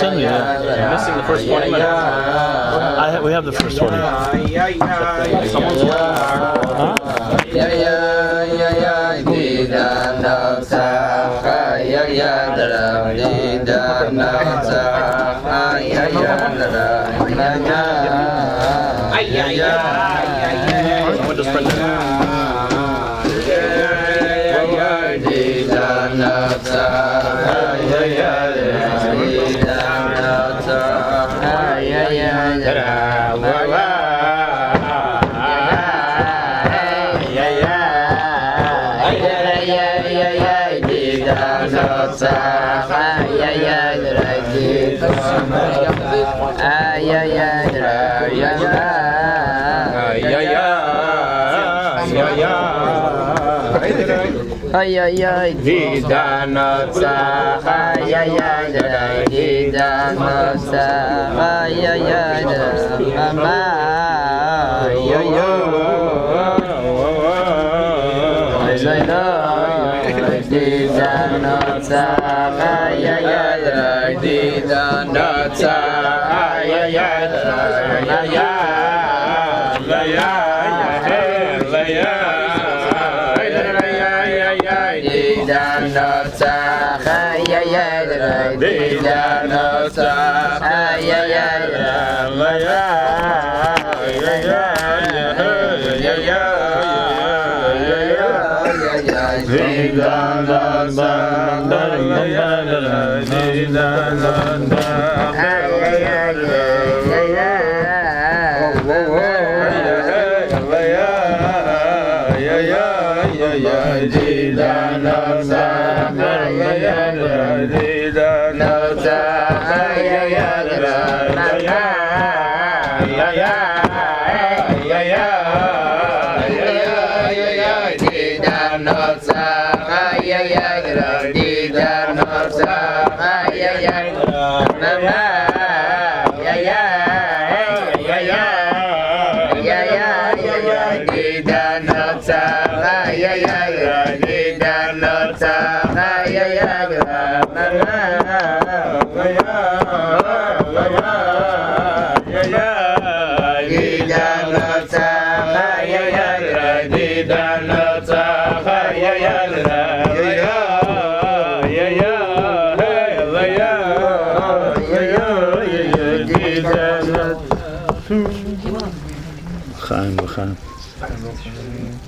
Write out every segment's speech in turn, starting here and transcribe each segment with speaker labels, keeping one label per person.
Speaker 1: send me. I'm missing the first 20 minutes. We have the first 20. Someone's
Speaker 2: Didan Notzach, Didan Notzach,
Speaker 1: Someone just printed it.
Speaker 2: Didan Notzach, Didan Notzach, Didan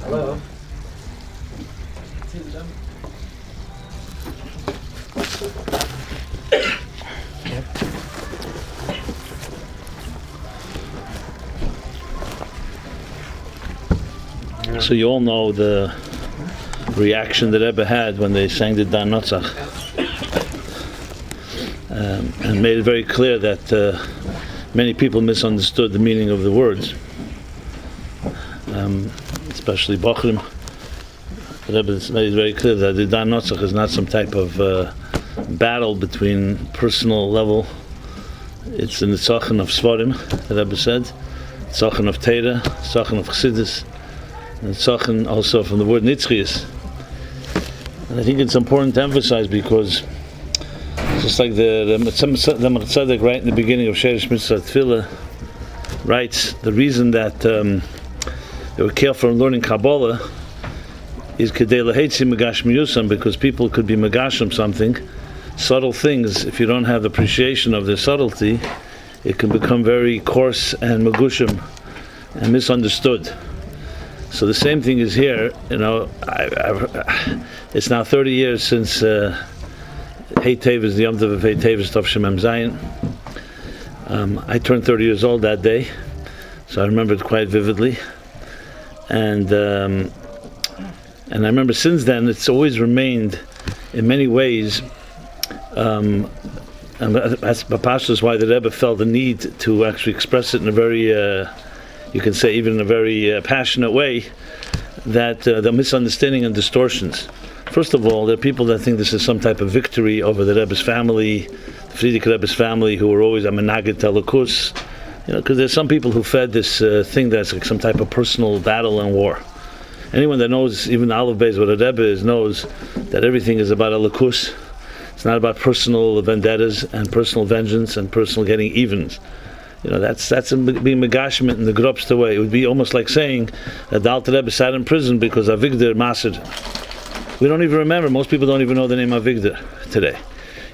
Speaker 2: Hello.
Speaker 1: So you all know the reaction that Rebbe had when they sang the Didan Notzach, and made it very clear that many people misunderstood the meaning of the words, especially bochurim. Rebbe made it very clear that the Didan Notzach is not some type of battle between personal level. It's in the Zohar of Svarim, the Rebbe said, Zohar of Torah, Zohar of Chassidus, and Zohar also from the word Nitzchias. And I think it's important to emphasize, because just like the Tzaddik right in the beginning of Sheresh Mitzvah Tefillah writes, the reason that they were careful in learning Kabbalah is kedei lahetzi megash miyusam, because people could be megashim something, subtle things. If you don't have the appreciation of their subtlety, it can become very coarse and megushim and misunderstood. So the same thing is here. You know, it's now 30 years since Hei Teves, the Yom Tov of Hei Teves Tov Mem Zayin. I turned 30 years old that day, so I remember it quite vividly. And I remember since then it's always remained in many ways, and that's Pashas why the Rebbe felt the need to actually express it in a very you can say even in a very passionate way, that the misunderstanding and distortions. First of all, there are people that think this is some type of victory over the Rebbe's family, the Frierdiker Rebbe's family, who were always a menaged telekus. You know, because there's some people who fed this thing that's like some type of personal battle and war. Anyone that knows even the Aleph Beis what a Rebbe is knows that everything is about a lakus, It's not about personal vendettas and personal vengeance and personal getting evens. That's being megashment in the grobster way. It would be almost like saying that the Alter Rebbe sat in prison because Avigdor mastered. We don't even remember. Most people don't even know the name Avigdor today.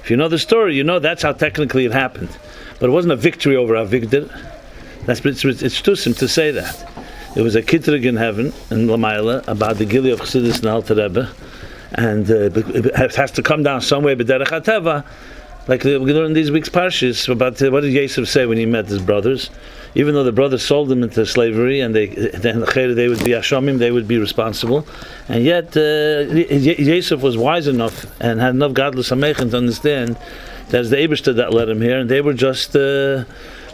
Speaker 1: If you know the story, that's how technically it happened. But it wasn't a victory over Avigdor. It's tzimtzum to say that. It was a kitrig in heaven, in Lamaila, about the Gili of Chassidus and Alter Rebbe. And it has to come down somewhere, b'derech hateva. Like we learned in these week's parshas about what did Yosef say when he met his brothers? Even though the brothers sold him into slavery, and they would be ashomim, they would be responsible, and yet Yosef was wise enough and had enough godless hamechen to understand that it's the Eibishter that led him here, and they were just the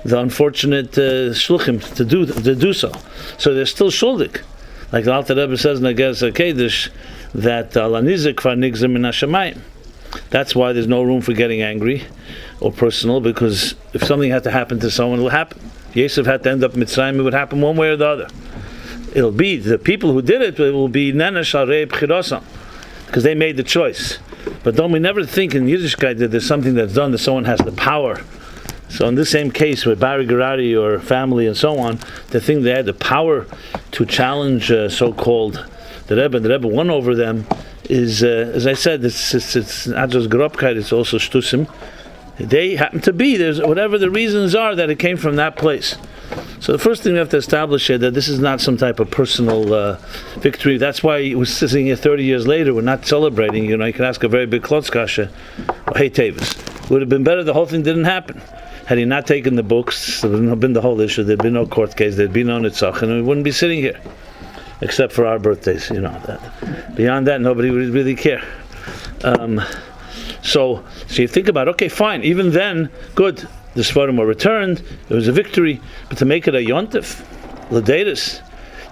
Speaker 1: unfortunate shluchim to do so. So they're still shuldik, like the Alter Rebbe says in the Chodesh that alanizik kvar nigzim min hashamayim. That's why there's no room for getting angry or personal, because if something had to happen to someone, it will happen. Yosef had to end up Mitzrayim, it would happen one way or the other. It'll be the people who did it, it will be nenesh arei b'chirosam, because they made the choice. But don't we never think in Yiddishkeit that there's something that's done that someone has the power. So in this same case with Bari Gerari or family and so on, the thing they had the power to challenge so-called the Rebbe won over them is, as I said, it's not just Grobkeit, it's also Shtusim. They happen to be, there's whatever the reasons are that it came from that place. So the first thing we have to establish here that this is not some type of personal victory. That's why we're sitting here 30 years later, we're not celebrating. You can ask a very big klotzkasha, Hei Teves. Would have been better the whole thing didn't happen. Had he not taken the books, there would have been the whole issue, there'd been no court case, there'd be no Notzach, and we wouldn't be sitting here. Except for our birthdays, that. Beyond that, nobody would really care. So you think about, okay, fine, even then, good, the Sfarim were returned, it was a victory, but to make it a yontif, l'deidus,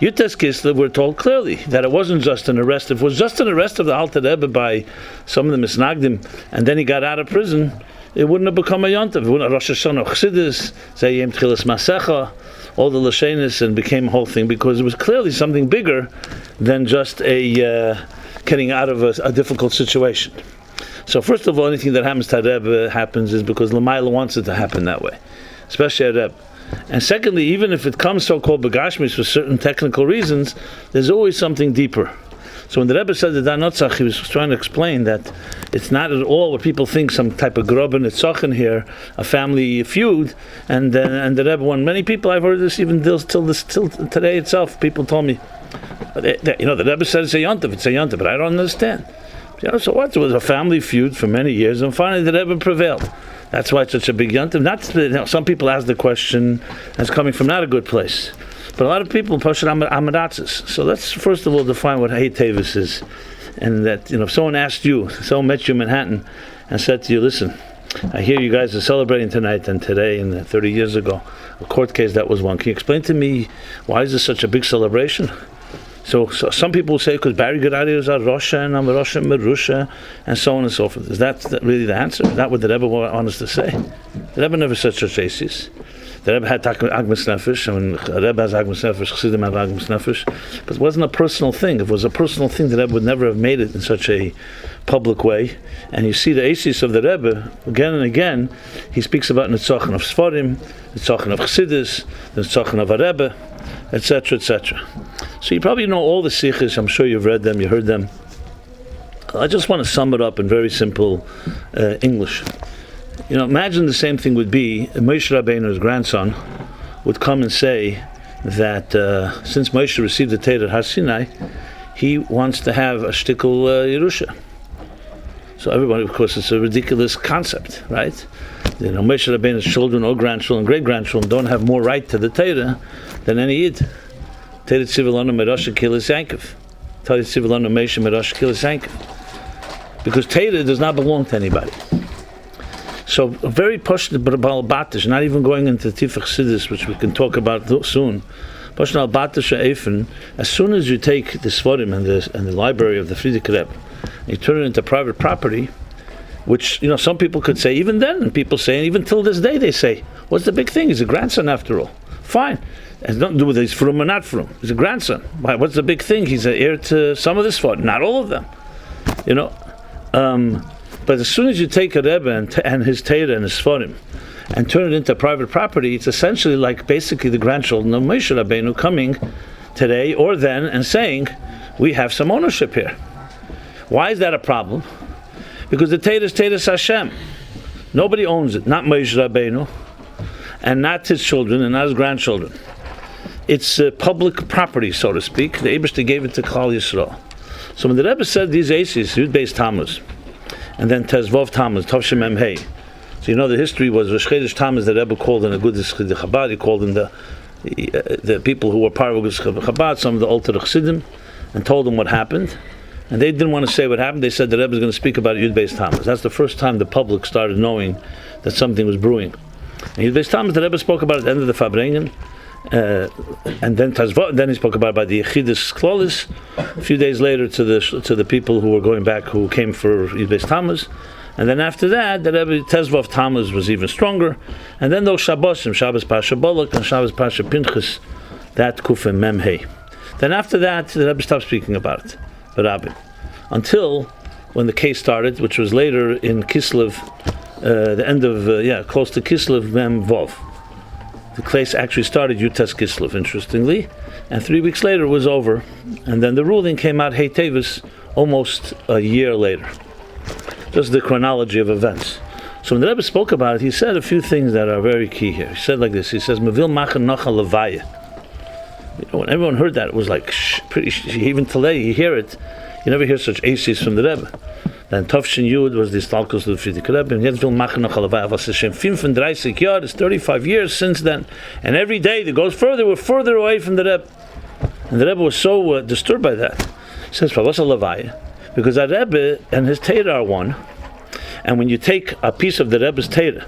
Speaker 1: Yutas Kislev, we're told clearly that it wasn't just an arrest. If it was just an arrest of the Alter Rebbe by some of the misnagdim, and then he got out of prison, it wouldn't have become a yontif. It wouldn't have Rosh Hashanah Chassidus, Zayim Tchilas Masecha, all the Lashenis, and became a whole thing, because it was clearly something bigger than just a getting out of a difficult situation. So first of all, anything that happens to Rebbe happens is because Lamaila wants it to happen that way, especially at Rebbe. And secondly, even if it comes so-called begashmis for certain technical reasons, there's always something deeper. So when the Rebbe said Didan Notzach, he was trying to explain that it's not at all what people think, some type of grob and tzochin here, a family feud, and the Rebbe won. Many people, I've heard this even till today itself, people told me, the Rebbe said it's a yontif, but I don't understand. So what? It was a family feud for many years, and finally the Rebbe prevailed. That's why it's such a big yontif. Some people ask the question as coming from not a good place. But a lot of people push it amadatzis. So let's first of all define what Hei Teves is. And that, if someone asked you, someone met you in Manhattan and said to you, listen, I hear you guys are celebrating tonight and today and 30 years ago, a court case that was won. Can you explain to me why is this such a big celebration? So some people will say because Bari Gerari is a Rosh and I'm a Rosh and Merusha and so on and so forth. Is that really the answer? Is that what the Rebbe wanted us to say? The Rebbe never said such cases. The Rebbe had Agmas Nefesh, and when the Rebbe has Agmas Nefesh, Chassidim have Agmas Nefesh, but it wasn't a personal thing. If it was a personal thing, the Rebbe would never have made it in such a public way. And you see the Asis of the Rebbe, again and again, he speaks about Notzach of Sfarim, Notzach of Chassidus, Notzach of a Rebbe, etc., etc. So you probably know all the sikhs, I'm sure you've read them, you heard them. I just want to sum it up in very simple English. Imagine the same thing would be Moshe Rabbeinu's grandson would come and say that since Moshe received the Torah at Har Sinai, he wants to have a shtickle Yerusha. So everybody, of course, it's a ridiculous concept, right? Moshe Rabbeinu's children or grandchildren, great-grandchildren don't have more right to the Torah than any Yid. Torah tzivilanu merosh kilis yankov. Torah tzivilanu Moshe merosh kilis yankov. Because Torah does not belong to anybody. So a very pashut batish, not even going into Tifach Chassidus, which we can talk about soon. Pashut batish eifin. As soon as you take the Sfarim and the library of the Frierdiker Rebbe, and you turn it into private property, which some people could say even then, and people say, and even till this day they say, what's the big thing? He's a grandson after all. Fine. It has nothing to do with he's from or not from. He's a grandson. Why? What's the big thing? He's an heir to some of the Sfarim, not all of them. But as soon as you take a Rebbe and his Torah and his Sforim and turn it into private property, it's essentially like basically the grandchildren of Moshe Rabbeinu coming today or then and saying, we have some ownership here. Why is that a problem? Because the Torah is Torah Hashem. Nobody owns it, not Moshe Rabbeinu, and not his children, and not his grandchildren. It's public property, so to speak. The Eibishter gave it to Klal Yisrael. So when the Rebbe said these aces, Yud-Beis Tammuz, and then Tezvov Tammuz, Tovshem Mem Hei. So you know the history was Rosh Chodesh Tammuz, the Rebbe called in a good Chabad, he called in the people who were part of Chabad, some of the Alter Chassidim, and told them what happened. And they didn't want to say what happened. They said the Rebbe is going to speak about Yud-Beis Tammuz. That's the first time the public started knowing that something was brewing. And Yud-Beis Tammuz, the Rebbe spoke about it at the end of the Farbrengen, and then he spoke about by the Yechidus Klolis. A few days later to the people who were going back, who came for Yud-Beis Tammuz. And then after that, the Rebbe Tezvov Tammuz was even stronger. And then those Shabbosim, Shabbos Pasha Bolak and Shabbos Pasha Pinchas, that Kufim Mem Hei. Then after that, the Rebbe stopped speaking about it, the Rabbi, until when the case started, which was later in Kislev, the end of close to Kislev Mem Vov. The case actually started Yutas Kislev, interestingly, and 3 weeks later it was over, and then the ruling came out Hei Teves almost a year later. Just the chronology of events. So when the Rebbe spoke about it, he said a few things that are very key here. He said like this. He says, "Mevil machan nocha levaya." When everyone heard that, it was like even today you hear it. You never hear such aces from the Rebbe. Then Tovshin Yud was the Stalkos of the Frierdiker Rebbe, and yet Vil Machen noch Alavai was Hashem 35 Jahr, it's 35 years since then, and every day that goes further, we're further away from the Rebbe. And the Rebbe was so disturbed by that. He says, what's a Levai? Because that Rebbe and his Torah are one, and when you take a piece of the Rebbe's Torah,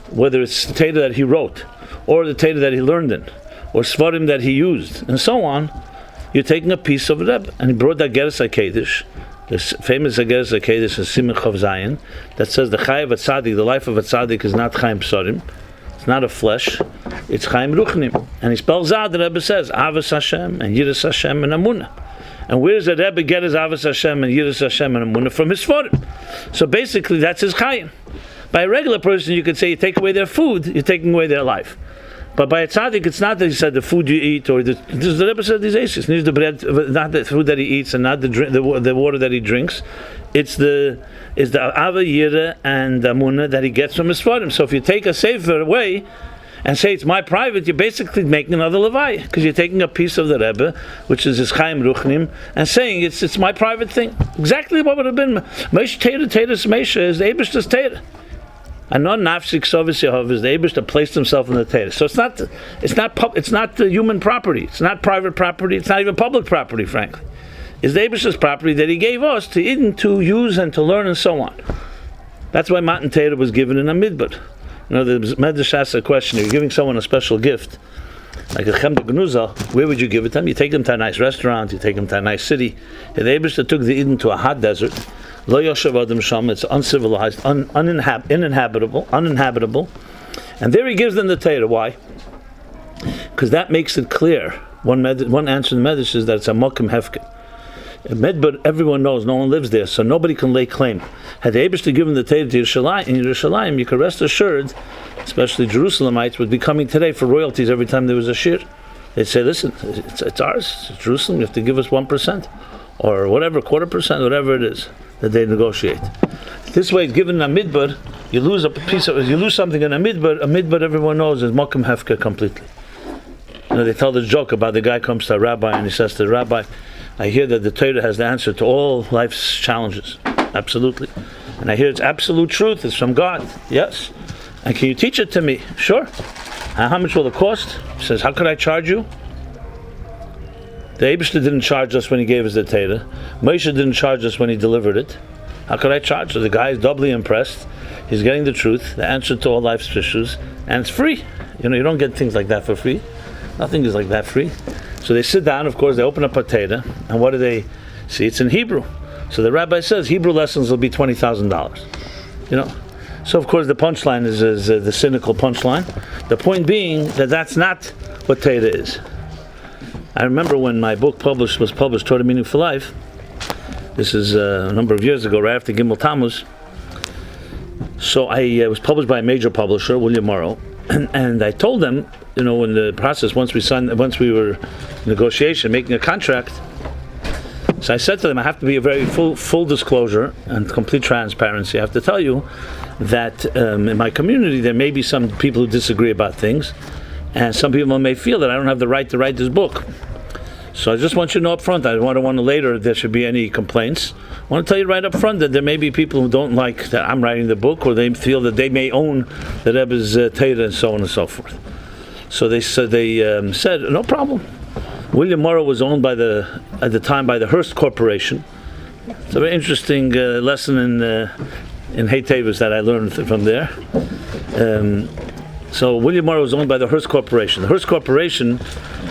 Speaker 1: whether it's the Torah that he wrote, or the Torah that he learned in, or Svarim that he used, and so on, you're taking a piece of the Rebbe. And he brought that Geras HaKedesh, this famous Geras HaKedesh in Simon Chav Zayin, that says the Chai of a Tzaddik, the life of a Tzaddik is not Chaim Psarim, it's not a flesh, it's Chaim Ruchnim. And he spells out, the Rebbe says, Avos Hashem, and Yiras Hashem, and Amunah. And where does the Rebbe get his Avos Hashem, and Yiras Hashem, and Amunah? From his Svarim. So basically, that's his Chaim. By a regular person, you could say you take away their food, you're taking away their life. But by a tzaddik, it's not that he said the food you eat, or the Rebbe said these aces. Needs the bread, not the food that he eats, and not the water that he drinks. It's the Ava Yira and Amunah that he gets from his Svarim. So if you take a sefer away and say it's my private, you're basically making another Levi, because you're taking a piece of the Rebbe, which is his Chaim Ruchnim, and saying it's my private thing. Exactly what would have been Moshe Teres Moshe is the Eibishter's Torah. And non nafsik sovis Yehov is the Eibishter placed himself in the Torah. So it's not the human property. It's not private property. It's not even public property, frankly. It's the Eibishter's property that he gave us to use and to learn and so on. That's why Matan Torah was given in a midbar. You know, the Medrash asks a question: you're giving someone a special gift, like a chemda gnuza. Where would you give it to them? You take them to a nice restaurant. You take them to a nice city. The Eibishter took the Eden to a hot desert. Lo Yoshev Adam Sham, it's uncivilized, uninhabitable, and there he gives them the Torah. Why? Because that makes it clear. One answer in the Medrash is that it's a mokim hefker. But everyone knows, no one lives there, so nobody can lay claim. Had the Eibishter given the Torah to Yerushalayim, you could rest assured, especially Jerusalemites, would be coming today for royalties every time there was a shir. They'd say, listen, it's ours, it's Jerusalem, you have to give us 1%, or whatever, 0.25%, whatever it is that they negotiate. This way, given a midbar, you lose something in a midbar everyone knows is mokum hefker completely. You know, they tell this joke about the guy comes to a rabbi and he says to the rabbi, I hear that the Torah has the answer to all life's challenges. Absolutely. And I hear it's absolute truth, it's from God. Yes. And can you teach it to me? Sure. And how much will it cost? He says, how could I charge you? The Eibishter didn't charge us when he gave us the Torah. Moshe didn't charge us when he delivered it. How could I charge? So the guy is doubly impressed. He's getting the truth, the answer to all life's issues, and it's free. You know, you don't get things like that for free. Nothing is like that free. So they sit down, of course, they open up a Torah, and what do they see? It's in Hebrew. So the rabbi says, Hebrew lessons will be $20,000. You know? So of course the punchline is the cynical punchline. The point being that that's not what Torah is. I remember when my book was published, Torah Meaning for Life. This is a number of years ago, right after Gimmel Tammuz. So I was published by a major publisher, William Morrow, and I told them, in the process, once we were in negotiation, making a contract. So I said to them, I have to be a very full disclosure and complete transparency. I have to tell you that in my community there may be some people who disagree about things, and some people may feel that I don't have the right to write this book. So I just want you to know up front, I don't want to later there should be any complaints. I want to tell you right up front that there may be people who don't like that I'm writing the book, or they feel that they may own the Rebbe's Torah and so on and so forth. So they said, no problem. William Morrow was owned at the time by the Hearst Corporation. It's a very interesting lesson in Hei Teves that I learned from there. So William Morrow was owned by the Hearst Corporation. The Hearst Corporation,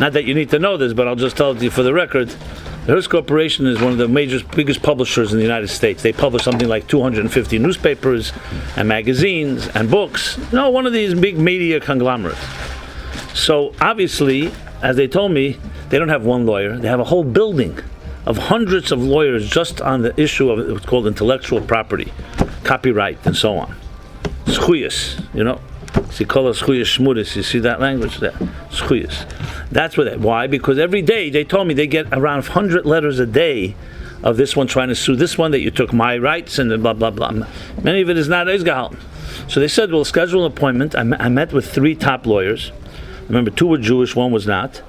Speaker 1: not that you need to know this, but I'll just tell it to you for the record, the Hearst Corporation is one of the biggest publishers in the United States. They publish something like 250 newspapers and magazines and books. One of these big media conglomerates. So obviously, as they told me, they don't have one lawyer. They have a whole building of hundreds of lawyers just on the issue of what's called intellectual property, copyright, and so on. Schuyas, you see that language there? Schuyas. That's what why? Because every day, they told me, they get around 100 letters a day of this one trying to sue this one, that you took my rights, and blah, blah, blah. Many of it is not Eizgehalten. So they said, we'll schedule an appointment. I met with 3 top lawyers. Remember, 2 were Jewish, 1 was not.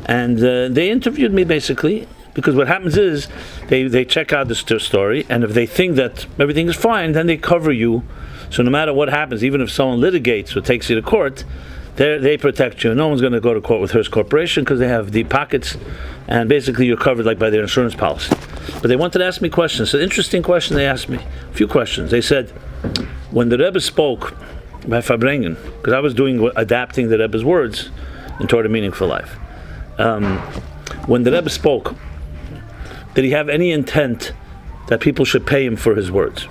Speaker 1: And they interviewed me, basically, because what happens is they check out the story, and if they think that everything is fine, then they cover you. So no matter what happens, even if someone litigates or takes you to court, they protect you. No one's going to go to court with Hearst Corporation because they have deep pockets, and basically you're covered like by their insurance policy. But they wanted to ask me questions. So interesting question they asked me. A few questions. They said, when the Rebbe spoke by Farbrengen, because I was adapting the Rebbe's words in Torah Meaningful Life. When the Rebbe spoke, did he have any intent that people should pay him for his words?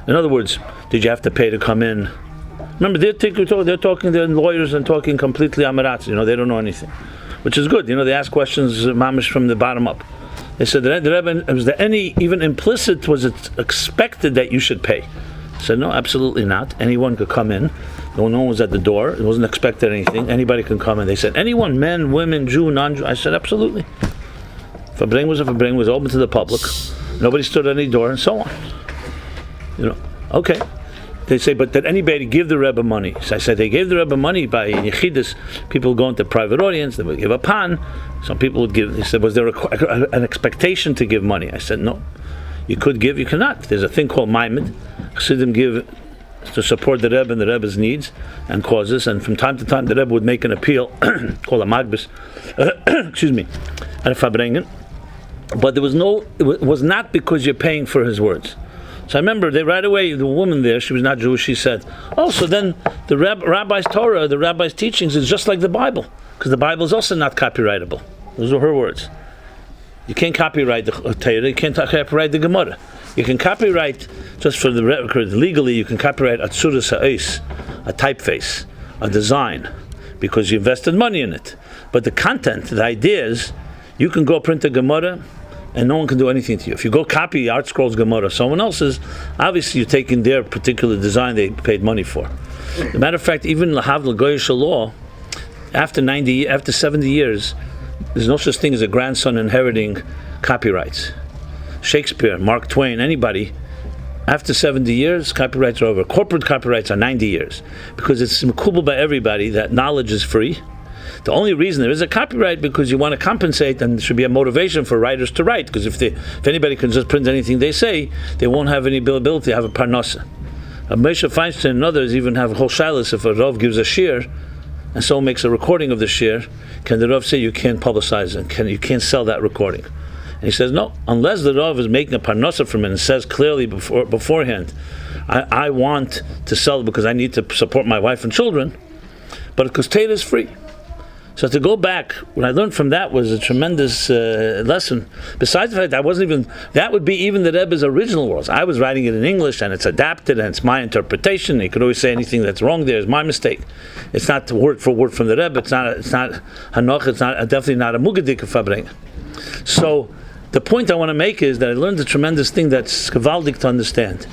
Speaker 1: In other words, did you have to pay to come in? Remember, they're lawyers and talking completely amaratz. They don't know anything, which is good. They ask questions mamish from the bottom up. They said, the Rebbe, was there any, even implicit, was it expected that you should pay? I said, no, absolutely not. Anyone could come in. No one was at the door. It wasn't expected anything. Anybody can come in. They said, anyone, men, women, Jew, non-Jew. I said, absolutely. Farbrengen was open to the public. Nobody stood at any door, and so on. Okay. They say, but did anybody give the Rebbe money? So I said, they gave the Rebbe money by Yechidus. People go into private audience, they would give a pan. Some people would give. They said, was there an expectation to give money? I said, no. You could give, you cannot. There's a thing called Maimed. Chassidim give to support the Rebbe and the Rebbe's needs and causes, and from time to time the Rebbe would make an appeal called a Magbis, at Farbrengen. But it was not because you're paying for his words. So I remember right away, the woman there, she was not Jewish, she said, so then the Rabbi's Torah, the Rabbi's teachings is just like the Bible, because the Bible is also not copyrightable. Those are her words. You can't copyright the Torah, you can't copyright the Gemara. You can copyright, just for the record, legally, you can copyright a tzuras ha'is, a typeface, a design, because you invested money in it. But the content, the ideas, you can go print a Gemara, and no one can do anything to you. If you go copy Art Scrolls Gemara, someone else's, obviously you're taking their particular design they paid money for. As a matter of fact, even Lahavdil Goyish law, after 70 years, there's no such thing as a grandson inheriting copyrights. Shakespeare, Mark Twain, anybody, after 70 years, copyrights are over. Corporate copyrights are 90 years, because it's mekubal by everybody that knowledge is free. The only reason there is a copyright because you want to compensate, and there should be a motivation for writers to write, because if anybody can just print anything they say, they won't have any ability to have a parnasa. Moshe Feinstein and others even have whole shilas. If a Rav gives a shir, and someone makes a recording of the shir, can the Rav say you can't publicize it, you can't sell that recording? And he says, no, unless the Rav is making a parnasa from it and says clearly beforehand, I want to sell it because I need to support my wife and children, but because Torah is free. So to go back, what I learned from that was a tremendous lesson. Besides the fact that would be even the Rebbe's original words. I was writing it in English, and it's adapted, and it's my interpretation. You could always say anything that's wrong there is my mistake. It's not word for word from the Rebbe. It's not Hanoch. It's definitely not a Mugadik of Farbrengen. So the point I want to make is that I learned a tremendous thing that's kavaldik to understand.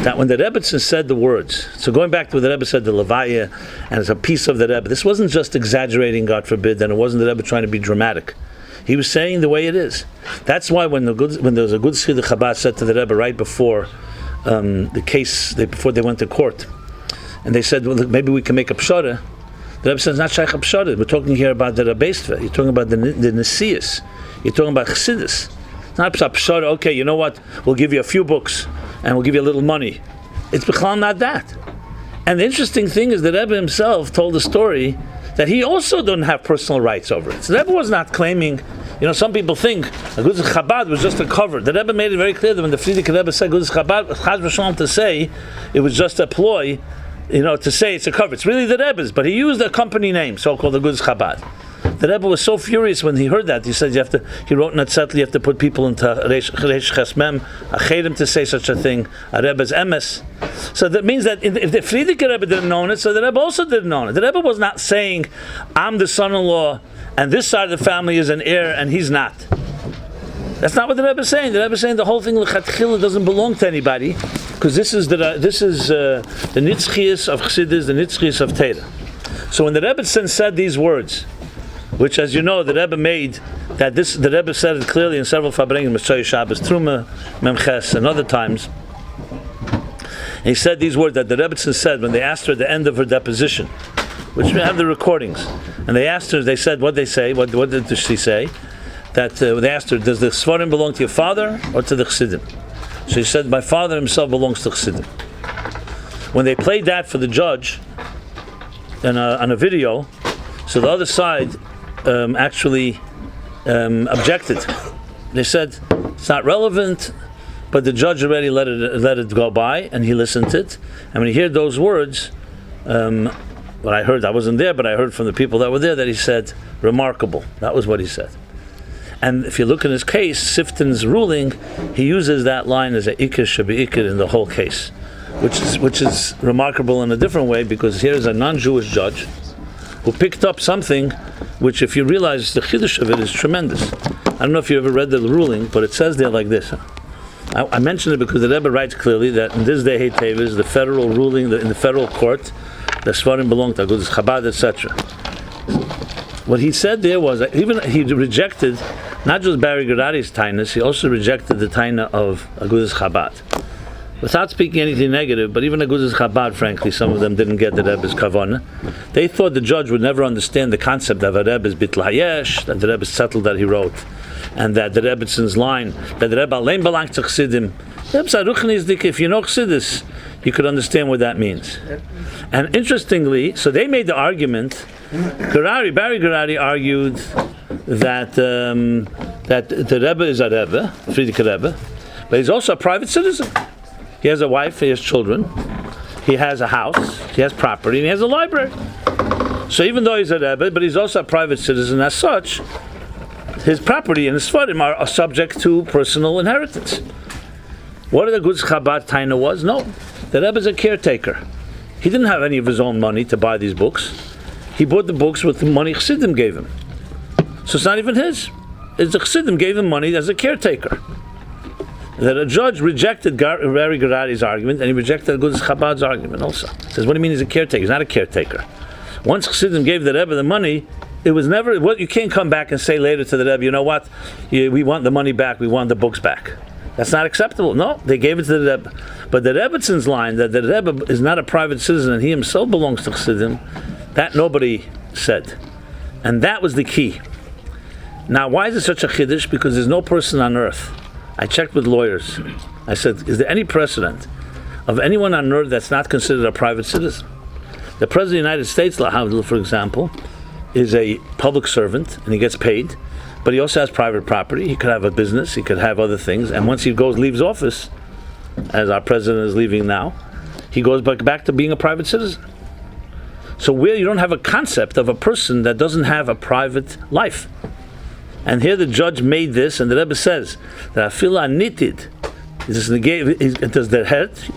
Speaker 1: that when the Rebbetzin said the words, so going back to what the Rebbe said, the Levaya, and it's a piece of the Rebbe, this wasn't just exaggerating, God forbid, and it wasn't the Rebbe trying to be dramatic. He was saying the way it is. That's why when there was a good Chassidus Chabad said to the Rebbe right before the case, before they went to court, and they said, well, look, maybe we can make a pshara. The Rebbe says, not shaykh pshara. We're talking here about the Rebbeistva. You're talking about the Nesius. You're talking about Chassidus. It's not pshara, okay, you know what, we'll give you a few books, and we'll give you a little money. It's b'chlal not that. And the interesting thing is the Rebbe himself told a story that he also didn't have personal rights over it. So the Rebbe was not claiming, some people think Agudas Chabad was just a cover. The Rebbe made it very clear that when the Frierdiker Rebbe said Agudas Chabad, Chaz v'shalom to say it was just a ploy, to say it's a cover. It's really the Rebbe's, but he used a company name, so-called Agudas Chabad. The Rebbe was so furious when he heard that. He said he wrote in Atzetli, you have to put people into Reish Chesmem, Achedim to say such a thing, a Rebbe's emes. So that means that if the Frierdiker Rebbe didn't know it, so the Rebbe also didn't know it. The Rebbe was not saying, I'm the son-in-law, and this side of the family is an heir, and he's not. That's not what the Rebbe is saying. The Rebbe is saying the whole thing l'chatchila doesn't belong to anybody, because this is the nitzchias of Chassidus, the nitzchias of Torah. So when the Rebbe said these words, which, as you know, the Rebbe made that the Rebbe said it clearly in several Farbrengen, Mitzvah Shabbos, Truma, Memches, and other times. And he said these words that the Rebbe said when they asked her at the end of her deposition, which we have the recordings, and they asked her, they said, what did she say? That they asked her, does the Svarim belong to your father or to the Chassidim? So she said, my father himself belongs to Chassidim. When they played that for the judge on a video, so the other side actually objected. They said it's not relevant, but the judge already let it go by, and he listened to it. And when he heard those words, what I heard, I wasn't there, but I heard from the people that were there that he said, remarkable. That was what he said. And if you look in his case, Sifton's ruling, he uses that line as a ikir shabi ikir in the whole case, which is remarkable in a different way, because here is a non-Jewish judge who picked up something which, if you realize the chiddush of it, is tremendous. I don't know if you ever read the ruling, but it says there like this. I mention it because the Rebbe writes clearly that in this day, Hei Teves, the federal ruling in the federal court, the Svarim belong to Agudas Chabad, etc. What he said there was that even he rejected not just Barry Gerari's tainus, he also rejected the taina of Agudas Chabad. Without speaking anything negative, but even Agudas Chabad, frankly, some of them didn't get the Rebbe's kavanah. They thought the judge would never understand the concept of a Rebbe's bittul hayesh, that the Rebbe's settled that he wrote, and that the Rebbe's line, that the Rebbe allein belongs to Chassidim. If you know Chassidus, you could understand what that means. And interestingly, so they made the argument, Barry Gerari argued that the Rebbe is a Rebbe, Frierdiker Rebbe, but he's also a private citizen. He has a wife, he has children, he has a house, he has property, and he has a library. So even though he's a Rebbe, but he's also a private citizen, as such, his property and his Sfarim are subject to personal inheritance. What the Agudas Chabad taina was? No. The Rebbe is a caretaker. He didn't have any of his own money to buy these books. He bought the books with the money Chassidim gave him. So it's not even his. It's the Chassidim gave him money as a caretaker. That a judge rejected Barry Gerari's argument, and he rejected Agudas Chabad's argument also. He says, what do you mean he's a caretaker? He's not a caretaker. Once Chassidim gave the Rebbe the money, it was never, you can't come back and say later to the Rebbe, you know what, we want the money back, we want the books back. That's not acceptable. No, they gave it to the Rebbe. But the Rebbetzon's line, that the Rebbe is not a private citizen and he himself belongs to Chassidim, that nobody said. And that was the key. Now, why is it such a chiddush? Because there's no person on earth. I checked with lawyers. I said, is there any precedent of anyone on earth that's not considered a private citizen? The President of the United States, for example, is a public servant and he gets paid, but he also has private property. He could have a business, he could have other things, and once he leaves office, as our president is leaving now, he goes back to being a private citizen. So where you don't have a concept of a person that doesn't have a private life. And here the judge made this, and the Rebbe says that afila nitid, it does the hurt,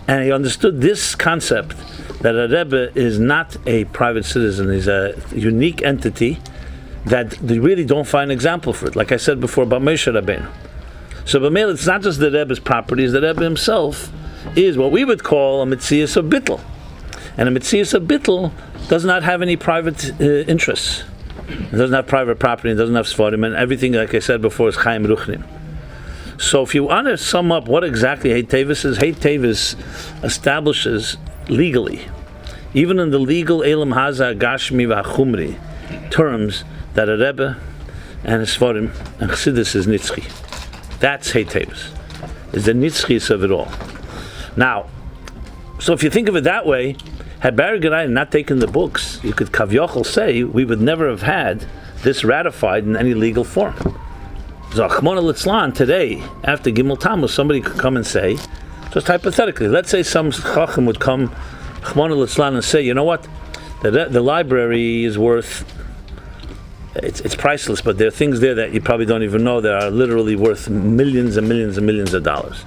Speaker 1: and he understood this concept that a Rebbe is not a private citizen, he's a unique entity that they really don't find an example for it. Like I said before about Moshe Rabbeinu. So B'meil, it's not just the Rebbe's property, it's the Rebbe himself is what we would call a metzius of bittul. And a metzius of bittul does not have any private interests. It doesn't have private property, it doesn't have svarim, and everything, like I said before, is chaim ruchnim. So if you want to sum up what exactly Hei Teves is, Hei Teves establishes legally, even in the legal Elam Haza, Gashmi, V'Chumri terms, that a Rebbe and his svarim and Chassidus is nitzchi. That's Hei Teves. Is the nitzchis of it all. Now, so if you think of it that way, had Barry Garai not taken the books, you could kavyochel say we would never have had this ratified in any legal form. So Achmona Litzlan today, after Gimmel Tammuz, somebody could come and say, just hypothetically, let's say some chacham would come, Achmona Litzlan, and say, you know what, the library is worth, it's priceless, but there are things there that you probably don't even know that are literally worth millions and millions and millions of dollars.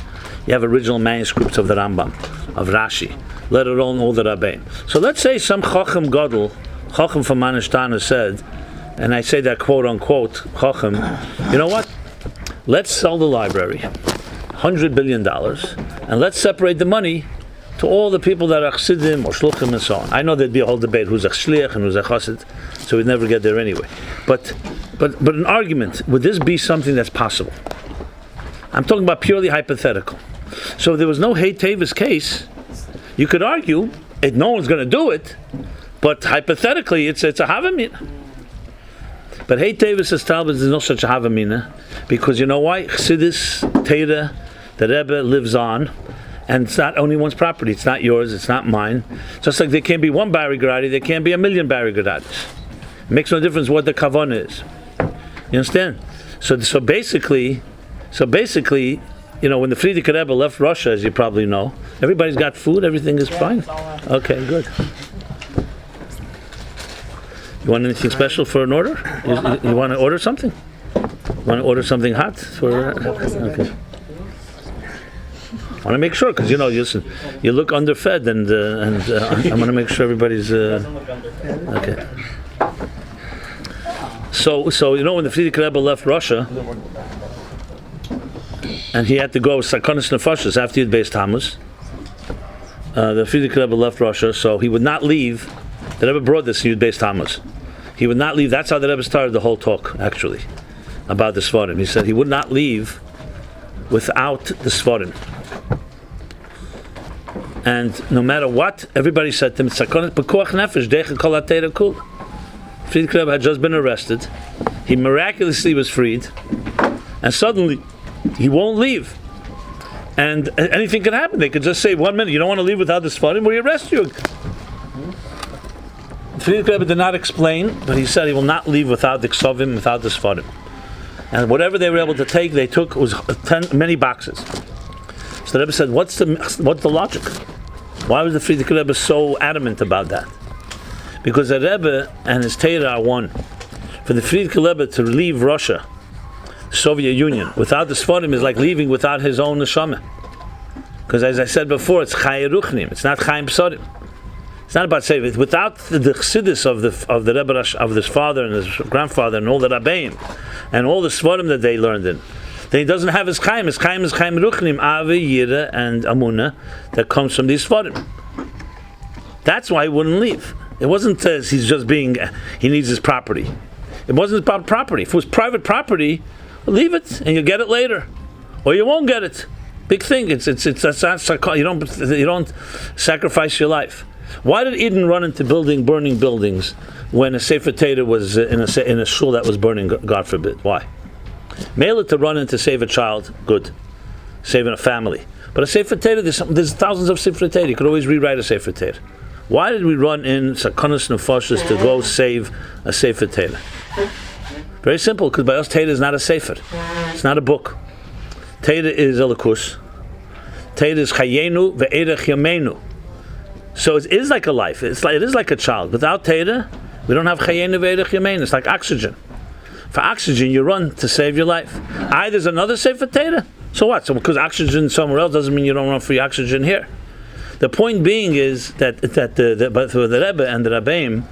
Speaker 1: You have original manuscripts of the Rambam, of Rashi, let alone all the Rabbi. So let's say some chacham gadol, chacham from Manishtana said, and I say that quote unquote, chacham, you know what? Let's sell the library, $100 billion, and let's separate the money to all the people that are chsidim or shluchim and so on. I know there'd be a whole debate who's a shliach and who's a chassid, so we'd never get there anyway. But an argument, would this be something that's possible? I'm talking about purely hypothetical. So if there was no Hei Teves case, you could argue no one's going to do it, but hypothetically it's a havamina. But Hei Teves established there's no such a havamina, because you know why? Chassidus, Teira, the Rebbe lives on, and it's not only one's property. It's not yours, it's not mine. Just like there can't be one Bari Garadi, there can't be a million Bari Garadis. It makes no difference what the kavanah is. You understand? So basically, you know, when the Frierdiker Rebbe left Russia, as you probably know, everybody's got food, everything is fine. Okay, good. You want anything special for an order? You want to order something? You want to order something hot? Okay. I want to make sure, because you know, listen, you look underfed, and I want to make sure everybody's okay. So you know, when the Frierdiker Rebbe left Russia, and he had to go sakonis nefashos after he'd based Tammuz, the Frierdiker Rebbe left Russia, so he would not leave. The Rebbe brought this, he would base Tammuz. He would not leave. That's how the Rebbe started the whole talk, actually, about the Svarim. He said he would not leave without the Svarim. And no matter what, everybody said to him, Sakonis Pekuach Nefesh, Decha Kol HaTeira Kul. Frierdiker Rebbe had just been arrested. He miraculously was freed. And suddenly, he won't leave. And anything could happen. They could just say, 1 minute, you don't want to leave without the Svarim, we arrest you. Frierdiker Rebbe did not explain, but he said he will not leave without the Ksovim, without the Svarim. And whatever they were able to take, they took was many boxes. So the Rebbe said, what's the logic? Why was the Frierdiker Rebbe so adamant about that? Because the Rebbe and his Teira are one. For the Frierdiker Rebbe to leave Russia, Soviet Union, without the Svarim is like leaving without his own neshama. Because as I said before, it's Chai Ruchnim, it's not Chaim Psarim. It's not about saving. Without the chiddush of the Rebbe, of his father and his grandfather and all the Rabbeim and all the Svarim that they learned in, then he doesn't have his Chaim. His Chaim is Chaim Ruchnim, Avi, Yira, and Amunah that comes from these Svarim. That's why he wouldn't leave. It wasn't he's just he needs his property. It wasn't about property. If it was private property, leave it and you'll get it later, or you won't get it. Big thing. It's you don't sacrifice your life. Why did Eden run into burning buildings when a Sefer Torah was in a shul that was burning? God forbid. Why? Mail it to run in to save a child, good, saving a family. But a Sefer Torah, there's thousands of Sefer Torah. You could always rewrite a Sefer Torah. Why did we run in sakonis nefashos to go save a Sefer Torah? Very simple, because by us Torah is not a Sefer. It's not a book. Torah is elikus. Torah is chayenu ve'erech yameinu. So it is like a life. It is like a child. Without Torah, we don't have chayenu ve'erech yameinu. It's like oxygen. For oxygen, you run to save your life. There's another Sefer Torah. So what? So because oxygen somewhere else doesn't mean you don't run for your oxygen here. The point being is that for the Rebbe and the Rabbeim,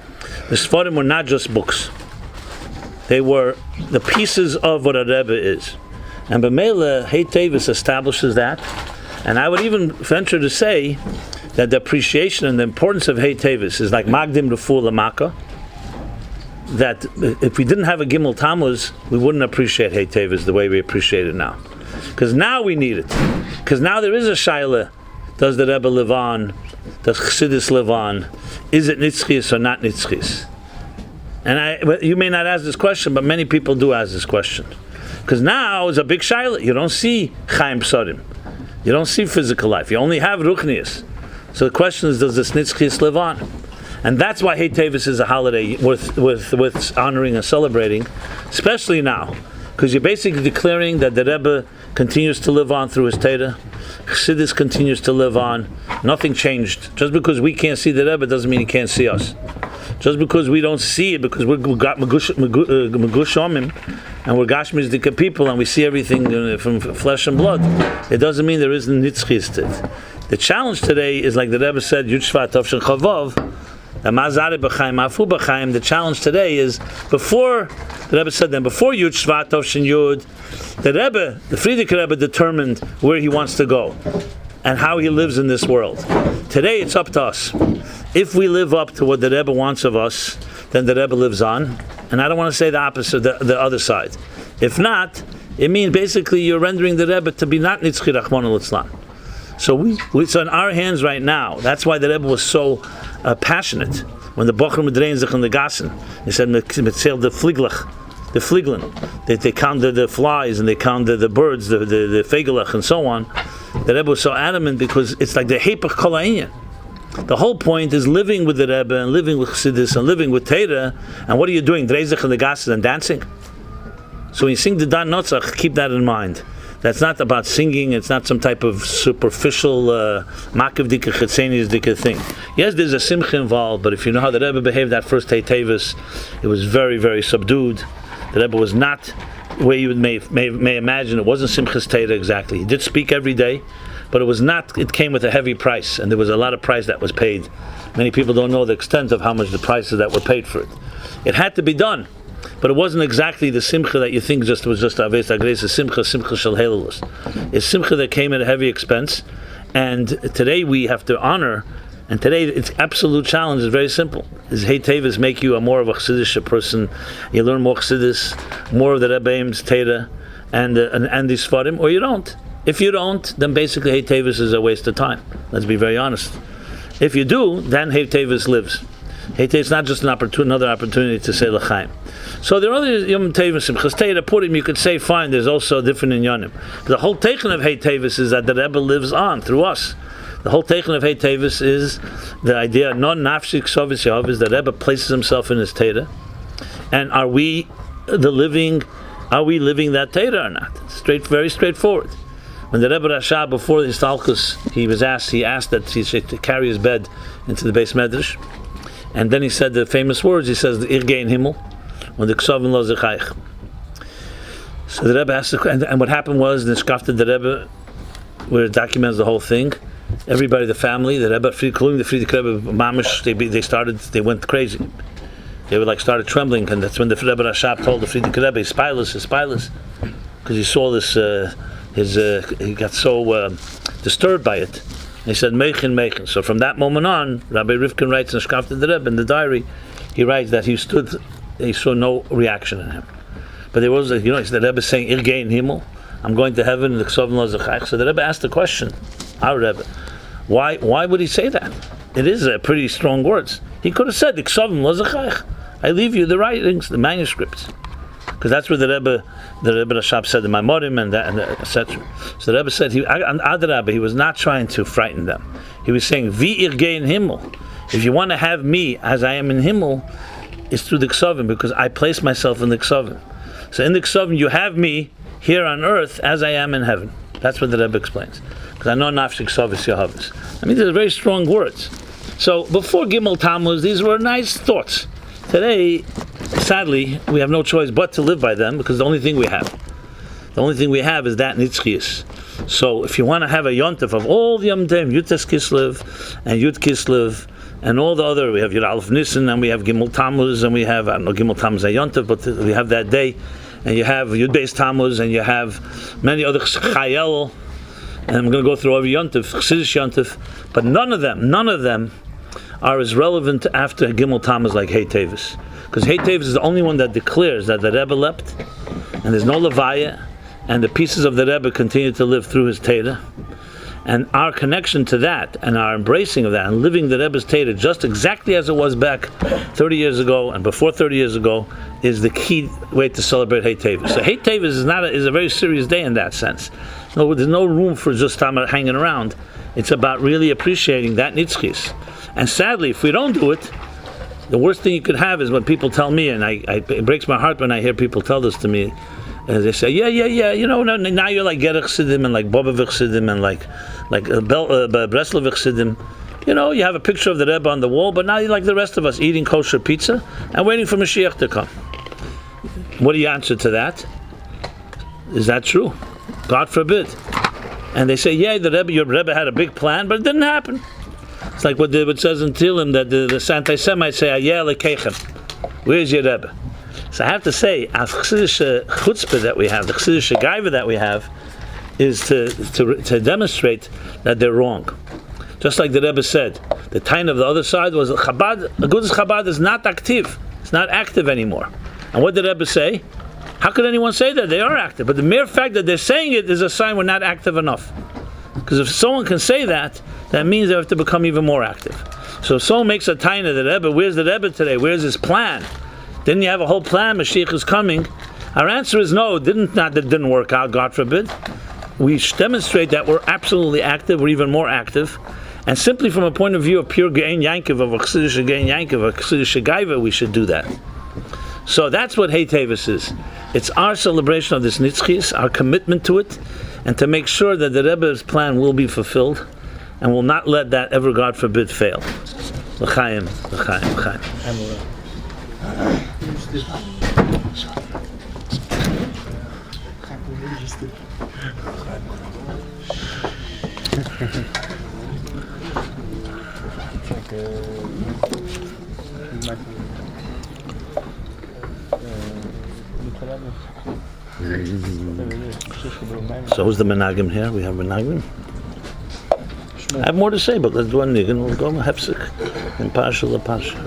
Speaker 1: the Svarim were not just books. They were the pieces of what a Rebbe is. And B'meila, Hei Teves establishes that. And I would even venture to say that the appreciation and the importance of Hei Teves is like Magdim Refu Lamaka, that if we didn't have a Gimmel Tammuz, we wouldn't appreciate Hei Teves the way we appreciate it now. Because now we need it. Because now there is a Shaila. Does the Rebbe live on? Does Chassidus live on? Is it Nitzchis or not Nitzchis? And you may not ask this question, but many people do ask this question. Because now is a big Shaila. You don't see Chaim Psarim. You don't see physical life. You only have Ruchnius. So the question is, does this Nitzchis live on? And that's why Hei Teves is a holiday worth honoring and celebrating, especially now. Because you're basically declaring that the Rebbe continues to live on through his Torah. Chassidus continues to live on. Nothing changed. Just because we can't see the Rebbe doesn't mean he can't see us. Just because we don't see it, because we got Megushomim, and we're Gashmizdika people, and we see everything from flesh and blood, it doesn't mean there isn't Nitzchis. The challenge today is, like the Rebbe said, Yud Shvat Tov Chavav, the challenge today is, before the Rebbe said then, before Yud Shvat Tov Yud, the Rebbe, the Frierdiker Rebbe, determined where he wants to go and how he lives in this world. Today it's up to us. If we live up to what the Rebbe wants of us, then the Rebbe lives on. And I don't want to say the opposite, the other side. If not, it means basically you're rendering the Rebbe to be not Nitzchi Rachmana Litzlan. So so in our hands right now. That's why the Rebbe was so passionate when the bochurim drein sich in the gassen. He said, "Mitzel the fliglin." They counted the flies and they counted the birds, the fegelach and so on. The Rebbe was so adamant because it's like the hepech kol ha'inyan. The whole point is living with the Rebbe and living with Chassidus and living with Torah. And what are you doing? Drein sich in the gassen and dancing. So when you sing the Didan Notzach, keep that in mind. That's not about singing. It's not some type of superficial makiv dika chetzenis dika thing. Yes, there's a simcha involved, but if you know how the Rebbe behaved that first Hei Teves, it was very, very subdued. The Rebbe was not the way you may imagine. It wasn't simchas Torah exactly. He did speak every day, but it was not. It came with a heavy price, and there was a lot of price that was paid. Many people don't know the extent of how much the prices that were paid for it. It had to be done. But it wasn't exactly the simcha that you think was just aves agres, simcha shel helelus. It's simcha that came at a heavy expense, and today we have to honor. And today, its absolute challenge is very simple: is Hei Teves make you a more of a chassidish person? You learn more chassidus, more of the Rebbeim's Torah, and the Sfarim, or you don't. If you don't, then basically Hei Teves is a waste of time. Let's be very honest. If you do, then Hei Teves lives. Hei Teves is not just another opportunity to say l'chaim. So there are other Yom Tevis, Simchas Torah, Purim, you could say, fine, there's also different inyanim. The whole teichen of Hei Teves is that the Rebbe lives on through us. The whole teichen of Hei Teves is the idea, non nafshik sovis yahav, is that the Rebbe places himself in his Torah. And are we living that Torah or not? Very straightforward. When the Rebbe Rasha, before his talkus, he asked that he should carry his bed into the Beis Medrash. And then he said the famous words, he says, Irgein Himmel, when the Ksovin lo zechaych. So the Rebbe asked, and what happened was, the Inscribed the Rebbe, where it documents the whole thing, everybody, the family, the Rebbe, including the Frierdiker Rebbe, Mamish, they went crazy. They were started trembling, and that's when the Rebbe Rashab told the Frierdiker Rebbe, his pilus, because he saw this, he got so disturbed by it. He said, Mechin. So from that moment on, Rabbi Rivkin writes in Inscribed the Rebbe, in the diary, he writes that he saw no reaction in him. But there was, the Rebbe saying, Irgein Himmel, I'm going to heaven, the Ksovin lo zechaych. So the Rebbe asked the question, our Rebbe, why would he say that? It is pretty strong words. He could have said, the Ksovin lo zechaych, I leave you the writings, the manuscripts. Because that's where the Rebbe Rashab said the Maimorim and etc. So the Rebbe said, he was not trying to frighten them. He was saying, Vi irgein Himmel. If you want to have me as I am in Himmel, it's through the Ksovim, because I place myself in the Ksovim. So in the Ksovim, you have me here on earth as I am in heaven. That's what the Rebbe explains. Because I know nafshik sovis yahavis. I mean, these are very strong words. So before Gimmel Tammuz, these were nice thoughts. Today, sadly, we have no choice but to live by them, because the only thing we have is that nitzchias. So if you want to have a yontif of all the Yom Tovim, Yutes Kislev and Yud Kislev, and all the other, we have Yud Aleph Nisan, and we have Gimmel Tammuz, and we have, I don't know, Gimmel Tammuz Yontif, but we have that day, and you have Yud Beis Tammuz, and you have many other Chayel, and I'm going to go through every yontif, Chassidus yontif, but none of them are as relevant after Gimmel Tammuz like Hei Teves. Because Hei Teves is the only one that declares that the Rebbe leapt, and there's no Levaya, and the pieces of the Rebbe continue to live through his Teda. And our connection to that, and our embracing of that, and living the Rebbe's Teda just exactly as it was back 30 years ago, and before 30 years ago, is the key way to celebrate Hei Teves. So Hei Teves is a very serious day in that sense. No, there's no room for just hanging around. It's about really appreciating that nitzchis. And sadly, if we don't do it, the worst thing you could have is when people tell me, and it breaks my heart when I hear people tell this to me. They say, yeah, now you're like Gerech Chassidim and like Bobovich Chassidim and like Breslovich Chassidim. You have a picture of the Rebbe on the wall, but now you're like the rest of us, eating kosher pizza and waiting for Moshiach to come. What do you answer to that? Is that true? God forbid. And they say, yeah, your Rebbe had a big plan, but it didn't happen. It's like what it says in Tehillim that the anti-Semites say, Ayeh lekechem. Where's your Rebbe? So I have to say, as Chassidus chutzpah that we have, the Chassidus gaiva that we have, is to demonstrate that they're wrong. Just like the Rebbe said, the time of the other side was Chabad. Agudas Chabad is not active; it's not active anymore. And what did the Rebbe say? How could anyone say that? They are active, but the mere fact that they're saying it is a sign we're not active enough. Because if someone can say that, that means they have to become even more active. So if someone makes a taina, the Rebbe, where's the Rebbe today? Where's his plan? Didn't you have a whole plan? Mashiach is coming. Our answer is no. That didn't work out. God forbid. We demonstrate that we're absolutely active. We're even more active, and simply from a point of view of pure gein yankiv, of a chassidus gein yankiv, a chassidus gaiva, we should do that. So that's what Hei Teves is. It's our celebration of this nitzchis, our commitment to it, and to make sure that the Rebbe's plan will be fulfilled, and will not let that ever, God forbid, fail. L'chaim, l'chaim, l'chaim. So who's the menagim here? We have menagim. I have more to say, but let's do one niggin. We'll go hefsek and parsha la parsha.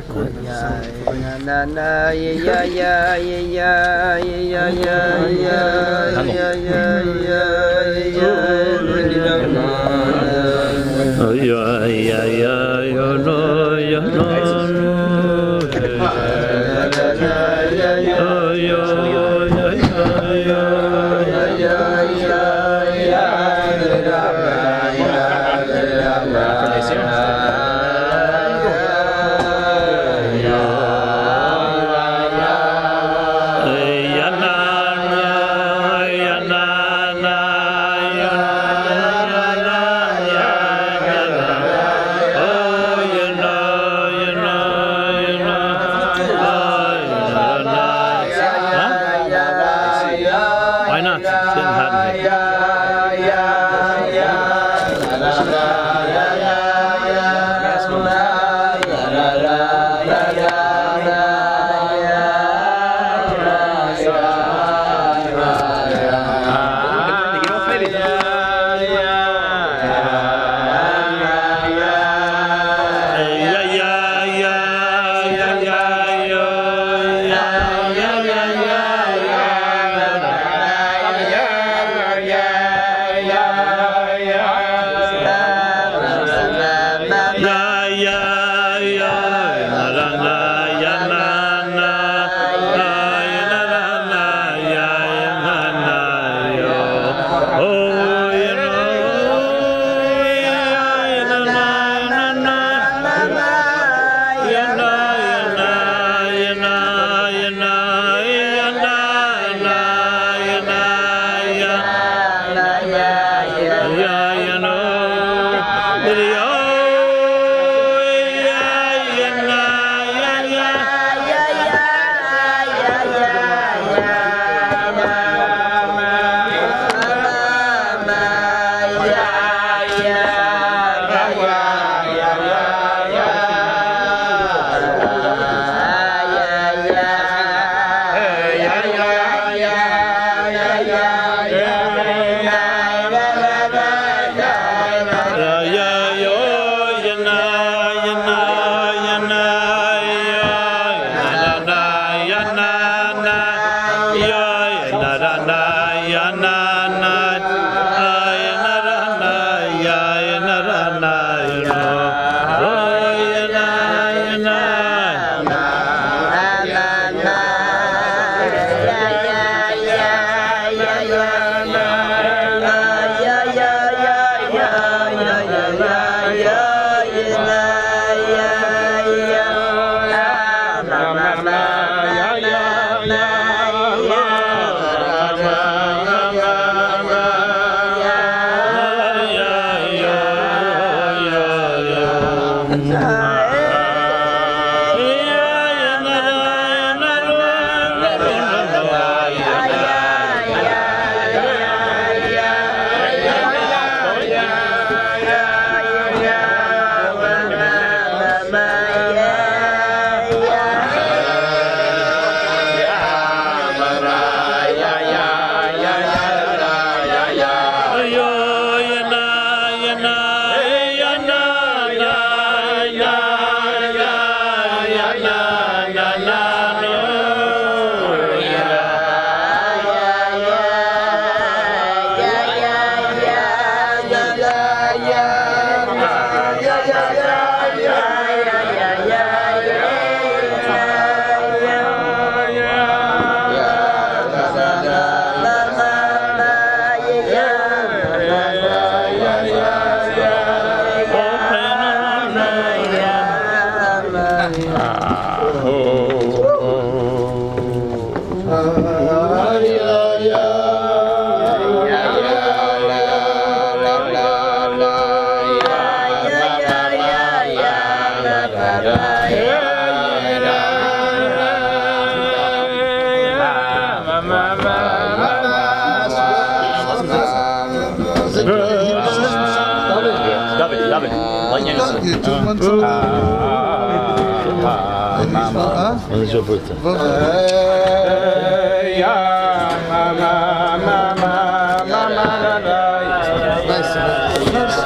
Speaker 1: When is your birthday?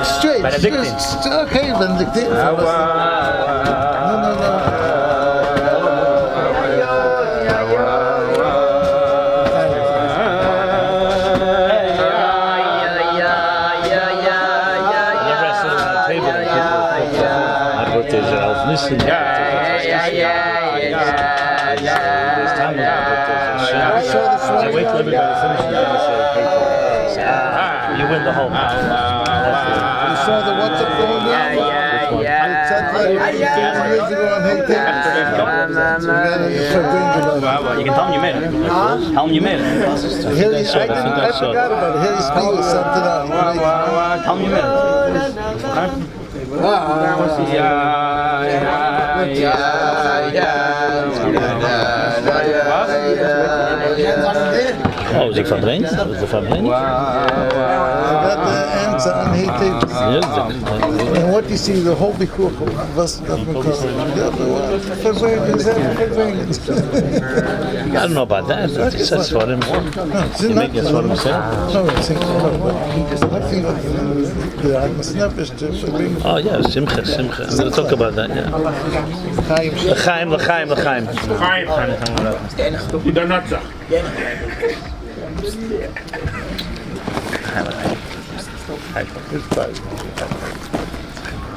Speaker 3: Straight. Okay, Benedictine. No.
Speaker 1: I wait till everybody finishes and say, you win the whole match.
Speaker 3: You saw the WhatsApp going down? Yeah. Years ago on Hei Teves.
Speaker 4: You can tell him you made it. Tell him you made it.
Speaker 3: I forgot about it. Hilly Spiegel sent it out.
Speaker 4: Tell him you made
Speaker 1: Oh, was he Farbrengen? Was the Farbrengen?
Speaker 3: I got the answer on Hei Teves. And what do you see? The whole bikur. Was that
Speaker 1: I don't know about that. It says for him. You make it for himself.
Speaker 3: No, it's
Speaker 1: Oh yeah, simcha. We'll talk about that. Yeah. L'chaim.
Speaker 5: Didan Notzach.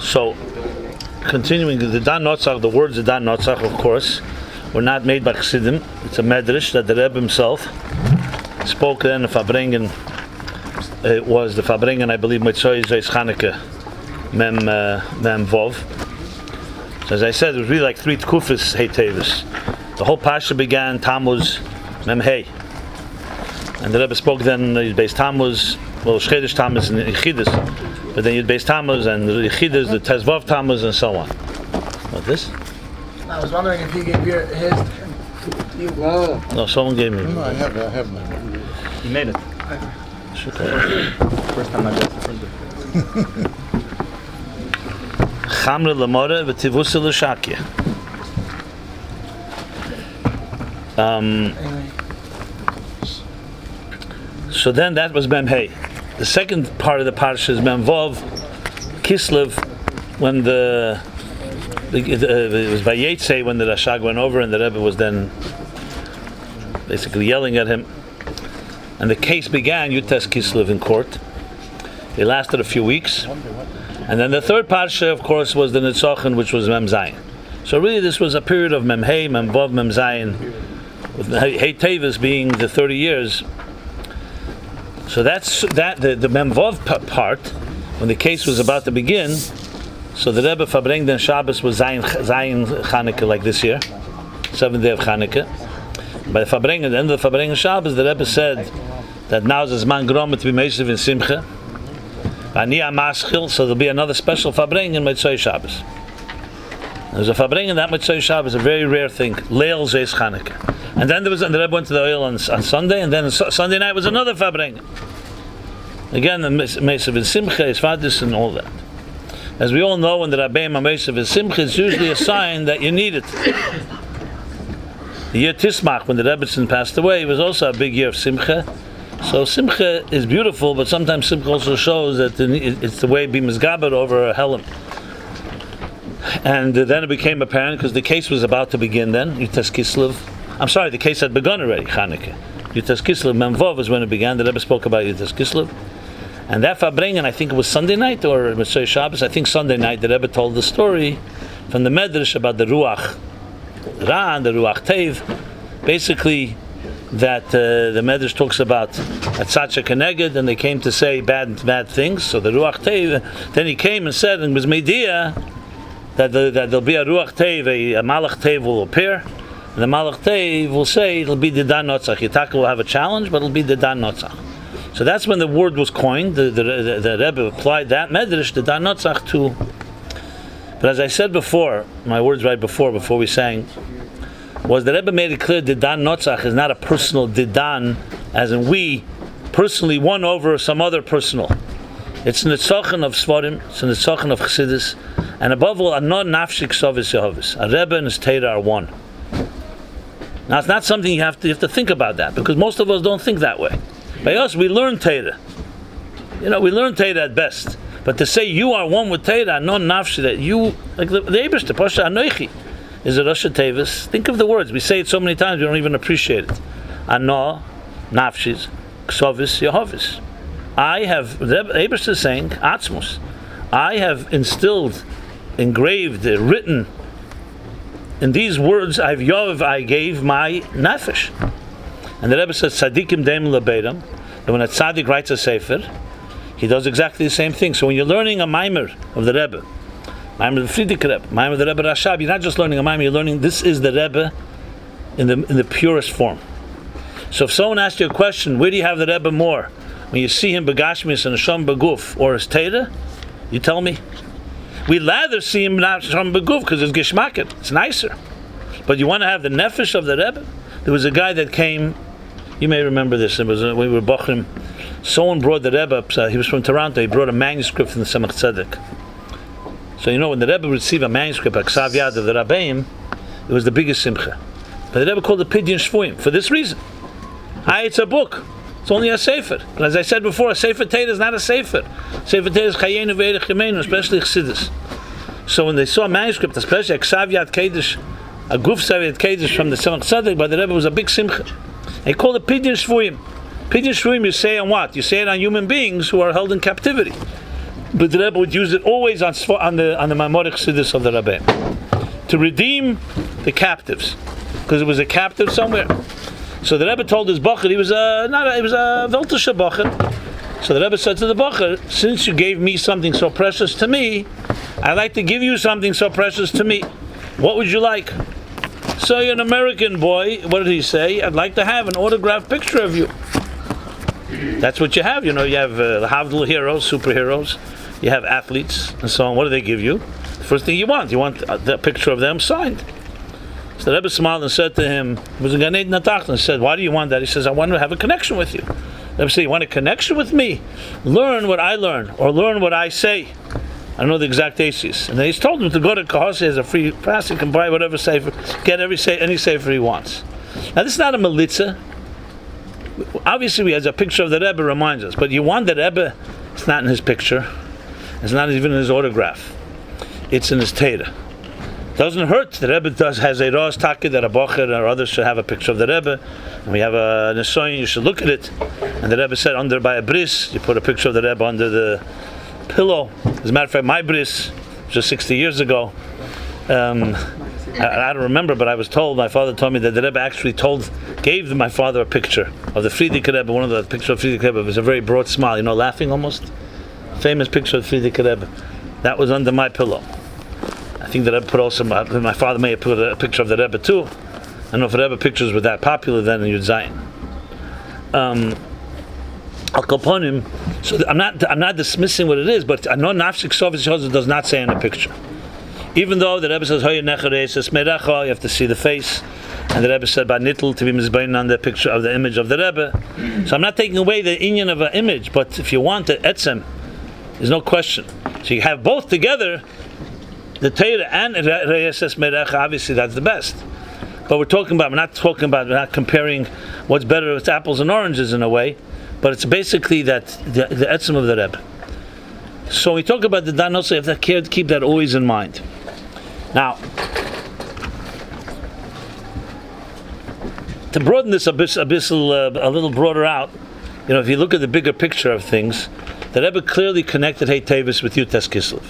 Speaker 1: So, continuing the Didan Notzach, the words of Didan Notzach, of course, were not made by Chassidim. It's a medrash that the Rebbe himself spoke then. The Farbrengen, it was the Farbrengen, I believe, Mitzvah Zeis Chanukah, Mem Vov. So as I said, it was really like three tkufas Hei Teves. The whole Pasha began Tammuz, Mem Hei. And the Rebbe spoke then, you'd base Tammuz, well, Chodesh Tammuz and Chiddush, but then you'd base Tammuz and the Chiddush, the Tezvav Tammuz, and so on. What this?
Speaker 6: I was wondering if he gave his.
Speaker 1: No, someone gave me.
Speaker 3: No, I have mine.
Speaker 4: You made it. First time I got it.
Speaker 1: Chamre lemore v'tivusa l'shakya. So then that was Mem Hey. The second part of the parsha is Mem Vov, Kislev, when it was by Yetzei when the Rashag went over and the Rebbe was then basically yelling at him. And the case began, Yutes Kislev, in court. It lasted a few weeks. And then the third parsha, of course, was the Nitzochin, which was Mem Zayin. So really this was a period of Mem Hei, Mem Vav, Mem Zayin, with Hei Teves being the 30 years. So that's the Mem Vav part, when the case was about to begin. So the Rebbe Farbrengen Shabbos was Zayin Chanukah, like this year, 7th day of Chanukah. By the Farbrengen, at the end of the Farbrengen Shabbos, the Rebbe said that now is man gromet to be meisiv in Simcha. So there'll be another special Farbrengen in Motzei Shabbos. There's a Farbrengen that Motzei Shabbos, a very rare thing. Leil Zeis Chanukah. And then the Rebbe went to the oil on Sunday, and then Sunday night was another Farbrengen. Again, the meisiv in Simcha is Fadis and all that. As we all know, when the Rabbi and meisiv in Simcha, it's usually a sign that you need it. The year Tismach, when the Rebbetzin passed away, was also a big year of Simcha. So Simcha is beautiful, but sometimes Simcha also shows that it's the way Bimas Gaber over a Helam. And then it became apparent, because the case was about to begin then, Yutes Kislev. I'm sorry, the case had begun already, Chanukah. Yutes Kislev, Mem Vav is when it began. The Rebbe spoke about Yutes Kislev. And that Farbrengen, I think it was Sunday night or Motzei Shabbos, I think Sunday night, the Rebbe told the story from the Medrash about the Ruach Ra and the Ruach Tev. Basically, that the Medrash talks about Atzacha Keneged, and they came to say bad things. So the Ruach Tev, then he came and said, and it was Media, that there'll be a Ruach Tev, a Malach Tev will appear, and the Malach Tev will say it'll be Didan Notzach. Yitaka will have a challenge, but it'll be Didan Notzach. So that's when the word was coined. The Rebbe applied that Medrash, Didan Notzach, to. But as I said before, my words right before we sang, was the Rebbe made it clear Didan Notzach is not a personal Didan, as in we personally won over some other personal. It's Nitzochin of Svarim, it's a Nitzochin of Chassidus, and above all, a non-nafshik sovis Yehovis. A Rebbe and his Torah are one. Now it's not something you have to think about that, because most of us don't think that way. By us, we learn Torah. We learn Torah at best. But to say you are one with Torah, non-nafshi, that you, like the Eibishter, Pasha Anoichi, is a Rosh Tevis. Think of the words. We say it so many times we don't even appreciate it. Ano, nafshis, ksovis, Yehovis. I have, the Eibishter is saying, Atzmus. I have instilled, engraved, written, in these words, I gave my nefesh. And the Rebbe says, Tzadikim deim lebeiram, that when a tzaddik writes a sefer, he does exactly the same thing. So when you're learning a maimer of the Rebbe, maimer of the Frierdiker Rebbe, maimer of the Rebbe Rashab, you're not just learning a maimer, you're learning this is the Rebbe in the purest form. So if someone asks you a question, where do you have the Rebbe more? When you see him begashmis and Hashem beguf, or his Torah, you tell me. We'd rather see him not Hashem beguf because it's geshmaket, it's nicer. But you want to have the nefesh of the Rebbe? There was a guy that came. You may remember this. It was we were bochurim. Someone brought the Rebbe up. He was from Toronto. He brought a manuscript from the Tzemach Tzedek. So when the Rebbe received a manuscript, a ksav yad of the Rabbeim, it was the biggest simcha. But the Rebbe called it pidyon shvuim for this reason. It's a book. It's only a sefer. But as I said before, a sefer Torah is not a sefer. Sefer Torah is chayenu ve'erech yemenu, especially chassidus. So when they saw a manuscript, especially a ksav yad kiddush, a guf sav yad kiddush from the Tzemach Tzedek, by the Rebbe, was a big simcha. They call it pidyon shvuim. Pidyon shvuim, you say on what? You say it on human beings who are held in captivity. But the Rebbe would use it always on the Maimonic Chassidus of the Rabbi to redeem the captives, because it was a captive somewhere. So the Rebbe told his bocher, he was a Veltisha bocher. So the Rebbe said to the bocher, since you gave me something so precious to me, I'd like to give you something so precious to me. What would you like? So you're an American boy. What did he say? I'd like to have an autographed picture of you. That's what you have. You have Havdil heroes, superheroes. You have athletes and so on. What do they give you? The first thing you want the picture of them signed. So the Rebbe smiled and said to him, it was a Ganei Natach, and said, why do you want that? He says, I want to have a connection with you. The Rebbe said, you want a connection with me? Learn what I learn, or learn what I say. I don't know the exact aces. And then he's told him to go to Kahos, he has a free pass, he can buy whatever sefer, get any sefer he wants. Now this is not a melitza. Obviously, he has a picture of the Rebbe, reminds us, but you want the Rebbe, it's not in his picture. It's not even in his autograph. It's in his Torah. Doesn't hurt. The Rebbe has a Rosh Taki that a bocher or others should have a picture of the Rebbe. And we have a Nesoyin, you should look at it. And the Rebbe said under by a bris, you put a picture of the Rebbe under the pillow. As a matter of fact, my bris, just 60 years ago, I don't remember, but I was told, my father told me that the Rebbe actually gave my father a picture of the Friedrich Rebbe, one of the pictures of Friedrich Rebbe. It was a very broad smile, laughing almost. Famous picture of Friedrich Rebbe. That was under my pillow. I think the Rebbe put also, my father may have put a picture of the Rebbe too. I don't know if the Rebbe pictures were that popular then in Yud Zayin. Al Koponim, so I'm not dismissing what it is, but I know Nafshik Sovis does not say in the picture. Even though the Rebbe says, you have to see the face, and the Rebbe said, bittul to be mizbein on the picture of the image of the Rebbe. So I'm not taking away the inyan of an image, but if you want the etzem, there's no question. So you have both together, the Torah and Reyeses Merecha, obviously that's the best. But we're not comparing what's better, it's apples and oranges in a way, but it's basically that the etzem of the Rebbe. So when we talk about the Didan Notzach, you have to keep that always in mind. Now, to broaden this a little broader out, if you look at the bigger picture of things, the Rebbe clearly connected Hei Teves with Yutes Kislev.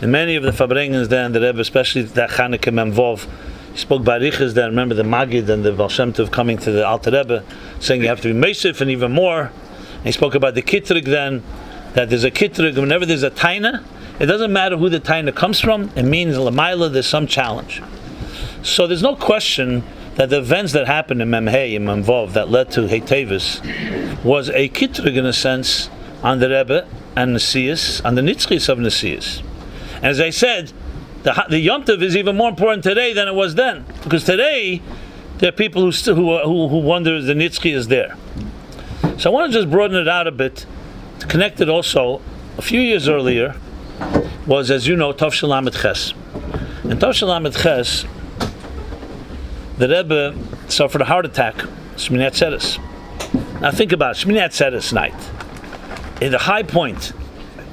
Speaker 1: And many of the Farbrengens then, the Rebbe, especially that Chanukah Memvov, he spoke Barichas then. Remember the Magid and the Baal Shem Tov coming to the Alter Rebbe, saying you have to be Meisif and even more. And he spoke about the Kitrig then, that there's a Kitrig, whenever there's a Taina, it doesn't matter who the Taina comes from, it means Lamaila, there's some challenge. So there's no question that the events that happened in Memhei and Memvov that led to Hei Teves was a Kitrig in a sense on the Rebbe and Nesius, on the Nitzchis of Nesius. And as I said, the Yom Tov is even more important today than it was then, because today there are people who wonder if the Nitzchi is there. So I want to just broaden it out a bit, to connect it also. A few years earlier was, as you know, Tov Shel Lamed Ches. In Tov Shel Lamed Ches, the Rebbe suffered a heart attack, Shmini Atzeres. Now think about it, Shmini Atzeres night. In the high point,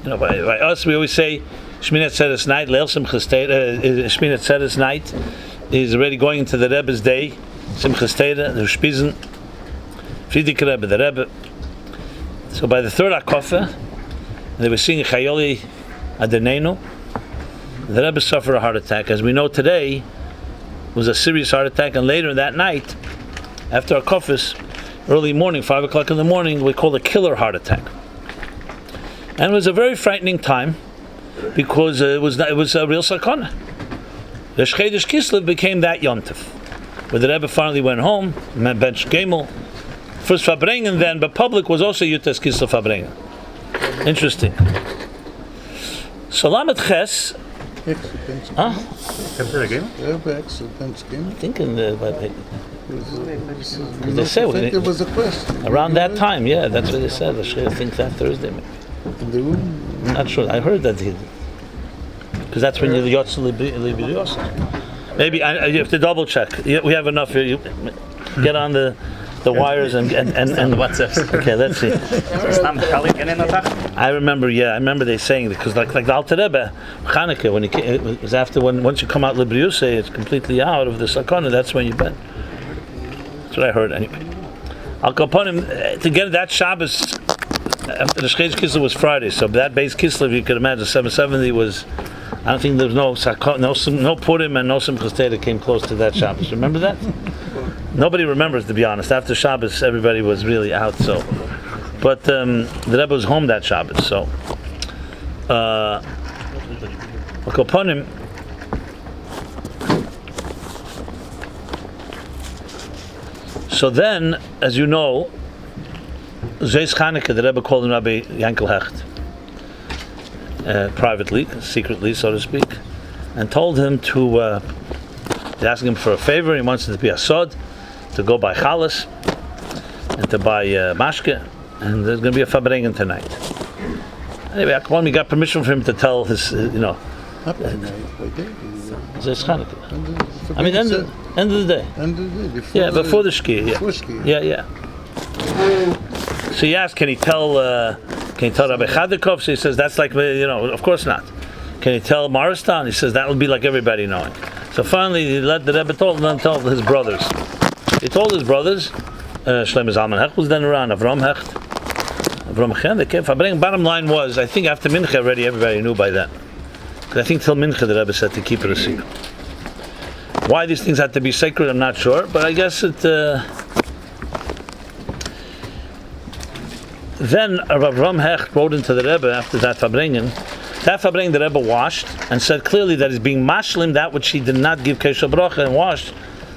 Speaker 1: by us we always say Shmini Atzeres night, Leil Simchas Torah, Shmini Atzeres night is already going into the Rebbe's day, Simchas Torah, the Shpizen, Friedrich Rebbe, the Rebbe. So by the third Akofa, they were singing Chayoli Adenenu. The Rebbe suffered a heart attack. As we know today, it was a serious heart attack, and later that night, after Akofis, early morning, 5 o'clock in the morning, we called a killer heart attack. And it was a very frightening time, because it was a real sakana. The Chodesh Kislev became that Yom Tov, where the Rebbe finally went home, bench Gimmel. First Farbrengen then, but public was also Yutes Kislev Farbrengen. Interesting. So Lamed Ches. Huh? I think in the. They say
Speaker 3: there was a question
Speaker 1: around that time. Yeah, that's what they said. I think that Thursday. Maybe.
Speaker 3: in the room.
Speaker 1: I'm not sure. I heard that because that's when you're Yotz Libiriyos. Maybe you have to double check. We have enough here. Get on the wires and WhatsApp. Okay, let's see. I remember they saying because like the Alter Rebbe Chanukah when it was after once you come out Librius, it's completely out of the sakana. That's when you bend. That's what I heard anyway. I'll go upon him to get that Shabbos after the Chodesh Kislev was Friday. So that base Kislev you could imagine 770 was. I don't think there was no Purim and no Simchas Torah came close to that Shabbos. Remember that? Nobody remembers, to be honest. After Shabbos, everybody was really out. So, but the Rebbe was home that Shabbos. So, upon him. So then, as you know, Zeis Chanukah, the Rebbe called him Rabbi Yankel Hecht. Privately, secretly, so to speak, and told him to asking him for a favor. He wants it to be a sod, to go buy chalas and to buy mashke, and there's going to be a farbrengen tonight. Anyway, he got permission from him to tell his, It's Chanukah. I mean, end of the day.
Speaker 3: End of the day.
Speaker 1: Before the shkia. Yeah.
Speaker 3: Before shkia.
Speaker 1: Yeah. So he asked, can he tell Rabbi Chadikov? So he says, that's like, of course not. Can he tell Maristan? He says, that would be like everybody knowing. So finally, he let the Rebbe told his brothers. He told his brothers, Shlomo Zalman Hecht was then around, Avram Hecht, Avram Chen, they came Farbrengen. Bottom line was, I think after Mincha already, everybody knew by then. Because I think till Mincha the Rebbe said to keep it a secret. Why these things had to be sacred, I'm not sure, but I guess it... Then Avram Hecht wrote into the Rebbe after that Farbrengen. That Farbrengen the Rebbe washed and said clearly that he's being mashlim that which he did not give Kesha Bracha and washed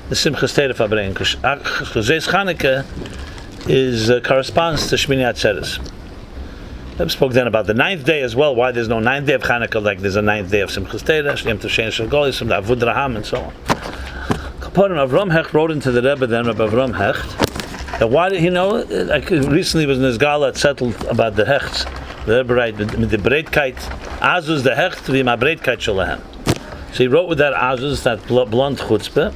Speaker 1: the Simchas Torah Farbrengen. Because Zeis Chanukah corresponds to Shmini Atzeres. Rebbe spoke then about the 9th day as well. Why there's no 9th day of Chanukah like there's a 9th day of Simchas Torah, Shem Toshen Shalgolis, from the Avud Raham and so on. Kopuster Avram Hecht wrote into the Rebbe then, Rabbi Avram Hecht, that why did he know? Like recently was in his gala settled about the Hechts. The Rebbe wrote with the breitkeit, Azus the Hecht wie ma breitkeit shalahem. So he wrote with that Azus, that blunt chutzpah,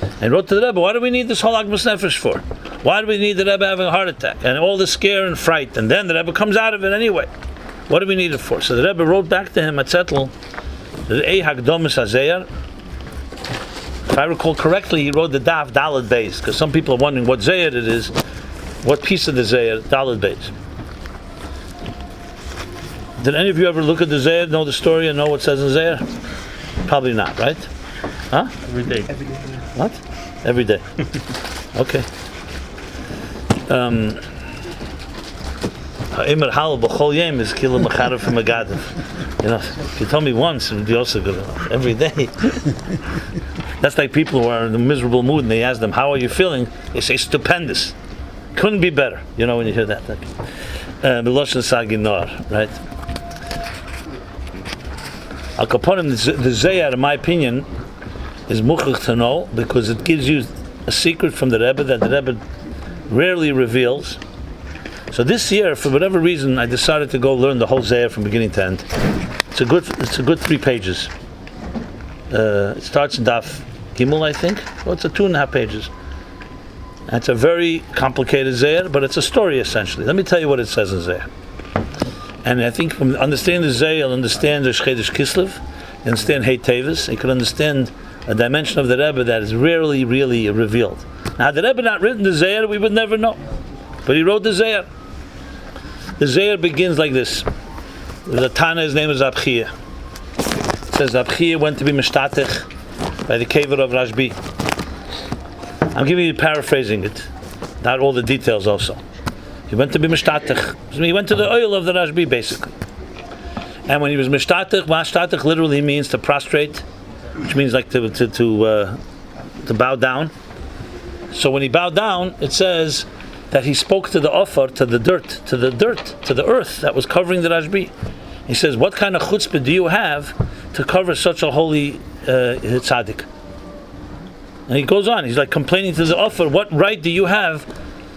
Speaker 1: and he wrote to the Rebbe, why do we need this whole Agmas Nefesh for? Why do we need the Rebbe having a heart attack and all the scare and fright, and then the Rebbe comes out of it anyway? What do we need it for? So the Rebbe wrote back to him at Zettel, the Ei Hagdomus Hazeir. If I recall correctly, he wrote the Daf Daled Beis, because some people are wondering what Zeir it is, what piece of the Zeir, Daled Beis. Did any of you ever look at the Zeir, know the story, and know what it says in Zeir? Probably not, right? Huh?
Speaker 4: Every day.
Speaker 1: What? Every day. Okay. Immortal b'chol yom is kilo macharav from a gadav. You know, if you told me once, it would be also good enough. Every day. That's like people who are in a miserable mood and they ask them, how are you feeling? They say, stupendous. Couldn't be better. You know when you hear that. B'loshen saginor, right? Al Kaponim, the Zayar, in my opinion, is muchach to know because it gives you a secret from the Rebbe that the Rebbe rarely reveals. So this year, for whatever reason, I decided to go learn the whole Zayar from beginning to end. It's a good 3 pages. It starts in Daf Gimmel, I think. Well, it's a 2.5 pages. And it's a very complicated Zayar, but it's a story essentially. Let me tell you what it says in Zayar. And I think from understanding the Zayar, you'll understand the Chodesh Kislev, you understand Hei Teves, you can understand a dimension of the Rebbe that is rarely really revealed. Now, had the Rebbe not written the Zayar, we would never know. But he wrote the Zayar. The Zayar begins like this. The Tana, his name is Abchia. It says Abchia went to be mishtatech by the kever of Rashbi. I'm giving you paraphrasing it, not all the details also. He went to be mishtatech. He went to the oil of the Rashbi basically. And when he was mishtatech literally means to prostrate, which means like to bow down. So when he bowed down, it says that he spoke to the offer, to the earth that was covering the Rashbi. He says, what kind of chutzpah do you have to cover such a holy tzaddik? And he goes on, he's like complaining to the offer, what right do you have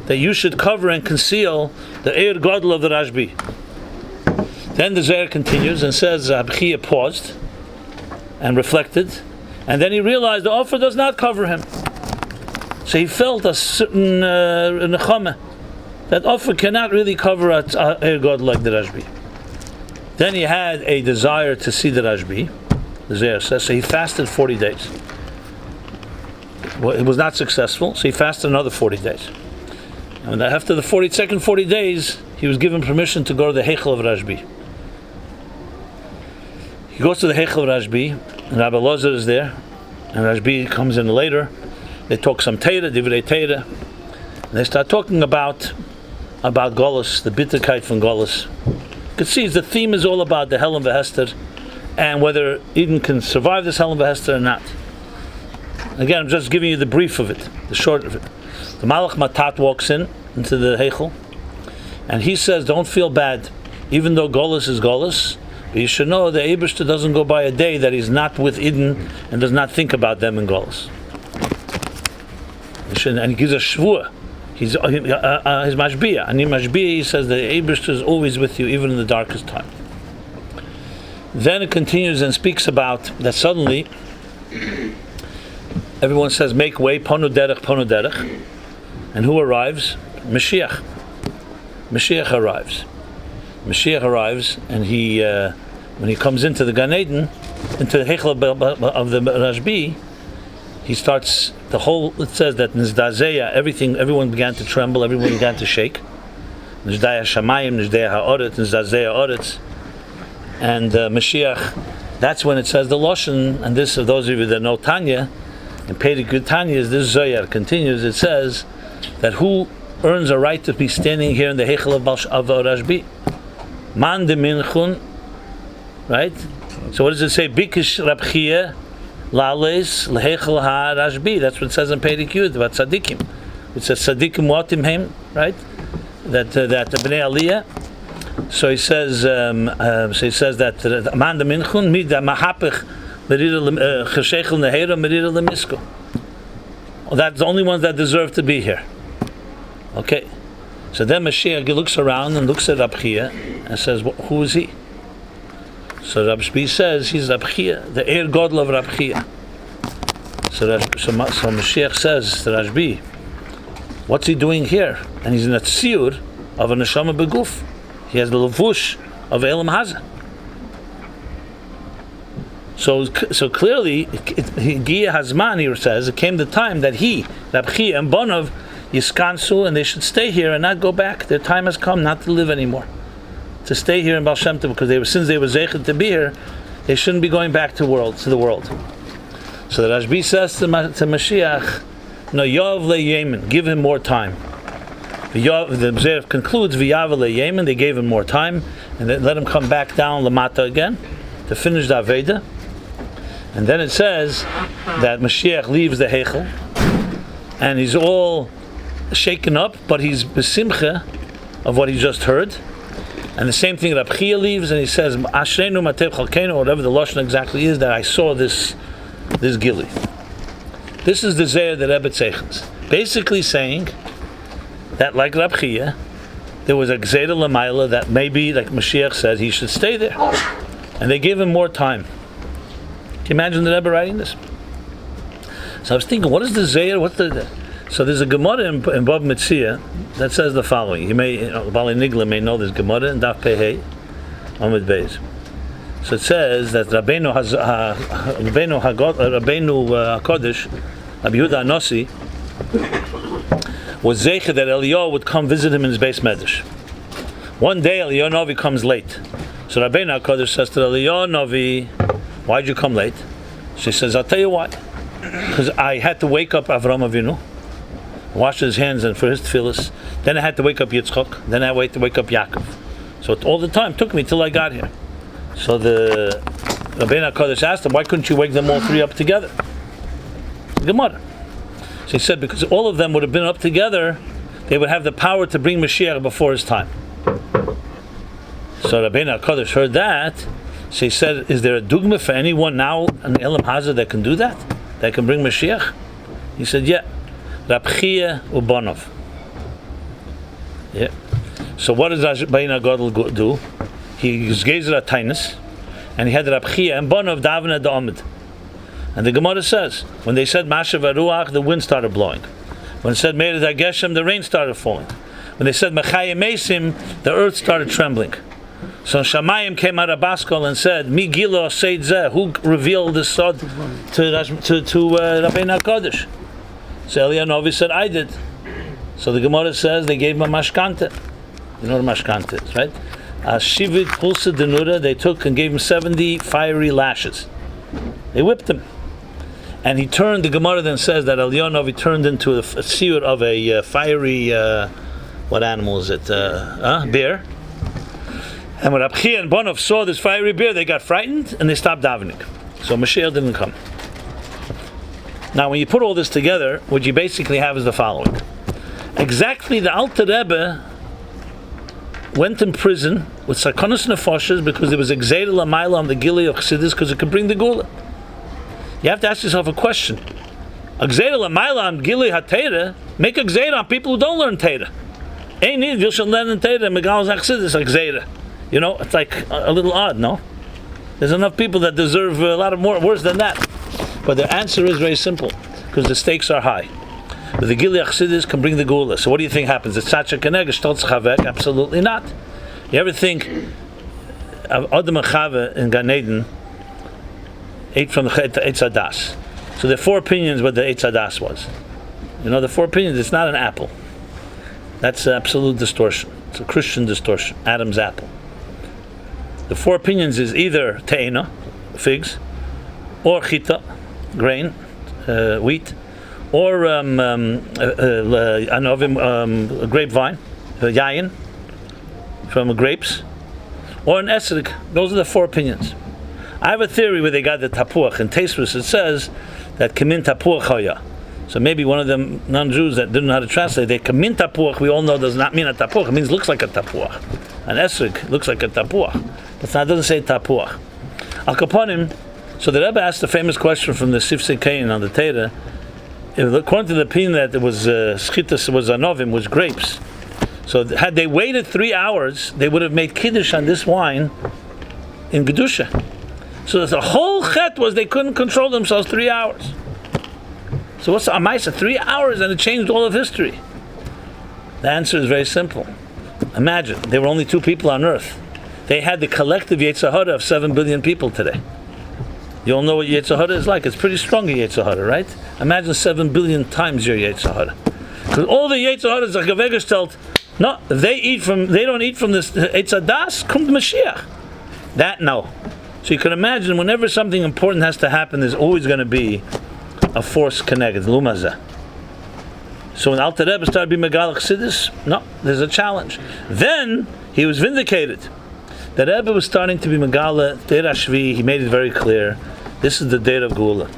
Speaker 1: that you should cover and conceal the Eir Gadol of the Rashbi? Then the Zohar continues and says, Abchia paused and reflected, and then he realized the offer does not cover him. So he felt a certain nechama. That offer cannot really cover a Eir Gadol like the Rashbi. Then he had a desire to see the Rashbi, the Zohar says, so he fasted 40 days. Well, it was not successful, so he fasted another 40 days. And after the 42nd 40 days, he was given permission to go to the Heichel of Rashbi. He goes to the Heichel of Rashbi, and Rabbi Lozer is there, and Rashbi comes in later. They talk some Torah, Divrei Torah, and they start talking about Golus, the bitterkeit from Golus. You can see the theme is all about the Helen Vehester, and whether Eden can survive this Helen Vehester or not. Again, I'm just giving you the brief of it, the short of it. The Malach Matat walks into the Heichel, and he says, don't feel bad, even though Golus is Golus, but you should know the Eibishter doesn't go by a day that he's not with Eden and does not think about them in Golus. And he gives a shvua. He's his mashbiya. And in mashbiya he says the Eibishter is always with you, even in the darkest time. Then it continues and speaks about that suddenly everyone says, make way, ponu derech. And who arrives? Moshiach. Moshiach arrives, and he when he comes into the Gan Eden, into the Heichel of the Rashbi, he starts the whole. It says that Nizdazeya, everyone began to tremble, everyone began to shake. Nizdaya Shamayim, Nizdaya Ha'oretz, Nizdazeya Oretz, and Moshiach. That's when it says the Loshen, and this, of those of you that know Tanya, and Pedig Good Tanya, this Zohar continues. It says that who earns a right to be standing here in the Heichel of Rashbi? Man de Minchun, right? So what does it say? Bikish Rabchia Lales Lehechel Ha Rashbi. That's what it says in Pedig Yud about Tzadikim. It says Tzadikim Watim Heim, right? That the Bnei Aliyah. So he says that Man de Minchun Mida Mahapich Merira Cheshechel Nehera Merira Lemisko. That's the only ones that deserve to be here. Okay. So then Mashiach looks around and looks at Rabchia and says, who is he? So Rabbi says, he's Rabchia, the Eir Godel of Rabchia. So Mashiach says to Rabbi, what's he doing here? And he's in a tziyur of a neshama beguf. He has the levush of Elam Hazah. So clearly, Giya Hazman, he says, it came the time that he, Rabchia and Bonov, Yiskansu, and they should stay here and not go back. Their time has come not to live anymore, to stay here in Baal Shem Tov, because since they were zeichet to be here, they shouldn't be going back to the world. So the Rashbi says to Mashiach, no, Yov leYemen, give him more time. The Zohar concludes, V'yav leYemen, they gave him more time, and then let him come back down Lamata again to finish the Aveda. And then it says that Mashiach leaves the Heichel, and he's all shaken up, but he's besimcha of what he just heard. And the same thing, Rabchia leaves, and he says, Ashreinu Matev Chalkeinu, whatever the Lashon exactly is, that I saw this Gili. This is the Zohar that Rebbe Tzeichens, basically saying that, like Rabchia, there was a Gzeira L'mayla that maybe, like Moshiach said, he should stay there. And they gave him more time. Can you imagine the Rebbe writing this? So I was thinking, what is the Zohar? So there's a Gemara in Bab Metzia that says the following. You may, Bali Nigla may know this Gemara in Daf Pehei, Amud Beis. So it says that Rabbeinu HaKodesh, Rabbi Yehuda Anossi, was zeicher that Eliyahu would come visit him in his base medrash. One day Eliyahu Novi comes late. So Rabbeinu HaKodesh says to Eliyahu Novi, why'd you come late? She says, I'll tell you why. Because I had to wake up Avraham Avinu, wash his hands and for his tefillas. Then I had to wake up Yitzchak. Then I had to wake up Yaakov. So all the time took me till I got here. So the Rebbe HaKodesh asked him, why couldn't you wake them all three up together? Gemara. So he said, because all of them would have been up together, they would have the power to bring Mashiach before his time. So Rebbe HaKodesh heard that. So he said, is there a dugma for anyone now in Elam Hazah that can do that? That can bring Mashiach? He said, yeah. Rabchia Ubanov. Yeah. So what does Rabbeinu Gadol do? He gazed at Tainus, and he had Rabchia and Banov daven at the Amid. And the Gemara says, when they said Mashav Aruach, the wind started blowing. When it said Meir Dageshem, the rain started falling. When they said Mechayim Mesim, the earth started trembling. So Shamayim came out of Baskal and said, Mi Gilo Seid Zeh, who revealed this sod to Rabbeinu HaKodesh? So Eliyahu Novi said, I did. So the Gemara says they gave him a mashkanta. You know what a mashkanta is, right? A shivit pulsa denura, they took and gave him 70 fiery lashes. They whipped him. And he turned, the Gemara then says that Eliyahu Novi turned into a seer of a fiery, what animal is it? Bear. And when Rabchia and Bonov saw this fiery bear, they got frightened and they stopped davening. So Mashiach didn't come. Now, when you put all this together, what you basically have is the following. Exactly, the Alter Rebbe went in prison with Sarkonos Nefoshes because there was a Gzeira L'mayla on the Gili of Chassidus because it could bring the Gula. You have to ask yourself a question. A Gzeira L'mayla on Gili HaTeira, make a Gzeira on people who don't learn Teira. Ain't need, you should learn Teira, Megal Chassidus, a Gzeira. You know, it's like a little odd, no? There's enough people that deserve a lot of more, worse than that. But the answer is very simple, because the stakes are high. But the Gili Chassidus can bring the Gula. So what do you think happens? It's such a keneg, stolz chavek? Absolutely not. You ever think Adam and Chava in Gan Eden ate from the Eitz Hadas. So there are four opinions what the Eitz Hadas was. The four opinions, it's not an apple. That's absolute distortion. It's a Christian distortion. Adam's apple. The four opinions is either te'ena, figs, or chita, grain, wheat, or anovim, grapevine, yayin, from grapes, or an esrik. Those are the four opinions. I have a theory where they got the tapuach. In Taisvus it says that kamin tapuach haya. So maybe one of them non-Jews that didn't know how to translate, they kamin tapuach, we all know does not mean a tapuach. It means looks like a tapuach. An esrik looks like a tapuach. But it doesn't say tapuach. Al kaponim, so the Rebbe asked the famous question from the Sifsei Kain on the Torah. According to the opinion that it was schitas, was anovim, was grapes. So had they waited 3 hours, they would have made kiddush on this wine in Gedusha. So the whole chet was they couldn't control themselves 3 hours. So what's the Amaisa? 3 hours and it changed all of history. The answer is very simple. Imagine, there were only 2 people on earth. They had the collective Yetzer Hara of 7 billion people today. You all know what Yetzer Hara is like. It's pretty strong, Yetzer Hara, right? Imagine 7 billion times your Yetzer Hara. Because all the Yetzer Hara is like a Wegerstelt. No, they don't eat from this Eitz Hadas, come to Moshiach. That, no. So you can imagine whenever something important has to happen, there's always going to be a force connected, lumazah. So when Alter Rebbe started being Megal Chassidus, no, there's a challenge. Then he was vindicated. The Rebbe was starting to be Megala Deir Shvi. He made it very clear. This is the Deir of Geula.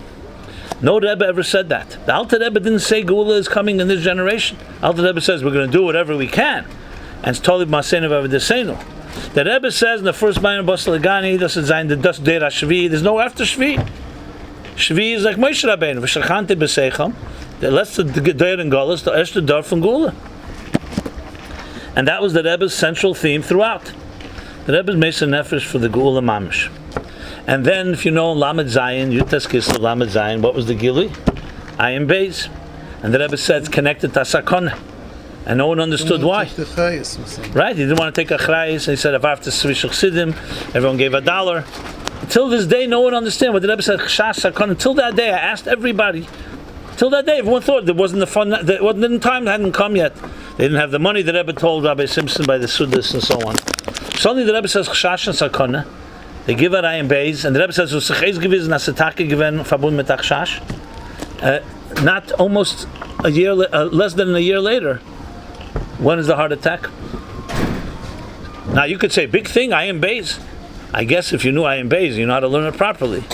Speaker 1: No Rebbe ever said that. The Alter Rebbe didn't say Geula is coming in this generation. Alter Rebbe says we're going to do whatever we can. And it's totally Maseinu V'Avedesenu. The Rebbe says in the first line of Basalagani, das is the das Deir Shvi. There's no after Shvi. Shvi is like Moshe Rabbeinu. V'shachante b'seicham. The less the Deir and Golas, the Eshter Dar from Geula. And that was the Rebbe's central theme throughout. The Rebbe's Mesa Nefesh for the Geula Mamish. And then, if you know, Lamed Zayin, Yutas Kislev, Lamed Zayin, what was the Gilui? Ayin Beis. And the Rebbe said it's connected to Sakona. And no one understood why. Right? He didn't want to take a Chrayis, and he said, if I have to switch Chassidim, everyone gave $1. Until this day, no one understood what the Rebbe said, Chash Sakona. Until that day, I asked everybody. Till that day, everyone thought there wasn't the fun, there wasn't time, hadn't come yet. They didn't have the money. The Rebbe told Rabbi Simpson by the Sudas and so on. Suddenly the Rebbe says Chash and Sakona. They give a Ayin Beis, and the Rebbe says Usachais gewesen, Asatake given Fabun mit Chash. Not almost a year, less than a year later. When is the heart attack? Now you could say big thing Ayin Beis. I guess if you knew Ayin Beis, you know how to learn it properly.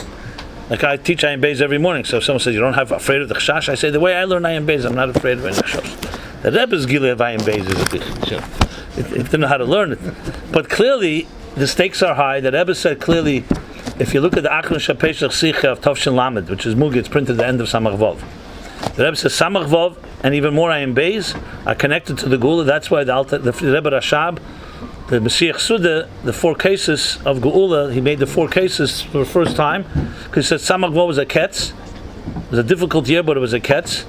Speaker 1: Like I teach Ayin Beis every morning. So if someone says you don't have afraid of the Chash, I say the way I learn Ayin Beis, I'm not afraid of any Chash. The Rebbe's Gilui of Ayin Beis is a big. It didn't know how to learn it, but clearly the stakes are high. The Rebbe said clearly, if you look at the Achron Shapeshach Sicha of Tovshin Lamed, which is Mugi, it's printed at the end of Samach Vov. The Rebbe says Samach Vov and even more Ayin Beis are connected to the Geula. That's why the Rebbe Rashab, the Moshiach Suda, the 4 cases of Geula, he made the 4 cases for the first time because he said Samach Vov was a ketz. It was a difficult year, but it was a ketz.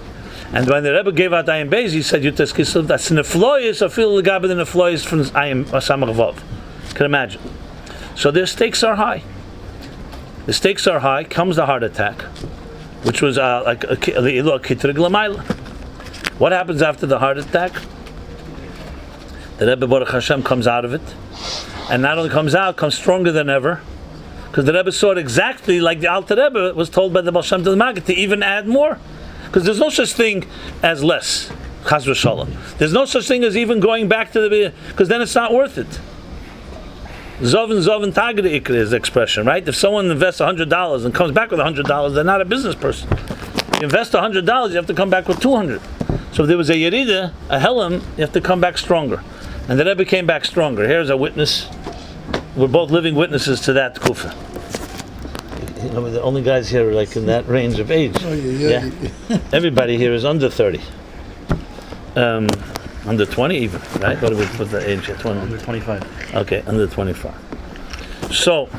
Speaker 1: And when the Rebbe gave out Ayin Beis, he said, Yutas Kislev, that's in the Floyes, I feel the Gabi in the Floyes from Ayin Samach Vov. You can imagine. So their stakes are high. The stakes are high, comes the heart attack, which was like a kitrig l'mayla. What happens after the heart attack? The Rebbe Baruch Hashem comes out of it. And not only comes out, comes stronger than ever. Because the Rebbe saw it exactly like the Alter Rebbe was told by the Baal Shem Tov Magid to even add more. Because there's no such thing as less. Chas v'shalom. There's no such thing as even going back to the, because then it's not worth it. Zovin Tagre Ikre is the expression, right? If someone invests $100 and comes back with $100, they're not a business person. You invest $100, you have to come back with $200. So if there was a Yerida, a Helam, you have to come back stronger. And the Rebbe came back stronger. Here's a witness. We're both living witnesses to that kufa. You know, the only guys here are like in that range of age.
Speaker 3: Oh, yeah.
Speaker 1: Everybody here is under 30. Under 20 even, right? What do we put the age at?
Speaker 4: Under 25.
Speaker 1: Okay, under 25. So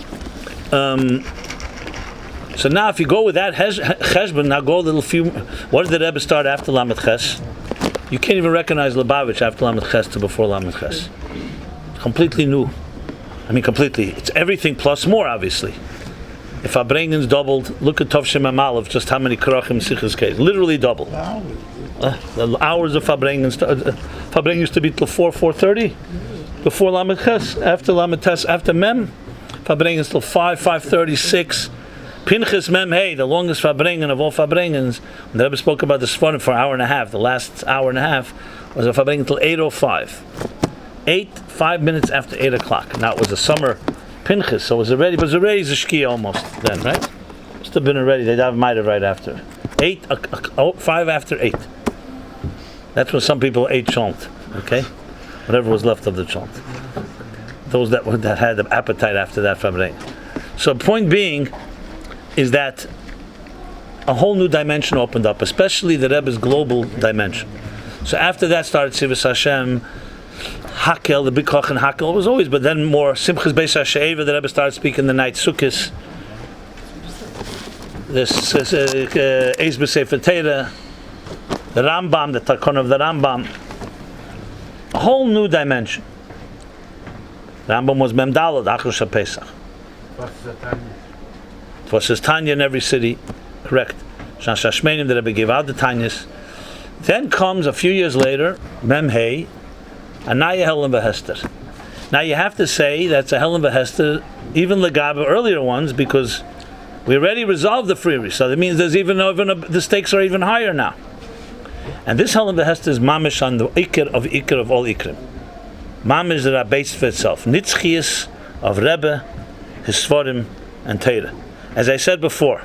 Speaker 1: now if you go with that cheshbon, now go a little few. What did the Rebbe start after Lamed Ches? You can't even recognize Lubavitch after Lamed Ches to before Lamed Ches. Completely new. I mean, completely. It's everything plus more, obviously. If Farbrengen's doubled, look at Tov Shem Amalov, just how many Karachim Sichas case. Literally double. The hours of Farbrengen used to be till 4:30. Before Lamed Ches, after Lamed Tes, after Mem, Farbrengen's till 5:30, 6. Pinchas Mem Hey, the longest Farbrengen of all Farbrengens. When the Rebbe spoke about the Sforim for an hour and a half, the last hour and a half was a Farbrengen till 8:05. 5 minutes after 8 o'clock. Now it was a summer Pinchas, so it was already Zashki almost then, right? Must have been already. They'd have might have right after 5 after 8. That's when some people ate chont. Okay, whatever was left of the chont. Those that had the appetite after that Farbrengen. So point being is that a whole new dimension opened up, especially the Rebbe's global dimension. So after that started Sivas Hashem, Hakel, the big Koch and Hakel was always, but then more Simchas Beis HaShe'eva, the Rebbe started speaking the night Sukkos. This Eis B'Sefer Torah, the Rambam, the Tarkon of the Rambam, a whole new dimension. Rambam was Memdalad, Achrosh HaPesach. It was his Tanya in every city, correct. Shan Shashmenim, the Rebbe gave out the Tanyas. Then comes a few years later, Mem Hey, Anaya Helen V'Hester. Now you have to say that's a Helen V'Hester, even Legab earlier ones, because we already resolved the freery. So that means there's even the stakes are even higher now. And this Helen V'Hester is mamish on the ikr of all ikrim. Mamish that are based for itself. Nitzchias of Rebbe, his Sforim, and Torah. As I said before,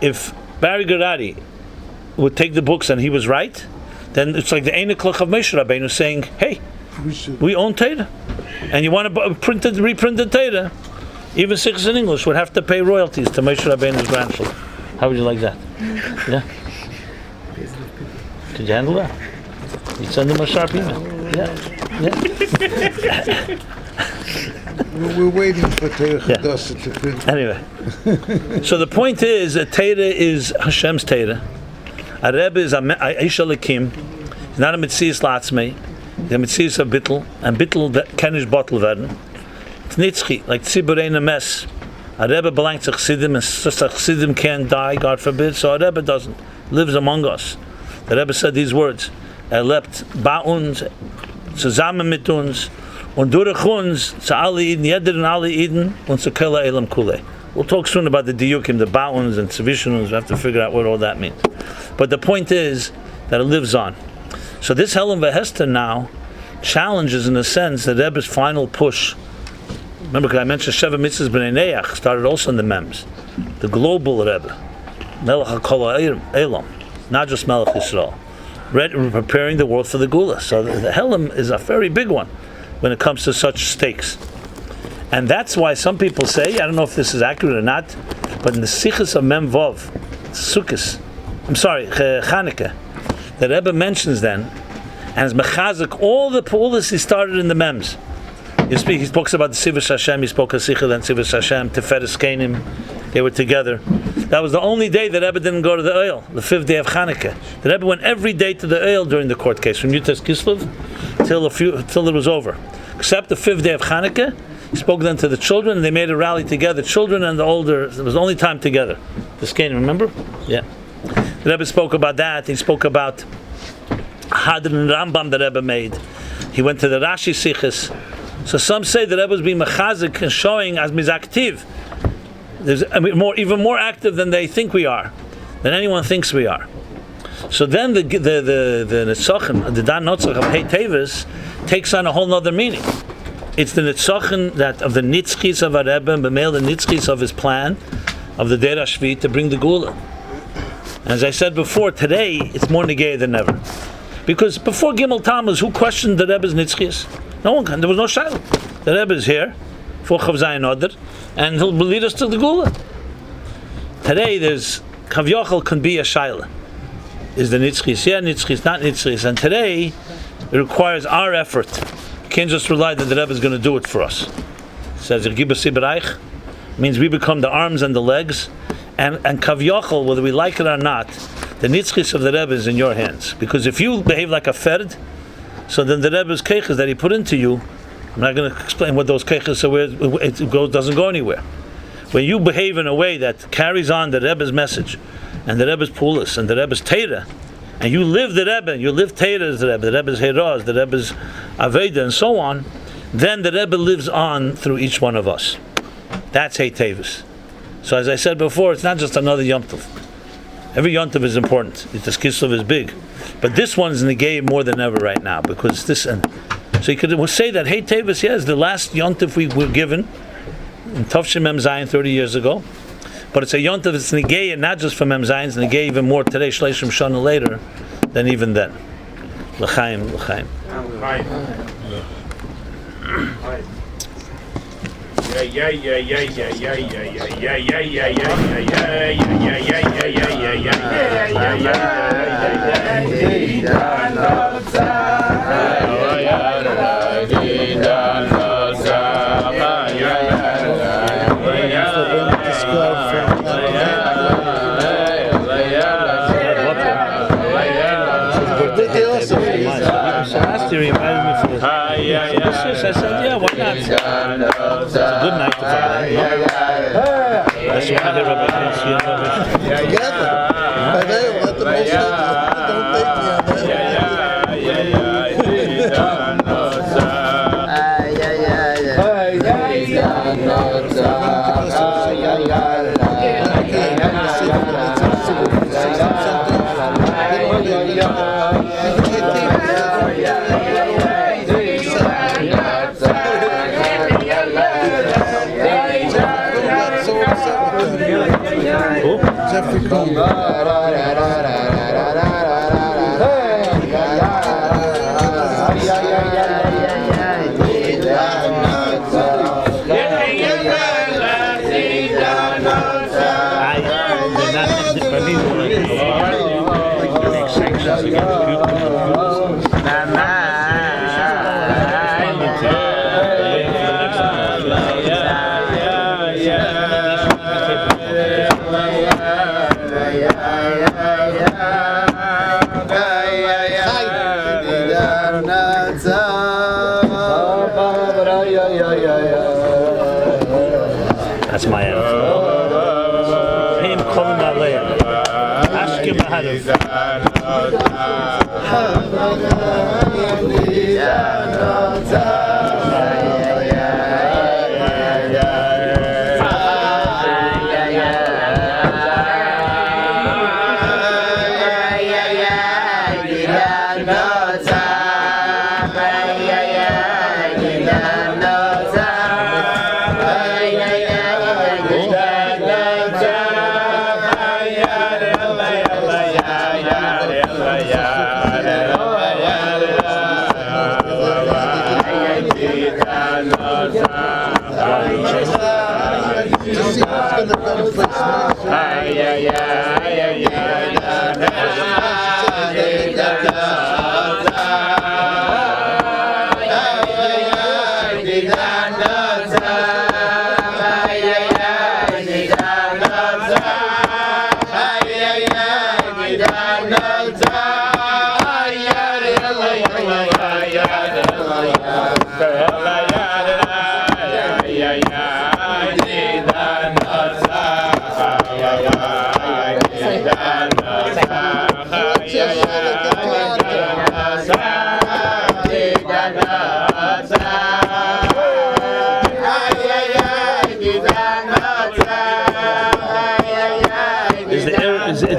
Speaker 1: if Barry Gerati would take the books and he was right, then it's like the Einiklach of Moshe Rabbeinu saying, hey, we own Torah. And you want to reprint the Torah, even Sikhs in English would have to pay royalties to Moshe Rabbeinu's grandchildren. How would you like that? Yeah? Could you handle that? You'd send them a sharp email. Yeah.
Speaker 3: We're waiting for Torah Chodesh to print.
Speaker 1: Anyway, so the point is that Torah is Hashem's Torah. A Rebbe is a Ish Elikim. He's not a Metzias Latzmei. He's a Metzias of bittul, and bittul kenish bottle werden. It's nitzchi, like Tziburei Nemes. A Rebbe belongs to Chassidim, and just like Chassidim can't die, God forbid, so a Rebbe doesn't. Lives among us. The Rebbe said these words: lebt bei uns, zusammen mit uns, und durch uns, zu alle Iden, jeder und alle Iden, und zu kella elam kule. We'll talk soon about the diyukim, the ba'uns and tzvishuns. We have to figure out what all that means. But the point is that it lives on. So this Helen V'Hester now challenges, in a sense, the Rebbe's final push. Remember, because I mentioned Sheva Mitzvahs B'nai Neach started also in the Mems. The global Rebbe, Melech HaKol Elam, not just Melech Yisrael, preparing the world for the Gula. So the Helen is a very big one when it comes to such stakes. And that's why some people say, I don't know if this is accurate or not, but in the Sichos of Mem Vov, Chanukah, the Rebbe mentions then, and is mechazik all this he started in the Mems. He spoke about the Sivas Hashem, he spoke of Sichel and Sivas Hashem, Teferes Keinim, they were together. That was the only day that Rebbe didn't go to the oil, the 5th day of Chanukah. The Rebbe went every day to the oil during the court case, from Yutas Kislev till it was over. Except the 5th day of Chanukah, he spoke then to the children, and they made a rally together, children and the older. It was the only time together. The Keinim, remember? Yeah. The Rebbe spoke about that. He spoke about Hadr and Rambam the Rebbe made. He went to the Rashi Sichos. So some say the Rebbe was being mechazik and showing as mizaktiv. Even more active than they think we are, than anyone thinks we are. So then the Netzachim, the Didan Notzach of Hei Teves takes on a whole other meaning. It's the Netzachim that of the nitzchis of our Rebbe, and b'meil the nitzchis of his plan of the Deir HaShvi to bring the Gula. As I said before, today it's more negay than ever. Because before Gimmel Tammuz, who questioned the Rebbe's nitzchis? No one can. There was no shaila. The Rebbe is here for Chav Zayin Oder, and he'll lead us to the Gula. Today there's Kav Yochel can be a shaila. Is the nitzchis? Yeah, nitzchis, not nitzchis. And today it requires our effort. We can't just rely that the Rebbe is going to do it for us. It says means we become the arms and the legs. And Kav Yochel, whether we like it or not, the nitzchis of the Rebbe is in your hands. Because if you behave like a ferd, so then the Rebbe's keiches that he put into you I'm not going to explain what those keiches are, where it doesn't go anywhere. When you behave in a way that carries on the Rebbe's message, and the Rebbe's pulis, and the Rebbe's teira, and you live the Rebbe, you live teira as the Rebbe, the Rebbe's heiraz, the Rebbe's aveda, and so on, then the Rebbe lives on through each one of us. That's Hei Teves. So as I said before, it's not just another Yom Tov. Every Yom Tov is important. The Kislev is big. But this one's negay more than ever right now, because this, and so you could say that Hei Teves, yes, the last Yom Tov we were given in Tov Mem Zayin 30 years ago, but it's a Yom Tov, it's negay, and not just for Mem Zayin, it's negay even more today, Shleishim Shana later, than even then. L'chaim, l'chaim. Last year he invited me for this. I said, yeah, why not? It's a good night to find out. Unless you want to hear Rabbi.
Speaker 3: Together. By then, let the Moshiach don't take me on that. Jeffrey
Speaker 1: That's my answer. Him calling my land. Ask him ahead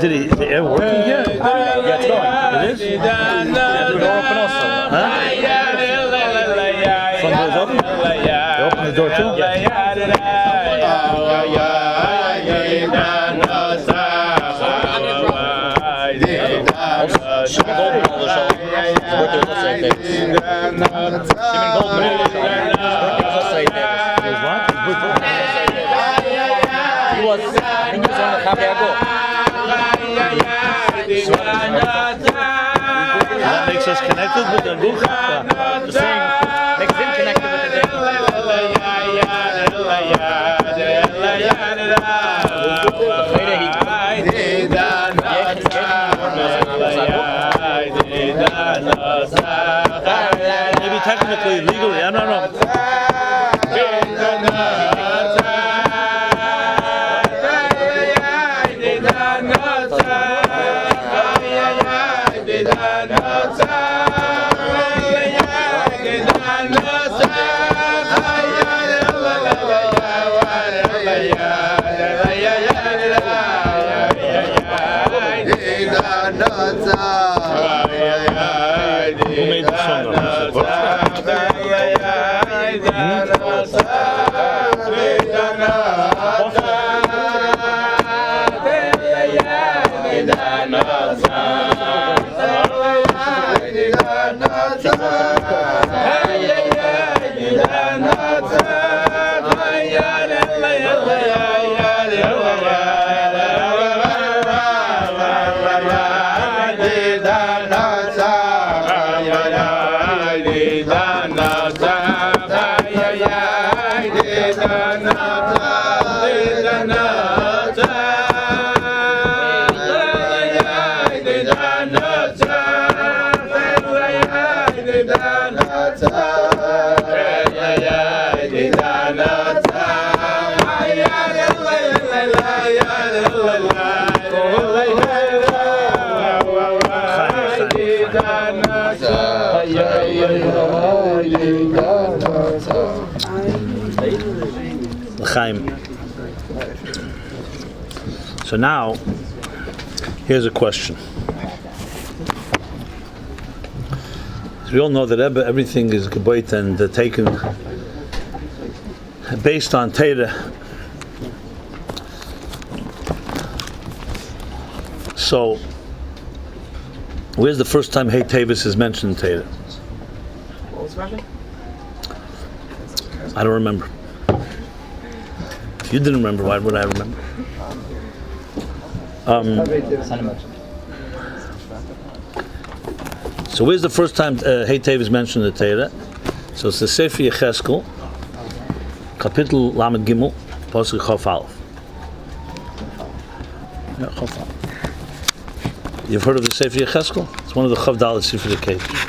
Speaker 1: Is the air working here?
Speaker 4: Yeah, it's going.
Speaker 1: It is?
Speaker 4: The door open also.
Speaker 1: Huh? Front door's open? They open the door too?
Speaker 4: Shimon Goldman on the show. His birthday was also 8 days. Shimon Goldman on the show. His birthday was also 8 days.
Speaker 1: His what? His birthday?
Speaker 4: I think he was on the Cafe Ago.
Speaker 1: That makes us connected with the Luch?
Speaker 4: Just saying, makes him connected with the day.
Speaker 1: Maybe technically, legally, I don't know.
Speaker 2: Didan Notzach, Didan Notzach, Didan Notzach, Didan Notzach, Didan Notzach, Didan
Speaker 1: L'chaim. So now, here's a question. So we all know that everything is gebayt and taken based on Torah. So, where's the first time Hei Teves is mentioned in Torah?
Speaker 6: What was the question?
Speaker 1: I don't remember. If you didn't remember, why would I remember? So where's the first time Hei Teves is mentioned in the Torah? So it's the Sefer Yecheskel, Kapitel Lamed Gimmel, Pasuk Chof Aleph. Yeah, Chof Aleph. You've heard of the Sefer Yecheskel? It's one of the Chav Dalet Sefer Yecheskel.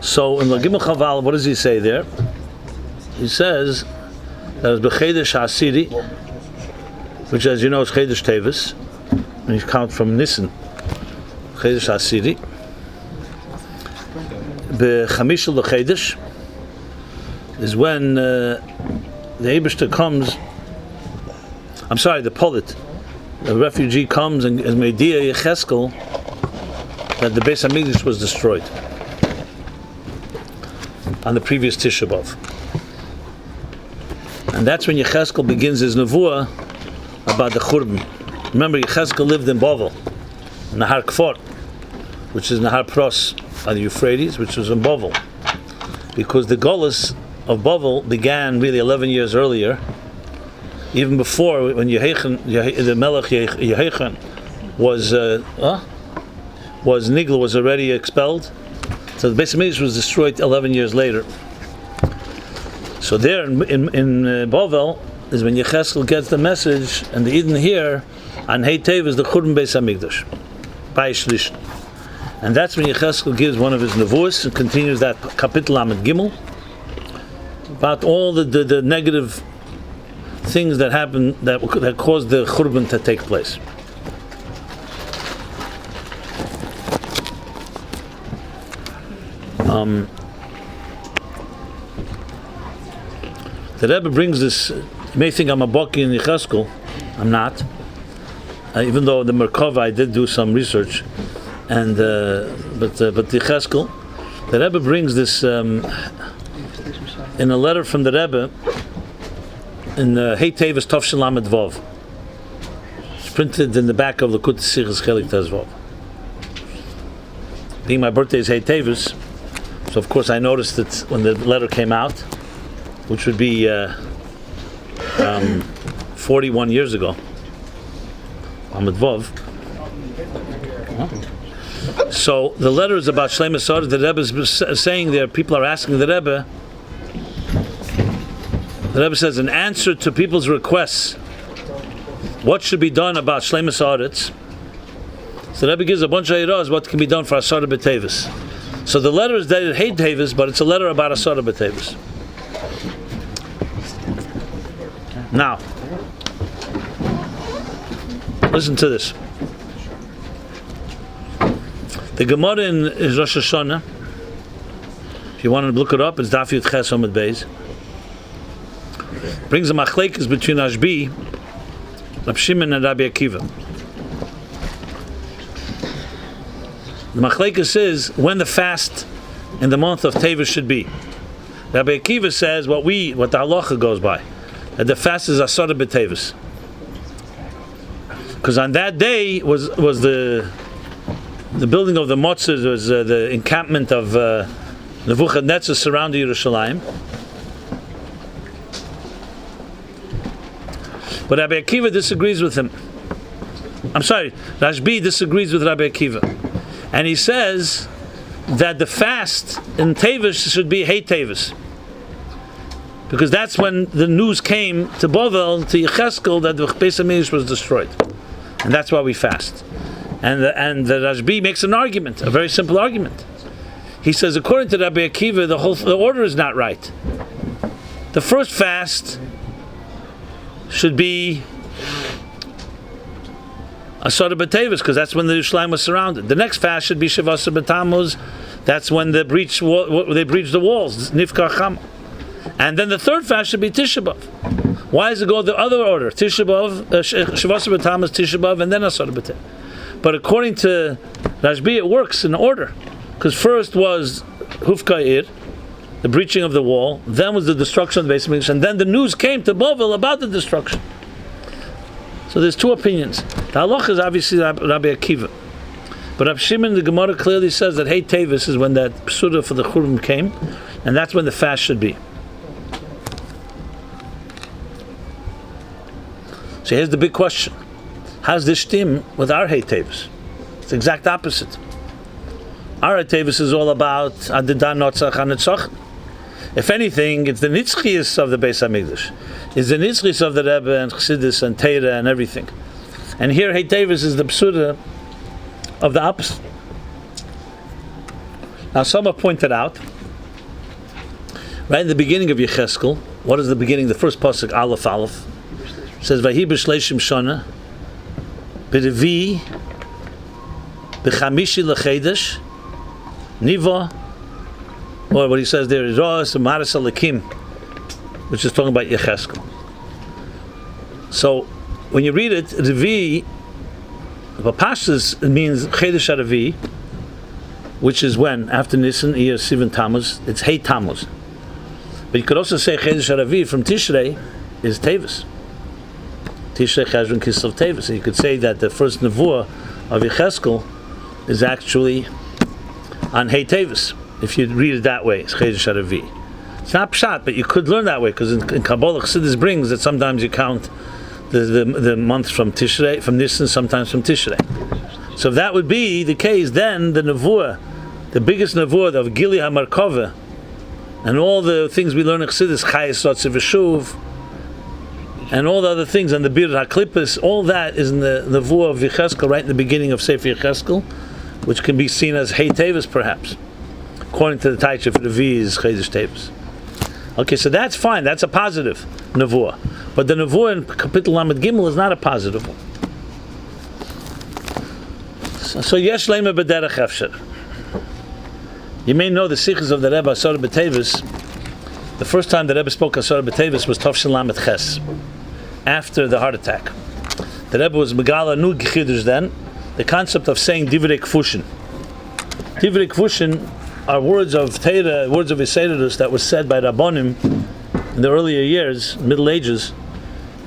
Speaker 1: So in the Gimmel Chav Aleph, what does he say there? He says that it's Chodesh Asiri, which, as you know, is Chodesh Teves, and you count from Nisan. Chodesh Asiri. B'Chamishel Chodesh is when the Eibishter comes. I'm sorry, the Polit, the refugee comes and Media Yecheskel that the Beis Hamikdash was destroyed on the previous Tisha B'Av. And that's when Yecheskel begins his nevuah about the Churban. Remember, Yecheskel lived in Bavel, Nahar Kfor, which is Nahar Pros on the Euphrates, which was in Bavel. Because the Golus of Bavel began really 11 years earlier, even before when the Melech Yehechan was Nigla was already expelled. So the Beis Hamikdash was destroyed 11 years later. So there in Bavel is when Yecheskel gets the message, and the Eden here on Hei Teves the Churban Beis Hamikdash, Bayis Rishon, and that's when Yecheskel gives one of his nevuos and continues that Kapitel Lamed Gimmel about all the negative things that happened that caused the Churban to take place. The Rebbe brings this. You may think I'm a Baki in Yecheskel. I'm not. Even though the Merkava I did do some research, and but Yecheskel, the Rebbe brings this in a letter from the Rebbe in Hei Teves Tovshin Lamed Vav. It's printed in the back of the Kopuster Chelik Tezvav. Being my birthday is Hei Teves, so of course I noticed it when the letter came out, which would be 41 years ago. Lamed Vav. So the letter is about Shleim Asad. The Rebbe is saying there, people are asking the Rebbe. The Rebbe says, in answer to people's requests, what should be done about Shleim Asaretz? So the Rebbe gives a bunch of iras what can be done for Asad B'Teves. So the letter is dated Hei Teves, but it's a letter about Asad B'Teves. Now, listen to this. The Gemara in Rosh Hashanah, if you want to look it up, it's Daf Yud Ches Amud Beis. Brings a machlekes between Ashbi, Rab Shimon, and Rabbi Akiva. The machlekes is when the fast in the month of Teves should be. Rabbi Akiva says what the halacha goes by, that the fast is Asar B'Teves, because on that day was the building of the Motzah, was the encampment of Nebuchadnezzar surrounding Yerushalayim. But Rabbi Akiva disagrees with him. I'm sorry, Rashbi disagrees with Rabbi Akiva. And he says that the fast in Teves should be Hei Teves. Because that's when the news came to Bovel, to Yecheskel, that the Beis HaMikdash was destroyed. And that's why we fast. And the Rabbi makes an argument, a very simple argument. He says, according to Rabbi Akiva, the order is not right. The first fast should be Asara B'Teves, because that's when the Yerushalayim was surrounded. The next fast should be Shavasa B'Tammuz. That's when they breached the walls, Nifkar Chama. And then the third fast should be Tisha B'Av. Why does it go the other order? Tisha B'Av, Shavasa B'Tammuz, Tisha B'Av, and then Asara B'Teves. But according to Rashbi, it works in order. Because first was Hufka'ir, the breaching of the wall, then was the destruction of the Beis HaMikdash, and then the news came to Bovel about the destruction. So there's two opinions. The halach is obviously Rabbi Akiva. But Rav Shimon, the Gemara clearly says that Hei Teves is when that psuda for the Churim came, and that's when the fast should be. So here's the big question. How's this stim with our Hei Teves? It's the exact opposite. Our Hei Teves is all about Didan Notzach and Notzach. If anything, it's the nitzchias of the Beis HaMikdash. It's the nitzchias of the Rebbe and Chassidus and Teira and everything. And here Hei Teves is the psuda of the opposite. Now some have pointed out, right in the beginning of Yecheskel, what is the beginning? The first pasuk, Aleph Aleph, says, Vahi b'shleishim shana, b'revi, b'chamishi l'chedesh, niva, or what he says there is Rosh, Maharash Alakim, which is talking about Yecheskel. So when you read it, Revi, Pashtus, it means Chodesh Revi, which is when after Nisan, Iyar, Sivan, Tammuz. It's Hei Tammuz. But you could also say Chodesh Revi from Tishrei is Teves. Tishrei Cheshvan Kislev Teves. So you could say that the first nevuah of Yecheskel is actually on Hei Teves. If you read it that way, it's Chodesh Revi. It's not pshat, but you could learn that way, because in Kabbalah Chassidus brings that sometimes you count the months from Tishrei, from Nisan, sometimes from Tishrei. So if that would be the case, then the nevuah, the biggest nevuah of Gili HaMarkova, and all the things we learn in Chassidus, Chayes Rotzev Veshuv, and all the other things, and the Bir HaKlippus, all that is in the nevuah of Yecheskel, right in the beginning of Sefer Yecheskel, which can be seen as Hei Teves, perhaps, according to the Taich of Revi is Chodesh Teves. Okay, so that's fine. That's a positive nevuah. But the nevuah in Kapitel Lamed Gimmel is not a positive one. So yesh leima b'derech efsher. You may know the sichos of the Rebbe Asara B'Teves. The first time the Rebbe spoke Asara B'Teves was Tovshin Lamed Ches, after the heart attack. The Rebbe was Megala Nu Chiddush then, the concept of saying Divrei Kfushin. Divrei Kfushin are words of Teira, words of Ezekiel that was said by Rabbonim in the earlier years, Middle Ages,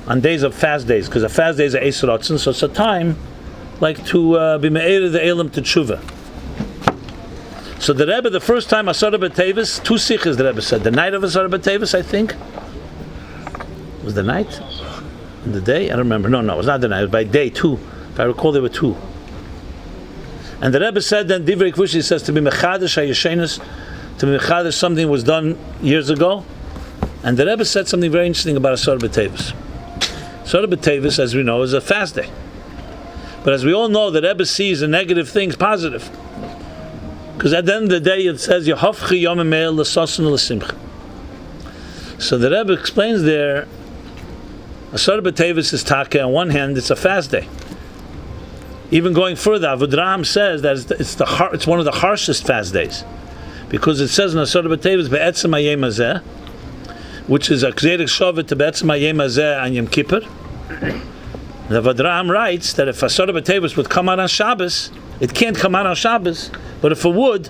Speaker 1: on days of fast days, because a fast day is a Eis Rotzen, so it's a time like to be me'er the elam to tshuva. So the Rebbe, the first time Asara B'Teves, two sichos the Rebbe said. The night of Asara B'Teves, I think, was the night, in the day. I don't remember. No, it was not the night. It was by day 2. If I recall, there were 2. And the Rebbe said then Divrei Kvushi says to be mechadash hayeshenis, to be mechadash something was done years ago. And the Rebbe said something very interesting about Asara B'Teves. Asara B'Teves, as we know, is a fast day. But as we all know, the Rebbe sees the negative things positive. Because at the end of the day it says Yehovchi Yom Emeil L'Sosun L'Simcha. So the Rebbe explains there, Asara B'Teves is taka. On one hand, it's a fast day. Even going further, Avudraham says that it's one of the harshest fast days, because it says in Asara B'Teves Be'etzem Hayom Hazeh, which is a Gzeirik Shavet to Be'etzem Hayom Hazeh on Yom Kippur. The Avudraham writes that if Asara B'Teves would come out on Shabbos, it can't come out on Shabbos, but if it would,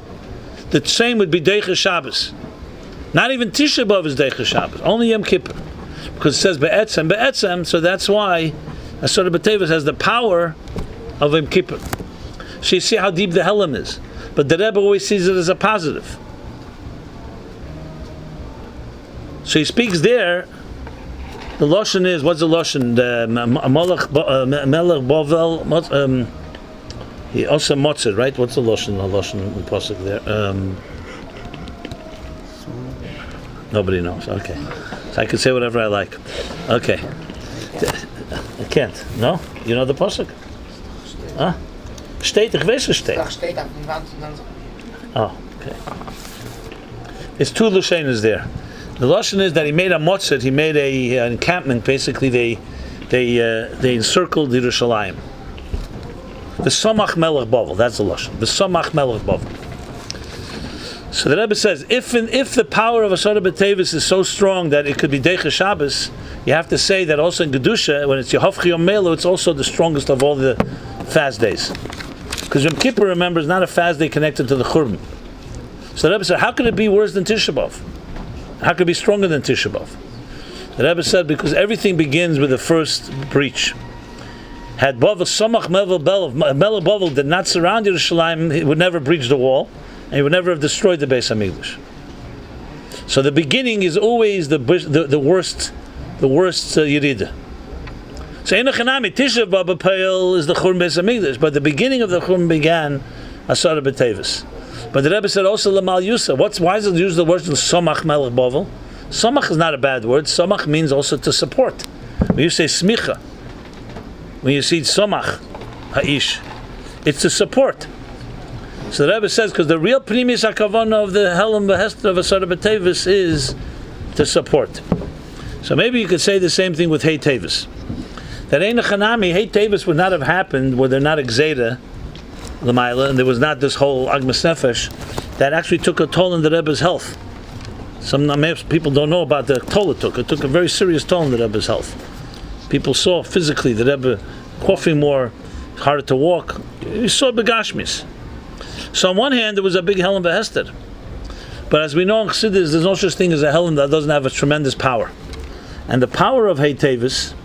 Speaker 1: the same would be Deicha Shabbos. Not even Tisha B'Av is Deicha Shabbos, only Yom Kippur, because it says Be'etzem, so that's why Asara B'Teves has the power of Yom Kippur. So you see how deep the Helam is. But the Rebbe always sees it as a positive. So he speaks there, the Lashon is, what's the Lashon? The Melech Bovel, He also motzed, right? What's the lashon? The lashon in the pasuk there. Nobody knows. Okay, so I can say whatever I like. Okay, I can't. No, you know the pasuk? Huh? Steht, ich weiß es steht. Oh, okay. It's two lashonos there. The lashon is that he made a motzed. He made an encampment. Basically, they encircled Yerushalayim. The Samach Melech Bavel, that's the lashon. The Samach Melech Bavel. So the Rebbe says, if the power of Asara B'Tevis is so strong that it could be Deicha Shabbos, you have to say that also in Gedusha, when it's Yehovchi Yom Melo, it's also the strongest of all the fast days. Because Yom Kippur, remember, is not a fast day connected to the Churban. So the Rebbe said, how could it be worse than Tisha B'Av? How could it be stronger than Tisha B'Av? The Rebbe said, because everything begins with the first breach. Had Bavel Samach Melech Bavel did not surround Yerushalayim, he would never breach the wall, and he would never have destroyed the Beis Hamikdash. So the beginning is always the worst Yerida. So Enochanami Tisha B'Av is the Churban Beis Hamikdash, but the beginning of the Churban began Asara B'Tevis. But the Rebbe said also Lamal Yusa. Why does it use the word Samach Melech Bavel? Samach is not a bad word. Samach means also to support. When you say Smicha, when you see Samach Ha'ish, it's to support. So the Rebbe says, because the real pnimius hakavana of the Helam Behester of Asara B'Tevis is to support. So maybe you could say the same thing with Hei Teves. That Ein Chanami, Hei Teves would not have happened were there not Exeda L'mayla, and there was not this whole Agmas Nefesh that actually took a toll in the Rebbe's health. Some people don't know about the toll it took. It took a very serious toll in the Rebbe's health. People saw physically the Rebbe coughing more, harder to walk. You saw begashmis. So on one hand, there was a big Helam Behester. But as we know in Chassidus, there's no such thing as a Helam that doesn't have a tremendous power. And the power of Hei Teves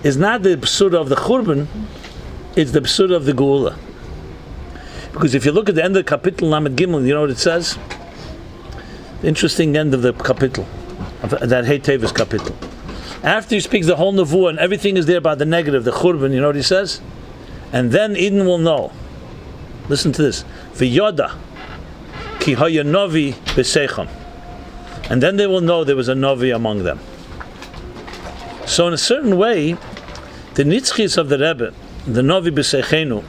Speaker 1: is not the psura of the Churban, it's the psura of the Geula. Because if you look at the end of the Kapitel Lamed Gimmel, you know what it says? The interesting end of the Kapitel, of that Hei Teves Kapitel. After he speaks the whole Nevuah and everything is there about the negative, the Churban, you know what he says? And then Eden will know. Listen to this. V'yoda ki haya novi b'seicham. And then they will know there was a novi among them. So in a certain way, the nitzchis of the Rebbe, the novi b'seichenu,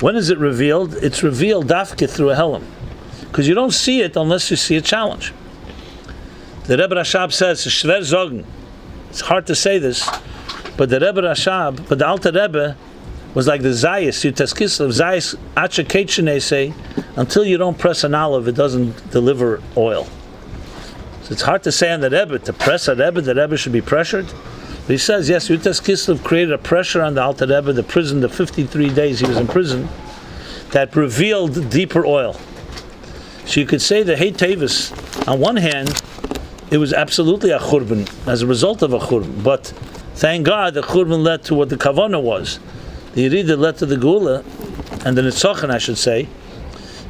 Speaker 1: when is it revealed? It's revealed dafke through a helam. Because you don't see it unless you see a challenge. The Rebbe Rashab says, Shver Zogen. It's hard to say this, but the Rebbe Rashab, but the Alter Rebbe was like the Zayis, Yutes Kislev, Zayis Acha Keitshene say, until you don't press an olive, it doesn't deliver oil. So it's hard to say on the Rebbe, to press a Rebbe, the Rebbe should be pressured. But he says, yes, Yutes Kislev created a pressure on the Alter Rebbe, the prison, the 53 days he was in prison, that revealed deeper oil. So you could say that Hei Teves, on one hand, it was absolutely a churban, as a result of a churban. But thank God the churban led to what the kavanah was. The Yerida led to the Geula, and the Nitzachan, I should say,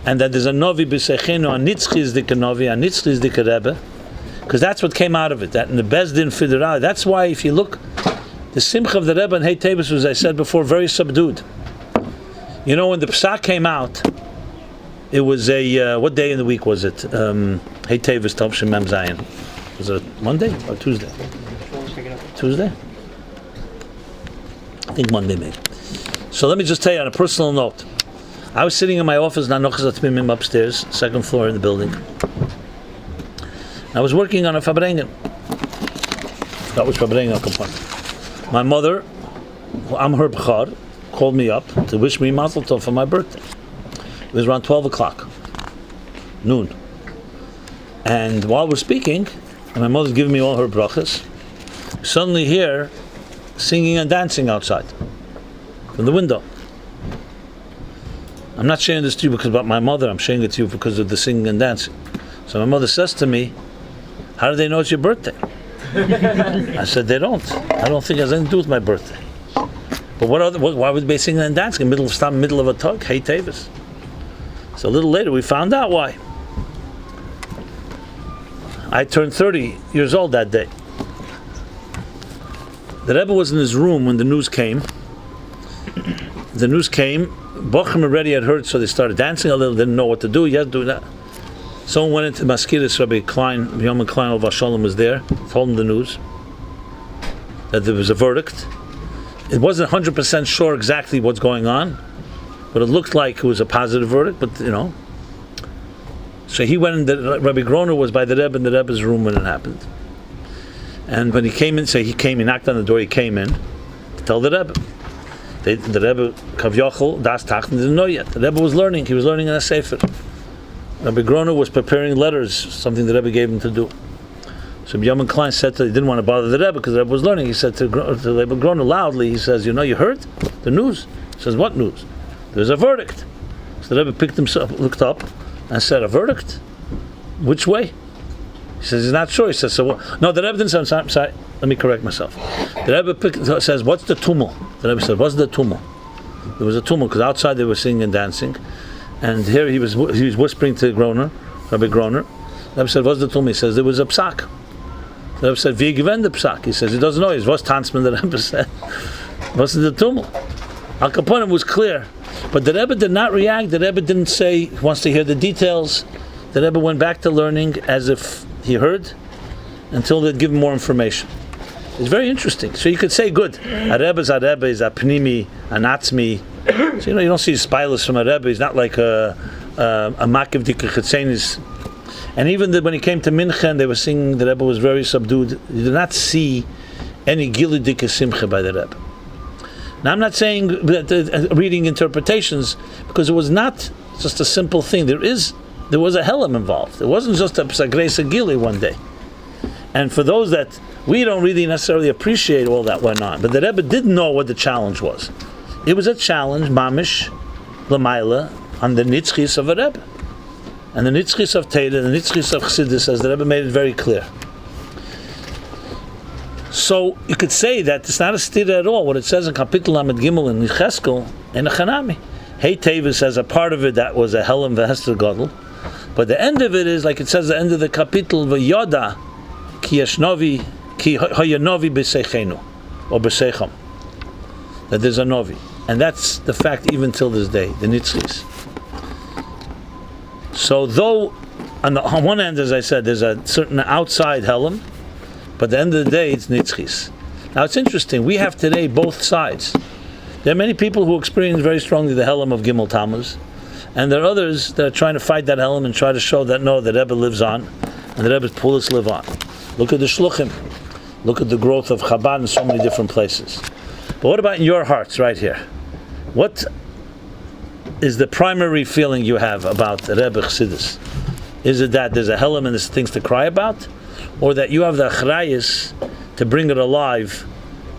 Speaker 1: and that there's a Novi b'seichenu, a Nitzchi is the Novi, a Nitzchi is the Rebbe, because that's what came out of it, that in the Bezdin Federal. That's why, if you look, the Simcha of the Rebbe and Hei Teves was, I said before, very subdued. You know, when the Psak came out, it was a, what day in the week was it? Hei Teves Tovshin Mem Zayin. Was it Monday or Tuesday? Tuesday? I think Monday maybe. So let me just tell you on a personal note. I was sitting in my office, Nanochas Atmimim upstairs, second floor in the building. I was working on a Farbrengen. That was Farbrengen compartment. My mother, I'm her Bechar, called me up to wish me Mazel Tov for my birthday. It was around 12 o'clock, noon. And while we're speaking, and my mother's giving me all her brachas, suddenly hear singing and dancing outside from the window. I'm not sharing this to you because about my mother, I'm sharing it to you because of the singing and dancing. So my mother says to me, how do they know it's your birthday? I said, they don't. I don't think it has anything to do with my birthday. But why would they be singing and dancing in the middle of a talk? Hei Teves. So a little later we found out why. I turned 30 years old that day. The Rebbe was in his room when the news came. The news came bochurim already had heard, so they started dancing a little, didn't know what to do, yet do that. Someone went into Maskiris, Rabbi Klein, Yom Klein of Shalom was there, told him the news, that there was a verdict. It wasn't 100% sure exactly what's going on, but it looked like it was a positive verdict, but So he went in, Rabbi Groner was by the Rebbe in the Rebbe's room when it happened. And when he came in, he knocked on the door, he came in to tell the Rebbe. The Rebbe, Kavyochel, Das Tachten, didn't know yet. The Rebbe was learning, he was learning in a Sefer. Rabbi Groner was preparing letters, something the Rebbe gave him to do. So Yom Klein said he didn't want to bother the Rebbe because the Rebbe was learning. He said to Rabbi Groner loudly, he says, you heard the news? He says, what news? There's a verdict. So the Rebbe picked himself, looked up, and said, a verdict? Which way? He says, he's not sure. He says, so what? No, the Rebbe didn't say, I'm sorry, let me correct myself. The Rebbe says, what's the tumult? The Rebbe said, what's the tumult? There was a tumult because outside they were singing and dancing. And here he was whispering to Rabbi Groner. The Rebbe said, what's the tumult? He says, there was a psak. The Rebbe said, wie gewend the psak? He says, he doesn't know. He's was Tanzman, the Rebbe said. What's the tumult? Al Kaponim was clear. But the Rebbe did not react. The Rebbe didn't say he wants to hear the details. The Rebbe went back to learning as if he heard until they'd give him more information. It's very interesting. So you could say, good, a Rebbe is a pnimi, a natzmi. So you don't see spilus from a Rebbe. He's not like a makiv dikachetzenis. And even when he came to Mincha and they were singing, the Rebbe was very subdued. You did not see any gilu dikasimcha by the Rebbe. Now I'm not saying that reading interpretations, because it was not just a simple thing. There was a helam involved. It wasn't just a psagresa gili one day. And for those that we don't really necessarily appreciate all that went on, but the Rebbe didn't know what the challenge was. It was a challenge, mamish, l'mayla, on the nitzchis of a Rebbe. And the nitzchis of Teda, the nitzchis of Chassidus, as the Rebbe made it very clear. So you could say that it's not a stira at all. What it says in Kapitel Lamed Gimmel in Yecheskel and a Chanami. Hei Teves as a part of it that was a Helam v'Hester Gadol, but the end of it is like it says at the end of the Kapitel v'Yoda ki yashnovi ki hayanovi b'seichenu or b'seicham, that there's a novi, and that's the fact even till this day. The nitzchis. So though on one end, as I said, there's a certain outside Helam, but at the end of the day, it's nitzchis. Now it's interesting, we have today both sides. There are many people who experience very strongly the Helam of Gimmel Tammuz, and there are others that are trying to fight that Helam and try to show that no, the Rebbe lives on, and the Rebbe's pulis live on. Look at the Shluchim. Look at the growth of Chabad in so many different places. But what about in your hearts right here? What is the primary feeling you have about the Rebbe Chassidus? Is it that there's a Helam and there's things to cry about? Or that you have the achrayus to bring it alive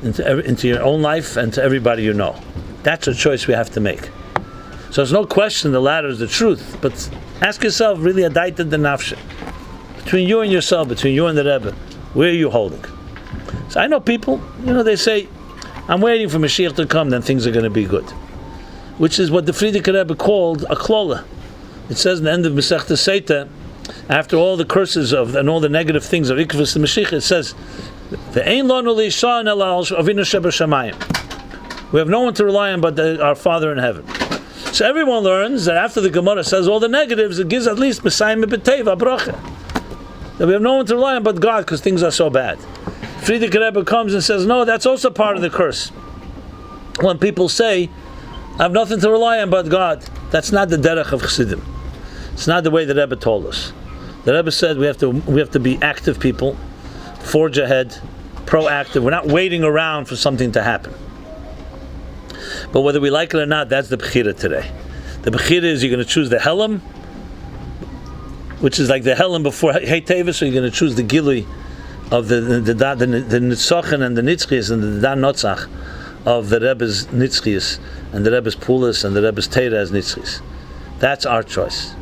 Speaker 1: into your own life and to everybody you know? That's a choice we have to make. So there's no question the latter is the truth, but ask yourself really a daita de nafshe. Between you and yourself, between you and the Rebbe, where are you holding? So I know people, they say, I'm waiting for Moshiach to come, then things are going to be good. Which is what the Frierdiker Rebbe called a klola. It says in the end of Masechta Seita, after all the curses and all the negative things of Ikvus and Mashiach, it says, we have no one to rely on but our Father in heaven. So everyone learns that after the Gemara says all the negatives, it gives at least Messiah B'Teva Bracha. That we have no one to rely on but God because things are so bad. Frierdiker Rebbe comes and says, no, that's also part of the curse. When people say, I have nothing to rely on but God, that's not the derech of Chassidim. It's not the way the Rebbe told us. The Rebbe said we have to be active people, forge ahead, proactive. We're not waiting around for something to happen. But whether we like it or not, that's the bechira today. The bechira is you're going to choose the Helam, which is like the Helam before Hei Teves, so you're going to choose the Gilui of the Nitzochen and the Nitzchias and the Didan Notzach of the Rebbe's Nitzchias and the Rebbe's Pulis and the Rebbe's Teira as Nitzchias. That's our choice.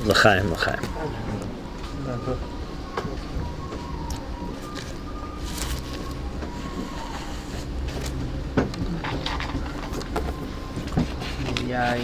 Speaker 1: L'chaim, l'chaim.
Speaker 3: Yeah.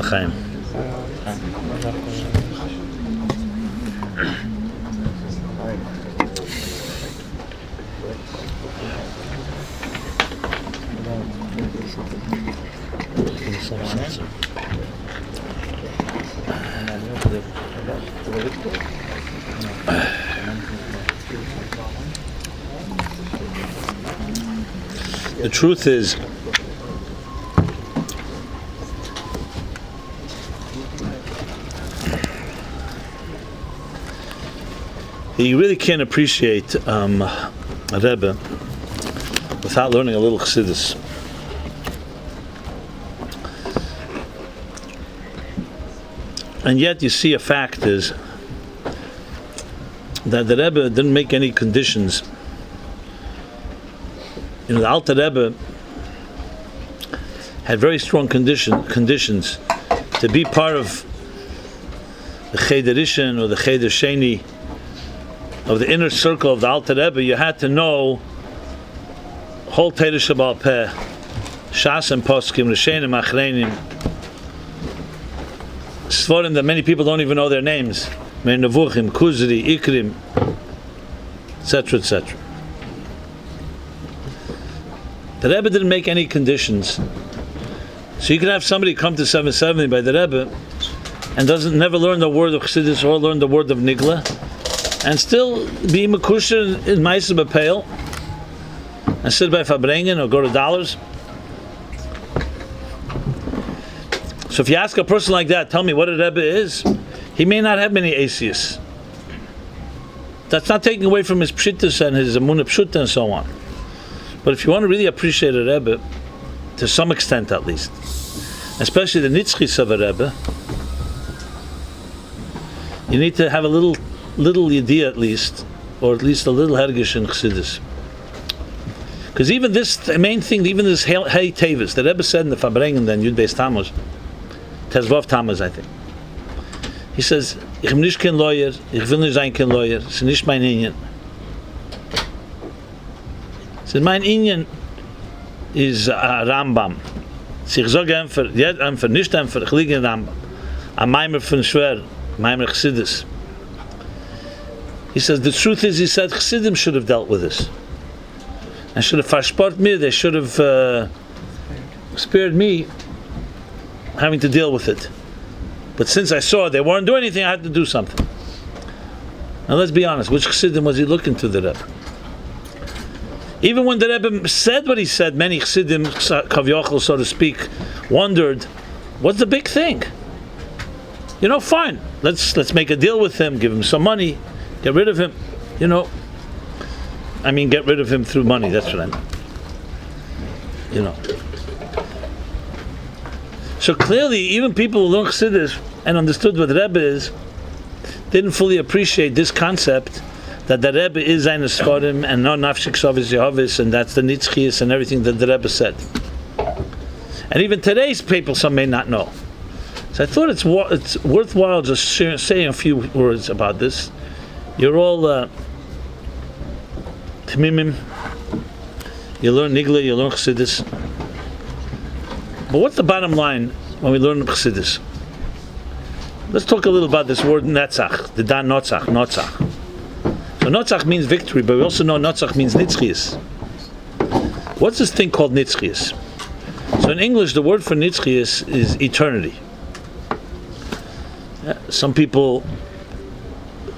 Speaker 1: L'chaim. The truth is, you really can't appreciate a Rebbe without learning a little Chassidus. And yet you see a fact is that the Rebbe didn't make any conditions. You know, the Alter Rebbe had very strong conditions to be part of the Cheder Rishon or the Cheder Sheni of the inner circle of the Alter Rebbe. You had to know whole Torah Shabbal Peh, Shas and Poskim, Rishenim, Achreinim, Svarim that many people don't even know their names, Meir Nevuchim, Kuzri, Ikrim, etc., etc. The Rebbe didn't make any conditions. So you could have somebody come to 770 by the Rebbe and never learn the word of Chassidus or learn the word of Nigla, and still be Mekusher in Ma'aser B'Peil and sit by Farbrengen or go to dollars. So if you ask a person like that, tell me what a Rebbe is, he may not have many Asius. That's not taking away from his Pshittus and his Amunah Pshutta and so on. But if you want to really appreciate a Rebbe, to some extent at least, especially the Nitzchis of a Rebbe, you need to have a little idea at least, or at least a little Hergish in Chassidus. Because even this, the main thing, even this Hei Teves, the Rebbe said in the Farbrengen, then Yud Beis Tammuz, Tezvav Tammuz, I think. He says, Ich bin nicht kein Lawyer, ich will nicht sein kein Lawyer, es ist nicht mein Inyan. He said, mein Inyan is a Rambam. Ich sage einfach, nicht einfach, ich liege in Rambam. a Maimer von Schwer, Maimer Chassidus. He says, the truth is, he said, Chassidim should have dealt with this. And should have verspart me, they should have spared me having to deal with it. But since I saw they weren't doing anything, I had to do something. Now let's be honest, which Chassidim was he looking to, the Rebbe? Even when the Rebbe said what he said, many Chassidim, Kavyochel, so to speak, wondered, what's the big thing? Fine, let's make a deal with him, give him some money, get rid of him, get rid of him through money, that's what I mean. So clearly, even people who learned Chassidus and understood what the Rebbe is, didn't fully appreciate this concept that the Rebbe is ein Sfarim and no nafshik sovis Yehovis, and that's the nitzchias and everything that the Rebbe said. And even today's people, some may not know. So I thought it's worthwhile just saying a few words about this. You're all Tmimim, you learn Nigla, you learn Chassidus. But what's the bottom line when we learn Chassidus? Let's talk a little about this word Notzach, Didan Notzach, Notzach. So Notzach means victory, but we also know Notzach means nitzchias. What's this thing called nitzchias? So in English, the word for nitzchias is eternity. Some people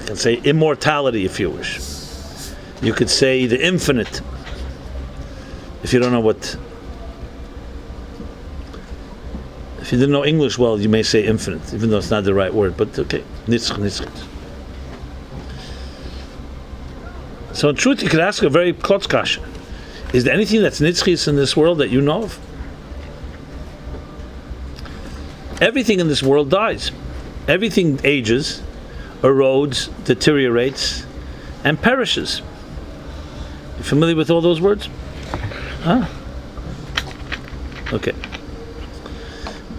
Speaker 1: can say immortality, if you wish. You could say the infinite, if you don't know what. If you didn't know English well, you may say infinite, even though it's not the right word. But okay, nitzch. So in truth, you could ask a very klotz kasha. Is there anything that's nitzchis in this world that you know of? Everything in this world dies. Everything ages, erodes, deteriorates, and perishes. You familiar with all those words? Huh? Okay.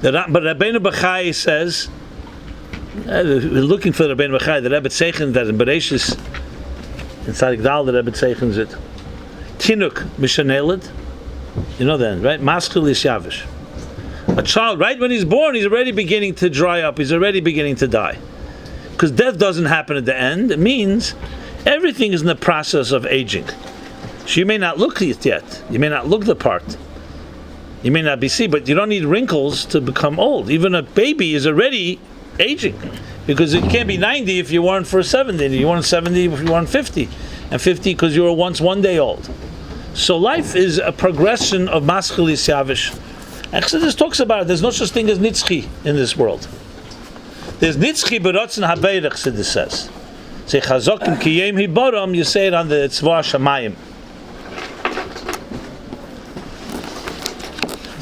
Speaker 1: But Rabbeinu Bachai says, we're looking for the Rabbeinu Bachai, the Rebbe Tzeichen that in Bereshis, in Tzadik Dal, the Rebbe Tzeichens it. Tinuk mishaneled, you know that, right? Maskil is yavish. A child, right when he's born, he's already beginning to dry up, he's already beginning to die. Because death doesn't happen at the end, it means everything is in the process of aging. So you may not look it yet, you may not look the part. You may not be seen, but you don't need wrinkles to become old. Even a baby is already aging, because it can't be 90 if you weren't for 70. You weren't 70 if you weren't 50, and 50 because you were once 1 day old. So life is a progression of maskil yavish. And Chassidus talks about it. There's no such thing as nitzchi in this world. There's nitzchi berotzen habeirach. Chassidus says, "Say chazokim kiyem hibaram." You say it on the tzvah shamayim.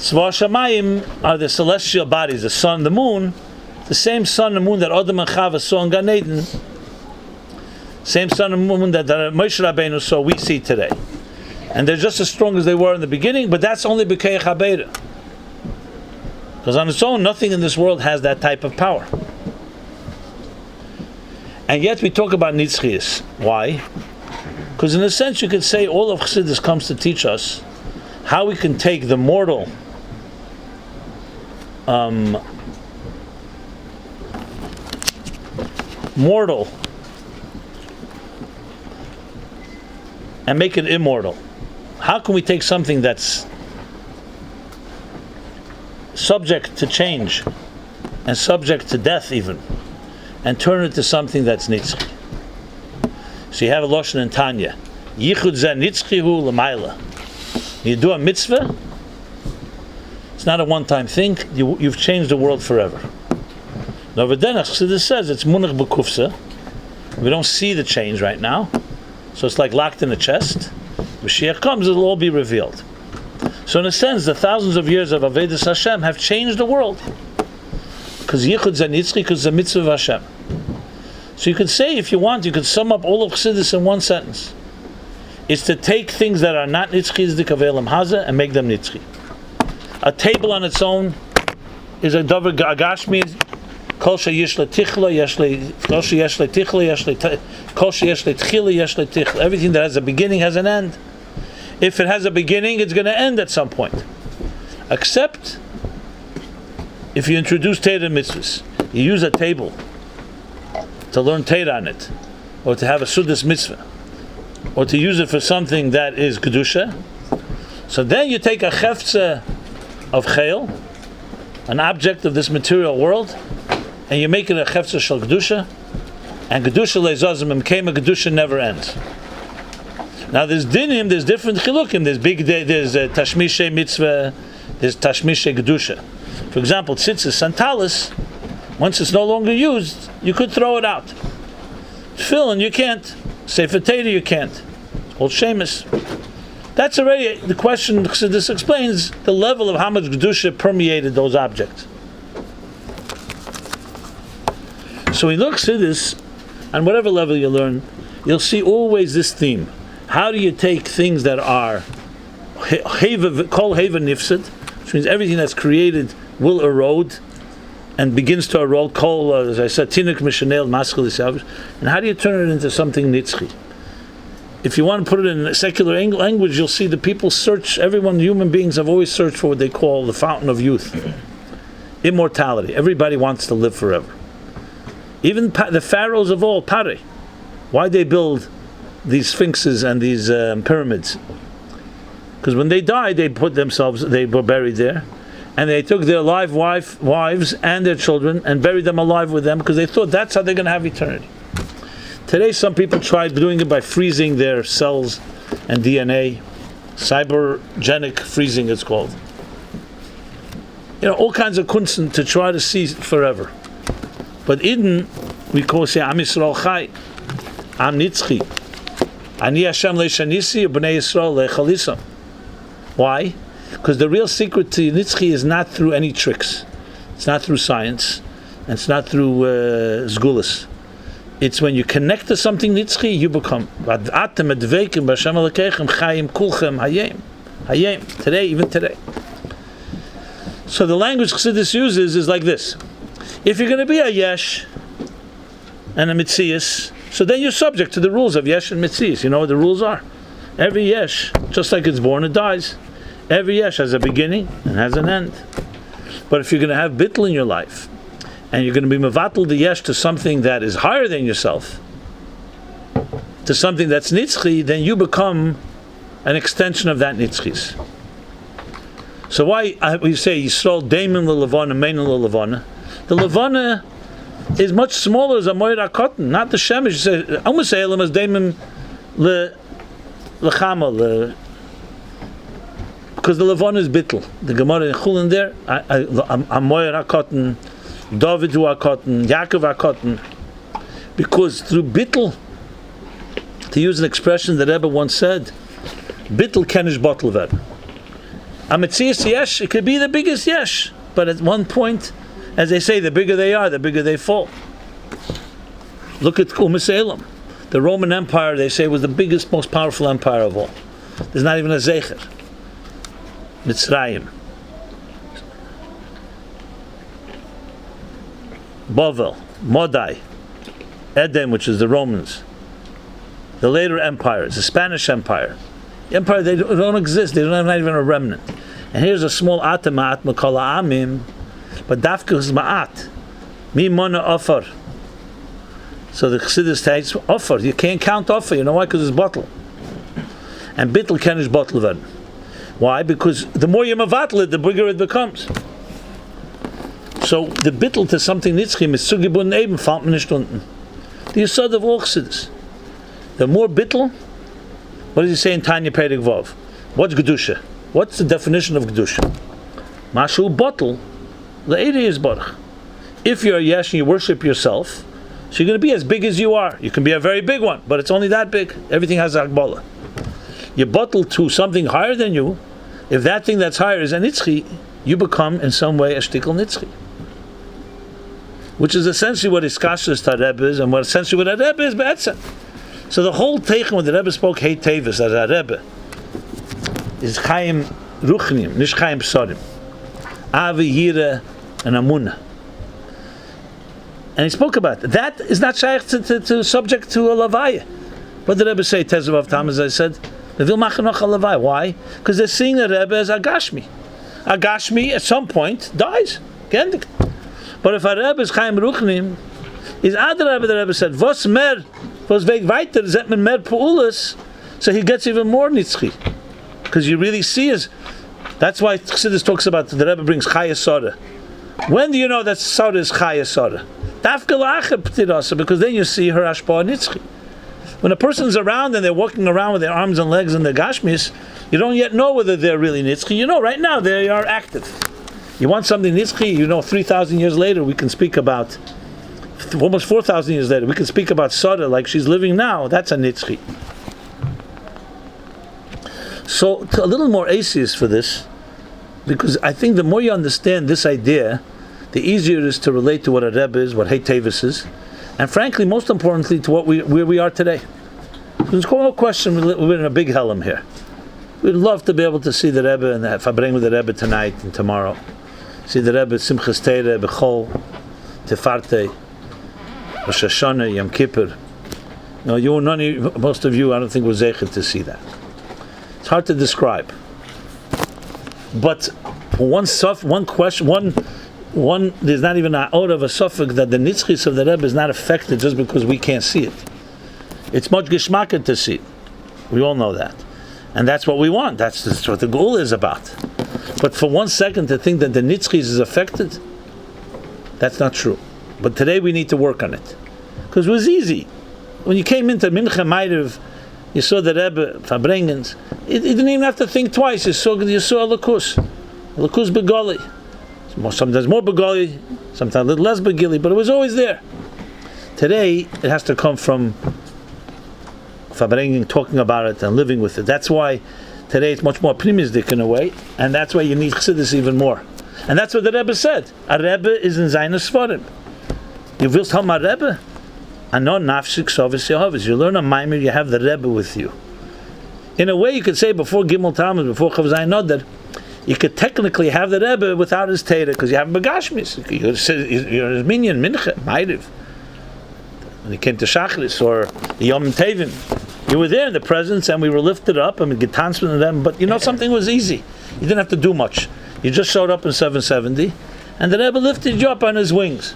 Speaker 1: Tzvah Shamayim are the celestial bodies, the sun, the moon, the same sun and moon that Adam and Chava saw in Gan Eden, same sun and moon that Moshe Rabbeinu saw, we see today. And they're just as strong as they were in the beginning, but that's only B'Keich HaBeira. Because on its own, nothing in this world has that type of power. And yet we talk about Nitzchias. Why? Because in a sense you could say all of Chassidus comes to teach us how we can take the mortal and make it immortal. How can we take something that's subject to change and subject to death even, and turn it to something that's nitzchi? So you have a lashon in Tanya, yichud zeh nitzchihu l'mayla. You do a mitzvah, it's not a one-time thing, you've changed the world forever. Now, Chassidus says it's munach b'kufsa. We don't see the change right now, so it's like locked in a chest. Moshiach comes, it'll all be revealed. So in a sense, the thousands of years of Avedis Hashem have changed the world. Because Yichud Zanitzchi, because the mitzvah of Hashem. So you could say, if you want, you could sum up all of Chassidus in one sentence. It's to take things that are not nitzchi zdikavelim haza and make them nitzchi. A table on its own is a davar agashmi. Kol sheyesh letichla, kol sheyesh letichla, kol sheyesh letchila, yesh letichla. Everything that has a beginning has an end. If it has a beginning, it's going to end at some point. Except if you introduce Torah mitzvahs. you use a table to learn Torah on it, or to have a Sudas mitzvah, or to use it for something that is Kedusha, so then you take a chefza of chayil, an object of this material world, and you make it a chefza shel Kedusha, and Kedusha le'zazim imkeima, Kedusha never ends. Now there's dinim, there's different chilukim, there's tashmishe mitzvah, there's tashmishe Kedusha. For example, tzitzis, santalis, once it's no longer used, you could throw it out. Tefillin, you can't. Sefer Torah, you can't. It's called shemus. That's already the question. This explains the level of how much Kedusha permeated those objects. So he looks at this, on whatever level you learn, you'll see always this theme. How do you take things that are kol heva nifsid, which means everything that's created will erode and begins to erode, kol, as I said, tinuk mishanel maskil isav, and how do you turn it into something nitzchi? If you want to put it in secular language, you'll see the people search, human beings have always searched for what they call the fountain of youth. Immortality. Everybody wants to live forever. Even the pharaohs of all, Pare, why they build these sphinxes and these pyramids? Because when they died, they were buried there, and they took their live wives and their children and buried them alive with them, because they thought that's how they're going to have eternity. Today, some people tried doing it by freezing their cells and DNA, cybergenic freezing, it's called. All kinds of kunsten to try to see forever. But Eden, we call say Am Yisrael Chai, Am Nitzchi, Ani Hashem Leishanisi, Bnei Yisrael Lechalisam. Why? Because the real secret to Nitzchi is not through any tricks. It's not through science, and it's not through Zgulis. It's when you connect to something Nitzchi, you become today, even today. So the language Chassidus uses is like this. If you're going to be a Yesh and a Mitzias, so then you're subject to the rules of Yesh and Mitzias. You know what the rules are? Every Yesh, just like it's born, it dies. Every Yesh has a beginning and has an end. But if you're going to have bittul in your life, and you're going to be mevatel the Yesh to something that is higher than yourself, to something that's nitzchi, then you become an extension of that nitzchis. So why we say Yisrael Daimon LeLevana, Menon LeLevana? The Levana is much smaller as a Moira cotton, not the Shemesh. You say almost say Elam as Daimon LeChama, because the Levana is bittul. The Gemara in Chulin there, a Moira cotton, David who are cotton, Yaakov are cotton, because through bittul, to use an expression that Rebbe once said, bittul kenish bottle ver. A metzias yesh, it could be the biggest yesh, but at one point, as they say, the bigger they are, the bigger they fall. Look at Elam. The Roman Empire, they say, was the biggest, most powerful empire of all. There's not even a zecher. Mitzrayim, Bavel, Modai, Edom, which is the Romans, the later empires, the Spanish Empire. The empire, they don't exist, they don't have not even a remnant. And here's a small atamat, Makala Amim, but Dafka is Ma'at, Mi Mona Offer. So the Chassidus takes Offer, you can't count Offer, you know why? Because it's bottle. And Bittul Kenish bottle then. Why? Because the more you mevatel it, the bigger it becomes. So the bittul to something nitzchim is zugibun eben, fällt mir nicht unten. The yesod of all chassidus. The more bittul, what does he say in Tanya Perek Vav? What's Kedusha? What's the definition of Kedusha? Mashu bottle, le'eri is baruch. If you're a yesh and you worship yourself, so you're going to be as big as you are. You can be a very big one, but it's only that big. Everything has akbala. You bottle to something higher than you. If that thing that's higher is a nitzchi, you become in some way a shtickle nitzchi. Which is essentially what Iskashas to Rebbe is, and what essentially what a Rebbe is be'etzem. So the whole teichen when the Rebbe spoke Hei Teves as a Rebbe is Chaim Ruchnim, nicht Chaim Psarim. Avi, Yira, and Amunah. And he spoke about it. That is not shaykh to subject to a lavaya. What did the Rebbe say? Tezav of Tammuz, I said, why? Because they're seeing the Rebbe as Agashmi. Agashmi at some point dies. But if a Rebbe is Chaim Ruchnim, is other Rebbe, the Rebbe said, was weg weiter, zet men mer Peulis, so he gets even more nitzchi. Because you really see is, that's why Chassidus talks about, the Rebbe brings Chaya Soda. When do you know that Soda is Chaya Soda? Dafka la'acher p'tirasa, because then you see her Ashpah nitzchi. When a person's around and they're walking around with their arms and legs and their gashmis, you don't yet know whether they're really nitzchi. You know right now they are active. You want something nitzchi, 3,000 years later we can speak about, almost 4,000 years later, we can speak about Soda like she's living now. That's a nitzchi. So a little more aces for this, because I think the more you understand this idea, the easier it is to relate to what a Rebbe is, what Hei Teves is, and frankly, most importantly, to where we are today. There's no question we're in a big helm here. We'd love to be able to see the Rebbe and Farbrengen with the Rebbe tonight and tomorrow. See the Rebbe Simchas Torah, Bechol, Tefarte, Rosh Hashanah, Yom Kippur. No, most of you, I don't think, were zeichet to see that. It's hard to describe. But one question, there's not even an out of a suffix that the nitzchis of the Rebbe is not affected just because we can't see it. It's much geschmacked to see. We all know that. And that's what we want. That's what the goal is about. But for 1 second to think that the nitzchis is affected, that's not true. But today we need to work on it. Because it was easy. When you came into Mincha Ma'ariv, you saw the Rebbe, Farbrengens, you didn't even have to think twice. You saw a Lakus Begoli. Sometimes more Begoli, sometimes a little less Begili, but it was always there. Today, it has to come from Farbrengen talking about it and living with it. That's why today it's much more pnimius in a way, and that's why you need chiddush even more. And that's what the Rebbe said. A Rebbe is in seine Sfarim. You willst haben a Rebbe? Anon nafshik sovis yehovas. You learn a maimer, you have the Rebbe with you. In a way, you could say before Gimmel Tammuz, before Chav Zayin Nodar, you could technically have the Rebbe without his Torah, because you have Begashmis. You're his minyan, Mincha, Ma'ariv. When he came to Shachris or the Yom Tevim, you were there in the presence, and we were lifted up, and we get tansman to them. But something was easy. You didn't have to do much. You just showed up in 770, and the Rebbe lifted you up on his wings.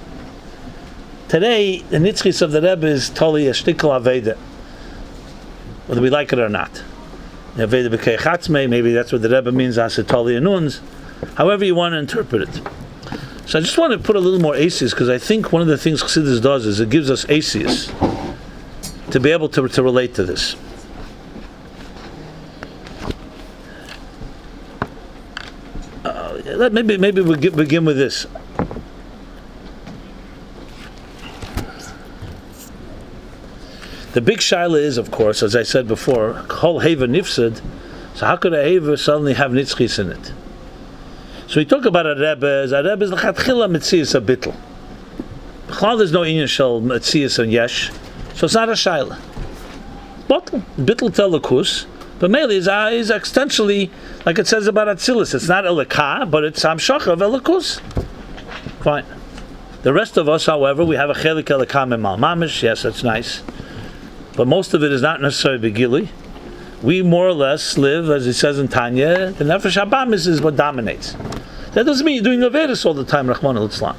Speaker 1: Today, the nitzchis of the Rebbe is totally a shtikl aveda, whether we like it or not. Aveda b'kei chatzmei, maybe that's what the Rebbe means, asitali anuns. However you want to interpret it. So I just want to put a little more aces, because I think one of the things Chassidus does is it gives us aces to be able to relate to this. Maybe we'll begin with this. The big shaila is, of course, as I said before, Kol Heva Nifsad. So how could a Heva suddenly have nitzchis in it? So we talk about a Rebbe is l'chatchila metzias a bittul. There's no inyan shel metzias and yesh, so it's not a shaila. Bittul telakus, but mainly is extensionally, like it says about Atzilus. It's not elika, but it's hamshacha of elikus. Fine. The rest of us, however, we have a chelik elika memal mamish. Yes, that's nice. But most of it is not necessarily begili. We more or less live, as it says in Tanya, the nefesh habamis is what dominates. That doesn't mean you're doing avedis all the time, Rahman al-Islam.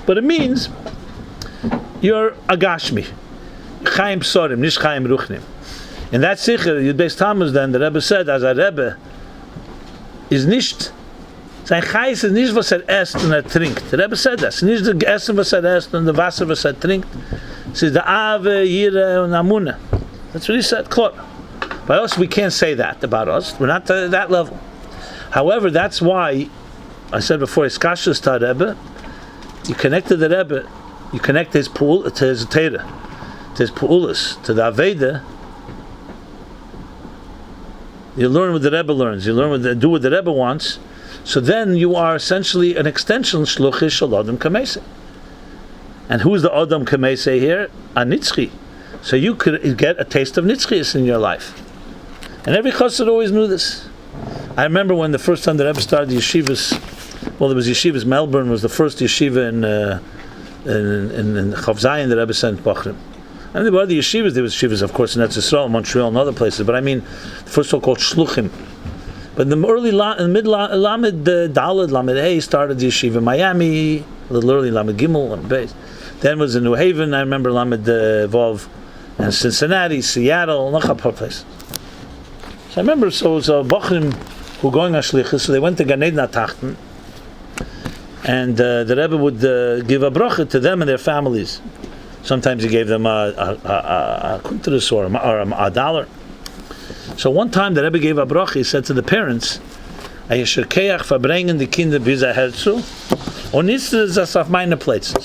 Speaker 1: But it means you're agashmi, chaim psorim, nish chaim ruchnim. In that sicher, Yud Beis Tammuz, then the Rebbe said, as a Rebbe is nicht, sein chayis is nicht was esst und trinkt. The Rebbe said that. Nicht the essen was esst und the Wasser was trinkt. It says the ave, yire, and amuna. That's what he said. Klor. By us, we can't say that about us. We're not to that level. However, that's why I said before, Iskashus to Rebbe, you connect to the Rebbe, you connect his pool to his Torah, to his Peulis, to the Aveda. You learn what the Rebbe learns. You learn do what the Rebbe wants. So then you are essentially an extension shluchish shel Adam Kameseh. And who's the Adam Kameseh here? A nitzchi. So you could get a taste of nitzchias in your life. And every chassid always knew this. I remember when the first time the Rebbe started yeshivas, well, there was yeshivas. Melbourne was the first yeshiva in Chav Zayin the Rebbe sent bochurim. And there were other yeshivas. There was yeshivas, of course, in Eretz Yisrael, Montreal, and other places. But I mean, the first so-called shluchim. But in the early, mid Lamed Daled, Lamed Hey started the yeshiva in Miami. a little early, Lamed Gimmel, Lamed Beis. Then was in New Haven, I remember Lamed Vov, and Cincinnati, Seattle, a couple of places. So I remember, so it was bochurim who were going on shlichus, so they went to Gan Eden Tachten, and the Rebbe would give a bracha to them and their families. Sometimes he gave them a kuntrus or a dollar. So one time the Rebbe gave a bracha, he said to the parents, Hei Teves Farbrengen die Kinder bis herzu, und nichts das auf meine Plätze.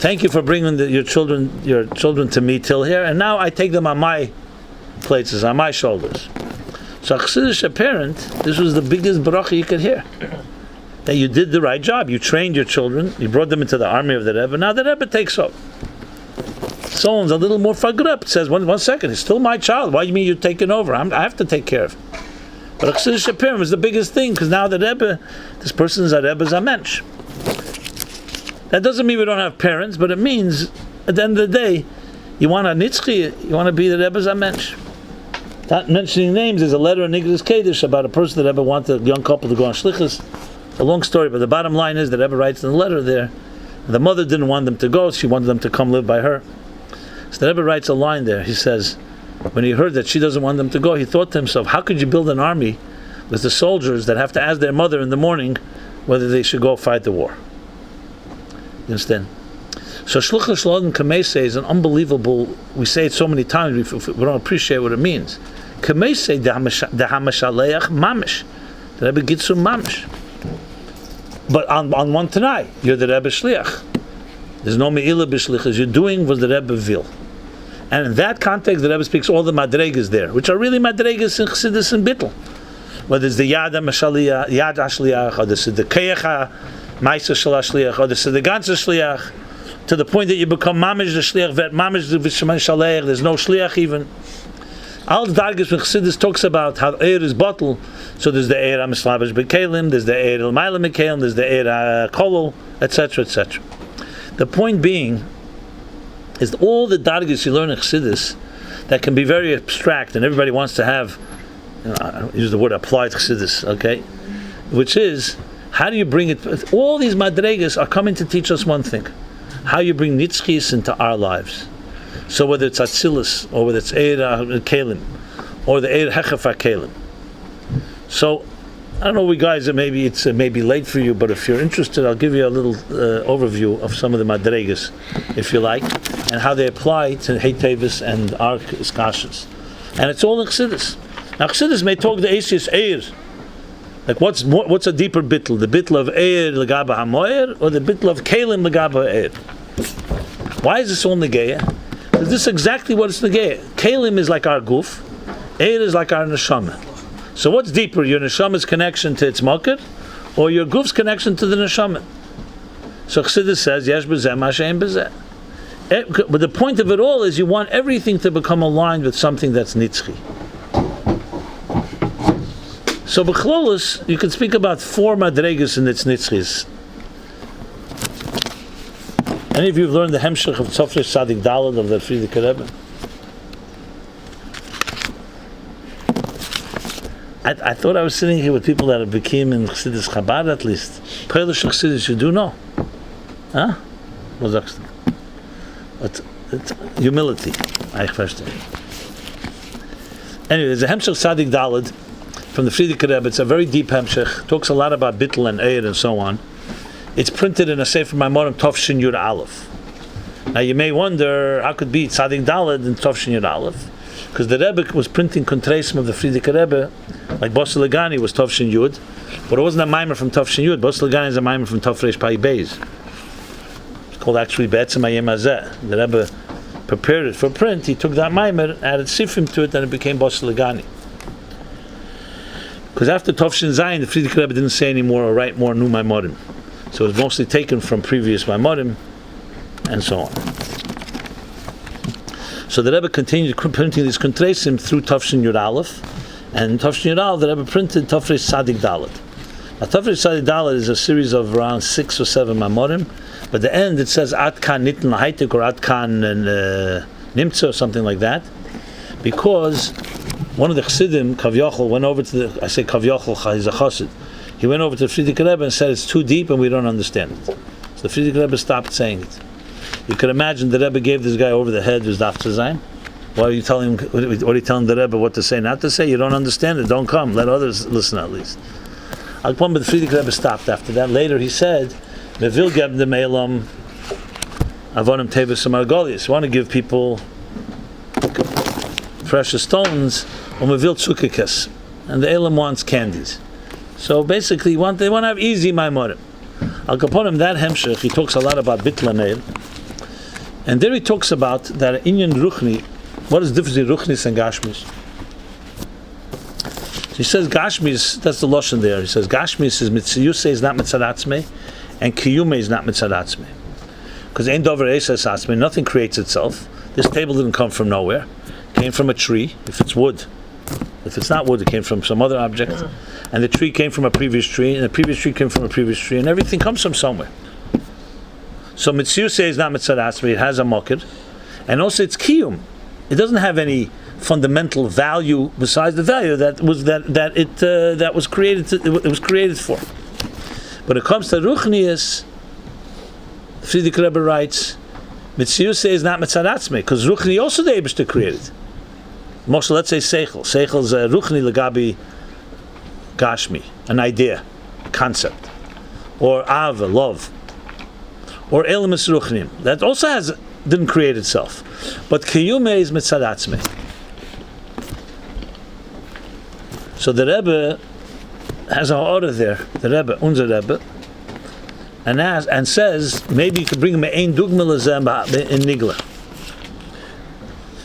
Speaker 1: Thank you for bringing your children to me till here, and now I take them on my places, on my shoulders. So Chassidish parent, this was the biggest bracha you could hear. That you did the right job. You trained your children, you brought them into the army of the Rebbe, now the Rebbe takes over. Someone's a little more fucked up, says, one second, he's still my child, why do you mean you're taking over? I have to take care of him. But Chassidish parent was the biggest thing, because now the Rebbe, this person is a Rebbe's a mensch. That doesn't mean we don't have parents, but it means, at the end of the day, you want a nitzchi, you want to be the Rebbe's a mensch. Not mentioning names, there's a letter in Inscribed Chodesh about a person that Rebbe wanted a young couple to go on shlichus. It's a long story, but the bottom line is that Rebbe writes in the letter there, the mother didn't want them to go, she wanted them to come live by her. So the Rebbe writes a line there, he says, when he heard that she doesn't want them to go, he thought to himself, how could you build an army with the soldiers that have to ask their mother in the morning whether they should go fight the war? You understand? So Shluchah Shlogan Kamese is an unbelievable, we say it so many times, we don't appreciate what it means. Kamese de Hamashaleach Mamish. The Rebbe Gitzu Mamish. But on one Tanai, you're the Rebbe Shliach. There's no Me'ila B'Shlichas. You're doing what the Rebbe will. And in that context, the Rebbe speaks all the madregas there, which are really madregas in Chassidus and bittul. Whether it's the Yad HaMashaliach, Yad HaShliach, or the Keach HaMaisa Shel HaShliach, or the ganze Shliach, to the point that you become Mamish the Shliach, Mamish the V'Shemen Shalech, there's no Shliach even. All the dargis when Chassidus talks about how Eir is bittul, so there's the Eir HaMislavish B'Kelim, there's the Eir HaMyLife B'Kelim, there's the Eir HaKolol, etc., etc. The point being is all the dargis you learn in Chassidus that can be very abstract, and everybody wants to have, I use the word applied Chassidus, okay? Which is, how do you bring it? All these madregas are coming to teach us one thing: how you bring nitzchis into our lives. So whether it's Atzilus, or whether it's Eir Kelim, or the Eir Hechefa Kelim. So, I don't know, you guys, it's maybe late for you, but if you're interested, I'll give you a little overview of some of the madregas, if you like, and how they apply to Hei Teves and our Iskashas. And it's all in Chassidus. Now Chassidus may talk the Asius Eir. Like what's a deeper bittul? The bittul of Eir L'gaba HaMoyer, or the bittul of Kelim L'gaba Eir? Why is this all Negeya? Because this is exactly what it's Negeya. Kelim is like our guf, Eir is like our neshama. So what's deeper, your neshama's connection to its makir, or your guf's connection to the neshama? So Chassidus says, Yesh b'zeh ma she'en b'zeh. But the point of it all is you want everything to become aligned with something that's nitzchi. So b'chlolos, you can speak about 4 madregas in its nitzchis. Any of you have learned the hemshech of Tzofresh Tzadik Daled of the Friedrich Rebbe? I thought I was sitting here with people that have become in Chassidus Chabad at least. Polish Chassidus, you do know. Huh? What sagst du? It's humility. I verstehe. Anyway, there's a hemshech Tzadik Daled from the Friedrich Rebbe. It's a very deep hemshech. Talks a lot about bittul and eir and so on. It's printed in a Sefer Maimorim Tovshin Yud Aleph. Now you may wonder how could be Tzadik Daled and Tovshin Yud Aleph, because the Rebbe was printing kontresim of the Friedrich Rebbe, like Bosel Legani was Tovshin Yud, but it wasn't a maimer from Tovshin Yud. Bosel Legani is a maimer from Tofresh Pai Beis. It's called actually Be'etzem Hayem Hazeh. The Rebbe prepared it for print. He took that maimer, added sifrim to it, and it became Bosel Legani. Because after Tovshin Zayin, the Friedrich Rebbe didn't say anymore or write more new Maimorim. So it was mostly taken from previous Maimorim, and so on. So the Rebbe continued printing these kontresim through Tovshin Yud Aleph, and in Tovshin Yud Aleph the Rebbe printed Tofresh Tzadik Daled. Now Tofresh Tzadik Daled is a series of around 6 or 7 Maimorim, but at the end it says Ad Kan Nitn Lahaitik or Ad Kan Nimtza or something like that, because one of the Chassidim, Kav Yochel, went over to I say Kav Yochel, he's a Chassid, He went over to Frierdiker Rebbe and said it's too deep and we don't understand it. So the Frierdiker Rebbe stopped saying it. You could imagine the Rebbe gave this guy over the head who's daf zayin. Why are you telling him? What are you telling the Rebbe what to say, not to say? You don't understand it. Don't come. Let others listen at least. But the Frierdiker Rebbe stopped after that. Later he said, "Mevil geb de meilam avonim teves Farbrengen." Want to give people precious stones, or mevil tzukikes, and the elam wants candies. So basically, they want to have easy maimorim. Algemeiner, that hemshech, he talks a lot about bittul, and there he talks about that inyan ruchni. What is the difference between ruchnis and gashmis? So he says gashmis. That's the lashon there. He says gashmis is mitziyuse is not mitzadatzme, and kiyume is not mitzadatzme. Because ein dover esas atzme, nothing creates itself. This table didn't come from nowhere. It came from a tree. If it's wood, if it's not wood, it came from some other object. And the tree came from a previous tree, and the previous tree came from a previous tree, and everything comes from somewhere. So mitziyuse is not mitzadatzme. It has a mokir, and also it's kiyum. It doesn't have any fundamental value besides the value that was created. It was created for. But it comes to ruchnius. Frierdiker Rebbe writes, "Mitziyus is not mitzadatzme because ruchni also the Eibishter created." Most, let's say seichel. Seichel is a ruchni legabi gashmi, an idea, a concept, or ava, love, or elemis ruchnim that also didn't create itself. But kiyume is mitzadatzme. So the Rebbe has a order there. The Rebbe, unser Rebbe, and says maybe you could bring him ein dugma lezem in nigla.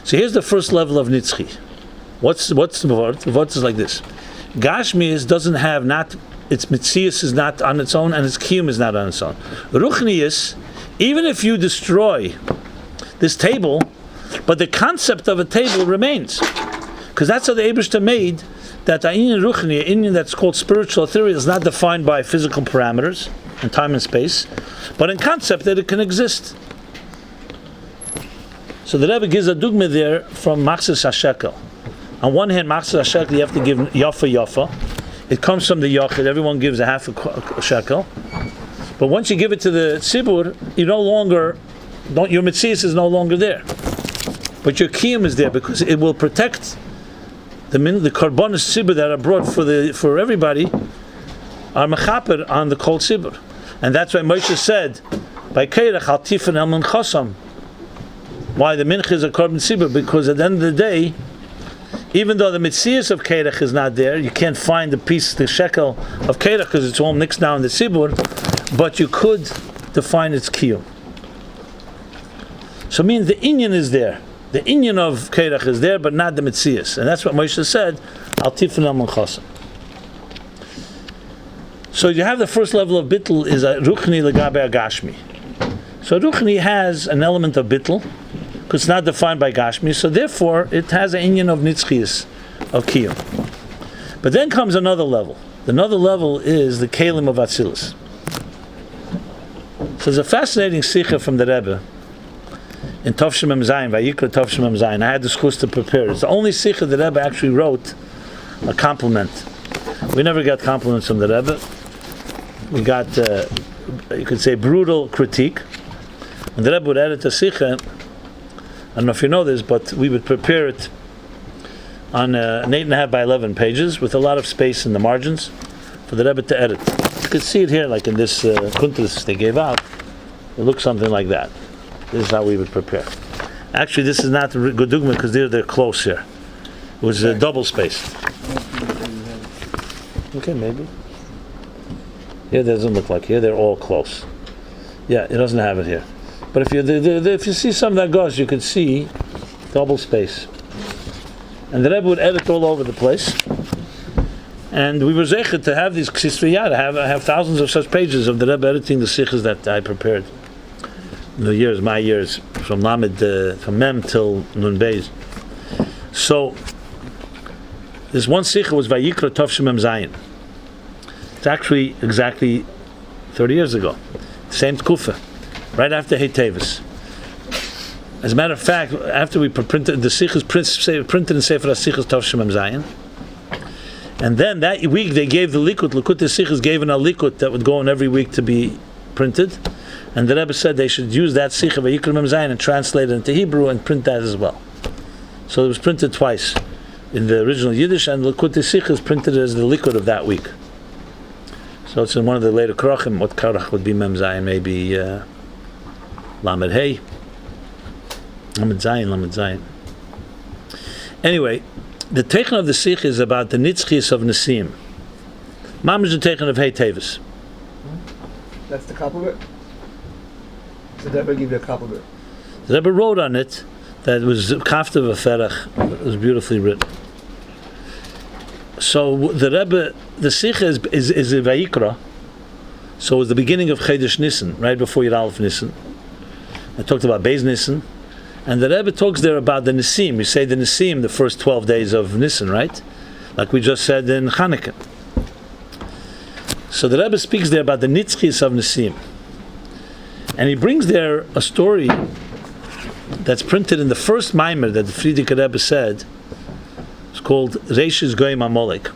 Speaker 1: So here's the first level of nitzchi. What's the word? The word is like this: Gashmius doesn't have its mitzias is not on its own, and its kiyum is not on its own. Ruchnius, even if you destroy this table, but the concept of a table remains, because that's how the Eibishter made that inyan ruchni, inyan that's called spiritual ethereal, is not defined by physical parameters in time and space, but in concept that it can exist. So the Rebbe gives a dugma there from Machzis HaShekel. On one hand, Machzis HaShekel, you have to give yafa. It comes from the yachid. Everyone gives a half a shekel. But once you give it to the tzibur, your mitzias is no longer there. But your kiyum is there because it will protect the karbonis tzibur that are brought for everybody are mechaper on the kol tzibur. And that's why Moshe said, by keirach al tifan el minchasam. Why the mincha is a korban tzibur? Because at the end of the day, even though the mitzias of keirach is not there, you can't find the shekel of keirach because it's all mixed down in the tzibur, but you could define its kiyum. So it means the inyan is there. The inyan of keirach is there, but not the mitzias. And that's what Moshe said, al tifan el minchasam. So you have the first level of bittul is a ruchni legabe agashmi. So ruchni has an element of bittul because it's not defined by gashmi. So therefore, it has an inyan of nitzchias, of kiyum. But then comes another level. Another level is the kelim of atzilus. So there's a fascinating sikha from the Rebbe in Tov Shemem Zayin, Vayikra Tov Shemem Zayin. I had the schus to prepare. It's the only sikha the Rebbe actually wrote a compliment. We never got compliments from the Rebbe. We got, you could say, brutal critique. When the Rebbe would edit a sikha, I don't know if you know this, but we would prepare it on an 8.5 by 11 pages with a lot of space in the margins for the Rebbe to edit. You could see it here, like in this kuntres they gave out. It looks something like that. This is how we would prepare. Actually, this is not a good dugma because they're close here. It was double spaced. Okay, maybe. Here it doesn't look like here. They're all close. Yeah, it doesn't have it here. But if you see some that goes, you could see double space. And the Rebbe would edit all over the place. And we were zeichet to have these ksisriyah, I have thousands of such pages of the Rebbe editing the sikhs that I prepared. My years, from Mem till Nun Beis. So, this one sikh was Vayikra Tov Shemem Zayin. It's actually exactly 30 years ago. Same Tkufa, right after Hei Teves. As a matter of fact, after we printed the sikh is printed in Sefer HaSichos Tov Shemem Zayin, And then that week they gave the likut. Likut Sichos gave an alikut that would go in every week to be printed. And the Rebbe said they should use that Sicha Vayikra Mem Zayin and translate it into Hebrew and print that as well. So it was printed twice. In the original Yiddish, and Likut Sichos printed it as the likut of that week. So it's in one of the later Karachim. What Karach would be Mem Zayin? Maybe Lamed Hey. Lamed Zayin. Anyway, the Teichen of the Sikh is about the Nitzchias of Nesim. Mam is the Teichen of Hei Teves.
Speaker 6: That's the compliment? So the Rebbe give you a compliment.
Speaker 1: The Rebbe wrote on it that it was Kafta V'Ferach. It was beautifully written. So the Rebbe, the Sikh is a Vayikra. So it was the beginning of Chodesh Nisan, right before Yud Aleph Nisan. I talked about Beis Nisan. And the Rebbe talks there about the Nisim. We say the Nisim, the first 12 days of Nisan, right? Like we just said in Chanukah. So the Rebbe speaks there about the Nitzchis of Nisim. And he brings there a story that's printed in the first Maimer that the Frierdiker Rebbe said. It's called Reishis Goyim Amalek.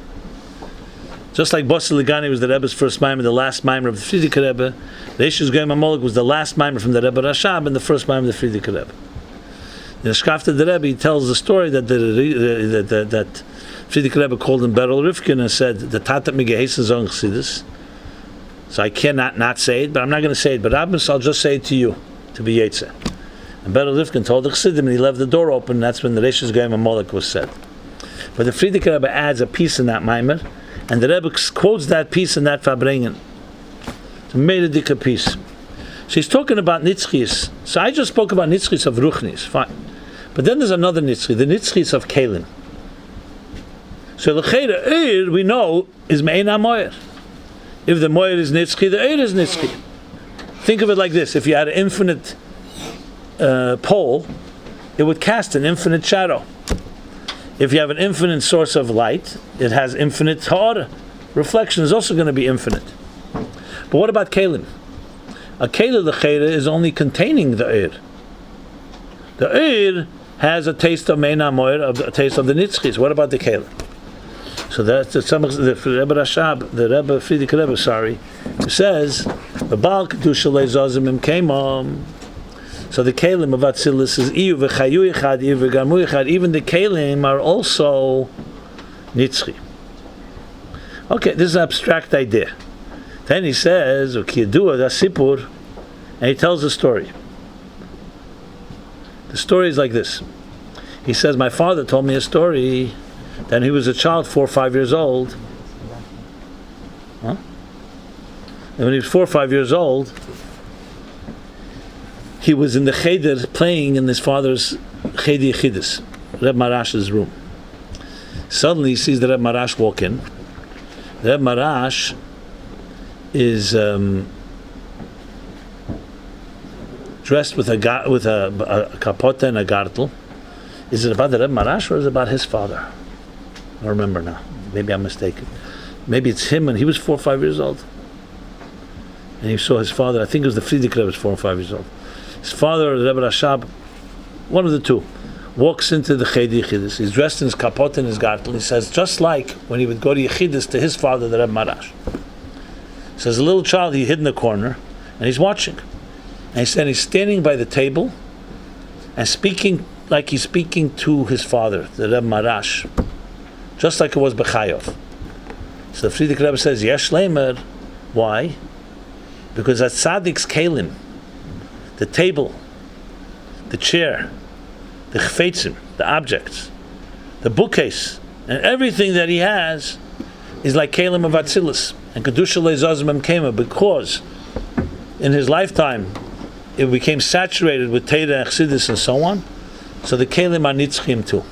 Speaker 1: Just like Bosel Ligani was the Rebbe's first Maimer, the last Maimer of the Frierdiker Rebbe, Reishis Goyim Amalek was the last Maimer from the Rebbe Rashab and the first Maimer of the Frierdiker Rebbe. In the Shkafta the Rebbe, he tells the story that that Frierdiker Rebbe called him Beryl Rifkin and said, the Tatat Megehesen Zon Chassidus. So I cannot not say it, but I'm not going to say it. But Rabbis, I'll just say it to you, to be Yetzeh. And Beryl Rifkin told the Chassidim, and he left the door open, and that's when the Reishis Goyim Amalek was said. But the Frierdiker Rebbe adds a piece in that Maimer, and the Rebbe quotes that piece in that Farbrengen. It's a Meidedika piece. So he's talking about Nitzchis. So I just spoke about Nitzchis of Ruchnis, fine. But then there's another Nitzchi, the Nitzchis of Kalim. So the L'cheira, we know, is Me'ein HaMoyer. If the Moyer is Nitzchi, the Eir is Nitzchi. Think of it like this. If you had an infinite pole, it would cast an infinite shadow. If you have an infinite source of light, it has infinite Ta'ara. Reflection is also going to be infinite. But what about Kalim? A Kalim L'cheira is only containing the Eir. The Eir has a taste of Me'ein HaMoyer, a taste of the Nitzchis. What about the Kalim? So that's the Rebbe Rashab, the Rebbe Frierdiker Rebbe, who says, "The Baal Kedusha leZazim im Keimam." So the Kalim of Atzilus is Iyu v'Chayu Echad, Iyu v'Gamu Echad. Even the Kalim are also Nitzchi. Okay, this is an abstract idea. Then he says, "Ukiyadua da Sipur," and he tells a story. The story is like this. He says, "My father told me a story." Then he was a child, 4 or 5 years old. And when he was 4 or 5 years old, he was in the cheder playing in his father's cheder chiddush, Rebbe Maharash's room. Suddenly he sees the Rebbe Maharash walk in. The Rebbe Maharash is dressed with a kapota and a gartel. Is it about the Rebbe Maharash or is it about his father? I don't remember now. Maybe I'm mistaken. Maybe it's him when he was 4 or 5 years old. And he saw his father, I think it was the Frierdiker Rebbe was 4 or 5 years old. His father, the Rebbe Rashab, one of the two, walks into the Cheder Yechidus. He's dressed in his kapot and his gartel. He says, just like when he would go to Yechidus to his father, the Rebbe Maharash. He says, a little child, he hid in the corner, and he's watching. And he said, he's standing by the table and speaking like he's speaking to his father, the Rebbe Maharash. Just like it was Bechayov. So the Frierdiker Rebbe says, Yesh Leimer. Why? Because at Tzaddik's Kalim, the table, the chair, the chfetzim, the objects, the bookcase, and everything that he has is like Kalim of Atzilus. And Kedusha leZazim im Kema, because in his lifetime it became saturated with Torah and Chassidus and so on. So the Kalim are Nitzchim too.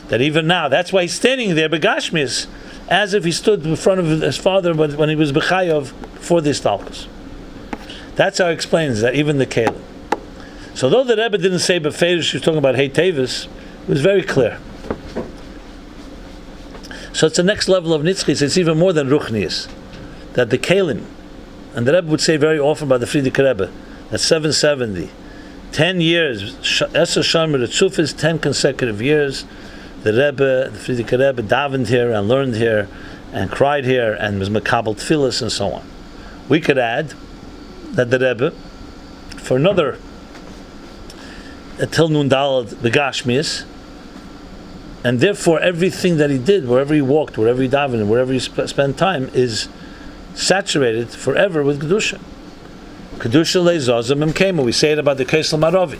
Speaker 1: That even now, that's why he's standing there, Begashmis, as if he stood in front of his father when he was Bechayov for this Talkus. That's how he explains that, even the Kalim. So though the Rebbe didn't say Beferish, he was talking about Hei Teves, it was very clear. So it's the next level of Nitzchis, it's even more than Ruchnius. That the Kalim, and the Rebbe would say very often about the Frierdiker Rebbe, that 770, 10 years, Esser Shamir, the Tzuf is 10 consecutive years, the Rebbe, the Frierdiker Rebbe, davened here and learned here and cried here and was makabel tefillas and so on. We could add that the Rebbe, for another till nun daled begashmius, and therefore everything that he did, wherever he walked, wherever he davened, wherever he spent time, is saturated forever with kedusha. Kedusha le'zazim imkema. We say it about the Kislev Maravi.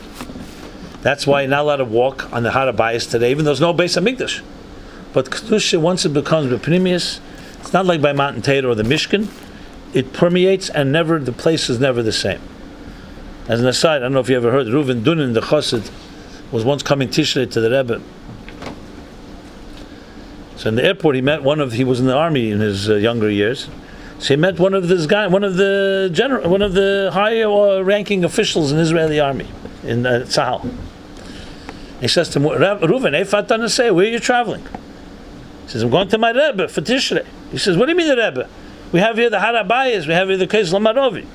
Speaker 1: That's why you're not allowed to walk on the Har HaBayis today, even though there's no Beis HaMikdash. But kedusha, once it becomes pnimius, it's not like by Mountain Tater or the Mishkan. It permeates, and the place is never the same. As an aside, I don't know if you ever heard, Reuven Dunin, the Chassid, was once coming Tishrei to the Rebbe. So in the airport, he was in the army in his younger years. So he met one of the high-ranking officials in Israeli army, in Tzahal. He says to him, Reuven, where are you traveling? He says, I'm going to my Rebbe for Tishrei. He says, what do you mean the Rebbe? We have here the Har HaBayis, we have here the Kislev Maravi.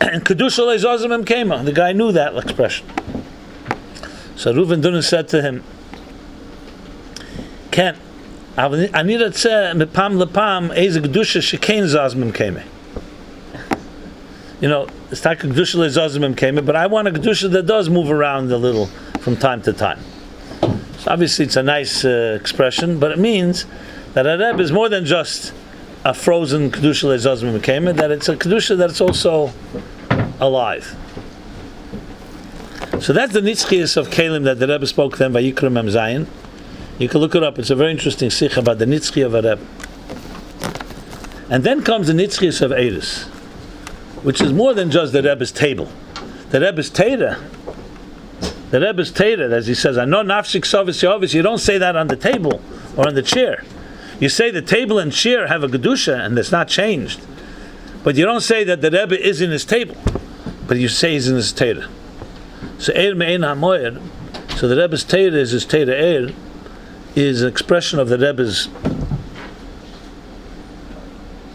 Speaker 1: And Kedusha le'zazim imkema. The guy knew that expression. So Reuven Dunin said to him, Ken, I need to say mipam lepam eze kedusha shekein zazim imkema. It's like kedusha le'zazim imkema, but I want a kedusha that does move around a little from time to time. So obviously it's a nice expression, but it means that a Rebbe is more than just a frozen kedusha le'zazim imkema, that it's a kedusha that's also alive. So that's the nitzchias of Kalim that the Rebbe spoke to them by Yikra Mem Zayin. You can look it up. It's a very interesting sikh about the nitzchi of a Rebbe. And then comes the nitzchias of Eidus, which is more than just the Rebbe's table. The Rebbe's Teda, as he says, I know nafshik sovis yovis. You don't say that on the table or on the chair. You say the table and chair have a kedusha and it's not changed. But you don't say that the Rebbe is in his table, but you say he's in his Teda. So Eir Me'ein HaMoyer, so the Rebbe's Teda is his Teda Eir, is an expression of the Rebbe's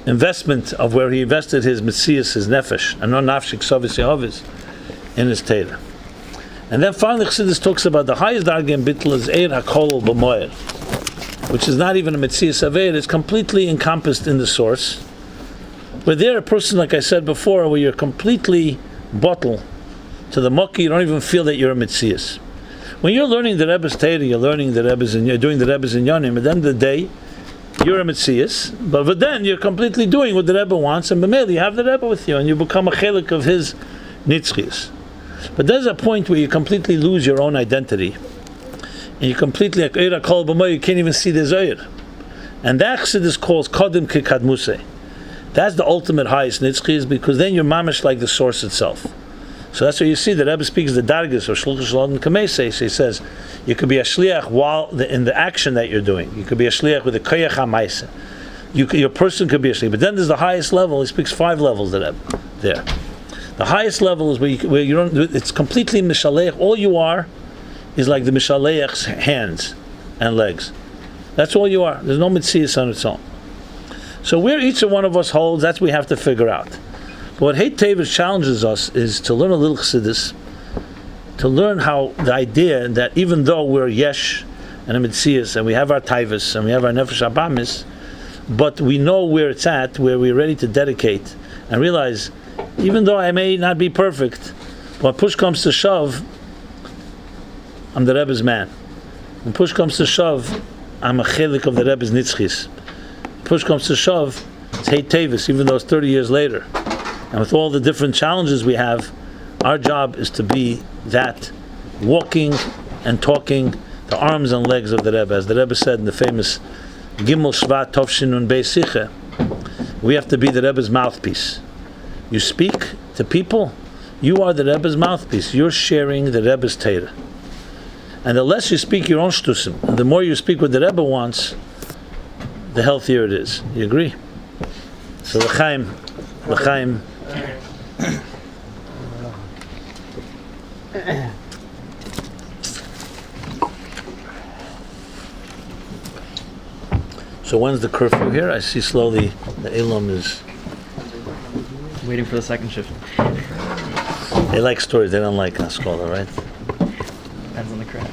Speaker 1: investment of where he invested his Metzias, his Nefesh, and no Nafshik Sovis Yehovis, in his Teda. And then finally Chassidus talks about the highest darga in bittul is Eir HaKol B'Moyer, which is not even a Metzias of Eir, it's completely encompassed in the source. But there, a person, like I said before, where you're completely bottled to the Mokki, you don't even feel that you're a Metzias. When you're learning the Rebbe's Teda, you're doing the Rebbe's in Yonim, at the end of the day, you're a Metzias, but then you're completely doing what the Rebbe wants, and b'meili you have the Rebbe with you, and you become a chelik of his nitzchias. But there's a point where you completely lose your own identity, and you completely, you can't even see the Zohar. And that Chassidus calls Kodim Kikadmusei. That's the ultimate highest nitzchias, because then you're mamish like the source itself. So that's where you see the Rebbe speaks the dargis or shluchas kamesei. So he says you could be a shliach while in the action that you're doing. You could be a shliach with the koyach ha'maisa. Your person could be a shliach, but then there's the highest level. He speaks 5 levels. The Rebbe there. The highest level is where you don't. It's completely mishalech. All you are is like the mishalech's hands and legs. That's all you are. There's no mitzias on its own. So where each one of us holds, that's what we have to figure out. But what Hei Teves challenges us is to learn a little chassidus, to learn how the idea that even though we're yesh and a mitzias and we have our taivas and we have our nefesh abamis, but we know where it's at, where we're ready to dedicate and realize, even though I may not be perfect, when push comes to shove, I'm the Rebbe's man. When push comes to shove, I'm a chelik of the Rebbe's nitzchis. Push comes to shove, it's Hei Teves, even though it's 30 years later. And with all the different challenges we have, our job is to be that walking and talking, the arms and legs of the Rebbe. As the Rebbe said in the famous Gimmel Shvat Tovshinun Beisiche, we have to be the Rebbe's mouthpiece. You speak to people, you are the Rebbe's mouthpiece. You're sharing the Rebbe's Teda. And the less you speak your own shtusim, and the more you speak what the Rebbe wants, the healthier it is. You agree? So l'chaim. So when's the curfew here? I see slowly the Elam is
Speaker 4: waiting for the second shift.
Speaker 1: They like stories, they don't like Haskalah, right?
Speaker 4: Depends on the crowd.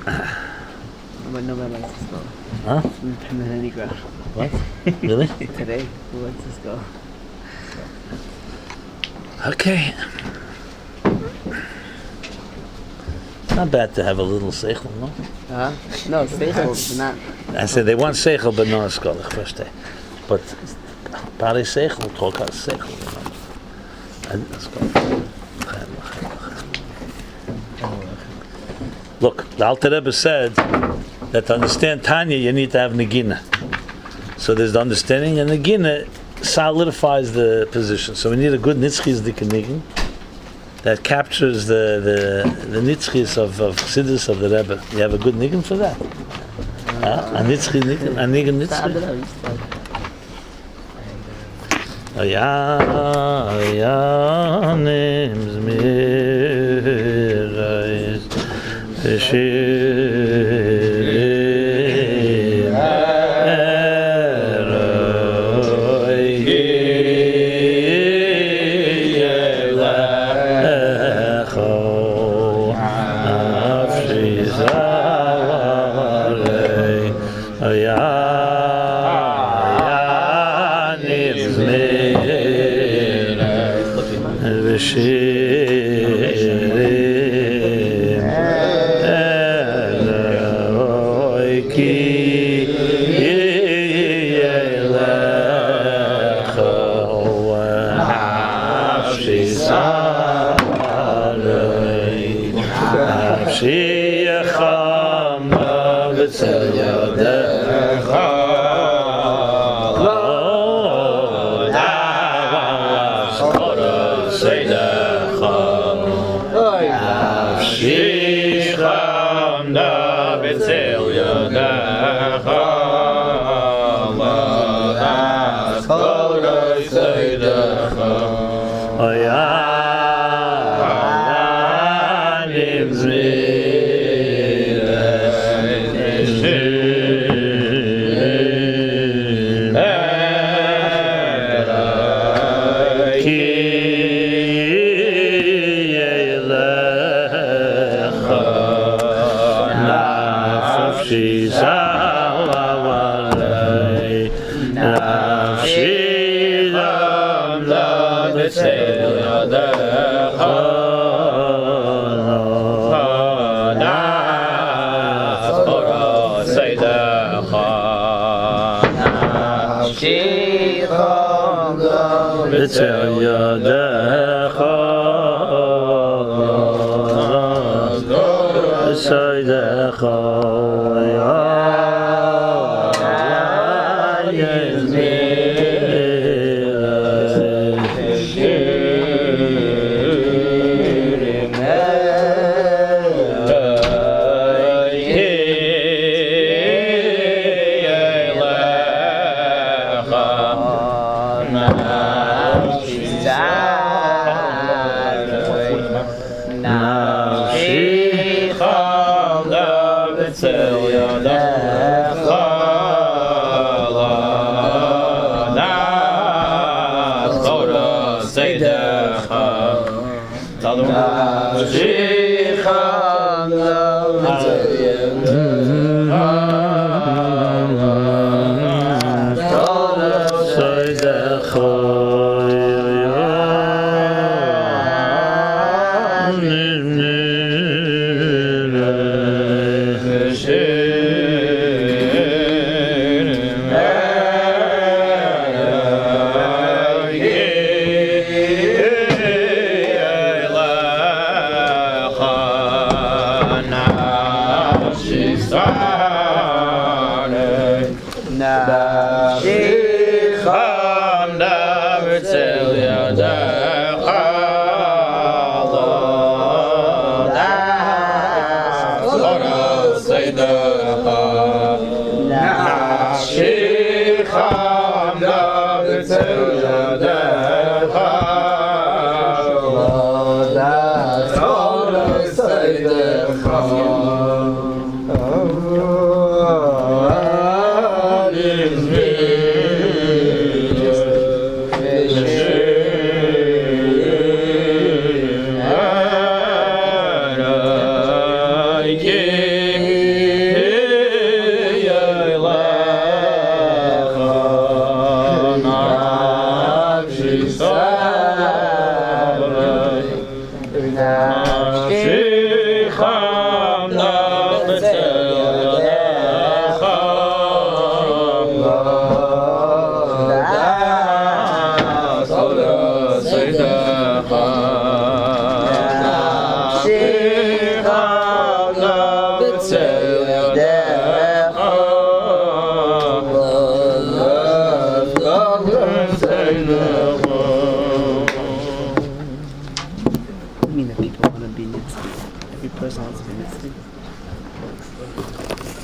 Speaker 5: But nobody likes this go.
Speaker 1: Huh?
Speaker 5: In any ground.
Speaker 1: What? Really?
Speaker 5: Today, who lets this go?
Speaker 1: Okay. Not bad to have a little seichel, no?
Speaker 5: No, seichel, but not.
Speaker 1: I said they want seichel, but no skolach, first day. But pare seichel, kolka seichel. Look, the Alter Rebbe said that to understand Tanya, you need to have negina. So there's the understanding, and negina solidifies the position. So we need a good nitzchis dikanigin that captures the nitzchis of chiddush of the Rebbe. You have a good niggin for that? A nitzchi niggin? A niggin nitzchi? Ayanim zmirais shirim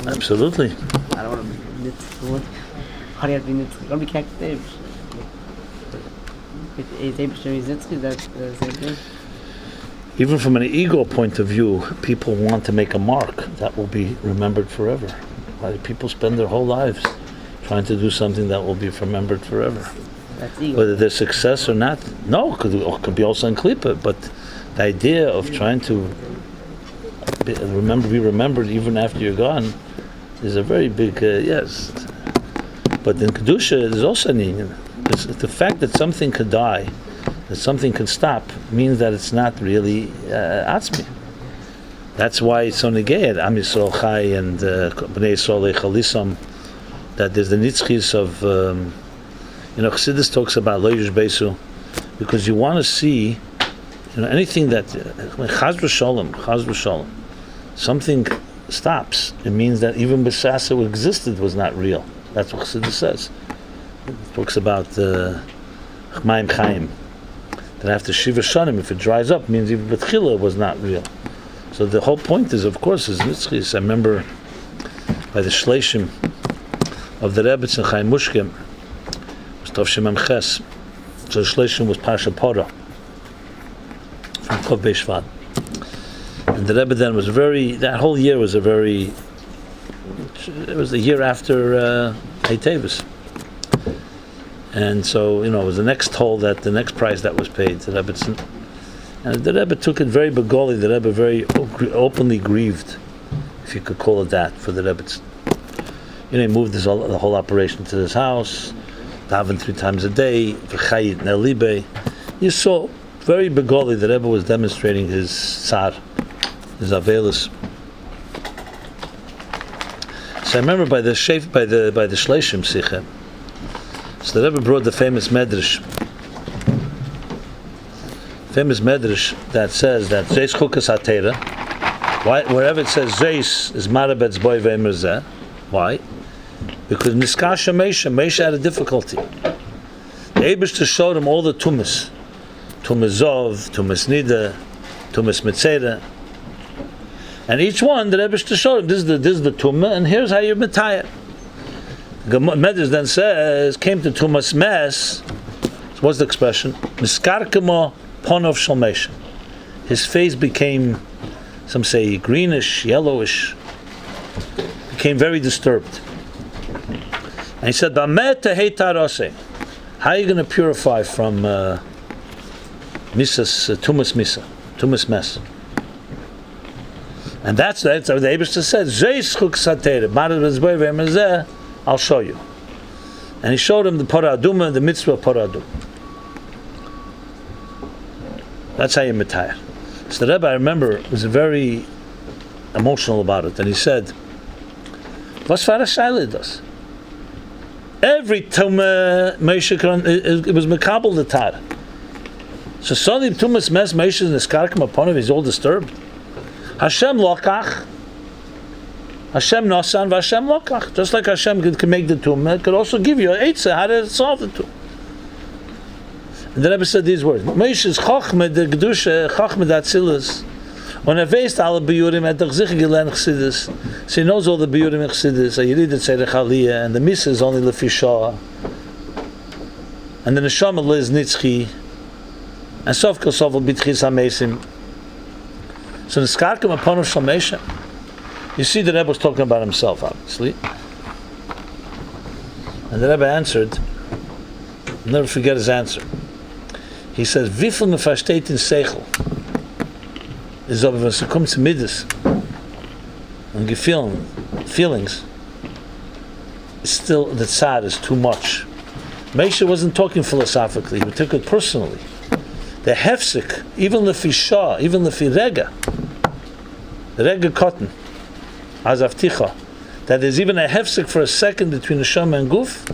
Speaker 1: Absolutely.
Speaker 5: I don't want to be nitzvah. How do you have to be nitzvah? I want to be cactus. Is nitzvah that's the same thing?
Speaker 1: Even from an ego point of view, people want to make a mark that will be remembered forever. Right? People spend their whole lives trying to do something that will be remembered forever.
Speaker 5: That's ego.
Speaker 1: Whether there's success or not, no, could be also in klipa, but the idea of trying to be remembered even after you're gone is a very big yes. But in kedusha, there's also an union. The fact that something could die, that something could stop, means that it's not really atzmi. That's why it's so negayed. Am Yisrael Chai and Bnei Yisrael Echalisam. That there's the nitzchis of Chassidus talks about lo yish beisu, because you want to see anything that chaz v'sholom, something stops. It means that even b'sasa what existed was not real. That's what Chassidus says. It talks about chmayim chayim. That after shiva shanim, if it dries up, means even b'tchila was not real. So the whole point is, of course, is nitzchis. I remember by the shleishim of the Rebbe and Chassidus, was Tov Shemam Ches. So the shleishim was Parsha Pora from Kov Beishvat. And the Rebbe then was that whole year was it was the year after Hei Teves. And so, it was the next the next price that was paid to Rebbe. And the Rebbe took it very begoli, the Rebbe very openly grieved, if you could call it that, for the Rebbe. He moved the whole operation to his house, daven 3 times a day, v'chayit ne'libe. You saw very begoli, the Rebbe was demonstrating his tzar, his avelis. So I remember by the shleishim sicha. So the Rebbe brought the famous medrash that says that zeis chukas hatera. Wherever it says zeis is marabetz boy ve'emer zeh. Why? Because niskasha Mesha had a difficulty. The Eibishter showed him all the tumas zov, tumas nida, tumas mitzeda. And each one, the Eibishter showed him, this is the tumah, and here's how you metayah. The Medrash then says, came to tumas mes, what's the expression? Miskarkemo ponov shel Mesha. His face became, some say, greenish, yellowish, became very disturbed. And he said, Hei Tarose, how are you going to purify from tumas mes? And that's what the Eibishter said, I'll show you. And he showed him the paraduma, the mitzvah paraduma. That's how you metayah. So the Rebbe, I remember, was very emotional about it, and he said, "Was for a shaila does? Every tumah Moshiach it was mekabel the tar. So suddenly tumas mes Moshiach and the skarkim upon him, he's all disturbed. Hashem lokach, Hashem nosan, v'Hashem lokach. Just like Hashem can make the tumah, it could also give you an eitzah how to solve the tumah." And the Rebbe said these words: Moshiach's chochmah the kedusha, chochmah the atzilus. When I faced all the birurim at the Ezekiel and Chassidus, so he knows all the birurim and Chassidus. So you read the tzedek aliyah, and the misa is only lefisha, and the neshama liz nitzchi, and sof kosov will bitchis hamesim. So the skarkim upon of shalmesha. You see, the Rebbe was talking about himself, obviously, and the Rebbe answered. I'll never forget his answer. He says, "Vifel mefashtet in seichel." Is over when it comes to midas and feelings, it's still the tzad is too much. Moshe wasn't talking philosophically; he took it personally. the hefsek, even lefi shah, even lefi rega cotton, as avticha, that there's even a hefsek for a second between the shama and guf.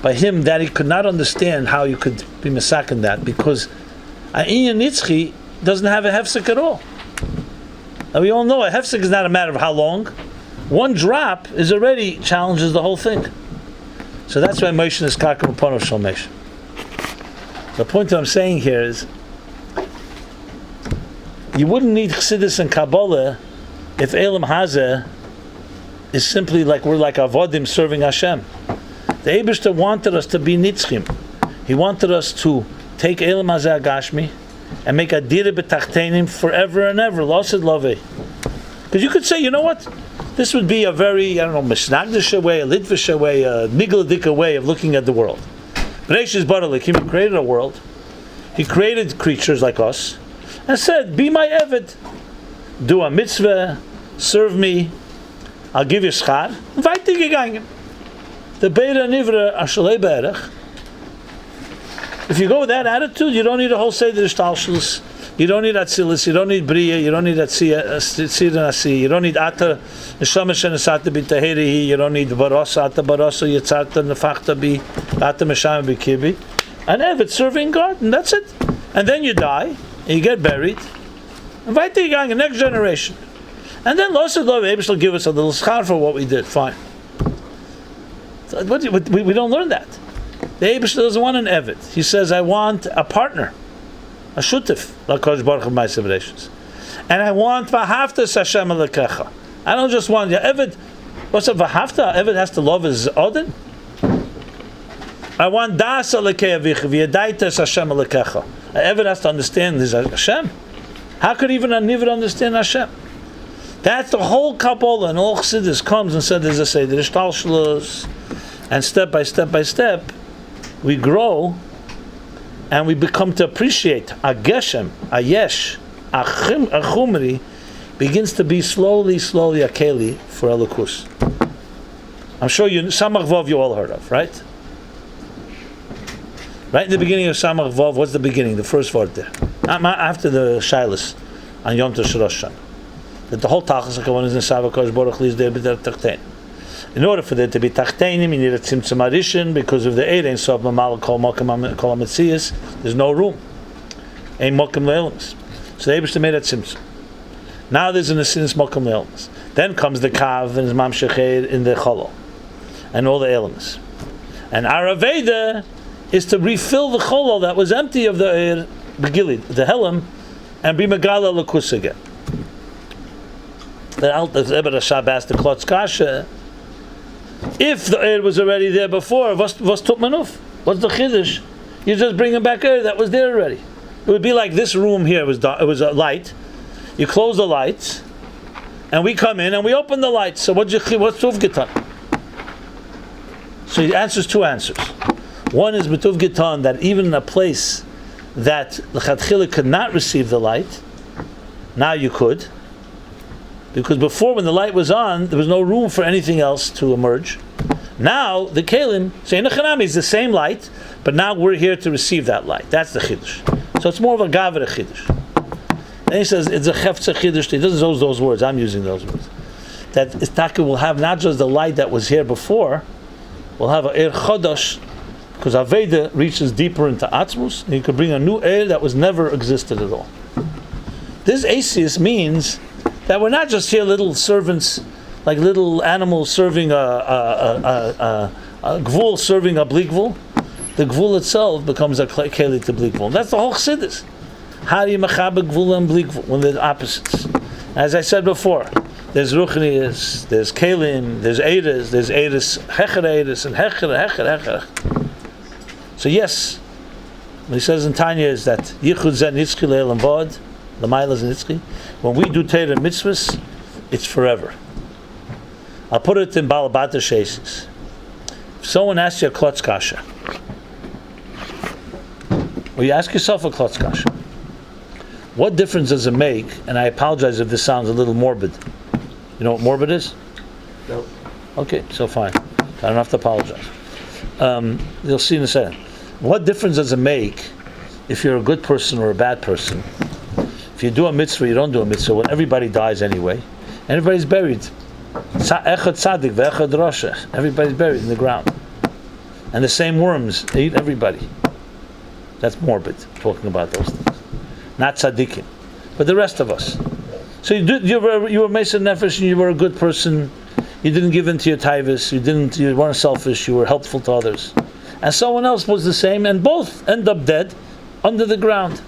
Speaker 1: By him, that he could not understand how you could be misaken that, because an inyan nitzchi doesn't have a hefsek at all. And we all know a hefsek is not a matter of how long. One drop is already challenges the whole thing. So that's why Moshe is kakim upon Shalmesh. The point that I'm saying here is, you wouldn't need Chassidus and Kabbalah if Elam Hazeh is simply like we're like avodim serving Hashem. The Eibishter wanted us to be nitzchim. He wanted us to take Elam Hazeh Agashmi and make a dira b'tachtenim forever and ever. Losid loveh. Because you could say, you know what? This would be a very, mishnagdisha way, a litvisha way, a nigladika way of looking at the world. Bereshis bara Elokim, he created a world. He created creatures like us and said, be my eved. Do a mitzvah, serve me, I'll give you schar. Weiter gegangen. The beira nivra ashalei berech. If you go with that attitude, you don't need a whole seder shtalshlus. You don't need Atzilus, you don't need Bria, you don't need Atzir, you don't need Ata, Neshama Shenesata B'Tahirihi, you don't need Barosa, Ata Barosa, Yitzarta Nefachta Bi, Ata Meshama B'Kibi. And it's serving God, and that's it. And then you die, and you get buried, and weiter gegangen, the next generation. And then Losad Lo Eibush will give us a little schar for what we did, fine. So, we don't learn that. The Eibush doesn't want an Eved. He says, I want a partner. A shutif, l'kodesh baruch of my civilizations, and I want v'haftas Hashem alekecha. I don't just want Eved. What's a v'hafta? Eved has to love his odin. I want das alekei avicha v'yadaitas Hashem alekecha. Eved has to understand his Hashem. How could even a nivid understand Hashem? That's the whole Kabbalah, and all Chassidus comes and said there's a seder shtalshlus, and step by step we grow. And we become to appreciate a geshem, a yesh, a chumri begins to be slowly a keli for elokus. I'm sure you Samach Vav you all heard of, right? Right in the beginning of Samach Vav, what's the beginning? The first word there, after the Shilas on Yom Tov Rosh Hashanah. That the whole Tachas HaKavan is in Savakosh Baruch Liz Dei B'der Tachtein. In order for there to be Tachteinim, you need a tzimtzum arishin because of the Ein Sof Mamal Kol Mokim Kol HaMetzias. There's no room. Ein Mokim Le'elamas. So the Eibishter made a tzimtzum. Now there's an Asinis Mokim Le'elamas. Then comes the Kav and his Mamshech in the Cholo. And all the Elamas. And Araveda is to refill the Cholo that was empty of the Eir, Begilid, the Helam, and be Megala L'kus again. The Rebbe Rashab asked the Klotz Kasha, if the air was already there before, was tut manuf? What's the chiddush? You just bring back air that was there already. It would be like this room here. It was a light. You close the lights, and we come in and we open the lights. So what's tuv gitan? So he answers two answers. One is betuv gitan, that even in a place that l'chadchila could not receive the light, now you could. Because before, when the light was on, there was no room for anything else to emerge. Now, the Kalim, Shein Chanami is the same light, but now we're here to receive that light. That's the Chiddush. So it's more of a Gavra Chiddush. Then he says, it's a Chefza Chiddush. He doesn't use those words, I'm using those words. That Istaka will have not just the light that was here before, we'll have an Eir Chodesh, because Aveda reaches deeper into Atzmus, and you could bring a new Eir that was never existed at all. This Asius means that we're not just here little servants, like little animals serving a gvul serving a blikvul. The gvul itself becomes a keli to blikvul. That's the whole chassidus. How do you mechaber gvul and blikvul when they're opposites? As I said before, there's ruchnius, there's kelim, there's eres, hecher eres, and hecher. So yes, what he says in Tanya is that yichud zeh nitzchi le'elam vod. When we do Torah mitzvahs, it's forever. I'll put it in Balabata Shesis. If someone asks you a klotz kasha, or you ask yourself a klotz kasha, what difference does it make? And I apologize if this sounds a little morbid. You know what morbid is?
Speaker 6: No.
Speaker 1: Okay, so fine. I don't have to apologize. You'll see in a second. What difference does it make if you're a good person or a bad person. If you do a mitzvah, you don't do a mitzvah. When everybody dies anyway, and everybody's buried. Echad tzaddik ve'echad Rosh. Everybody's buried in the ground, and the same worms eat everybody. That's morbid, talking about those things. Not tzaddikim, but the rest of us. So you were Mesa Nefesh, and you were a good person. You didn't give in to your Teves. You weren't selfish. You were helpful to others. And someone else was the same, and both end up dead under the ground.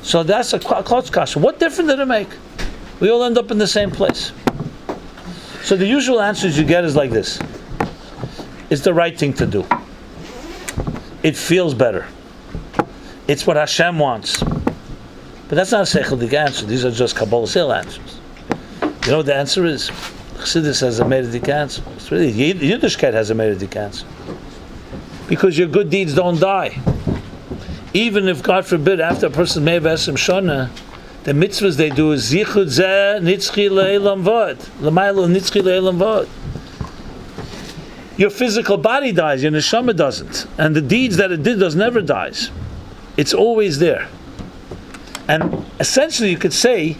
Speaker 1: So that's a klotz kasha. What difference did it make? We all end up in the same place. So the usual answers you get is like this. It's the right thing to do. It feels better. It's what Hashem wants. But that's not a seichelic answer. These are just Kabbalah answers. You know what the answer is? Chassidus has a Meridik answer. It's really, Yiddishkeit has a Meridik answer. Because your good deeds don't die. Even if, God forbid, after a person may have Esem Shana, the mitzvahs they do is Zichud Zeh Nitzchi Le'elam Vod. L'maylo Nitzchi Le'elam Vod. Your physical body dies, your neshama doesn't. And the deeds that it did never dies. It's always there. And essentially you could say,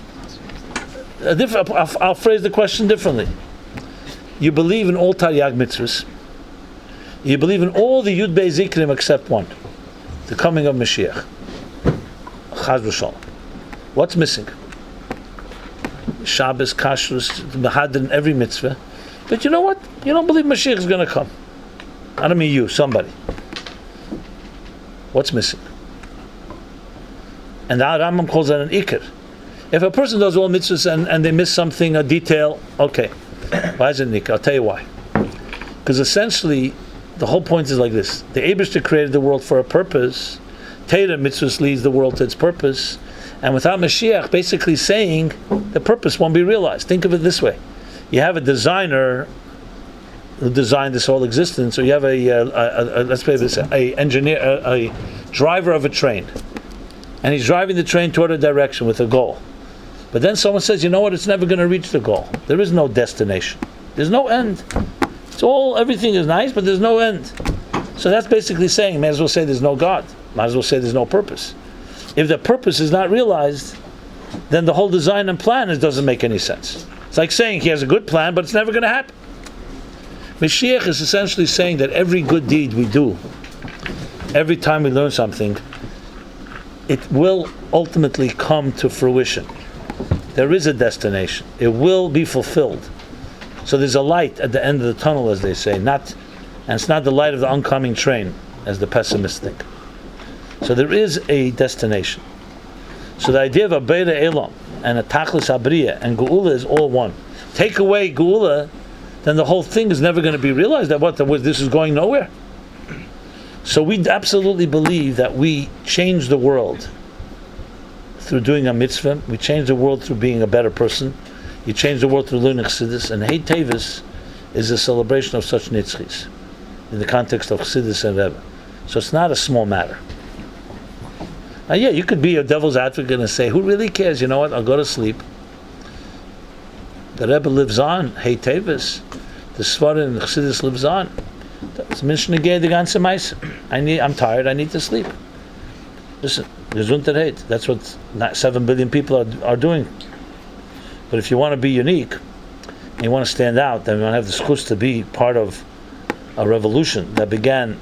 Speaker 1: I'll phrase the question differently. You believe in all Taryag mitzvahs. You believe in all the Yud Bei Zikrim except one. The coming of Moshiach. Chaz v'shalom. What's missing? Shabbos, Kashrus, Mahad in every mitzvah. But you know what? You don't believe Moshiach is going to come. I don't mean you, somebody. What's missing? And the Rambam calls that an ikr. If a person does all mitzvahs and they miss something, a detail, okay. Why is it an ikr? I'll tell you why. Because essentially, the whole point is like this. The Eibishter created the world for a purpose. Torah mitzvahs leads the world to its purpose. And without Mashiach basically saying, the purpose won't be realized. Think of it this way. You have a designer who designed this whole existence, or you have a engineer, a driver of a train. And he's driving the train toward a direction with a goal. But then someone says, you know what, it's never going to reach the goal. There is no destination. There's no end. Everything is nice, but there's no end. So that's basically saying, may as well say there's no God. Might as well say there's no purpose. If the purpose is not realized, then the whole design and plan doesn't make any sense. It's like saying he has a good plan, but it's never going to happen. Mashiach is essentially saying that every good deed we do, every time we learn something, it will ultimately come to fruition. There is a destination. It will be fulfilled. So there's a light at the end of the tunnel, as they say, and it's not the light of the oncoming train, as the pessimists think. So there is a destination. So the idea of a Beira Elam and a Tachlis Abriya and Geula is all one. Take away Geula, then the whole thing is never going to be realized that this is going nowhere. So we absolutely believe that we change the world through doing a mitzvah. We change the world through being a better person. You change the world through learning Chassidus. And Hei Teves is a celebration of such nitzchis in the context of Chassidus and Rebbe. So it's not a small matter. Now, yeah, you could be a devil's advocate and say, who really cares? You know what? I'll go to sleep. The Rebbe lives on. Hei Teves. The Svarah and the Chassidus lives on. I'm tired. I need to sleep. Listen, Gesundheit. That's what 7 billion people are doing. But if you want to be unique, and you want to stand out, then you want to have the schus to be part of a revolution that began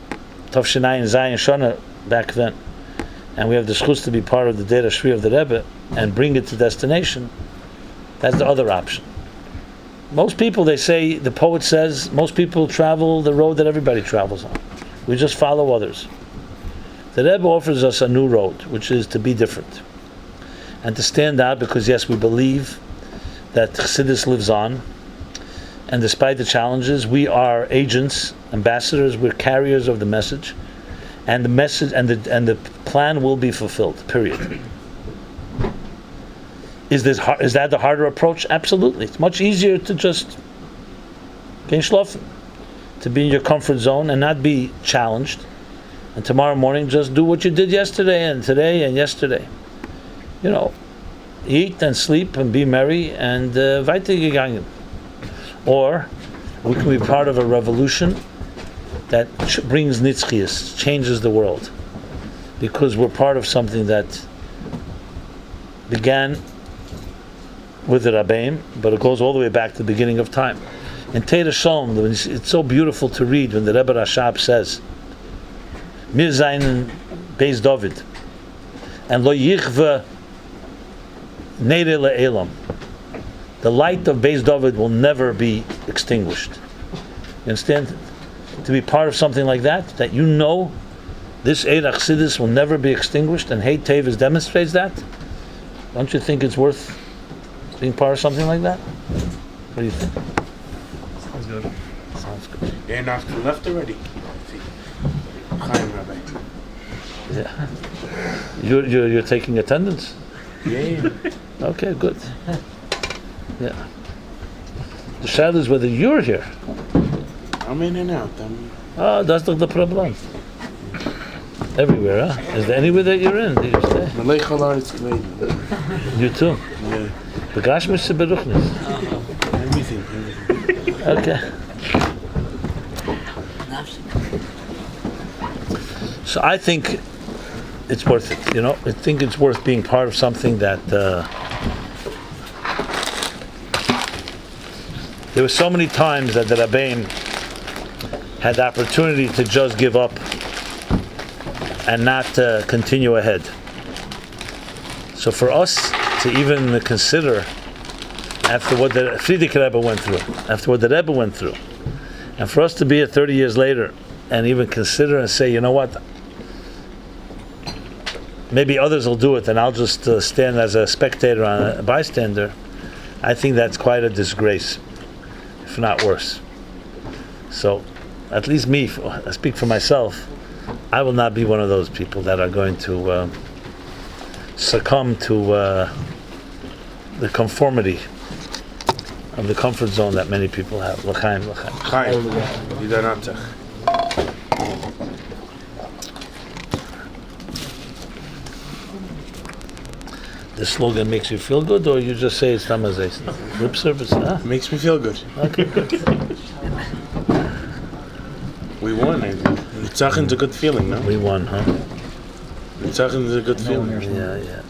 Speaker 1: Tavshinayin Zayin Shana back then. And we have the schus to be part of the Dera Shri of the Rebbe and bring it to destination. That's the other option. Most people, they say, the poet says, most people travel the road that everybody travels on. We just follow others. The Rebbe offers us a new road, which is to be different. And to stand out, because yes, we believe that Chassidus lives on, and despite the challenges, we are agents, ambassadors, we're carriers of the message, and the message and the plan will be fulfilled, period. Is that the harder approach? Absolutely. It's much easier to just kein schlafen, to be in your comfort zone and not be challenged, and tomorrow morning just do what you did yesterday and today and yesterday. You know, eat and sleep and be merry and weitergegangen. Or we can be part of a revolution that brings nitzchias, changes the world. because we're part of something that began with the Rabbi, but it goes all the way back to the beginning of time. In Teira Shalom, it's so beautiful to read when the Rebbe Rashab says, Mir Zayin Beis David, and Lo Yichve Neire Le'elam. The light of Beis David will never be extinguished. You understand? To be part of something like that you know this Eid Chassidus will never be extinguished, and Hei Teves demonstrates that. Don't you think it's worth being part of something like that? What do you think?
Speaker 5: Sounds good.
Speaker 1: Sounds good.
Speaker 7: You're not left already. Chaim, Rabbi.
Speaker 1: Yeah. You're taking attendance?
Speaker 7: Yeah.
Speaker 1: Okay, good. Yeah. The shadow is whether you're here.
Speaker 7: I'm in and out.
Speaker 1: That's not the problem. Everywhere, huh? Is there anywhere that you're in? Do you stay?
Speaker 7: Malay Chalar, it's great.
Speaker 1: You too?
Speaker 7: Yeah.
Speaker 1: Begashmish to beruchnis.
Speaker 7: Everything.
Speaker 1: Okay. So I think it's worth it, you know? I think it's worth being part of something that there were so many times that the Rabbeim had the opportunity to just give up and not continue ahead. So for us to even consider, after what the Friedrich Rebbe went through, after what the Rebbe went through, and for us to be here 30 years later and even consider and say, you know what, maybe others will do it and I'll just stand as a spectator, on a bystander, I think that's quite a disgrace, if not worse. So, at least me, I speak for myself, I will not be one of those people that are going to succumb to the conformity of the comfort zone that many people have. L'chaim, l'chaim.
Speaker 7: Chaim. Didan Notzach.
Speaker 1: The slogan makes you feel good, or you just say it's Tammuz? Lip service, huh?
Speaker 7: Makes me feel good.
Speaker 1: Okay, good.
Speaker 7: We won. Tzimtzum's a good feeling, no?
Speaker 1: We won, huh?
Speaker 7: Tzimtzum's a good feeling.
Speaker 1: Yeah, yeah.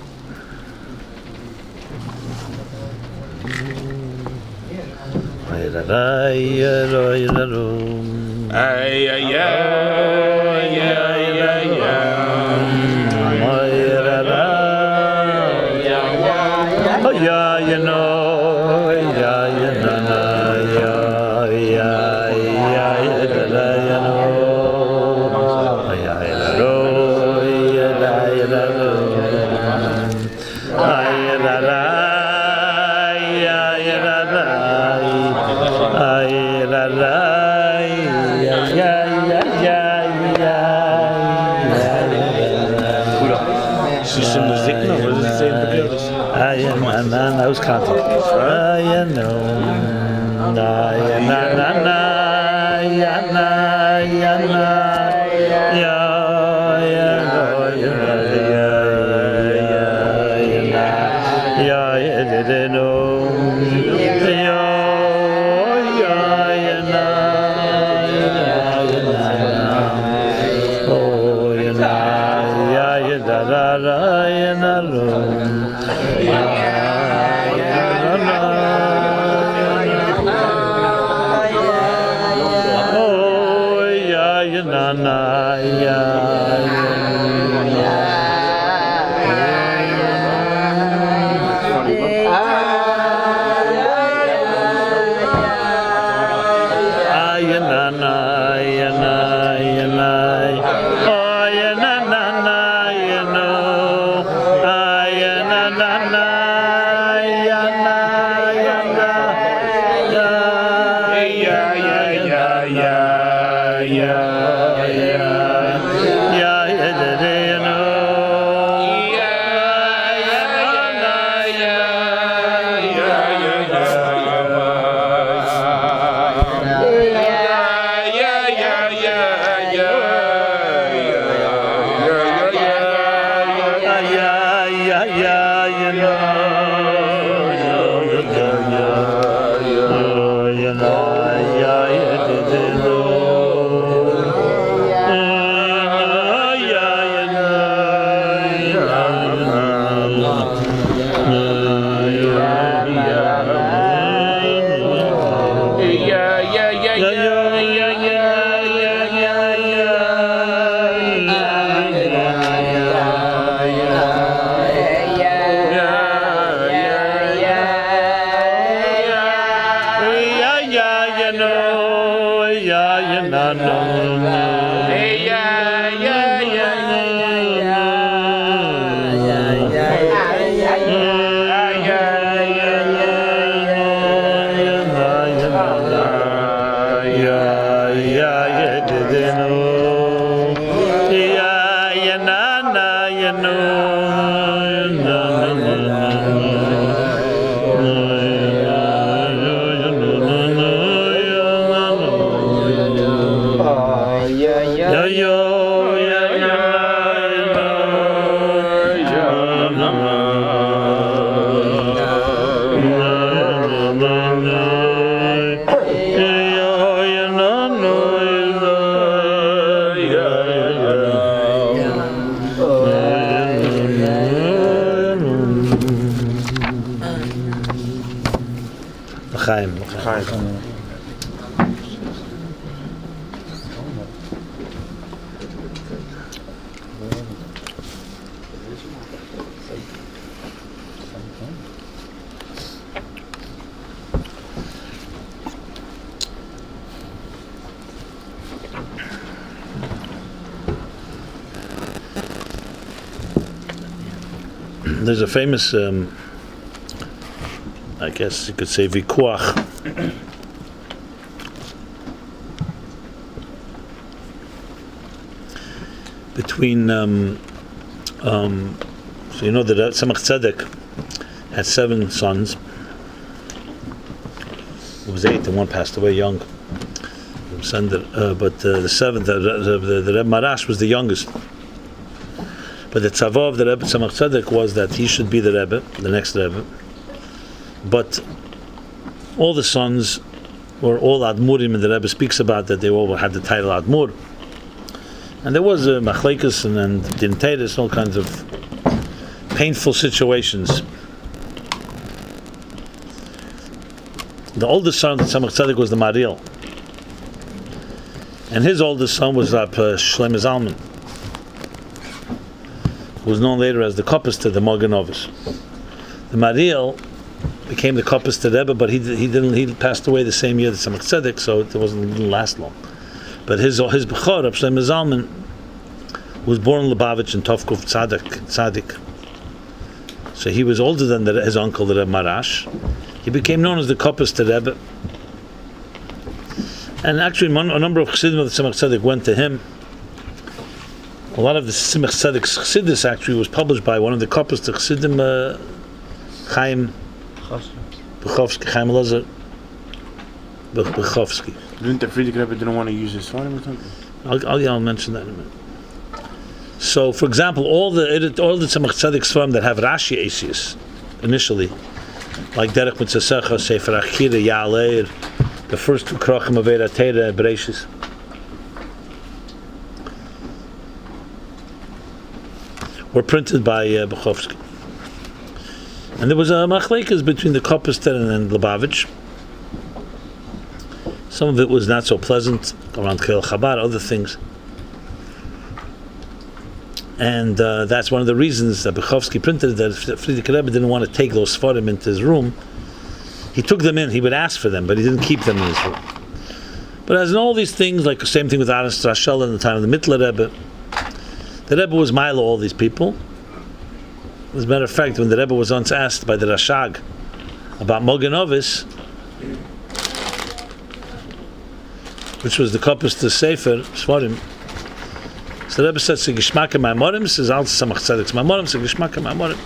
Speaker 7: Ay, ay, ay, ay, ay,
Speaker 1: I was counting. I know. There's a famous, I guess you could say, vikuach between, so you know that Tzemach Tzedek had 7 sons. It was 8 and one passed away young. But the 7th, the Rebbe Maharash was the youngest. But the tzavah of the Rebbe Tzemach Tzedek was that he should be the Rebbe, the next Rebbe. But all the sons were all Admurim, and the Rebbe speaks about that they all had the title Admur. And there was machlekes and dinteres, all kinds of painful situations. The oldest son of the Tzemach Tzedek was the Mariel. And his oldest son was Rabbi Shlomo Zalman, who was known later as the Kopuster, the Magen Novis. The Mariel became the Kopuster Rebbe, but he passed away the same year that Tzemach Tzedek, so it didn't last long. But his Bechor, Rabbi Shlomo Zalman, was born in Lubavitch in Tovkuf Tzadik. So he was older than his uncle, the Rebbe Maharash. He became known as the Kopuster Rebbe. And actually, a number of Chassidim of the Tzemach Tzedek went to him. A lot of the Tzemach Tzedek's chiddush actually was published by one of the Kopuster Chassidim, Chaim Bechovsky, Chaim Elazar Bechovsky.
Speaker 7: Didn't the Friedrich Rebbe didn't want to use his phone or something?
Speaker 1: I'll mention that in a minute. So, for example, all the Tzemach Tzedek's from that have Rashi Asius initially, like Derech Mitzasecha, Sefer Achira, Ya'aleir, the first 2 Krachim of Eira Teira, Bereshis. Were printed by Bechovsky. And there was a machlekes between the Kopuster and Lubavitch. Some of it was not so pleasant, around Kel Chabad, other things. And that's one of the reasons that Bechovsky printed that Friedrich Rebbe didn't want to take those Sfarim into his room. He took them in, he would ask for them, but he didn't keep them in his room. But as in all these things, like the same thing with Aaron Strashel in the time of the Mittler Rebbe, the Rebbe was Milo all these people. As a matter of fact, when the Rebbe was once asked by the Rashag about Magen Novis, which was the Kopuster Sefer, Svarim, so the Rebbe said, Gishmak Ma'amorim, says Al Tzemach Tzedek's Ma'amorim, so Gishmak Ma'amorim.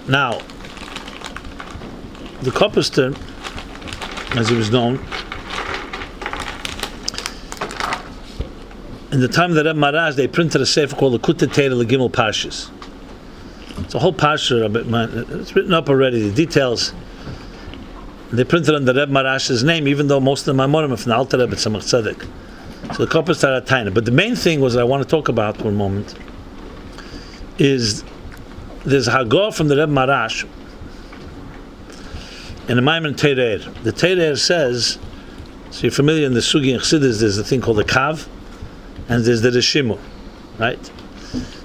Speaker 1: Now, the Kopuster, as he was known, in the time of the Rebbe Maharash, they printed a sefer called the Kutei Teira Gimmel Parshas. It's a whole parsha, it's written up already, the details. They printed under Rebbe Maharash's name, even though most of the Maimorim are from the Alter Rebbe Tzemach Tzedek. So the Kopuster are tiny. But the main thing was I want to talk about for a moment is there's a Hagor from the Rebbe Maharash in the Maimon Teirer. The Teirer says, so you're familiar in the Sugi and Chassidus, there's a thing called the Kav, and there's the reshimu, right?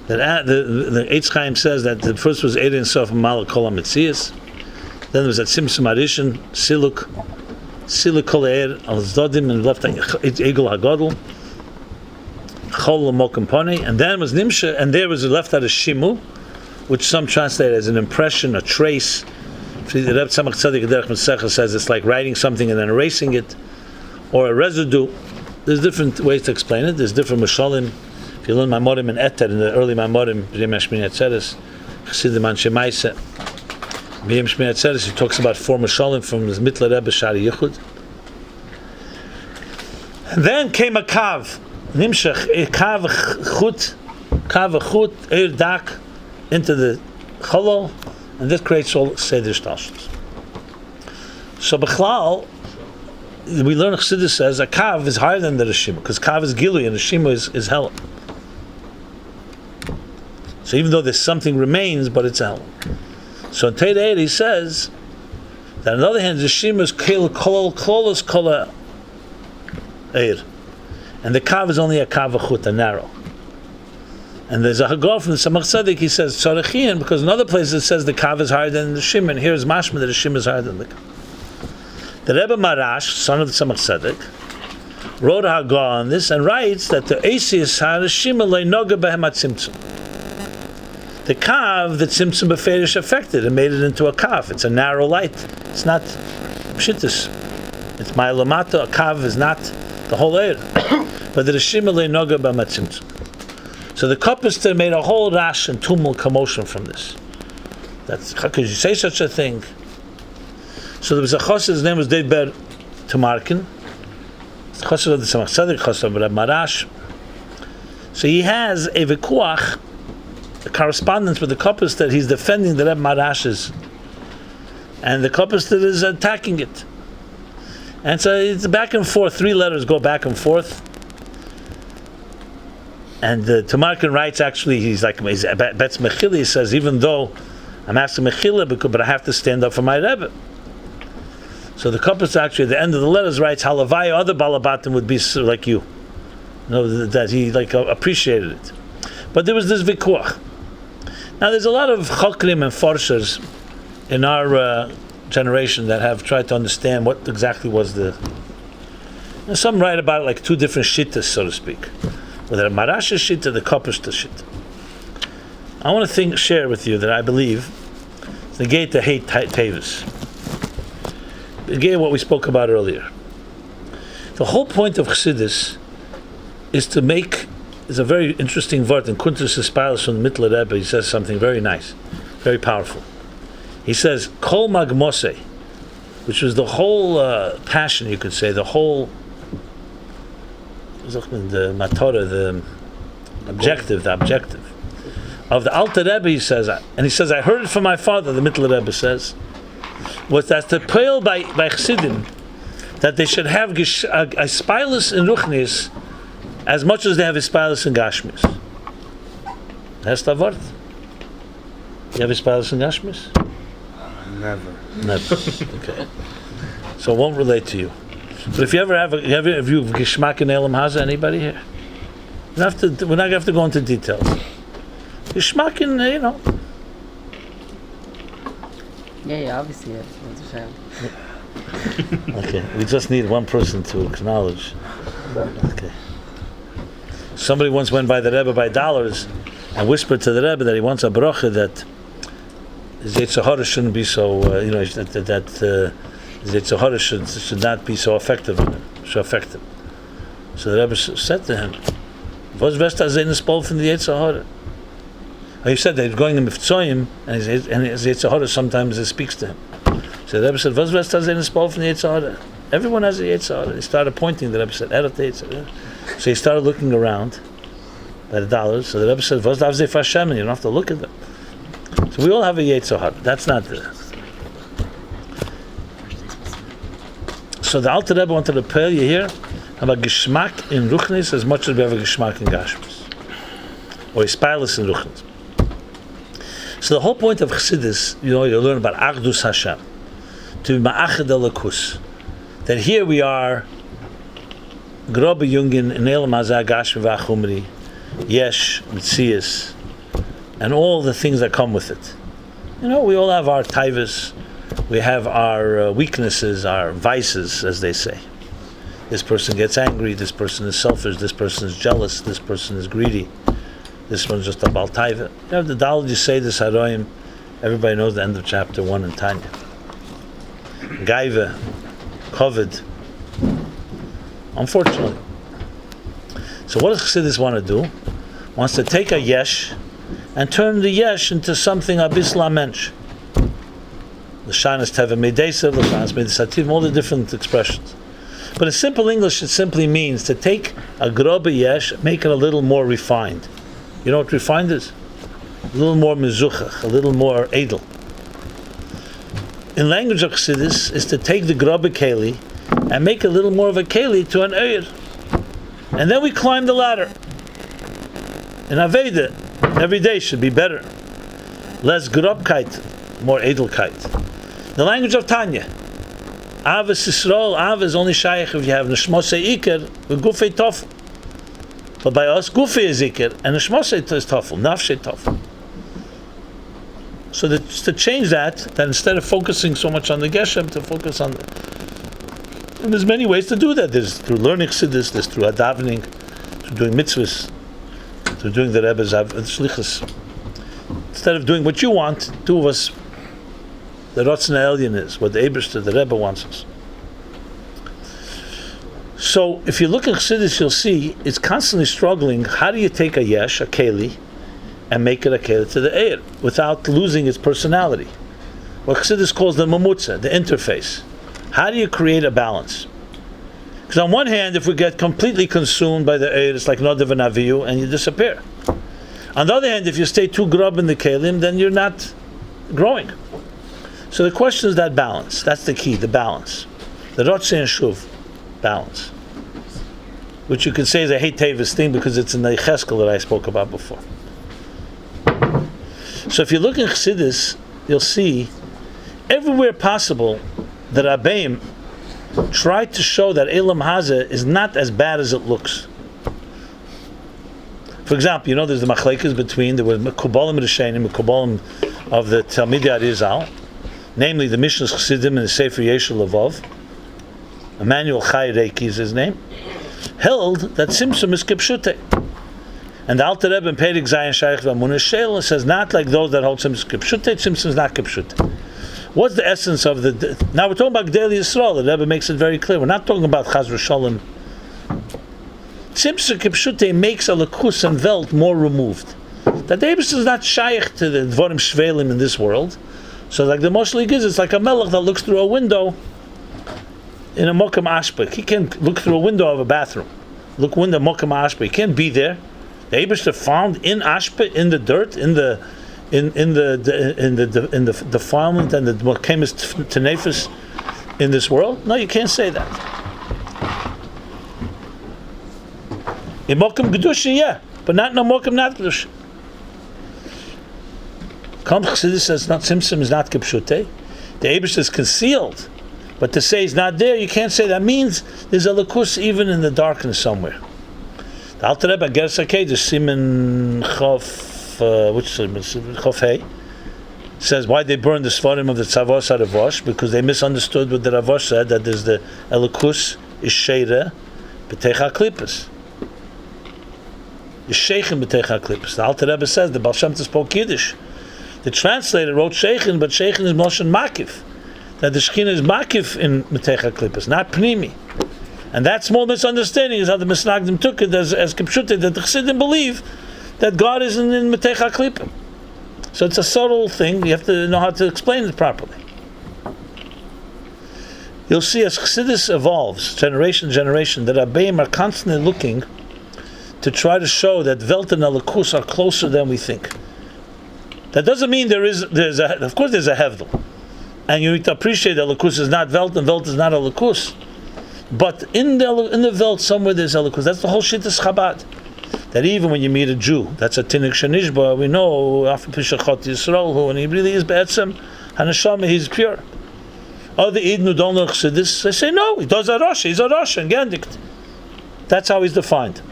Speaker 1: That the Eitz Chaim says that the first was Erin Sof Malak Kol HaMetzias, then there was that Tzimtzum Arishin, Siluk Kol Eir Al Zdodim, and left Egel HaGodl, Chol L'Mokem Ponei, and then was Nimsha, and there was left out a Shimu, which some translate as an impression, a trace. The Rebbe Tzemach Tzedek Derech Mitzasecha says it's like writing something and then erasing it, or a residue. There's different ways to explain it. There's different mashalim. If you learn Maimorim and Eter, in the early Maimorim, Yem Shmini Atzeres, Chassidim Anshe Maise, Yem Shmini Atzeres, he talks about four Mashalim from his Mittler Rebbe Shari Yichud. And then came a kav, Nimshach, a kav chut, eir dak, into the cholol, and this creates all Seder Shtashos. So Bechlal, we learn Chassidus says a kav is higher than the reshimu, because kav is gilui and reshimu is hell. So even though there's something remains, but it's hell. So in Teid he says that on the other hand, reshimu is kolol kola eir, and the kav is only a kav achut, a narrow. And there's a Hagar from the Samach Tzedek, he says tzarechien, because in other places it says the kav is higher than the reshimu, and here is mashma that the reshimu is higher than the kav. The Rebbe Maharash, son of the Samach Tzedek, wrote a Hagar on this and writes that the Asius HaReshima le'noga behem tzimtzum. The kav, the tzimtzum beferish affected and made it into a kav. It's a narrow light. It's not pshittus. It's ma'ilamato. A kav is not the whole air. But the Reshima le'noga behem tzimtzum. So the Kopuster made a whole rash and tumult commotion from this. That's, how could you say such a thing? So there was a chassid, his name was Didan Notzach, chassid of the Samach Tzedek, chassid of Rabbi Maharash. So he has a vikuach, a correspondence with the Kopuster. He's defending the Rebbe Maharash's, and the Kopuster is attacking it. And so it's back and forth. 3 letters go back and forth. And the Tamarkin writes, actually, he's Betz Mechila. He says, even though I'm asking Mechila, but I have to stand up for my Rebbe. So the Kopuster actually at the end of the letters writes, Halavai, other Balabatim would be like you. That he appreciated it. But there was this vikuach. Now there's a lot of chokrim and forshers in our generation that have tried to understand what exactly was the... And some write about it like 2 different shittas, so to speak. Whether a Maharash shitta, the Kopuster shitta. I want to share with you that I believe negate the Hei Teves. Again, what we spoke about earlier. The whole point of Chassidus is to make, is a very interesting word in Kuntres Espalus from the Mittler Rebbe. He says something very nice, very powerful. He says, Kol Magmose, which was the whole passion, you could say, the whole, the matora, the objective of the Alter Rebbe, he says, and he says, I heard it from my father, the Mittler Rebbe says, was that the peil by Chassidim that they should have Espalus in Ruchnis as much as they have Espalus in Gashmis. That's the word. You have Espalus in Gashmis?
Speaker 7: Never.
Speaker 1: Okay. So it won't relate to you. But if you ever have Gishmak in Elam Haza, anybody here? We're not going to have to go into details. Gishmak in,
Speaker 5: Yeah, obviously, yeah.
Speaker 1: Okay, we just need one person to acknowledge. Okay. Somebody once went by the Rebbe by dollars and whispered to the Rebbe that he wants a bracha that his Zohar shouldn't be so, that his Zohar should not be so effective on him, so effective. So the Rebbe said to him, "Was best as in the spol from the Zohar?" He said that he's going to Miftzoyim, and his Zohar sometimes it speaks to him. So the Rebbe said, "Was best as in the spol from the Zohar?" Everyone has a Zohar. He started pointing. The Rebbe said, So he started looking around by the dollars. So the Rebbe said, "Was davzei Hashem?" And you don't have to look at them. So we all have a Zohar. That's not the. So the Alter Rebbe wanted to tell you here about Gishmak in Ruchnis as much as we have a Gishmak in Gashmis, or Espalus in Ruchnis. So the whole point of Chassidus, you learn about Achdus Hashem, to be Ma'achad Elokus. That here we are, Grobe Jungen, in Elam Hazah Gashmi V'Achumri, Yesh, Mitzias, and all the things that come with it. We all have our taivas, we have our weaknesses, our vices, as they say. This person gets angry, this person is selfish, this person is jealous, this person is greedy. This one's just about taiva. You have the Daled Yisei, the Saroim. Everybody knows the end of chapter 1 in Tanya. Gaiva, Kovid. Unfortunately. So what does Chassidus want to do? wants to take a yesh and turn the yesh into something abis la mensch. L'shanas teva medesev, l'shanas medesativ, all the different expressions. But in simple English, it simply means to take a grobe yesh, make it a little more refined. You know what refined is? A little more mezuchach, a little more edel. In language of Chassidus, is to take the grobe keli and make a little more of a keli to an eir. And then we climb the ladder. In Aveda, every day should be better. Less grobkeit, more edelkeit. The language of Tanya. Avos Yisrael, Av is only shaykh if you have neshmosei iker with gufei tofel. But by us, gufei is iker and neshmosei is tofel, nafshei tofel. So to change that instead of focusing so much on the geshem, to focus on the... And there's many ways to do that. There's through learning chiddush, there's through davening, through doing mitzvahs, through doing the Rebbe's shlichus. Instead of doing what you want, two of us, the Rotzna Elyon is, what the Eberster, the Rebbe wants us. So, if you look at Chassidus, you'll see it's constantly struggling. How do you take a yesh, a keli, and make it a keli to the eir without losing its personality? What Chassidus calls the mamutza, the interface. How do you create a balance? Because on one hand, if we get completely consumed by the eir, it's like Nadav and Avihu, and you disappear. On the other hand, if you stay too grub in the kelim, then you're not growing. So the question is that balance. That's the key, the balance. The Rotzeh and Shuv, balance. Which you could say is a Hei Teves thing because it's in the Ezekiel that I spoke about before. So if you look in Chassidus, you'll see everywhere possible the Rabbeim tried to show that Elam Hazeh is not as bad as it looks. For example, you know there's the machlekes between, there were Mekubalim Rishenim, Mekubalim of the Talmidei Arizal, namely the Mishnah's Chassidim and the Sefer Yeshua Levov. Emmanuel Chai Reiki is his name, held that tzimtzum is kipshute. And the Alter Rebbe in Perek Zayin Shaykh V'Amunah Shel says not like those that hold tzimtzum is kipshute, tzimtzum is not kipshute. What's the essence of the... Now we're talking about Gdei Yisrael, the Rebbe makes it very clear. We're not talking about Chaz V'Shalom. Tzimtzum kipshute makes a lakus and velt more removed. That the Eibus is not shaykh to the Dvorim Shvelim in this world. So like the Moshiach is, it's like a melech that looks through a window in a Mokum Ashpek. He can look through a window of a bathroom. Look window Mokum Ashpek. He can't be there. The Eibus found in Ashpek, in the dirt, in the defilement and the Mokemis Tenefis in this world. No, you can't say that. In Mokum Gedusha, yeah, but not in a Mokum not Gedusha. Kam Chassidus says not tzimtzum is not kipshute. The Eibush is concealed, but to say he's not there, you can't say that means there's a lakus even in the darkness somewhere. The Alter Rebbe Geras HaKodesh Siman Chof, Chof Hei, says why they burned the Svarim of the Tzavos out of Rosh, because they misunderstood what the Ravosh said, that there's the Elikus is Sheira B'Teicha Klippas. Is Sheichin B'Teicha Klippas. The Alter Rebbe says the Baal Shem Tov spoke Yiddish. The translator wrote Sheichin, but Sheichin is Moshe Makif. That the Shekhinah is Makif in Metecha Klippas, not Pnimi. And that small misunderstanding is how the Misnagdim took it as Kipshute, that the Chassidim believe that God isn't in Metecha Klippa. So it's a subtle thing, you have to know how to explain it properly. You'll see as Chassidus evolves, generation to generation, that Rabbeim are constantly looking to try to show that Velt and Alakus are closer than we think. That doesn't mean there's a hevdel, and you need to appreciate that lakus is not velt and velt is not a lakus. But in the velt somewhere there's a lakus. That's the whole shittas Chabad. That even when you meet a Jew, that's a tinik shenishba. We know after Pishachot Yisrael, who and he really is be'etzem hanashama, he's pure. Other Eden who don't know Chassidus, they say no, he does a Rosh, he's a Rosh and Gendikt. That's how he's defined.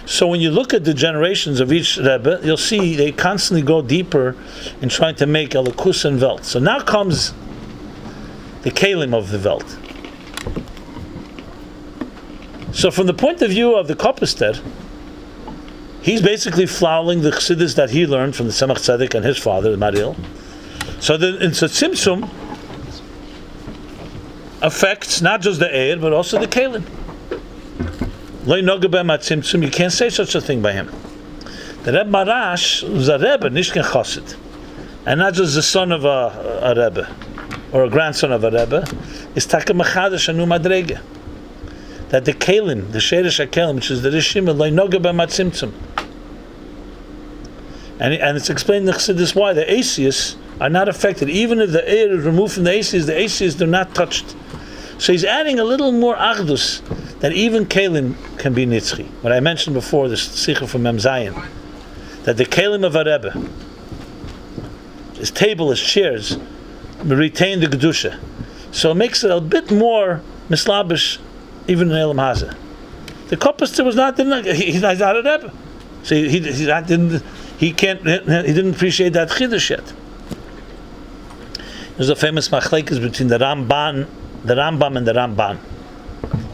Speaker 1: So when you look at the generations of each Rebbe, you'll see they constantly go deeper in trying to make a lakus and velt. So now comes the kelim of the velt. So from the point of view of the Kopuster, he's basically following the chassidus that he learned from the Tzemach Tzedek and his father, Maril. So the tzimtzum affects not just the eir, but also the kelim. Lo noga tzimtzum. You can't say such a thing by him. The Rebbe Maharash was a Rebbe, nishken chassid, and not just the son of a Rebbe or a grandson of a Rebbe. Is taka machadash anu madrege. That the kelim, the sheresh kelim, which is the reshimu, lo noga tzimtzum. And it's explained in the Chassidus why the Asius are not affected. Even if the air is removed from the Asius do not touched. So he's adding a little more achdus, that even kelim can be nitzchi. What I mentioned before, the sikha from Mem Zayin, that the kelim of a Rebbe, his table, his chairs, retain the kedusha. So it makes it a bit more mislabish, even in Elam Hazeh. The Kopuster was not, he's not a Rebbe. So he didn't appreciate that chiddush yet. There's a famous machlekes between the Rambam and the Ramban.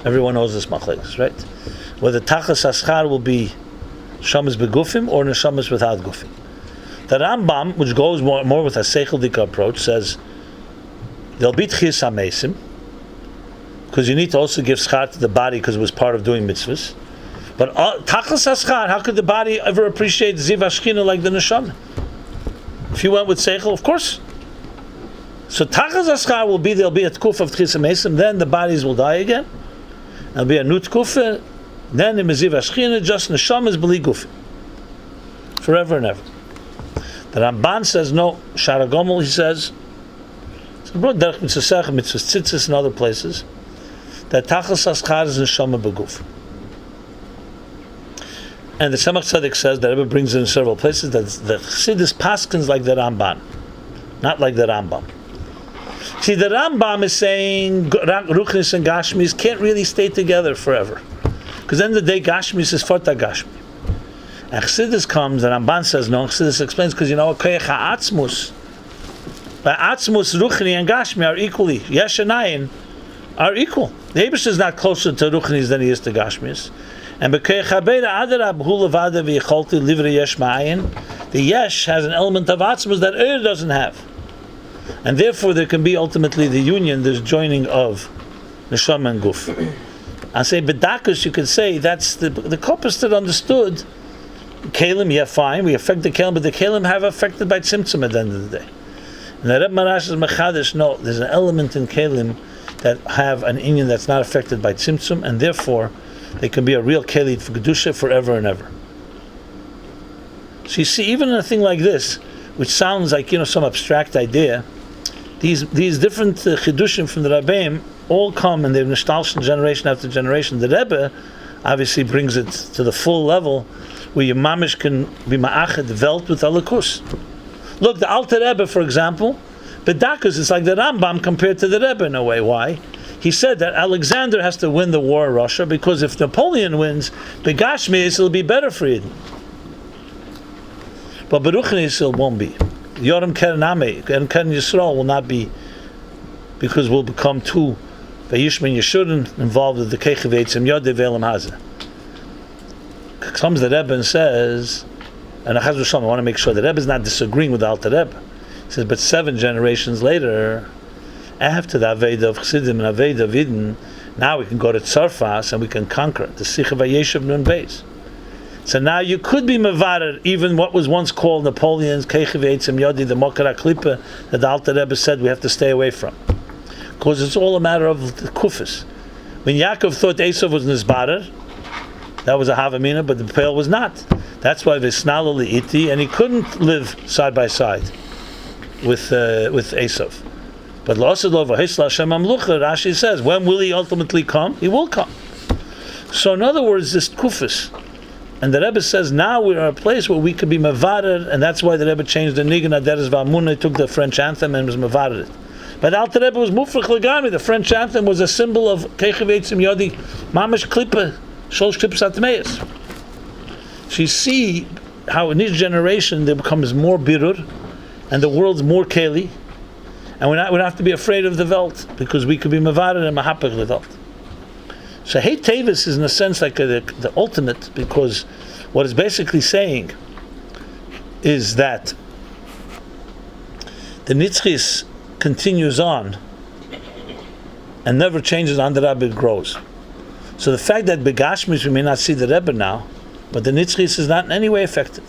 Speaker 1: Everyone knows this machlekes, right? Whether tachas aschar will be shamas begufim or neshamas without gufim. The Rambam, which goes more with a seichelic approach, says there'll be tchis hamesim, because you need to also give schar to the body because it was part of doing mitzvahs. But tachas aschar, how could the body ever appreciate ziv hashchina like the neshama? If you went with seichel, of course. So tachas aschar will be, there'll be a tkuf of tchis hamesim, then the bodies will die again. There'll be a new tkuf, then the ziv hashchina, just neshama is b'li gufim, forever and ever. The Ramban says no. Sharagomel, he says, it's brought derech mitzvah tzitzis and other places, that tachas aschar is neshama beguf. And the Tzemach Tzedek says, that Rebbe brings in several places, that the Chassidus paskins like the Ramban, not like the Rambam. See, the Rambam is saying Ruchnis and Gashmis can't really stay together forever, because then the day Gashmis is Forta Gashmi. And Chassidus comes, the Ramban says no. Chassidus explains, because Koyach HaAtzmus, by Atzmus, Ruchni and Gashmi are equally, Yesh and Ayin are equal. The Eibush is not closer to Ruchnis than he is to Gashmis. And the Yesh has an element of Atzmus that doesn't have. And therefore there can be ultimately the union, this joining of Neshama and Guf. I say Bedakus, you could say that's the Kopuster understood Kalim, yeah, fine, we affect the Kalim, but the Kalim have affected by tzimtzum at the end of the day. And the Rebbe Maharash is Mechadish, no, there's an element in Kalim that have an inyan that's not affected by tzimtzum, and therefore they can be a real Kalim for Kedusha forever and ever. So you see, even in a thing like this, which sounds like, some abstract idea, these different chiddushim from the Rabbeim all come and they're nostalgic generation after generation. The Rebbe obviously brings it to the full level where your mamish can be ma'ached, welt with alakus. Look, the Alter Rebbe, for example, Bedakus is like the Rambam compared to the Rebbe in a way. Why? He said that Alexander has to win the war in Russia, because if Napoleon wins, Begashmis, it'll be better for Eden. But Beruchnis it won't be. Yoram Keren Ame and Keren Yisrael will not be, because we'll become too Vayishman Yeshurun involved with the Kechiv Eitzim Yodeh Ve'elam Hazeh. Comes the Rebbe and says, and I want to make sure the Rebbe is not disagreeing with the Alter Rebbe. He says, but 7 generations later, after the Aveda of Chassidim and Aveda of Eden, now we can go to Tzarfas and we can conquer the Sikha Vayeshev Nun Beis. So now you could be mevarer even what was once called Napoleon's Kechiv Eitzim Yodi, the Mokara Klipa that the Alter Rebbe said we have to stay away from, because it's all a matter of the kufis. When Yaakov thought Esav was Nizbarer, that was a Havamina, but the Pale was not. That's why Visnala Li'iti, and he couldn't live side by side with Esav. But L'Osadov V'Hisla Hashem Amlucha, Rashi says, when will he ultimately come? He will come. So in other words, this kufis. And the Rebbe says now we're at a place where we could be mevarer, and that's why the Rebbe changed the Nigan Aderes V'Amunah, took the French anthem and was mevarer it. But the Alter Rebbe was mufrach legami. The French anthem was a symbol of Kechiv Eitzim Yodi, Mamash Klipa, Sholosh Klipas Atmeis. So you see how in each generation there becomes more birur, and the world's more keli, and we don't have to be afraid of the Welt, because we could be mevarer and mahapach the Welt. So Hei Teves is in a sense like the ultimate, because what it's basically saying is that the Nitzchis continues on and never changes, under Rabbi grows. So the fact that begashmis we may not see the Rebbe now, but the nitzchis is not in any way affected.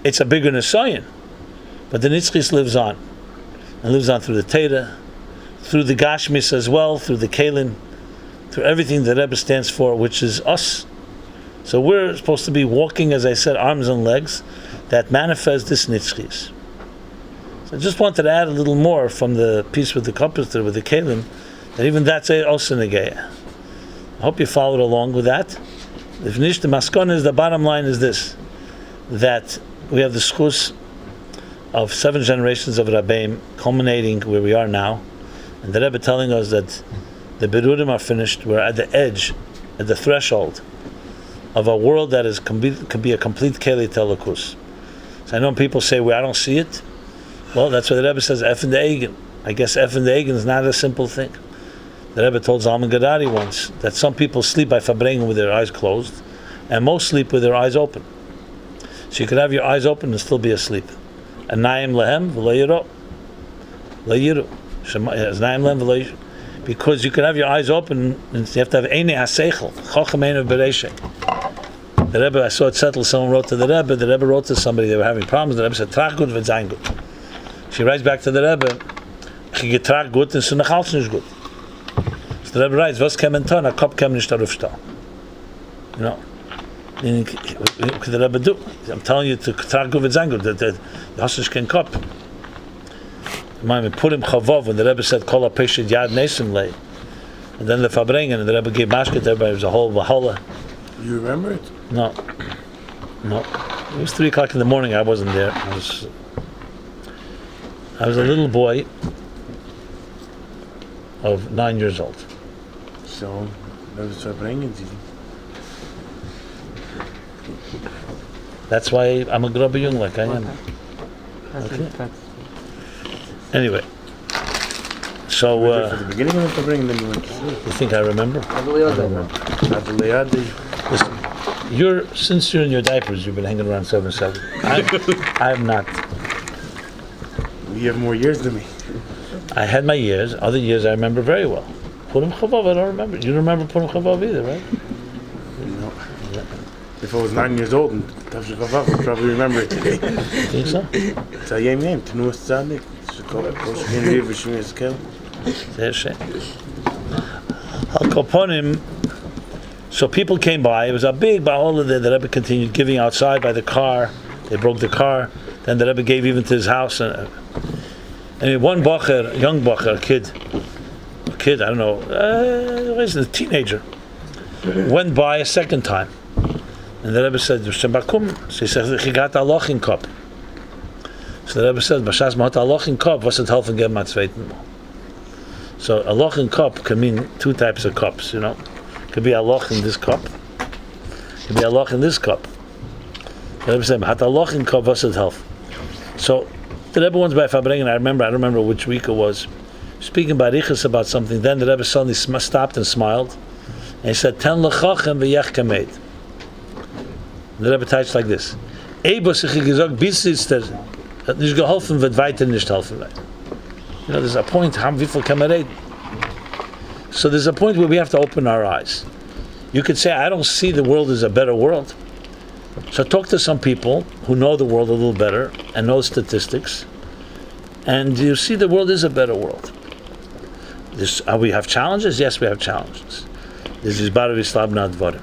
Speaker 1: It's a bigger nesayin, but the nitzchis lives on, and lives on through the Torah, through the gashmis as well, through the kelim, through everything the Rebbe stands for, which is us. So we're supposed to be walking, as I said, arms and legs that manifest this nitzchis. So I just wanted to add a little more from the piece with the Kopuster, with the kelim, that even that's also negeya. I hope you followed along with that. If nicht, the maskon is, the bottom line is this, that we have the schus of 7 generations of Rabbeim culminating where we are now, and the Rebbe telling us that the birurim are finished. We're at the edge, at the threshold of a world that is can be a complete keli telekus. So I know people say, well, I don't see it. Well, that's why the Rebbe says F in the Eigen. I guess F in the Eigen is not a simple thing. The Rebbe told Zalman Gadari once that some people sleep by Farbrengen with their eyes closed, and most sleep with their eyes open. So you could have your eyes open and still be asleep. And naim lehem v'lo yiro. Lo yiru. Naim lehem v'lo yiru. Because you could have your eyes open, and you have to have einei haseichel, chochamein of bereishay. The Rebbe, I saw it settled, someone wrote to the Rebbe wrote to somebody, they were having problems, the Rebbe said, trach gut v'zayin gut. She writes back to the Rebbe, ich getrach gut, and so nachalz nicht gut. So the Rebbe writes, was kemen ton, a kop kem nicht daruf stehen. You know, what could the Rebbe do? I'm telling you to trach gut v'zayin gut, that you hast nicht kein kop. We put him chavov when the Rebbe said kol ha-peshit yad nesim lei, and then the Farbrengen, and the Rebbe gave mashket to everybody. It was a whole vahola.
Speaker 7: You remember it?
Speaker 1: No. It was 3 o'clock in the morning. I wasn't there. I was a little boy of 9 years old.
Speaker 7: So, dat is Farbrengen.
Speaker 1: That's why I'm a grubby young like I am. Okay. Anyway, so
Speaker 7: At the beginning of the Farbrengen, then you went to sleep.
Speaker 1: you think I remember?
Speaker 7: At the Leade.
Speaker 1: Listen, since you're in your diapers, you've been hanging around 7-7. I'm not.
Speaker 7: You have more years than me.
Speaker 1: I had my years. Other years I remember very well. Purim Chavav, I don't remember. You don't remember Purim Chavav either, right?
Speaker 7: No. If I was 9 years old and Tavshik Chavav, I'd probably remember it today.
Speaker 1: Think so?
Speaker 7: It's a yem name, Tammuz Tzadik. Reshimu Ezekiel.
Speaker 1: Sehr schön. Al-Koponim, so people came by. It was a big ba'olah there. The Rebbe continued giving outside by the car. They broke the car. Then the Rebbe gave even to his house. And one bocher, young bocher, a kid, I don't know, a teenager, went by a second time. And the Rebbe said, so he said, he got a lochin cup. So the Rebbe said, Bashas Mahat a lochin cup, was it helping get my zweiten Mal? So a lochin cup can mean 2 types of cups, you know. It could be a loch in this cup. It could be a loch in this cup. The Rebbe said, Mahat a lochin cup, was it help? So the Rebbe once by Farbrengen, I don't remember which week it was, speaking barichas about something. Then the Rebbe suddenly stopped and smiled, and he said, Ten lechachem v'yech kameid. The Rebbe touched like this: Eibos ich gesagt, bis ist der hat nicht geholfen, wird weiter nicht helfen. You know, there's a point. Wie viel kann man reden? So there's a point where we have to open our eyes. You could say, I don't see the world as a better world. So talk to some people who know the world a little better and know statistics, and you see the world is a better world. We have challenges? Yes, we have challenges. This is Barav Islab Nadvarim.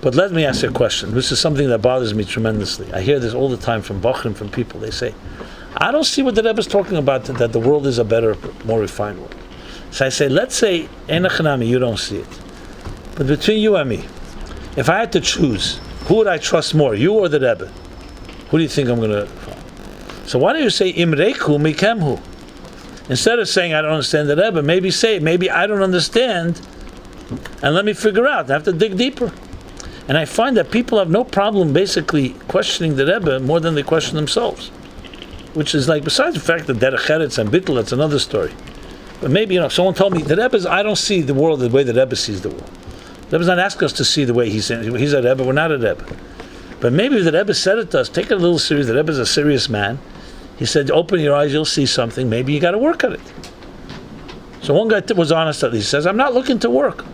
Speaker 1: But let me ask you a question. This is something that bothers me tremendously. I hear this all the time from bochurim, from people. They say, I don't see what the Rebbe is talking about, that the world is a better, more refined world. So I say, let's say, Enochanami, you don't see it. But between you and me, if I had to choose, who would I trust more, you or the Rebbe? Who do you think I'm going to follow? So why don't you say, Imreku mikemhu? Instead of saying, I don't understand the Rebbe, maybe say, maybe I don't understand, and let me figure out. I have to dig deeper. And I find that people have no problem basically questioning the Rebbe more than they question themselves. Which is like, besides the fact that derech eretz and bittul, that's another story. But maybe, you know, someone told me, the Rebbe, I don't see the world the way the Rebbe sees the world. The Rebbe's not asking us to see the way he's a Rebbe, we're not a Rebbe. But maybe if the Rebbe said it to us, take it a little serious, the Rebbe's a serious man. He said, open your eyes, you'll see something, maybe you got to work at it. So one guy was honest at least, he says, I'm not looking to work.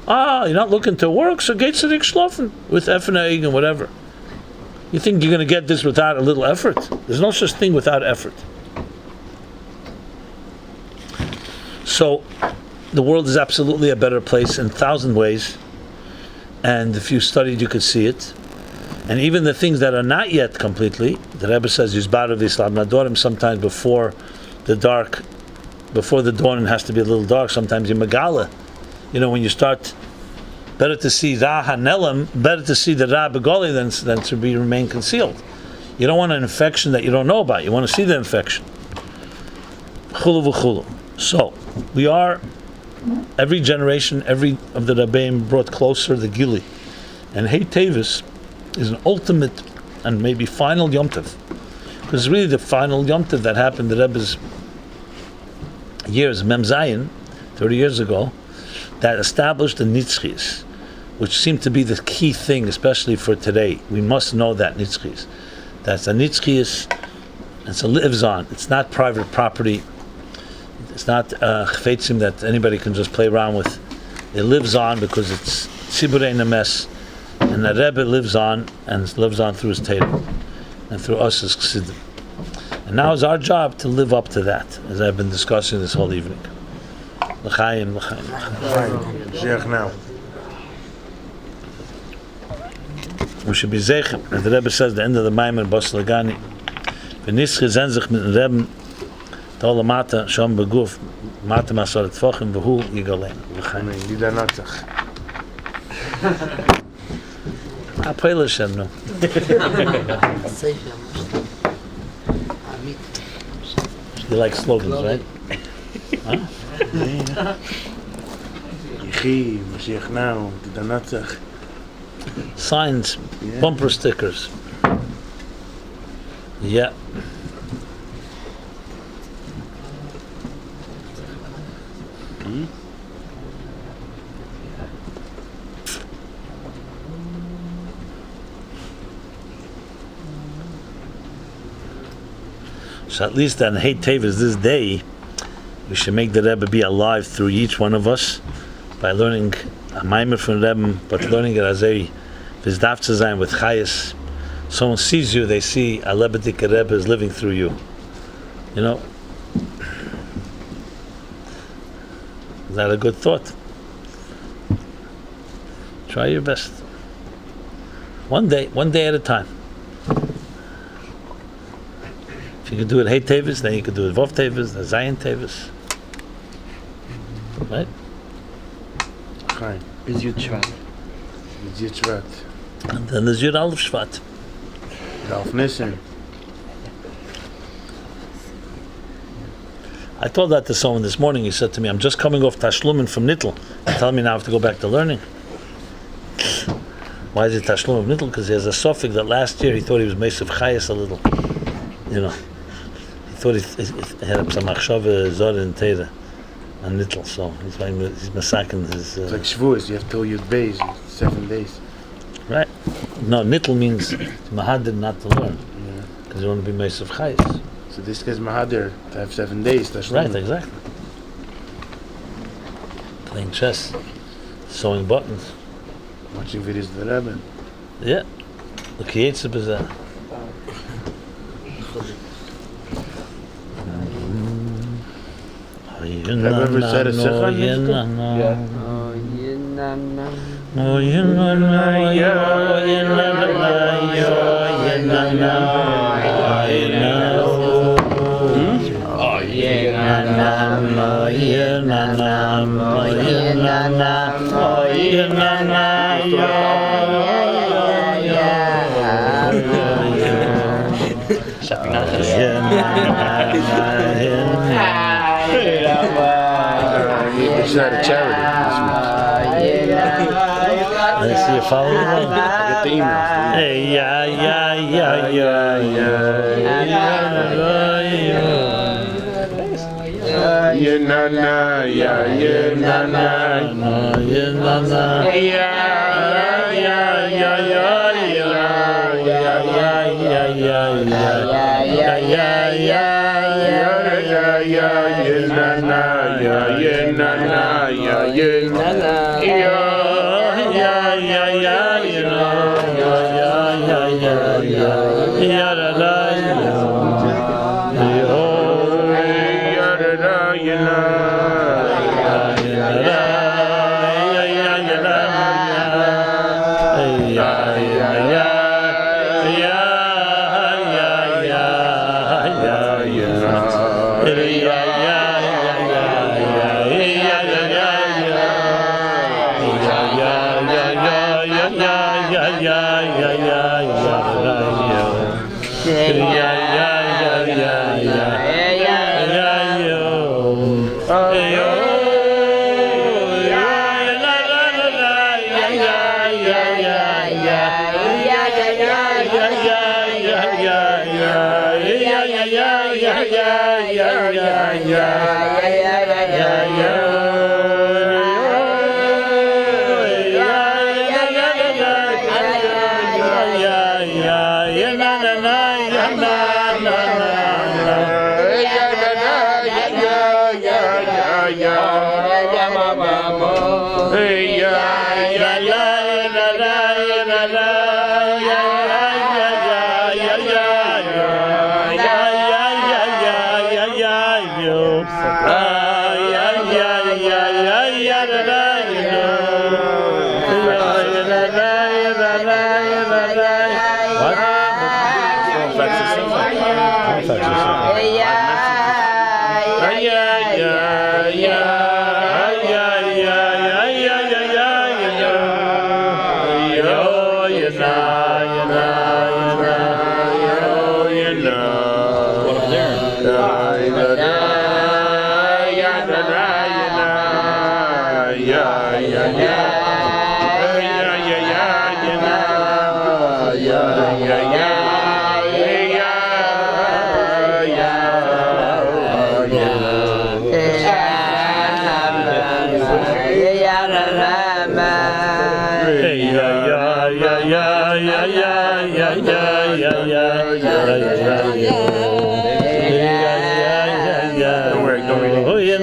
Speaker 1: You're not looking to work, so geht zurück schlafen with F&A and whatever. You think you're going to get this without a little effort? There's no such thing without effort. So, the world is absolutely a better place in 1,000 ways, and if you studied, you could see it. And even the things that are not yet completely, the Rebbe says, Yizbarav Islam Nadorim, sometimes before the dawn, it has to be a little dark. Sometimes you megala. When you start, better to see Ra HaNelam, better to see the Ra Begoli than to remain concealed. You don't want an infection that you don't know about. You want to see the infection. Chulu v'chulu. So, we are, every generation, every of the Rabbeim brought closer the Gili. And Hei Teves is an ultimate and maybe final Yom Tov. Because it's really the final Yom Tov that happened in the Rebbe's years, Mem Zayin, 30 years ago, that established the Nitzchis, which seemed to be the key thing, especially for today. We must know that Nitzchis. That's a Nitzchis, it lives on. It's not private property. It's not chfetzim that anybody can just play around with. It lives on because it's Tziburei Nemes. And the Rebbe lives on, and lives on through his Torah, and through us as Chassidim. And now it's our job to live up to that, as I've been discussing this whole evening. L'chaim, l'chaim, l'chaim.
Speaker 7: Moshiach now.
Speaker 1: We should be zeichem. And the Rebbe says, the end of the Maimer, Bas Lagani, V'nischri zen sich mit dem Rebbe, Tola Mata, Shom Beguf, Mata Masoret Fochim, V'hu Yigalein. L'chaim.
Speaker 7: Didan Notzach.
Speaker 1: I pray L'Shem, no. You like slogans, right? Huh?
Speaker 7: Yechi, Moshiach now, Didan Notzach.
Speaker 1: Signs, bumper stickers. Yeah. So at least on Hei Teves this day, we should make the Rebbe be alive through each one of us by learning a maimer from Rebbe, but learning it as a v'zdaf zu sein with chayes. Someone sees you, they see a Lebedik Rebbe is living through you. Is that a good thought? Try your best. One day at a time. If you can do it Hei Teves, then you can do it Vov Teves, then Zayin Teves. Right?
Speaker 7: Chaim.
Speaker 5: Is Yud Shvat.
Speaker 7: Yud Shvat.
Speaker 1: And then there's Yud Aleph Shvat.
Speaker 7: Ralph Nissen.
Speaker 1: I told that to someone this morning. He said to me, I'm just coming off Tashlumin from Nittel. You're telling me now I have to go back to learning. Why is it Tashlum of Nittel? Because he has a suffix that last year he thought he was Mesav Chayas a little. He thought he had some Machshava Zor in Teira and Nittel, so he's masaking his...
Speaker 7: It's like Shavuos, you have till Yud Beis, 7 days.
Speaker 1: Right. No, Nittel means Mahadir not to learn. Because you want to be Mesav Chayas.
Speaker 7: So this guy's Mahadir to have 7 days. That's
Speaker 1: Right, exactly. Playing chess, sewing buttons.
Speaker 7: Watching videos of the Rebbe.
Speaker 1: Yeah. The Kiyetzib is that.
Speaker 7: Have you ever said a Sikha on It's not a charity this week.
Speaker 1: Let's see you following along.
Speaker 7: I get the emails.
Speaker 1: Hey, yeah.
Speaker 2: Yeah.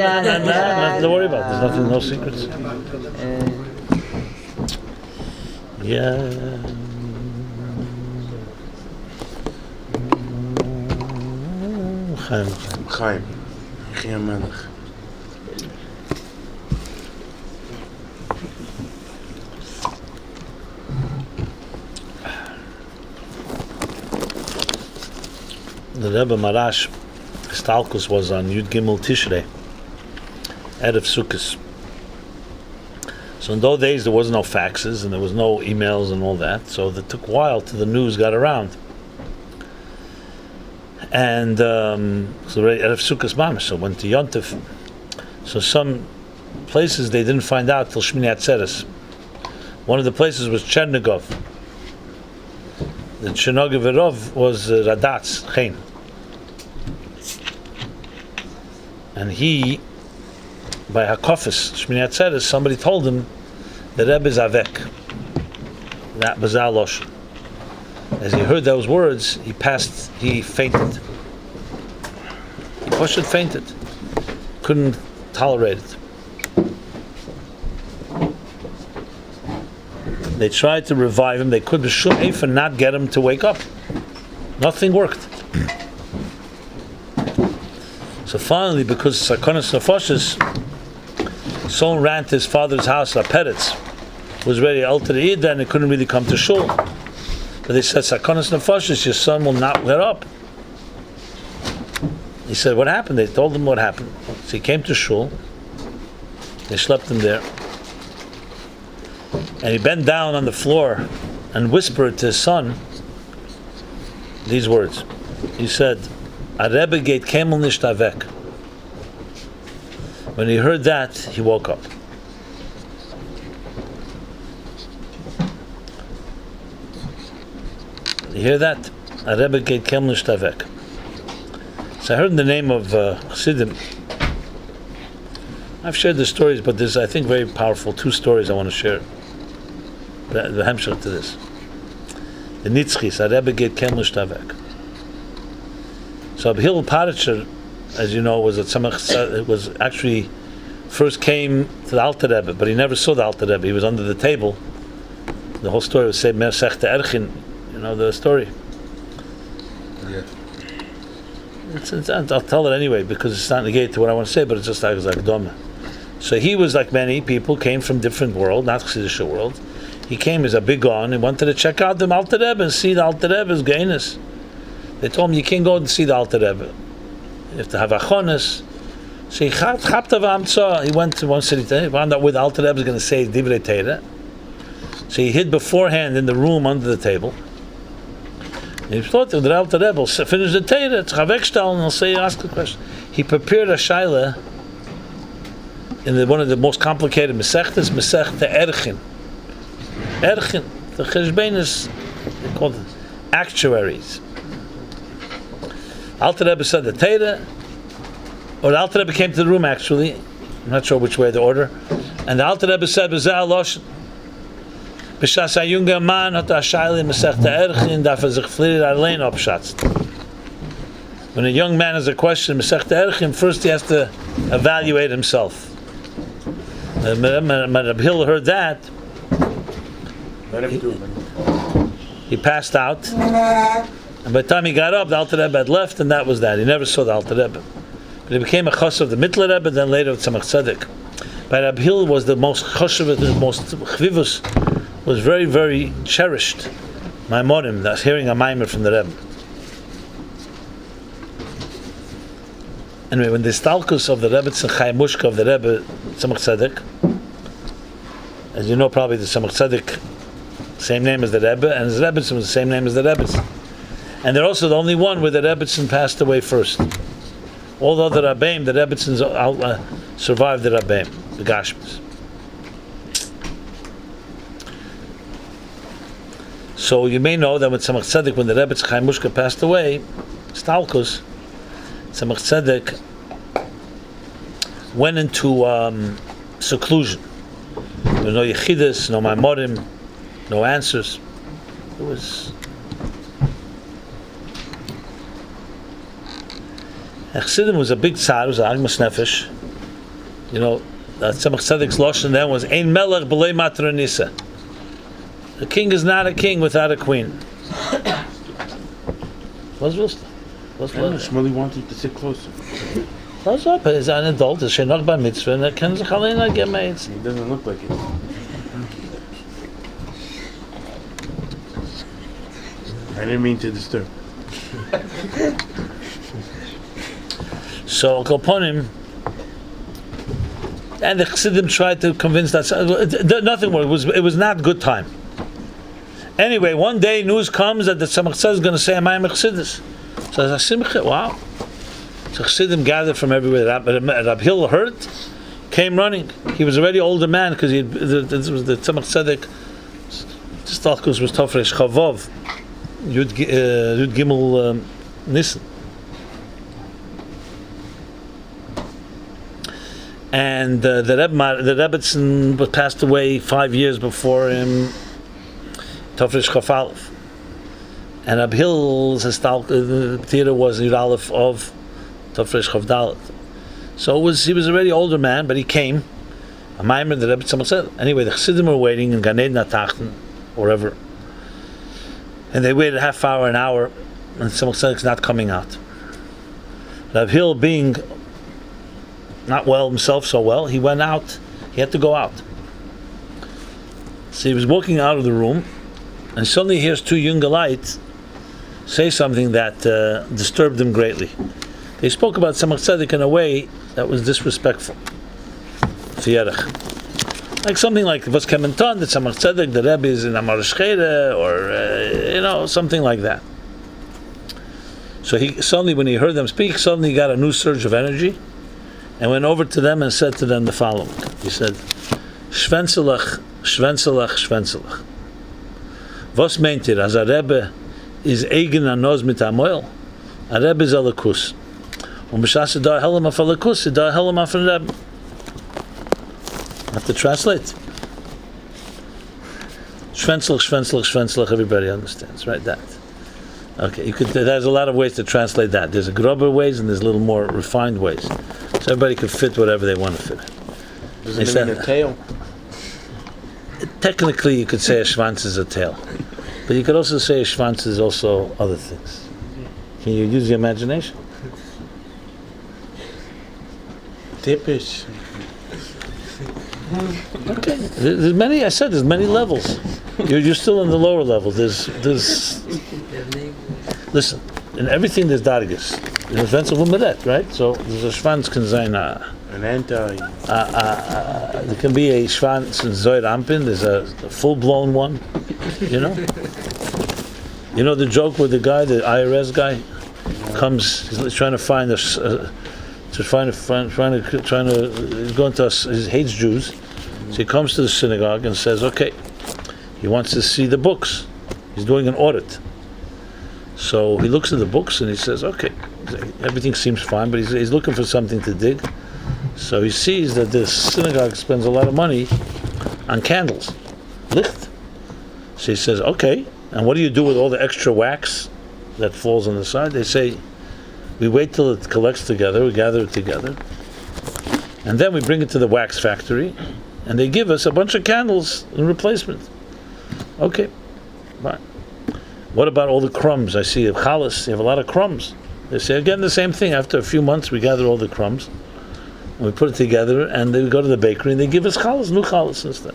Speaker 1: Nothing to worry about. There's nothing, no secrets.
Speaker 7: Chaim. Chaim Melech.
Speaker 1: The Rebbe Maharash, his talkus was on Yud Gimmel Tishrei, Erev Sukkos. So in those days there was no faxes and there was no emails and all that, so it took a while till the news got around. And so Erev Sukkos Mamish, so went to Yontif. So some places they didn't find out till Shmini Atzeres. One of the places was Chernigov. The Chernigov was Radatz, Chen. And he, by Hakofis, Shmini Atzeres, somebody told him the Rebbe is Avek. That was Alosh. As he heard those words, he fainted. He pushed it, fainted. Couldn't tolerate it. They tried to revive him. They could b'shum eifin not get him to wake up. Nothing worked. So finally, because Sakonas Nefoshes, someone ran to his father's house, Peretz, was ready to alter the Ida, and he couldn't really come to shul. But they said, Sakonas Nefoshes, your son will not get up. He said, what happened? They told him what happened. So he came to shul. They slept him there. And he bent down on the floor and whispered to his son these words. He said, A Rebbe geht kemel nicht avek. When he heard that, he woke up. You hear that? A Rebbe geht kemel nicht avek. So I heard in the name of Chassidim. I've shared the stories, but there's, I think, very powerful two stories I want to share. The hemshach to this. The Nitzchis, a Rebbe geht kemel nicht avek. So Abhil Paritcher, as you know, was actually first came to the Alter Rebbe, but he never saw the Alter Rebbe. He was under the table, The whole story was say Mesech Erchin. You know the story.
Speaker 7: Yeah.
Speaker 1: I'll tell it anyway because it's not negated to what I want to say, but it's just like Doma. So he was like many people, came from different world, not Chassidish world. He came as a big on. He wanted to check out the Alter Rebbe and see the Alter Rebbe's gayness. They told him you can't go and see the Alter Rebbe. You have to have achonis. So he went to one city. He found out where the Alter Rebbe is going to say Divrei Teira. So he hid beforehand in the room under the table. And he thought the Alter Rebbe will finish the Teira. It's Chavekstall and he'll say, ask the question. He prepared a shaila in one of the most complicated Mesechtes, Mesechta Erchin. Erchin, the Cheshbein is called actuaries. Alter Rebbe said the Teira, or the Alter Rebbe came to the room actually, I'm not sure which way the order, and the Alter Rebbe said, B'zeh Losh, B'shas ha'yunga man hat ha'shayli Mesechta Erchin, daf sich flirir allein abschatzt. When a young man has a question, Mesechta Erchin, first he has to evaluate himself. When Rabbi heard that, he passed out, and by the time he got up, the Alter Rebbe had left, and that was that. He never saw the Alter Rebbe. But he became a chassid of the Mittler Rebbe, then later of Tzemach Tzedek. But Rabbi Hill was the most chassid, the most chvivus, was very, very cherished. Maimonim, that's hearing a maimer from the Rebbe. Anyway, when the stalkus of the Rebbe Tzemach Mushka of the Rebbe Tzemach Tzedek, as you know, probably the Tzemach Tzedek, same name as the Rebbe, and his Rebbetzin was the same name as the Rebbetzin. And they're also the only one where the Rebbetzin passed away first. All the other Rabbeim, the Rebbetzins survived the Rabbeim, the Gashmis. So you may know that with Tzemach Tzedek, when the Rebbe Chaim Mushka passed away, Stalkus, Tzemach Tzedek went into seclusion. There was no yechidus, no maimorim, no answers. It was Chassidim was a big tzar, it was an agmas nefesh. You know, Tzemach Tzedek's lashon then was Ein melech b'lei matra nisa. A king is not a king without a queen. What's this?
Speaker 7: Shmuley wanted to sit closer.
Speaker 1: What's up? He's an adult, he's shenach bar mitzvah, and it can zechalena get made.
Speaker 7: He doesn't look like it. I didn't mean to disturb.
Speaker 1: So Koponim and the Chassidim tried to convince that nothing worked. It was not good time. Anyway, one day news comes that the Tzemach Tzedek is going to say Amayim Chassidus. So I said, wow. So Chassidim gathered from everywhere. Rabbi Hill heard, came running. He was already an older man because this was the Tzemach Tzedek. Stalkus was Tofresh Chavov, Yud Gimmel Nissen. And the Rebbetzin passed away 5 years before him, Tofresh Chafalef. And Rabbi Hill's theater was Yud Aleph of Tofresh Chavdalet. So he was already an older man, but he came. A maimer, the Rebbe said. Anyway, the Chassidim were waiting in Gan Eden Atachten, or wherever. And they waited a half hour, an hour, and Tzemach Tzedek's not coming out. Rabbi Hill, being not well himself so well, he went out. He had to go out. So he was walking out of the room, and suddenly he hears two younger lights say something that disturbed him greatly. They spoke about Tzemach Tzedek in a way that was disrespectful. Like something like was Kementon, the Tzemach Tzedek, the Rebbe is in Maharash, or something like that. So he suddenly, when he heard them speak, suddenly he got a new surge of energy, and went over to them and said to them the following. He said, Shvenzelach, Shvenzelach, Shvenzelach. Was meint ihr, as a Rebbe is eigen anoz mit amoil? A Rebbe is a lekus. Und b'shas da helam af a lekus, da helam af a Rebbe. I have to translate. Shvenzelach, Shvenzelach, Shvenzelach, everybody understands, right? That. Okay, there's a lot of ways to translate that. There's grubber ways and there's a little more refined ways. So everybody can fit whatever they want to fit.
Speaker 7: Does it mean a tail?
Speaker 1: Technically, you could say a schwanz is a tail, but you could also say a schwanz is also other things. Can you use your imagination?
Speaker 7: Typisch.
Speaker 1: Okay. There's many. I said there's many levels. You're still in the lower level. There's. Listen, in everything there's dargis. In the sense of umaret, right? So there's a schwanz can sein
Speaker 7: An anti.
Speaker 1: there can be a schwanz in Zohar Ampin. There's a full-blown one. You know. You know the joke with the guy, the IRS guy, comes. He's trying to find he's going to he hates Jews, so he comes to the synagogue and says, okay, he wants to see the books. He's doing an audit. So he looks at the books and he says, okay, everything seems fine, but he's looking for something to dig. So he sees that this synagogue spends a lot of money on candles, licht. So he says, okay, and what do you do with all the extra wax that falls on the side? They say, we wait till it collects together, we gather it together, and then we bring it to the wax factory, and they give us a bunch of candles in replacement. Okay, fine. What about all the crumbs? I see of challis, you have a lot of crumbs. They say again the same thing. After a few months, we gather all the crumbs, and we put it together, and they go to the bakery, and they give us challis, new challis instead.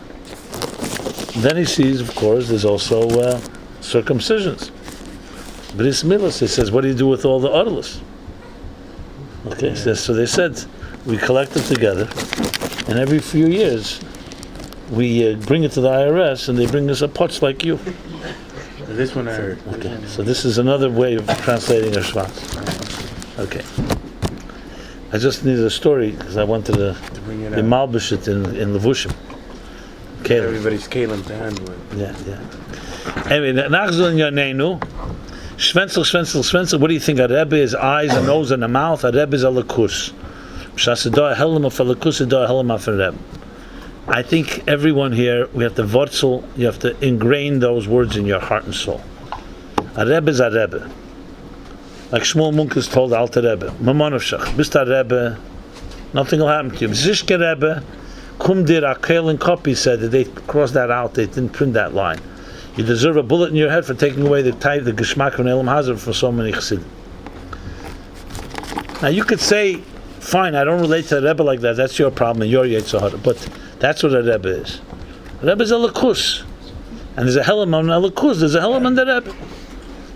Speaker 1: Then he sees, of course, there's also circumcisions. Bris milas, he says, what do you do with all the orlas? Okay, so they said, we collect it together, and every few years, we bring it to the IRS, and they bring us a potch like you.
Speaker 7: This one I heard.
Speaker 1: Okay, so this is another way of translating a schwanz. Okay. I just needed a story, because I wanted to
Speaker 7: bring it
Speaker 1: be
Speaker 7: out.
Speaker 1: malbish it in Levushim. Caleb.
Speaker 7: Everybody's Caleb to handle it.
Speaker 1: Yeah. Anyway, nachzul in Yaneinu. Schwenzel. What do you think? A Rebbe is eyes, a nose, and a mouth. A Rebbe is a lakus. Shasedah helam of a lakus, sedah helam of a Rebbe. I think everyone here, we have to wurzel, you have to ingrain those words in your heart and soul. A Rebbe is a Rebbe. Like Shmuel Munkus told Alter Rebbe, Mamonovshach, bist a Rebbe, nothing will happen to you. Zishke Rebbe, kum dir akel and copy said that they crossed that out, they didn't print that line. You deserve a bullet in your head for taking away the geschmack of Elam Hazard for so many chassidim. Now you could say, fine, I don't relate to a Rebbe like that, that's your problem and your Yetzirah, but that's what a Rebbe is. A Rebbe is a lakus. And there's a helam on a lakus, there's a helam on the Rebbe.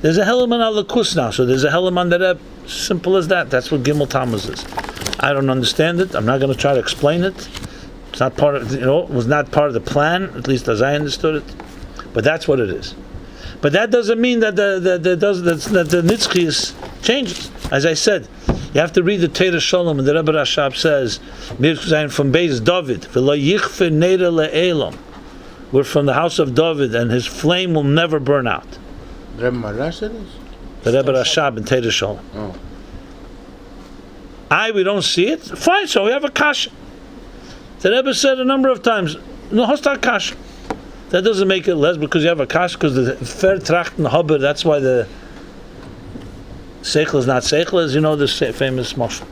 Speaker 1: There's a helam on a lakus now, so there's a helam on the Rebbe. Simple as that, that's what Gimmel Tammuz is. I don't understand it, I'm not going to try to explain it. It's not part of, it was not part of the plan, at least as I understood it. But that's what it is. But that doesn't mean that the nitzchis changes. As I said, you have to read the Torah Shalom, and the Rebbe Rashab says, from Beis David, v'lo yichfer neder le'elam. We're from the house of David, and his flame will never burn out.
Speaker 7: Rebbe Maharash said this?
Speaker 1: The Rebbe Rashab in Torah Shalom.
Speaker 7: Oh.
Speaker 1: We don't see it. Fine, so we have a kasha. The Rebbe said a number of times, no hostar kasha. That doesn't make it less because you have a kasha, because the fair trachten hubber, that's why the seichel is not seichel, as you know, this famous mashal.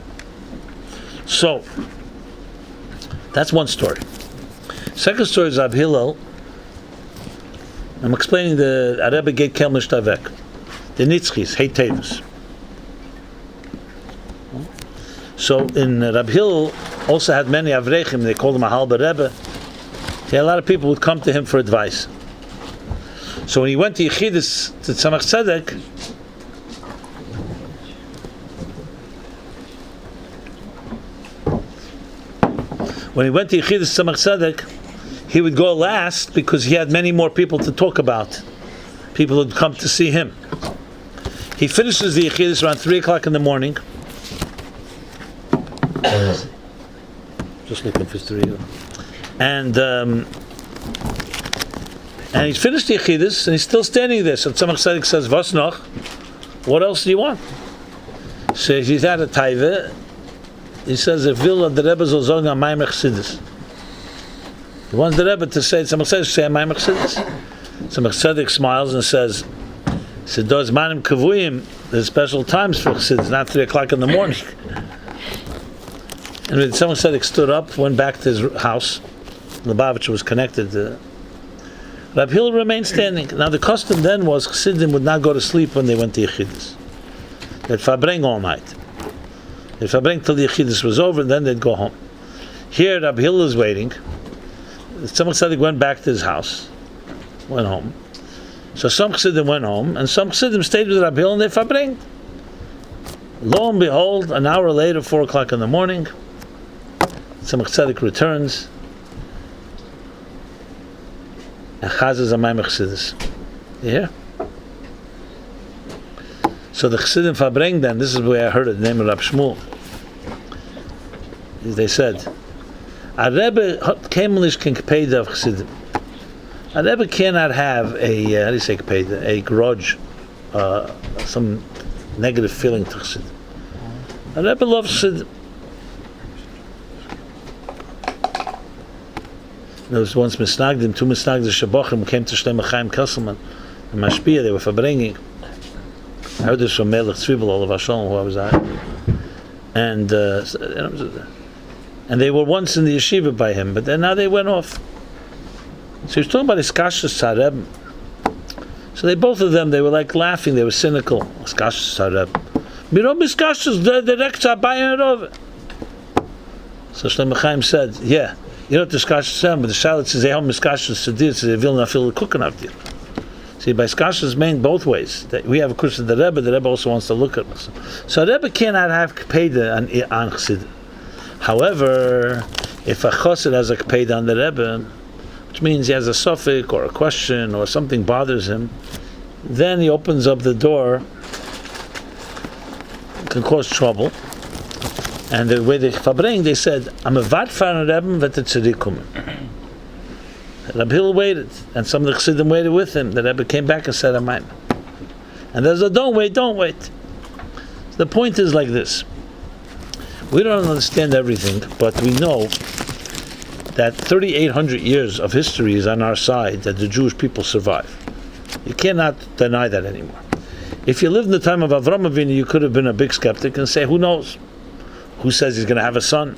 Speaker 1: So, that's one story. Second story is Ab Hillel. I'm explaining the Rebbe Geit Kel Mishtavek, the Nitzchis, Hei Teves. So in Rabbi Hillel also had many Avrechim, they called him a Halber Rebbe. A lot of people would come to him for advice. So when he went to Yechidus, to Tzemach Tzedek, he would go last because he had many more people to talk about. People would come to see him. He finishes the Yechidus around 3 o'clock in the morning. Just looking for 3. And he's finished the Yechidus, and he's still standing there. So Tzemach Tzedek says, "Was noch? What else do you want?" So he's at a taiva. He says, "If will the Rebbe soll sagen an MyLife Chassidus." He wants the Rebbe to say, Tzemach Tzedek say an MyLife Chassidus. Tzemach Tzedek smiles and says, "Those manim kavuyim, there's special times for Chassidus, not 3 o'clock in the morning." And Tzemach Tzedek stood up, went back to his house. Lubavitcher was connected. Rabbi Hillel remained standing. Now the custom then was Chassidim would not go to sleep when they went to Yechidus. They'd Farbrengen all night. They'd Farbrengen till the Yechidus was over, and then they'd go home. Here, Rabbi Hillel is waiting. Some Chassidim went back to his house, went home. So some Chassidim went home, and some Chassidim stayed with Rabbi Hillel, and they Farbrengen. Lo and behold, an hour later, 4 o'clock in the morning, some Chassidus returns, and Chazes Amayim Chassidus. You hear? So the Chassidim Farbrengen then, this is the way I heard it, the name of Rab Shmuel. They said, a Rebbe came lish king Kpeda of Chassidim. A Rebbe cannot have a grudge, some negative feeling to Chassidim. A Rebbe loves Chassidim. There was once Misnagdim, 2 Misnagdim Shabochim came to Shlem Chaim Kesselman and Mashpia, they were Farbrengen. I heard this from Melech Tzvibel, all of Hashem, who I was at. And they were once in the yeshiva by him, but then now they went off. So he was talking about Iskashus Tzareb. So they, both of them, they were like laughing, they were cynical. Iskashus Tzareb. Mirom Iskashus, the Rekza Bayan Rove. So Shlem Chaim said, yeah, you know what the Iskashus Tzareb, but the Shalit says, they have Iskashus Tzadir, so they will not feel the cooking out there. See, by Iskashus mean both ways. That we have a course of the Rebbe also wants to look at us. So a Rebbe cannot have Kpeda on Chassid. However, if a Chassid has a Kpeda on the Rebbe, which means he has a suffix or a question or something bothers him, then he opens up the door, can cause trouble. And the way they Farbrengen, they said, I'm a vatfar Rebbe vet tzadikum. Rabbi Hillel waited, and some of the Chassidim waited with him. The Rebbe came back and said, Amen. And there's a don't wait. The point is like this. We don't understand everything, but we know that 3,800 years of history is on our side, that the Jewish people survive. You cannot deny that anymore. If you lived in the time of Avram Avinu, you could have been a big skeptic and say, who knows? Who says he's going to have a son?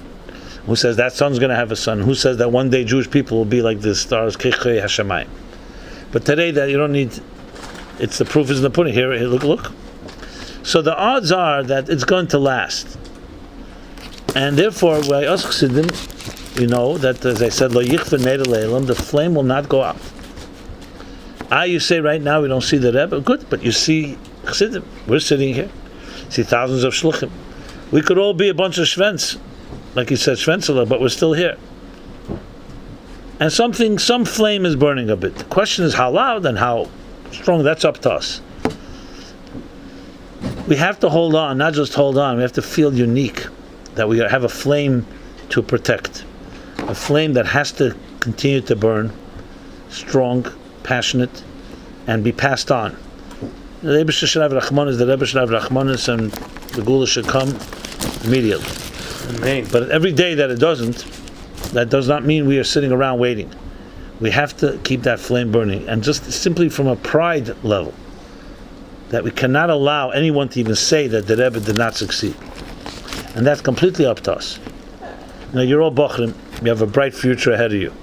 Speaker 1: Who says that son's going to have a son? Who says that one day Jewish people will be like the stars, Kechei Hashemayim? But today, that you don't need, it's the proof is in the pudding. Here, look. So the odds are that it's going to last. And therefore, when I ask Chassidim, you know, that as I said, Lo yichver neder le'elam, the flame will not go out. You say right now we don't see the Rebbe, good, but you see Chassidim. We're sitting here, see thousands of shluchim. We could all be a bunch of shvents, like he said, Schwenzela, but we're still here. And some flame is burning a bit. The question is how loud and how strong, that's up to us. We have to hold on, not just hold on, we have to feel unique, that we have a flame to protect. A flame that has to continue to burn, strong, passionate, and be passed on. The Rebbe should have Rachmanis, and the Gula should come immediately.
Speaker 7: Amen.
Speaker 1: But every day that it doesn't, that does not mean we are sitting around waiting. We have to keep that flame burning, and just simply from a pride level, that we cannot allow anyone to even say that the Rebbe did not succeed. And that's completely up to us. Now you're all bochurim, you have a bright future ahead of you.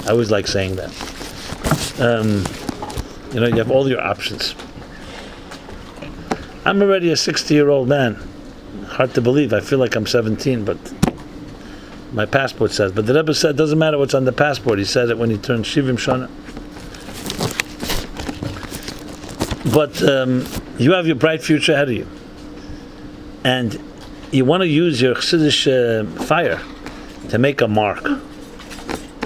Speaker 1: I always like saying that. You have all your options. I'm already a 60-year-old man. Hard to believe. I feel like I'm 17, but my passport says. But the Rebbe said, doesn't matter what's on the passport. He said it when he turned Shivim Shana. But you have your bright future ahead of you. And you want to use your Chassidish fire to make a mark.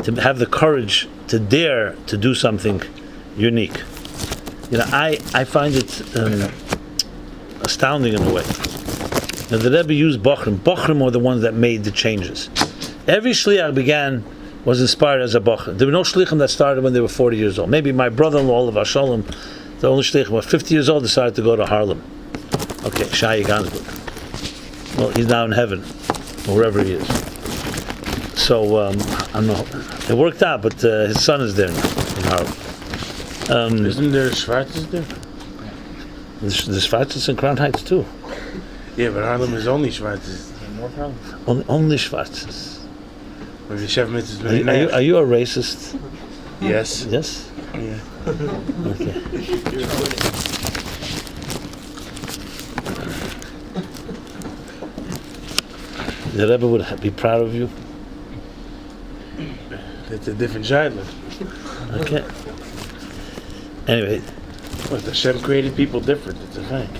Speaker 1: To have the courage to dare to do something unique. I find it astounding in a way. Now the Rebbe used bochurim. Bochurim were the ones that made the changes. Every shliach was inspired as a bochur. There were no shliachim that started when they were 40 years old. Maybe my brother-in-law, of Shalom, the only shliach was 50 years old, decided to go to Harlem. Okay, Shai Gansburg. Well, he's now in heaven, or wherever he is. So, I don't know. It worked out, but his son is there now, in Harlem.
Speaker 7: Isn't there Schwarzes there?
Speaker 1: There's Schwarzes in Crown Heights too.
Speaker 7: Yeah, but Harlem is only Schwarzes.
Speaker 1: Only Schwarzes.
Speaker 7: Are you
Speaker 1: a racist?
Speaker 7: Yes.
Speaker 1: Yes? Okay. The Rebbe would be proud of you.
Speaker 7: It's a different shaila.
Speaker 1: Okay. Anyway,
Speaker 7: But Hashem created people different. It's a fact.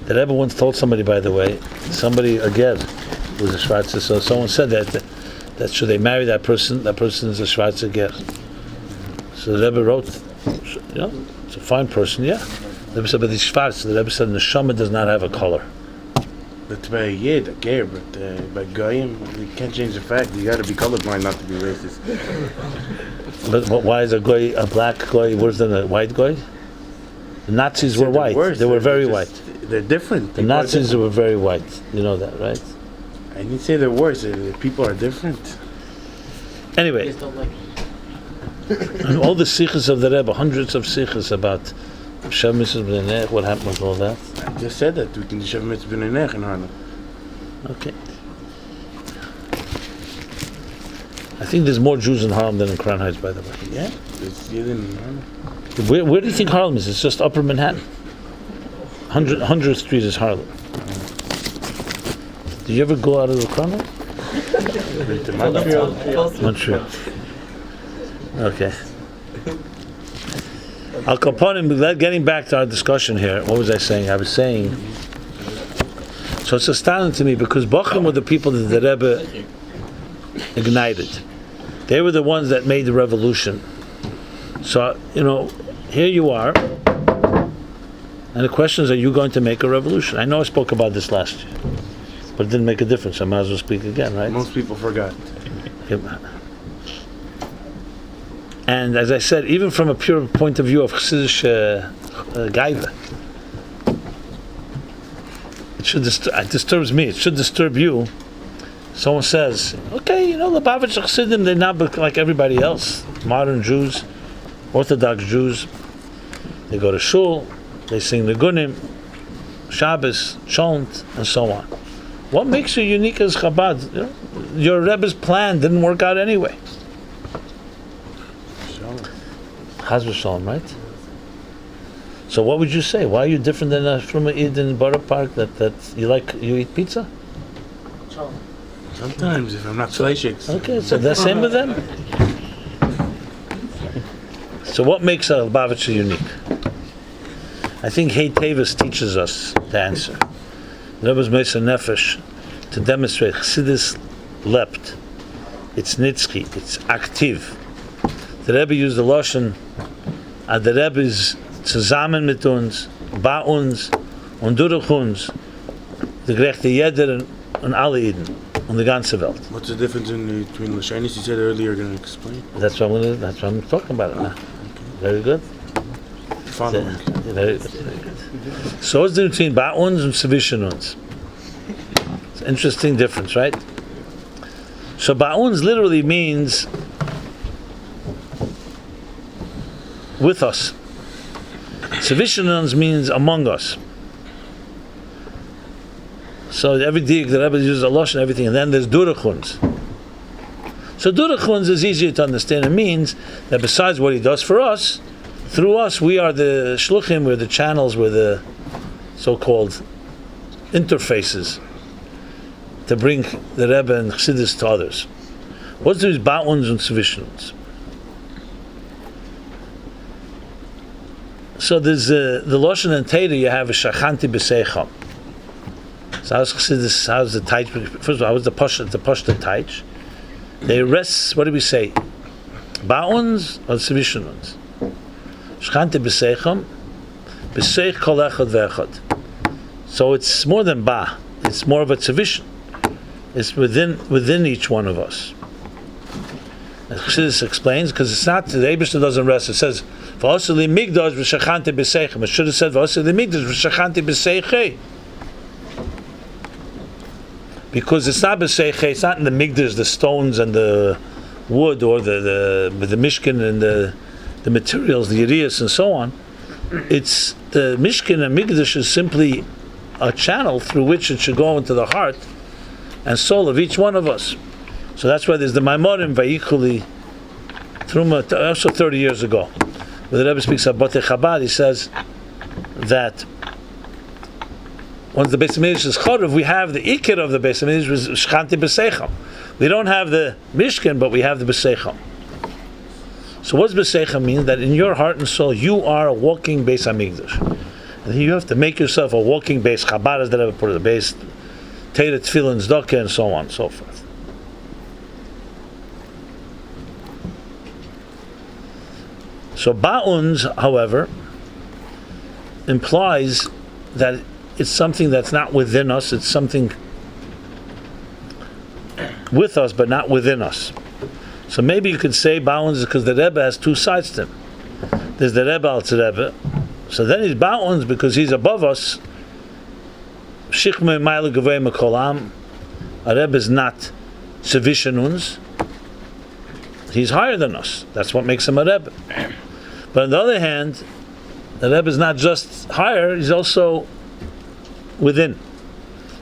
Speaker 1: the Rebbe once told somebody, by the way, somebody again was a Schwarzer. So someone said that should they marry that person is a Schwarzer ger. So the Rebbe wrote, it's a fine person, yeah. The Rebbe said, but he's Schwarz. The Rebbe said, Neshama does not have a color.
Speaker 7: But by Yid, I care, but by Goyim, you can't change the fact. You gotta be colorblind not to be racist.
Speaker 1: But why is a black goy worse than a white goy? The Nazis were white.
Speaker 7: Worse.
Speaker 1: They were very
Speaker 7: They're
Speaker 1: white.
Speaker 7: just- They're different.
Speaker 1: The
Speaker 7: People are
Speaker 1: Nazis
Speaker 7: different.
Speaker 1: were very white. You know that, right?
Speaker 7: I didn't say they're worse. People are different.
Speaker 1: Anyway, and all the sikhs of the Rebbe, hundreds of sikhs about Shem Mrs. B'nei, what happened with all that?
Speaker 7: I just said that. We can shove mitzvah in Nech in Harlem.
Speaker 1: Okay. I think there's more Jews in Harlem than in Crown Heights, by the way.
Speaker 7: Yeah? It's Yid in Harlem.
Speaker 1: Where do you think Harlem is? It's just Upper Manhattan. 100th Street is Harlem. Did you ever go out of the Crown Heights?
Speaker 7: Been to Montreal.
Speaker 1: Montreal. Okay. Al Capone, getting back to our discussion here, what was I saying? I was saying, so it's astounding to me because bochurim were the people that the Rebbe ignited. They were the ones that made the revolution. So, here you are, and the question is, are you going to make a revolution? I know I spoke about this last year, but it didn't make a difference. I might as well speak again, right?
Speaker 7: Most people forgot.
Speaker 1: And as I said, even from a pure point of view of Chassidish Gaiva, it disturbs me. It should disturb you. Someone says, okay, Lubavitch Chassidim, they're not like everybody else. Modern Jews, Orthodox Jews, they go to shul, they sing the Gunim, Shabbos, Chont, and so on. What makes you unique as Chabad? Your Rebbe's plan didn't work out anyway. Chaz v'shalom, right? So what would you say? Why are you different than a from a Id in Borough Park that you eat pizza?
Speaker 7: Sometimes, if I'm not Shleichiks.
Speaker 1: Okay, so the same with them. So what makes a Lubavitcher unique? I think Hei Teves teaches us the answer. Rebbe's Mesa Nefesh to demonstrate Chassidus leapt. It's nitzki. It's active. The Rebbe used the Lashon, and the Rebbe is zusammen mit uns, bei uns und durch uns, der gerechte jeder und alle Iden und die ganze Welt.
Speaker 7: What's the difference between Lashanis you said earlier you're going to explain?
Speaker 1: That's what I'm talking about it now. Very good.
Speaker 7: Following.
Speaker 1: Very good. So what's the difference between bei uns und zwischen uns? It's an interesting difference, right? So bei uns literally means with us. Zwischen uns means among us. So every dig the Rebbe uses a losh and everything, and then there's durch uns. So durch uns is easier to understand. It means that besides what he does for us, through us we are the shluchim, we're the channels, we're the so-called interfaces to bring the Rebbe and Chassidus to others. What's this bei uns und zwischen uns? So there's the Lashon and Teda you have a shachanti b'seicham. So how's Chassidus, how's the taich? First of all, how's the Pashta taich? They rest, what do we say? Bei uns or zwischen uns? Shachanti b'seicham, b'seich kol echad ve'echad. So it's more than ba, it's more of a tzivishon. It's within each one of us. As Chassidus explains, because it's not, the Eibishter doesn't rest, it says, V'oseli migdash v'shachanti b'seichem. It should have said, V'oseli migdash v'shachanti b'seichei. Because it's not b'seichei, it's not in the migdash, the stones and the wood, or the mishkan and the materials, the yerias and so on. It's the mishkan and migdash is simply a channel through which it should go into the heart and soul of each one of us. So that's why there's the Maimorim Vayichuli Truma, also 30 years ago, where the Rebbe speaks about Batei Chabad, he says that once the Beis HaMikdash is Chodesh, we have the Ikir of the Beis HaMikdash, was Shchanti B'Seicham. We don't have the Mishkan, but we have the B'Seicham. So what's B'Seicham mean? That in your heart and soul, you are a walking Beis HaMikdash. And you have to make yourself a walking Beis Chabad, as the Rebbe put it, Beis Teira, Tefillah, Tzedakah, and so on and so forth. So Ba'unz, however, implies that it's something that's not within us, it's something with us but not within us. So maybe you could say Ba'unz is because the Rebbe has two sides to him. There's the Rebbe al Rebbe, so then he's Ba'unz because he's above us. Shichme Ma'ile Gevei Mekolam, a Rebbe is not Sevishanunz, he's higher than us. That's what makes him a Rebbe. But on the other hand, the Rebbe is not just higher, he's also within.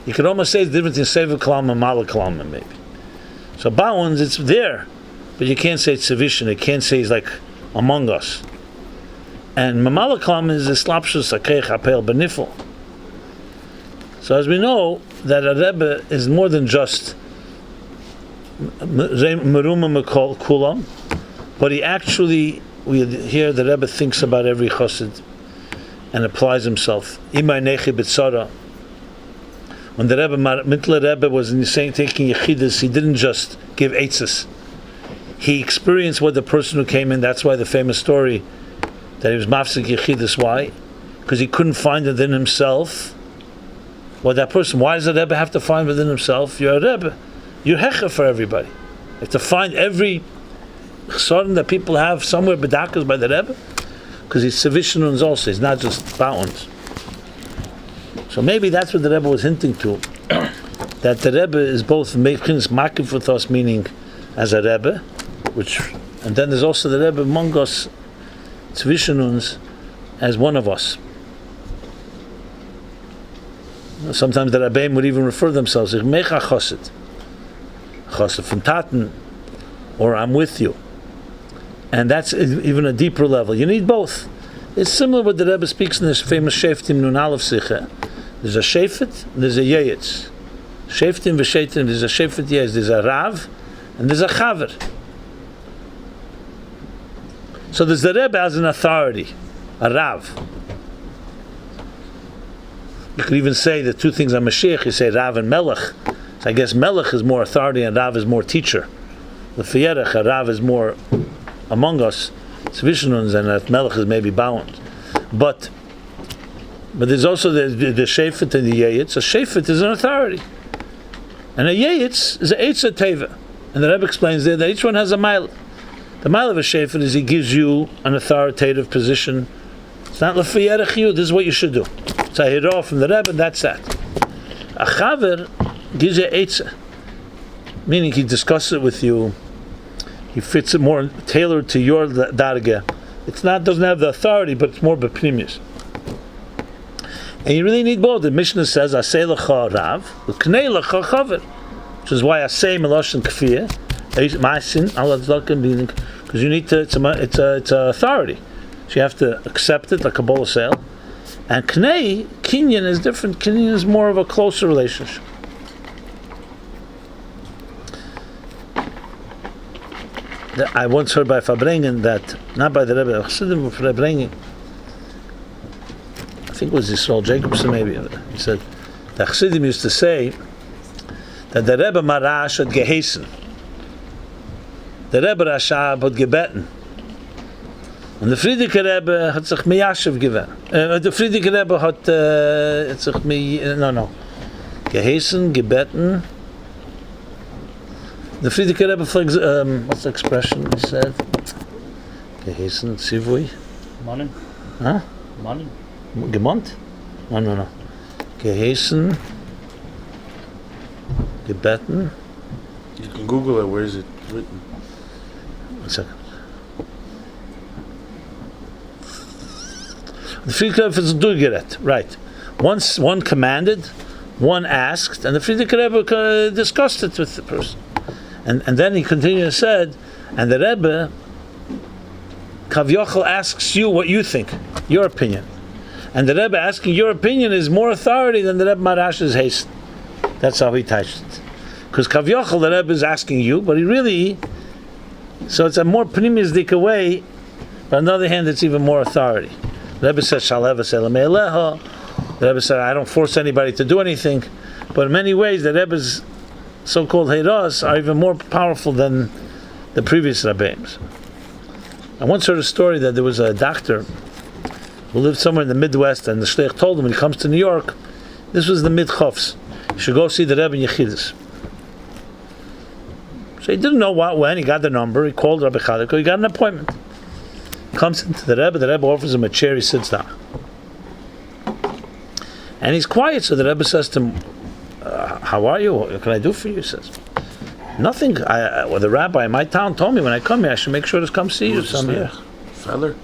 Speaker 1: You could almost say the difference in Seva Kalam and Mala Kalam maybe. So Ba'unz, it's there, but you can't say it's Sevishan, you can't say he's like among us. And Mamala Kalam is a Slapshus Akech Apel Benifel. So as we know, that a Rebbe is more than just Meruma Mekol Kulam, but he actually, we hear the Rebbe thinks about every chassid and applies himself. Imay Nechi B'Tzara. When the Rebbe, Mitler Rebbe was saying, taking Yechidus, he didn't just give eitzes. He experienced what the person who came in, that's why the famous story that he was mafsik Yechidus, why? Because he couldn't find within himself what that person, why does the Rebbe have to find within himself? You're a Rebbe. You're hecha for everybody. You have to find every chsaron that people have somewhere bedakas by the Rebbe, because he's Sevishanuns also, he's not just Ba'unz. So maybe that's what the Rebbe was hinting to, that the Rebbe is both makif with us, meaning as a Rebbe, which, and then there's also the Rebbe among us, Sevishanuns, as one of us. Sometimes the Rabbeim would even refer themselves as Mecha Chassid, Chassid from Taten, or I'm with you. And that's even a deeper level. You need both. It's similar what the Rebbe speaks in this famous Sheftim Nun Aleph Sicha. There's a Shefet, there's a Yeyetz. Sheftim v'Sheitim, there's a Shefet Yeyetz, there's a Rav, and there's a Chaver. So there's the Rebbe as an authority, a Rav. You could even say the two things on Moshiach, you say Rav and Melech. So I guess Melech is more authority and Rav is more teacher. The Fiyerech, a Rav is more among us, Sevishanuns, and Melech is maybe bound. But there's also the Shefet and the Yeyetz. A Shefet is an authority. And a Yeyetz is a Eitza Teva. And the Rebbe explains there that each one has a mile. The mile of a Shefet is he gives you an authoritative position. It's not L'fiyerech you, this is what you should do. So I hear off from the Rebbe, and that's that. A Chaver gives you Eitza, meaning he discusses it with you, he fits it more tailored to your darga. It's not, doesn't have the authority, but it's more pnimius. And you really need both. The Mishnah says, Asay lecha Rav, K'nei lecha Chaver, which is why Asay Meloshen Kfiyah, Ma'asin, Allah, because you need to, it's a authority. So you have to accept it like a bowl of sale. And K'nei, Kinyan is different. Kinyan is more of a closer relationship. I once heard by Farbrengen that, not by the Rebbe, Chassidim of Farbrengen, I think it was Yisrael Jacobson maybe, he said, the Chassidim used to say that the Rebbe Maharash had gehesen, the Rebbe Rashab had gebeten, and the Friedrike Rebbe hat sich miyashiv given. The Friedrike Rebbe hat sich gehesen, gebeten. The Friedrike Rebbe, what's the expression he said? Gehesen, Sivui?
Speaker 4: Mannen.
Speaker 1: Huh?
Speaker 4: Mannen.
Speaker 1: Gemont? No. Gehesen, gebeten.
Speaker 7: You can Google it, where is it written?
Speaker 1: 1 second. The Friedrike Rebbe is durchgerät, right. One commanded, one asked, and the Friedrike Rebbe discussed it with the person. And then he continued and said, and the Rebbe Kavyochel asks you what you think, your opinion. And the Rebbe asking your opinion is more authority than the Rebbe Maharash's haste. That's how he touched it. Because Kavyochel, the Rebbe is asking you, but he really, so it's a more pnimius way, but on the other hand, it's even more authority. The Rebbe says, Shaleva Selamei Eleha. The Rebbe said, I don't force anybody to do anything. But in many ways, the Rebbe's so-called Heiras are even more powerful than the previous Rebbeim. I once heard a story that there was a doctor who lived somewhere in the Midwest, and the shliach told him when he comes to New York, this was the mid-chofs, you should go see the Rebbe and Chassidus. So he didn't know when, he got the number, he called Rabbi Chadiko, he got an appointment. Comes into the Rebbe offers him a chair, he sits down. And he's quiet, so the Rebbe says to him, how are you? What can I do for you? He says, nothing. Well, the rabbi in my town told me when I come here, I should make sure to come see you. So I'm here.
Speaker 7: Feller?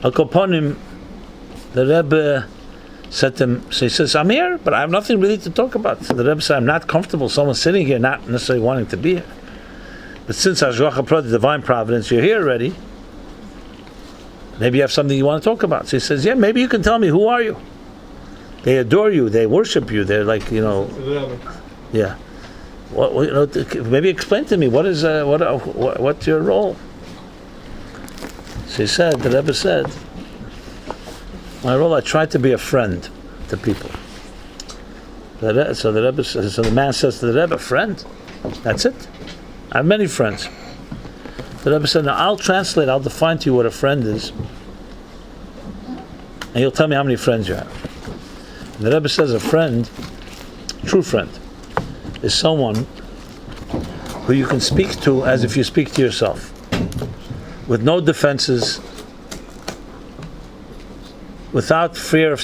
Speaker 1: Al Koponim, the Rebbe said to him, so he says, I'm here, but I have nothing really to talk about. So the Rebbe said, I'm not comfortable, someone sitting here, not necessarily wanting to be here. But since the divine providence, you're here already, maybe you have something you want to talk about. So he says, yeah, maybe you can tell me, who are you? They adore you, they worship you, they're like, yeah. Maybe explain to me, what's your role? So he said, the Rebbe said, my role, I try to be a friend to people. So the man says to the Rebbe, friend? That's it? I have many friends. The Rebbe said, now I'll define to you what a friend is, and you'll tell me how many friends you have. And the Rebbe says a friend, true friend, is someone who you can speak to as if you speak to yourself, with no defenses, without fear of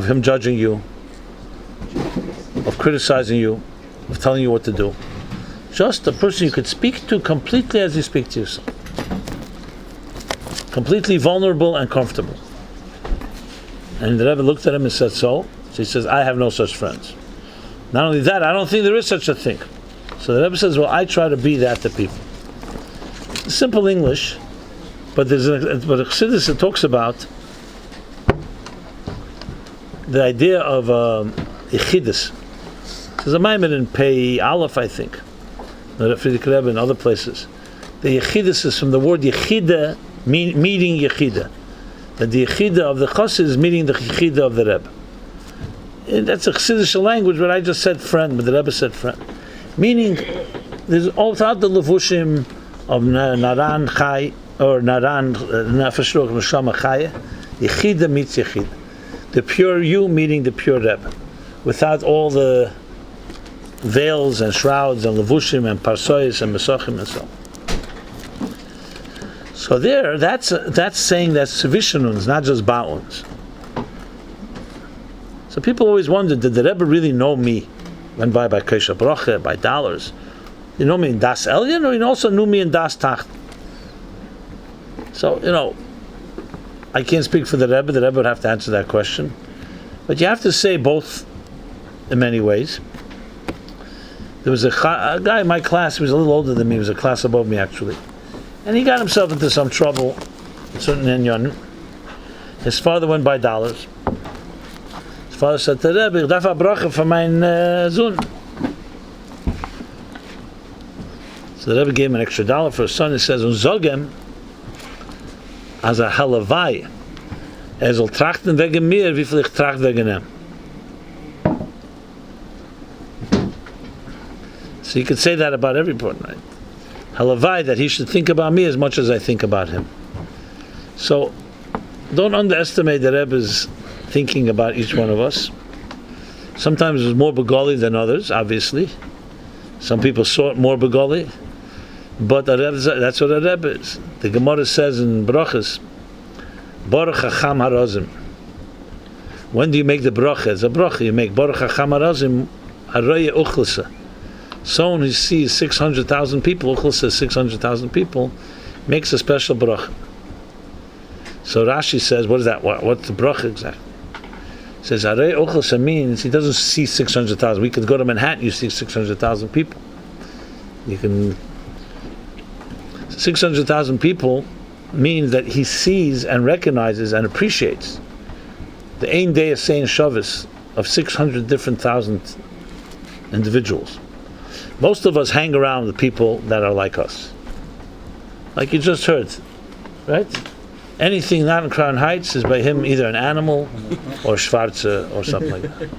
Speaker 1: him judging you, of criticizing you, of telling you what to do. Just a person you could speak to completely as you speak to yourself. Completely vulnerable and comfortable. And the Rebbe looked at him and said, so he says, I have no such friends. Not only that, I don't think there is such a thing. So the Rebbe says, well, I try to be that to people. Simple English, but Chassidus talks about the idea of Yechidus. There's a Maimon in Pei Aleph, I think, Friedrich Rebbe and other places. The Yechidus is from the word Yechida, meeting Yechida. That the Yechida of the Chassid is meeting the Yechida of the Rebbe. And that's a Chassidish language, but I just said friend, but the Rebbe said friend. Meaning, there's all throughout the Levushim of Naran Chai, or Naran Nefesh Neshama Chaya, Yechida meets Yechida. The pure you meeting the pure Rebbe, without all the veils and shrouds and levushim and parsois and mesachim and so on. So there, that's saying that's vishanuns, not just ba'uns. So people always wondered, did the Rebbe really know me? Went by Kesha Bracha, by dollars. You know me in Das Elyon, or he also knew me in Das Tacht? So, I can't speak for the Rebbe would have to answer that question. But you have to say both in many ways. There was a guy in my class, he was a little older than me, he was a class above me actually. And he got himself into some trouble, certain inyan. His father went by dollars. His father said to the Rebbe, ich darf a bracha for mein Sohn. So the Rebbe gave him an extra $1 for his son. He says, Zogem, as a halavai, soll trachten wegen mir, wie viel ich tracht wegen ihm. So you could say that about everyone, right? Halavai, that he should think about me as much as I think about him. So don't underestimate the Rebbe's thinking about each one of us. Sometimes it's more begali than others, obviously. Some people saw it more begali. But that's what a Rebbe is. The Gemara says in Brachas, Baruch Hacham Harazim. When do you make the bracha? It's a bracha. You make Baruch Hacham Harazim Haraya Uchlasa. Someone who sees 600,000 people, Uchlasa 600,000 people, makes a special bracha. So Rashi says, what is that? What's the bracha exactly? It says Haraya Uchlasa means he doesn't see 600,000. We could go to Manhattan, you see 600,000 people. You can. 600,000 people means that he sees and recognizes and appreciates the Ein Day of saying Shavis of 600 different thousand individuals. Most of us hang around with people that are like us. Like you just heard, right? Anything not in Crown Heights is by him either an animal or Schwarze or something like that.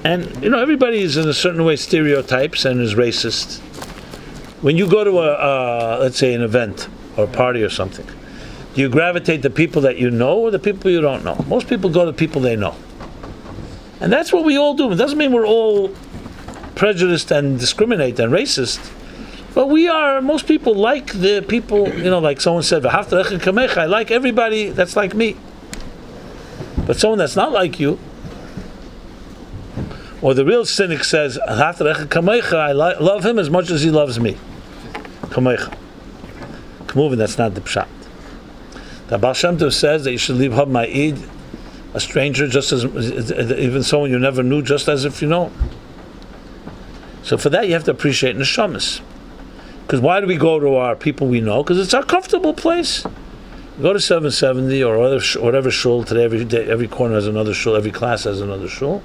Speaker 1: And everybody is in a certain way stereotypes and is racist. When you go to let's say an event or a party or something, do you gravitate to people that you know or the people you don't know? Most people go to people they know. And that's what we all do. It doesn't mean we're all prejudiced and discriminate and racist. But most people like the people, like someone said, I like everybody that's like me. But someone that's not like you, or the real cynic says, I love him as much as he loves me. Moving, that's not the pshat. The Baal Shem Tov says that you should leave Hab Ma'id, a stranger, just as even someone you never knew, just as if you know him. So for that you have to appreciate neshamas. Because why do we go to our people we know? Because it's our comfortable place. We go to 770 or whatever shul today. Every corner has another shul. Every class has another shul.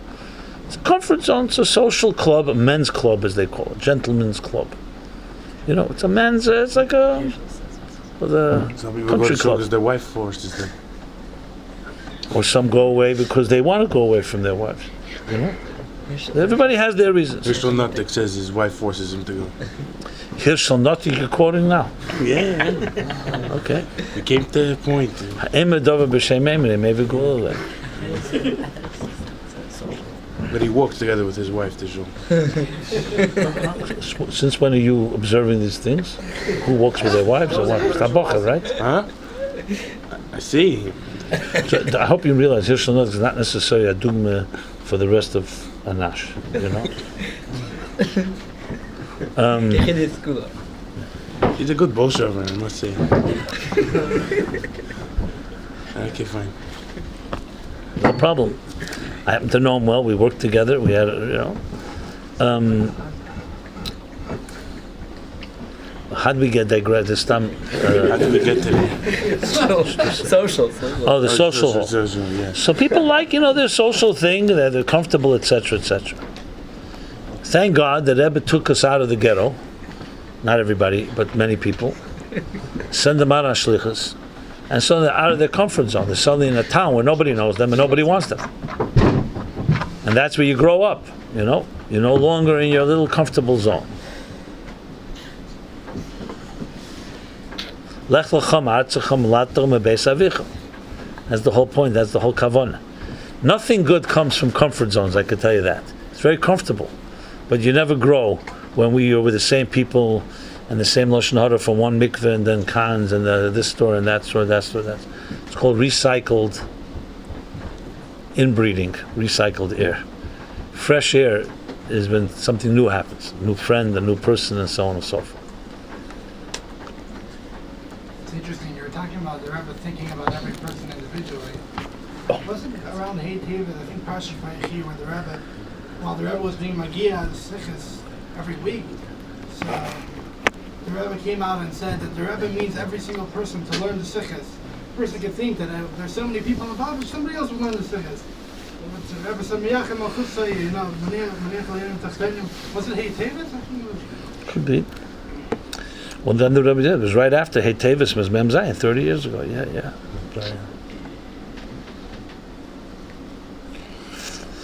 Speaker 1: It's a comfort zone. It's a social club, a men's club as they call it, gentlemen's club. It's a men's. It's like a
Speaker 7: some people go to school because their wife forces them.
Speaker 1: Or some go away because they want to go away from their wives. Everybody has their reasons.
Speaker 7: Herschel Nuttig says his wife forces him to go.
Speaker 1: Herschel Nuttig, you're quoting now?
Speaker 7: Yeah.
Speaker 1: Okay.
Speaker 7: We came to the point. But he walks together with his wife, Tishul.
Speaker 1: Since when are you observing these things? Who walks with their wives or what? Tabocha, right?
Speaker 7: Huh? I see.
Speaker 1: So, I hope you realize Herschel Nuttig is not necessarily a dugma for the rest of Anash,
Speaker 7: He's a good bullshover, I must say. Okay, fine.
Speaker 1: No problem. I happen to know him well. We worked together. We had, how did we get this time?
Speaker 7: How did we get to that?
Speaker 5: Social.
Speaker 1: Oh, the social hall.
Speaker 7: Social, yeah.
Speaker 1: So people like, their social thing, they're comfortable, etc., etc. Thank God that Rebbe took us out of the ghetto. Not everybody, but many people. Send them out on shlichus. And so they're out of their comfort zone. They're suddenly in a town where nobody knows them and nobody wants them. And that's where you grow up, You're no longer in your little comfortable zone. Lech l'cham artzacham later mebeis avicha. That's the whole point. That's the whole kavanah. Nothing good comes from comfort zones, I can tell you that. It's very comfortable. But you never grow when we are with the same people and the same lashon hara from one mikveh and then cans and this store and that store, that store, that. It's called recycled inbreeding, recycled air. Fresh air is when something new happens, a new friend, a new person, and so on and so forth.
Speaker 8: It's interesting, you were talking about the Rebbe thinking about every person individually. Wasn't it around Hei Teves, I think Parshat Vayechi, where the Rebbe was being Magia the Sichos every week, so the Rebbe came out and said that the Rebbe means every single person to learn the Sichos. A person could think that there's so many people in the Bible, somebody else would learn the Sichos. The Rebbe said, was it Hei Teves?
Speaker 1: Could be. Well, then the Rebbe did. It was right after Hei Teves was Mem Zayin, 30 years ago. Yeah.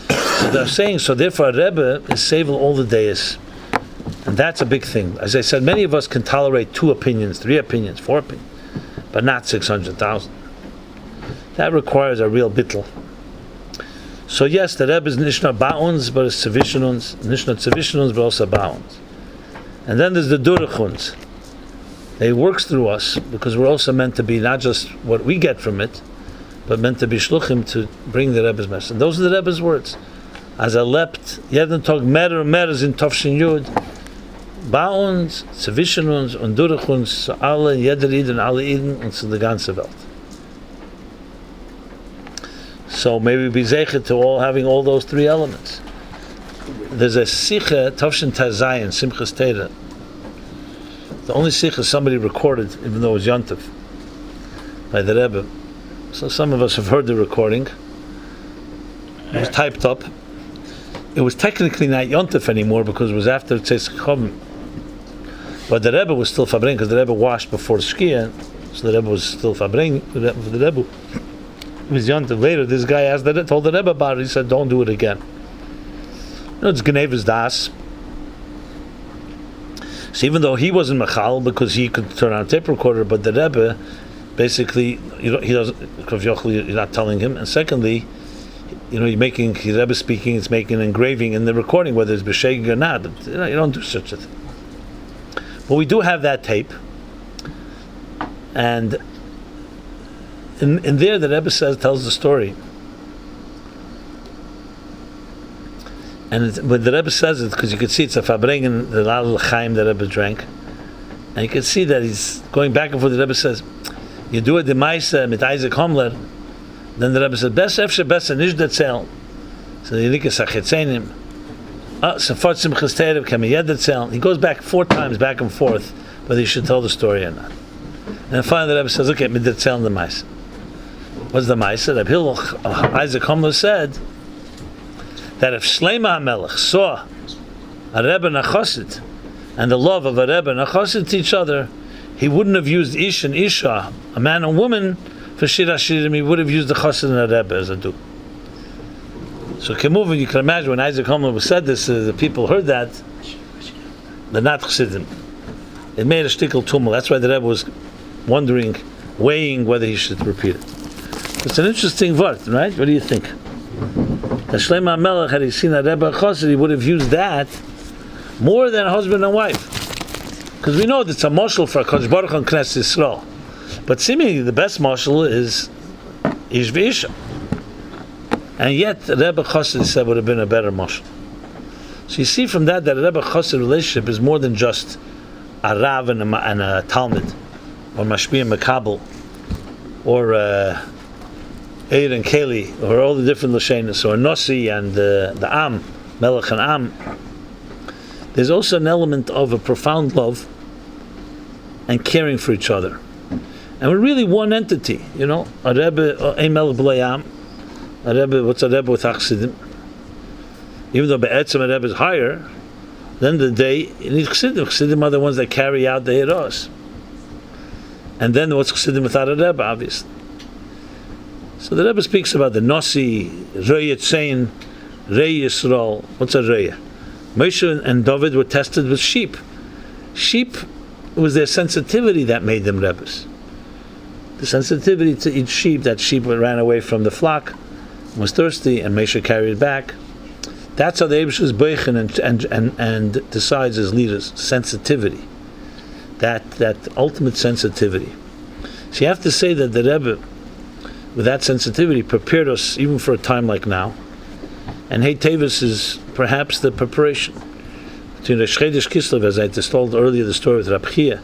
Speaker 1: So they're saying, so therefore a Rebbe is saving all the days. And that's a big thing. As I said, many of us can tolerate 2 opinions, 3 opinions, 4 opinions, but not 600,000. That requires a real bittul. So yes, the Rebbe is Nishna Ba'uns, but it's Tzivishnuns, Nishna Tzivishnuns, but also Ba'uns. And then there's the Durechuns. It works through us, because we're also meant to be not just what we get from it, but meant to be shluchim to bring the Rebbe's message. And those are the Rebbe's words. As a lept, jeden Tag mehr in Tovshin Yud, Ba'uns, Tzivishnuns, und Durechuns, zu alle, jeder Iden, alle Iden, und zu der ganze Welt. So maybe be zeichet to all having all those 3 elements. There's a Sicha, Tovshin Tazayin, Simchas Teda, The only sikh is somebody recorded, even though it was Yontif, by the Rebbe. So some of us have heard the recording. It was typed up. It was technically not Yontif anymore because it was after Tzes Chom. But the Rebbe was still Farbrengen because the Rebbe washed before Shkia, so the Rebbe was still Farbrengen. The Rebbe was Yontif. Later, this guy told the Rebbe about it. He said, "Don't do it again." It's Gneva's Das. So even though he wasn't Machal because he could turn on a tape recorder, but the Rebbe basically, he doesn't, because you're not telling him. And secondly, you're making, the Rebbe speaking, it's making an engraving in the recording, whether it's b'shegig or not. You don't do such a thing. But we do have that tape. And in there, the Rebbe tells the story. But the Rebbe says it because you can see it's a Farbrengen, the l'chaim the Rebbe drank, and you can see that he's going back and forth. The Rebbe says, "You do it the Maisa mit Isaac Homler." Then the Rebbe said, "Best efshe best nish detzel." So the Yelikas achetzenim. Safart simchas terev kamiyed detzel. He goes back 4 times back and forth whether he should tell the story or not. And then finally the Rebbe says, "Okay, mit detzel the Maisa." What's the Maisa? Rabbi Isaac Homler said that if Shleima HaMelech saw a Rebbe and a Chassid and the love of a Rebbe and a Chassid to each other, he wouldn't have used Ish and Isha, a man and woman, for Shir HaShirim. He would have used the Chassid and a Rebbe as a do. So Kemuva, you can imagine when Isaac Homler said this, the people heard that, they're not Chassidim. It made a shtickle tumult. That's why the Rebbe was wondering, weighing whether he should repeat it. It's an interesting word, right? What do you think? That Shleima HaMelech, had he seen a Rebbe Chassid, he would have used that more than a husband and wife. Because we know that it's a moshel for Kodesh Baruch Hu and Knesset Yisrael. But seemingly the best moshel is Ish v'Isha. And yet the Rebbe Chassid said would have been a better moshel. So you see from that a Rebbe Chassid relationship is more than just a Rav and a Talmud, or Mashpia and Mekabel, or Eir and Keli, or all the different Lashenas, or Nossi and the Am, Melech and Am. There's also an element of a profound love and caring for each other. And we're really one entity, A Rebbe, a Melech b'lei Am, a Rebbe, what's a Rebbe with Chassidim? Even though Be'etzem a Rebbe is higher, then the day, you need Chassidim. Chassidim are the ones that carry out the Eros. And then what's Chassidim without a Rebbe, obviously. So the Rebbe speaks about the Nossi, Rei Yitzain, Rei Yisrael. What's a Rei? Moshe and David were tested with sheep. Sheep, it was their sensitivity that made them Rebbes. The sensitivity to each sheep, that sheep ran away from the flock, was thirsty, and Moshe carried it back. That's how the Eibush is beichen and decides as leaders. Sensitivity. That ultimate sensitivity. So you have to say that the Rebbe, with that sensitivity, prepared us even for a time like now. And Hei Teves is perhaps the preparation. Between the Chodesh Kislev, as I just told earlier, the story with Rabbi,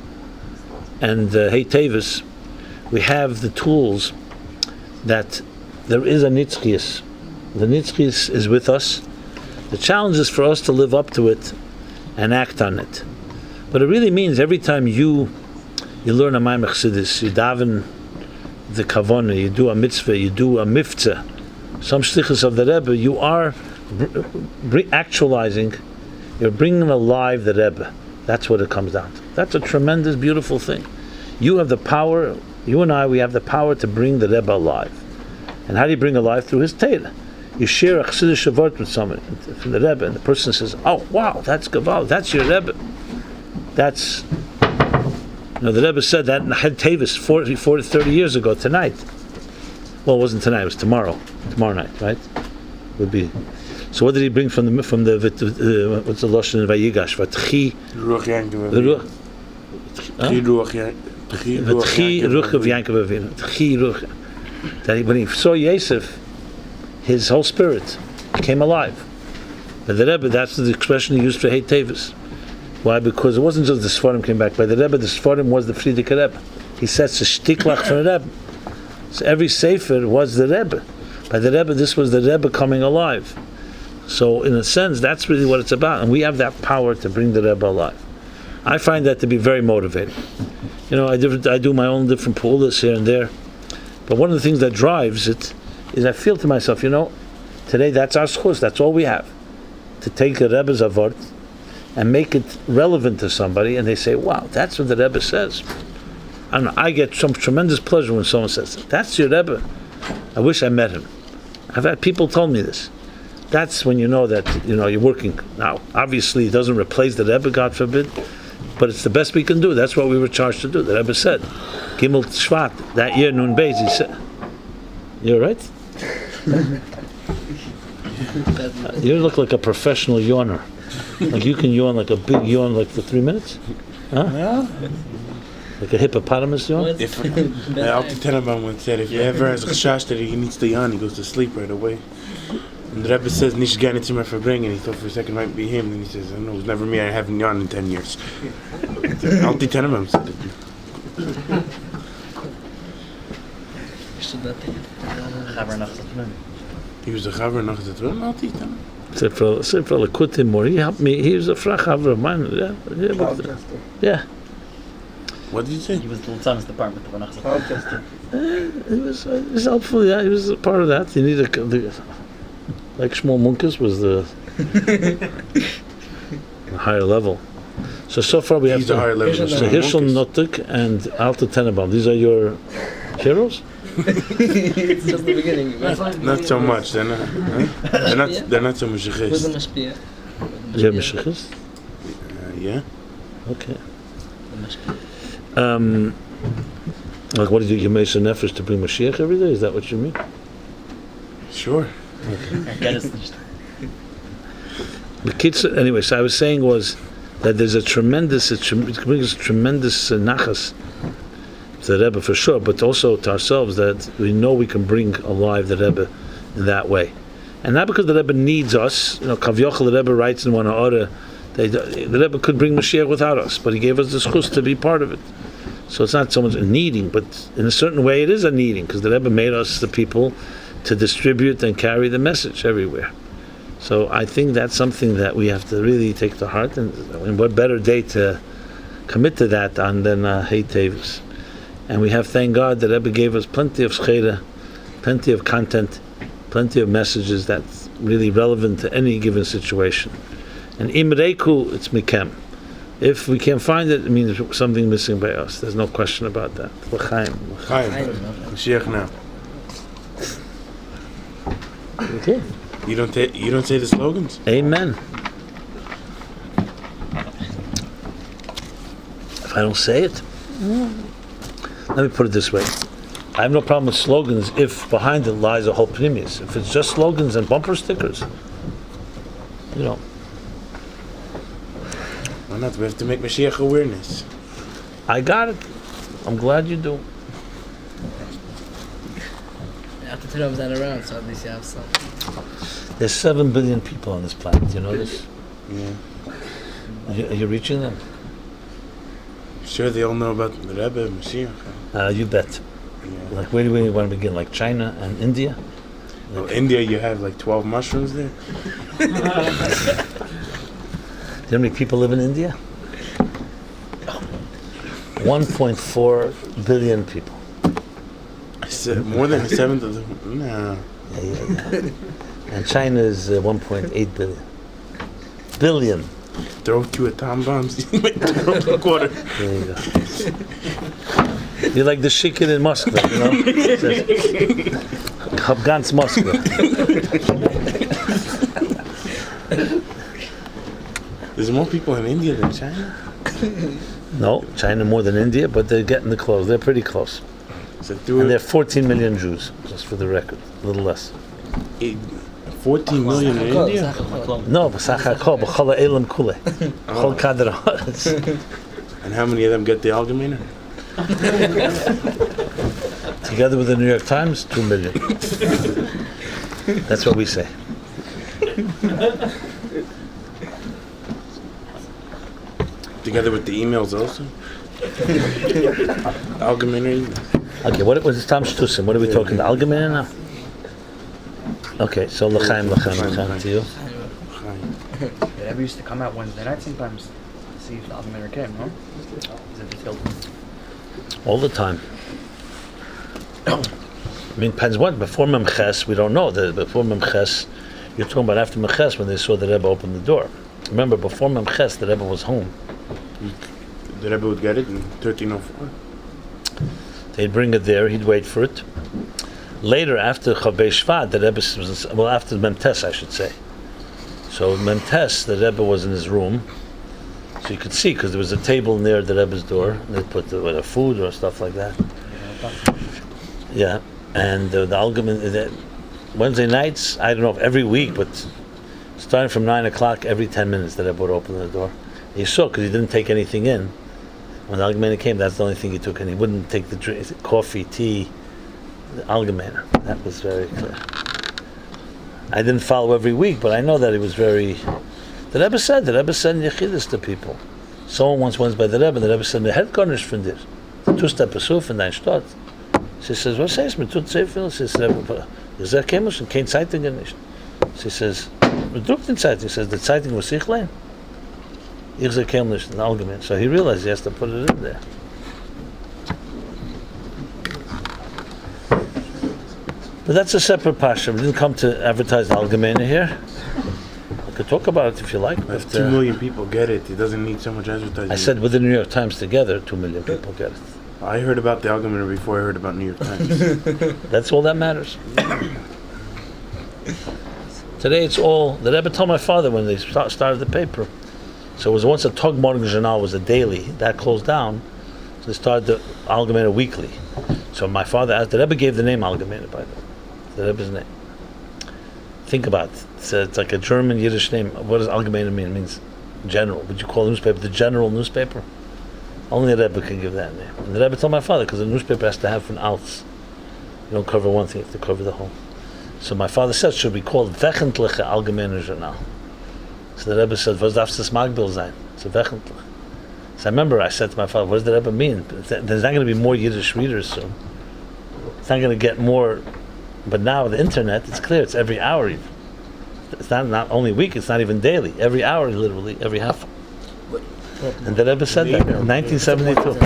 Speaker 1: and Hei Teves, we have the tools that there is a nitzchias. The nitzchias is with us. The challenge is for us to live up to it and act on it. But it really means every time you learn a MyLife Chassidus, you daven the kavanah, you do a mitzvah, you do a miftzah, some shlichus of the Rebbe, you are actualizing, you're bringing alive the Rebbe. That's what it comes down to. That's a tremendous, beautiful thing. You have the power, you and I, we have the power to bring the Rebbe alive. And how do you bring alive? Through his Torah. You share a Chassidish Shavart with somebody, from the Rebbe, and the person says, "Oh, wow, that's Gaval, that's your Rebbe." That's, the Rebbe said that in Hei Teves 30 years ago, tonight. Well, it wasn't tonight, it was tomorrow night, right? Would be. So what did he bring from the what's the Lashon in Vayigash? Vatchi
Speaker 7: Ruach Yankov
Speaker 1: Ruach.
Speaker 7: Vatchi
Speaker 1: Ruach of Yankov Avinu. Vatchi Ruach. That when he saw Yosef, his whole spirit came alive. But the Rebbe, that's the expression he used for Hei Teves. Why? Because it wasn't just the Sfarim came back by the Rebbe. The Sfarim was the Frierdiker Rebbe. He sets a shtiklach for the Rebbe. So every sefer was the Rebbe. By the Rebbe, this was the Rebbe coming alive. So in a sense, that's really what it's about. And we have that power to bring the Rebbe alive. I find that to be very motivating. You know, I do my own different pullahs here and there, but one of the things that drives it is I feel to myself, you know, today that's our schus, that's all we have, to take a Rebbe's avot and make it relevant to somebody, and they say, wow, that's what the Rebbe says. And I get some tremendous pleasure when someone says, that's your Rebbe. I wish I met him. I've had people tell me this. That's when you know that, you know, you're working. Now, obviously, it doesn't replace the Rebbe, God forbid, but it's the best we can do. That's what we were charged to do. The Rebbe said, Gimmel Shvat, that year, Nun Beis, he said, you're right? You look like a professional yawner. Like you can yawn like a big yawn, like for 3 minutes? Huh?
Speaker 3: Yeah.
Speaker 1: Like a hippopotamus yawn?
Speaker 7: If Alti Tenenbaum once said, if he ever has a chashush that he needs to yawn, he goes to sleep right away. And the Rebbe says, Nish Hei Teves Farbrengen, and he thought for a second it might be him, and he says, I know, it was never me, I haven't yawned in 10 years. Alti Tenenbaum said it. He was a chaver nach the Trum, Alti Tenenbaum.
Speaker 1: Sefer Lekutim, or he helped me, he was a frachaver of mine, yeah.
Speaker 7: What did you say?
Speaker 4: He was the Tzimtzum department of Anachs.
Speaker 1: He was helpful, yeah, he was a part of that. You need like Shmuel Munkus was the higher level. So far we have
Speaker 7: He's a higher level.
Speaker 1: So Hirschel Notzach and Alta Tenenbaum. These are your heroes?
Speaker 5: It's just the beginning.
Speaker 7: Not so much, they're not. They're not so much
Speaker 5: Who's the
Speaker 7: chist.
Speaker 5: Mashpia?
Speaker 1: You're Moshiach?
Speaker 7: Yeah.
Speaker 1: Okay. Like what do you do? You make an effort to bring Moshiach every day? Is that what you mean?
Speaker 7: Sure.
Speaker 1: The kids. Anyway, so I was saying was that there's it brings tremendous nachas to the Rebbe for sure, but also to ourselves that we know we can bring alive the Rebbe in that way, and not because the Rebbe needs us. You know, Kavyochel, the Rebbe writes in one order, the Rebbe could bring Moshiach without us, but he gave us the schus to be part of it. So it's not so much a needing, but in a certain way it is a needing, because the Rebbe made us the people to distribute and carry the message everywhere. So I think that's something that we have to really take to heart, and what better day to commit to that on than Hei Teves. And we have, thank God, that Rebbe gave us plenty of scheda, plenty of content, plenty of messages that's really relevant to any given situation. And imreiku, it's mikem. If we can't find it, it means something missing by us. There's no question about that. L'chaim.
Speaker 7: Chaim. Moshiach now.
Speaker 1: Okay.
Speaker 7: You don't say the slogans?
Speaker 1: Amen. If I don't say it, let me put it this way. I have no problem with slogans if behind it lies a whole pnimius. If it's just slogans and bumper stickers, you know.
Speaker 7: Why not? We have to make Moshiach awareness.
Speaker 1: I got it. I'm glad you do.
Speaker 5: After Tenenbaum's not around, so at least you have some.
Speaker 1: There's 7 billion people on this planet. You know this?
Speaker 7: Yeah.
Speaker 1: Are you reaching them?
Speaker 7: Sure, they all know about the Rebbe and Moshiach.
Speaker 1: You bet.
Speaker 7: Yeah.
Speaker 1: Like, where do we want to begin? Like China and India?
Speaker 7: Well, India, you have like 12 mushrooms there.
Speaker 1: Do you know how many people live in India? 1.4 billion people.
Speaker 7: More than a seventh of them. No.
Speaker 1: Yeah. And China is 1.8 billion. Billion.
Speaker 7: Throw 2 atom bombs. Throw a quarter.
Speaker 1: There you go. You're like the shikid in Moscow, you know? It says, Gans Moscow.
Speaker 7: There's more people in India than China?
Speaker 1: No, China more than India, but they're getting the close. They're pretty close.
Speaker 7: So
Speaker 1: And there are 14 million Jews, just for the record, a little less.
Speaker 7: 14 million in India?
Speaker 1: No, b'chala elam kule. Chol kader haaretz.
Speaker 7: And how many of them get the Algemeiner?
Speaker 1: Together with the New York Times, 2 million. That's what we say.
Speaker 7: Together with the emails also? Algemeiner emails.
Speaker 1: Okay, what was Tam Shtusim? What are we talking about? Algemeiner now? Okay, so l'chaim to you.
Speaker 4: The Rebbe used to come out Wednesday night sometimes. see if the Algemeiner came, no? Is it detailed?
Speaker 1: All the time. I mean, depends what. Before Memches, we don't know. Before Memches, you're talking about after Memches when they saw the Rebbe open the door. Remember, before Memches, the Rebbe was home.
Speaker 7: The Rebbe would get it in 1304.
Speaker 1: They'd bring it there, he'd wait for it. Later, after Chodesh Shvat, the Rebbe was, well, after Memtes, I should say. So Memtes, the Rebbe was in his room, so you could see, because there was a table near the Rebbe's door, and they put the food or stuff like that. Yeah, and the Algemeiner, Wednesday nights, I don't know if every week, but starting from 9 o'clock, every 10 minutes the Rebbe would open the door. He saw, because he didn't take anything in. When the Algemeiner came, that's the only thing he took in. He wouldn't take the drink, coffee, tea, the Algemeiner. That was very clear. I didn't follow every week, but I know that he was very... The Rebbe said in Yechidus to people. Someone once went by the Rebbe said, "The head garnish from this. Two-step asuf in dein Stadt." She says, "Was heißt mir tut sehr viel?" She says, "Ezekiel und kein citing nicht." She says, "Man druckt den citing." He says, "The citing was ich lein." Ezekiel nicht in Algemeiner. So he realized he has to put it in there. But that's a separate pasha. We didn't come to advertise the Algemeiner here. I could talk about it if you like.
Speaker 7: If 2 million people get it, it doesn't need so much advertising.
Speaker 1: I said with the New York Times together, 2 million people get it.
Speaker 7: I heard about the Algemeiner before I heard about New York Times.
Speaker 1: That's all that matters. Today it's all, the Rebbe told my father when they started the paper. So it was once a Tog Morgen Journal was a daily, that closed down. So they started the Algemeiner weekly. So my father asked, the Rebbe gave the name Algemeiner, by the way. The Rebbe's name. Think about it. It's like a German Yiddish name. What does Algemeiner mean? It means general. Would you call the newspaper the general newspaper? Only the Rebbe can give that name. And the Rebbe told my father, because the newspaper has to have an alts. You don't cover one thing, you have to cover the whole. So my father said, should be called Wöchentliche Algemeiner Journal. So the Rebbe said, was darf das Magbil sein? So Wöchentlich. So I remember I said to my father, what does the Rebbe mean? There's not going to be more Yiddish readers soon. It's not going to get more. But now the internet, it's clear, it's every hour even. It's not only week, it's not even daily. Every hour, literally, every half. And the Rebbe said that in 1972.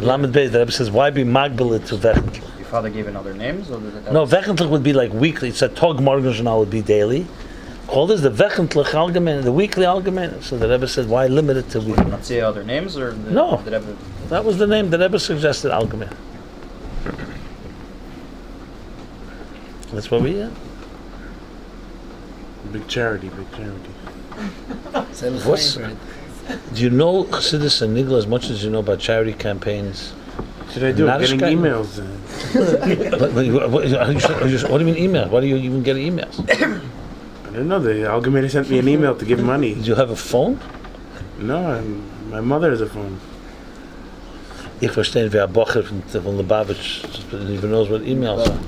Speaker 1: Lamed Beis, the Rebbe says, why be magbilit to Wöchentlich?
Speaker 4: Your father gave in other names? Or did it
Speaker 1: No, Wöchentlich would be like weekly. It's a Tog Morgen Journal would be daily. Called this the Wöchentlich Algemeiner, the weekly Algemeiner. So the Rebbe said, why limit it to
Speaker 4: Would
Speaker 1: weekly?
Speaker 4: you not say other names? Or
Speaker 1: No.
Speaker 4: Did Rebbe...
Speaker 1: That was the name the Rebbe suggested, Algemeiner. That's what we had.
Speaker 7: Big charity.
Speaker 1: What's, do you know Chassidus and Nigla as much as you know about charity campaigns?
Speaker 7: Should I do it? Getting emails.
Speaker 1: What do you mean emails? Why do you even get emails?
Speaker 7: I don't know. The Algemeiner sent me an email to give money.
Speaker 1: Did you have a phone?
Speaker 7: No, my mother has a phone.
Speaker 1: Ich verstehe, wie ein Bocher von Lubavitch even knows what emails are.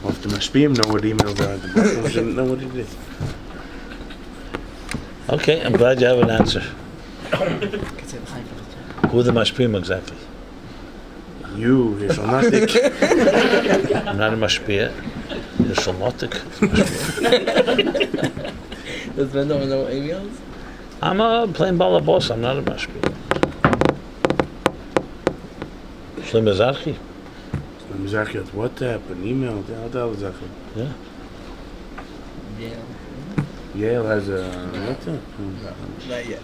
Speaker 7: Well, if the Mashpiyim know what emails are, the Bochurim shouldn't know what it is.
Speaker 1: Okay, I'm glad you have an answer. Who are the Mashpiyim exactly?
Speaker 7: You, Hishalmatik.
Speaker 1: I'm not a Mashpiyah. Hishalmatik.
Speaker 5: Does Ben don't know emails?
Speaker 1: I'm a plain balabos. I'm not a Mashpiyah. Shlomo Zarchi.
Speaker 7: Mizarchi has WhatsApp and email.
Speaker 1: Yeah.
Speaker 7: Yale has a WhatsApp.
Speaker 5: Not yet.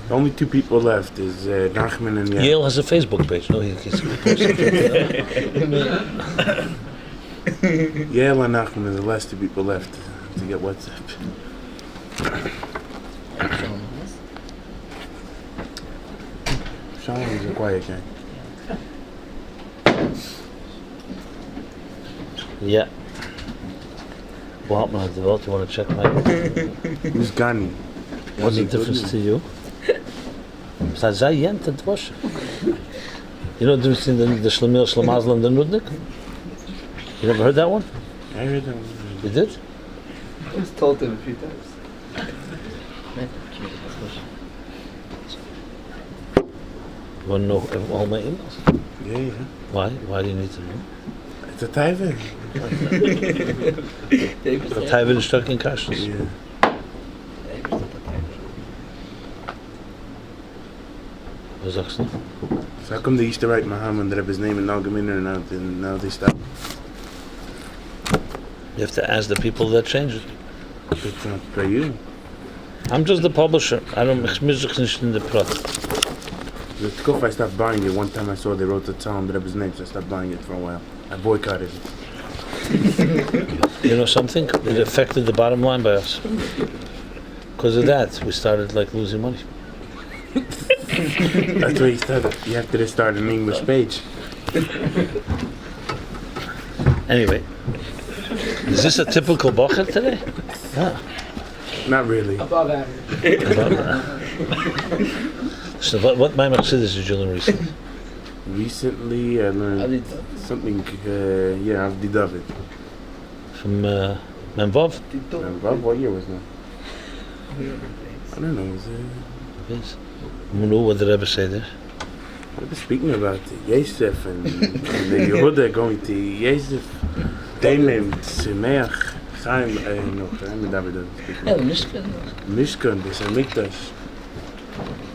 Speaker 7: The only 2 people left is Nachman and Yale.
Speaker 1: Yale has a Facebook page. No, he's
Speaker 7: Yale and Nachman are the last 2 people left to get WhatsApp. Sean is a quiet guy.
Speaker 1: Yeah. Well, do you want to check my...
Speaker 7: Who's Gani?
Speaker 1: What's the difference to you? You know the difference between the Shlemiel, Shlemazla, and the Nudnik? You never heard that one?
Speaker 7: I heard that one.
Speaker 1: You did?
Speaker 6: I was told him a few times.
Speaker 1: You want to know all my emails?
Speaker 7: Yeah.
Speaker 1: Why? Why do you need to know?
Speaker 7: It's a Taiwan.
Speaker 1: A Taiwan instructing questions.
Speaker 7: Yeah.
Speaker 1: Was sagst du?
Speaker 7: So how come they used to write Muhammad and Rebbe's name in Algemeiner and now they stop?
Speaker 1: You have to ask the people that change it.
Speaker 7: It's not for you.
Speaker 1: I'm just the publisher. I don't mix in the product.
Speaker 7: The Tkuf, I stopped buying it. One time I saw they wrote the Talmud Rebbe's name, so I stopped buying it for a while. I boycotted it.
Speaker 1: You know something? It affected the bottom line by us. Because of that, we started like losing money.
Speaker 7: That's why you have to start an English page.
Speaker 1: Anyway, is this a typical bocher today?
Speaker 7: Not really.
Speaker 6: Above average.
Speaker 1: So what my Chassidus did you learn recently?
Speaker 7: Recently, I learned something, Avdi David.
Speaker 1: From Memvov?
Speaker 7: What year was that? I don't know.
Speaker 1: Yes. What did the Rebbe say there?
Speaker 7: I was speaking about Yosef and the Yehuda going to Yosef, Damon, Semeach, Chaim, Chaim David. Mishkan, Beis Hamikdash,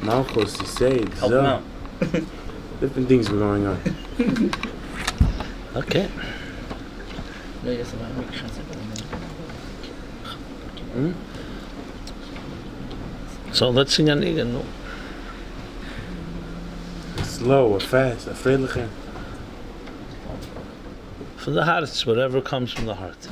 Speaker 7: Malchus, Yisrael, Zohar. Different things were going on.
Speaker 1: Okay. So let's sing an Igan. No?
Speaker 7: Slow or fast, afreilichen.
Speaker 1: From the heart, it's whatever comes from the heart.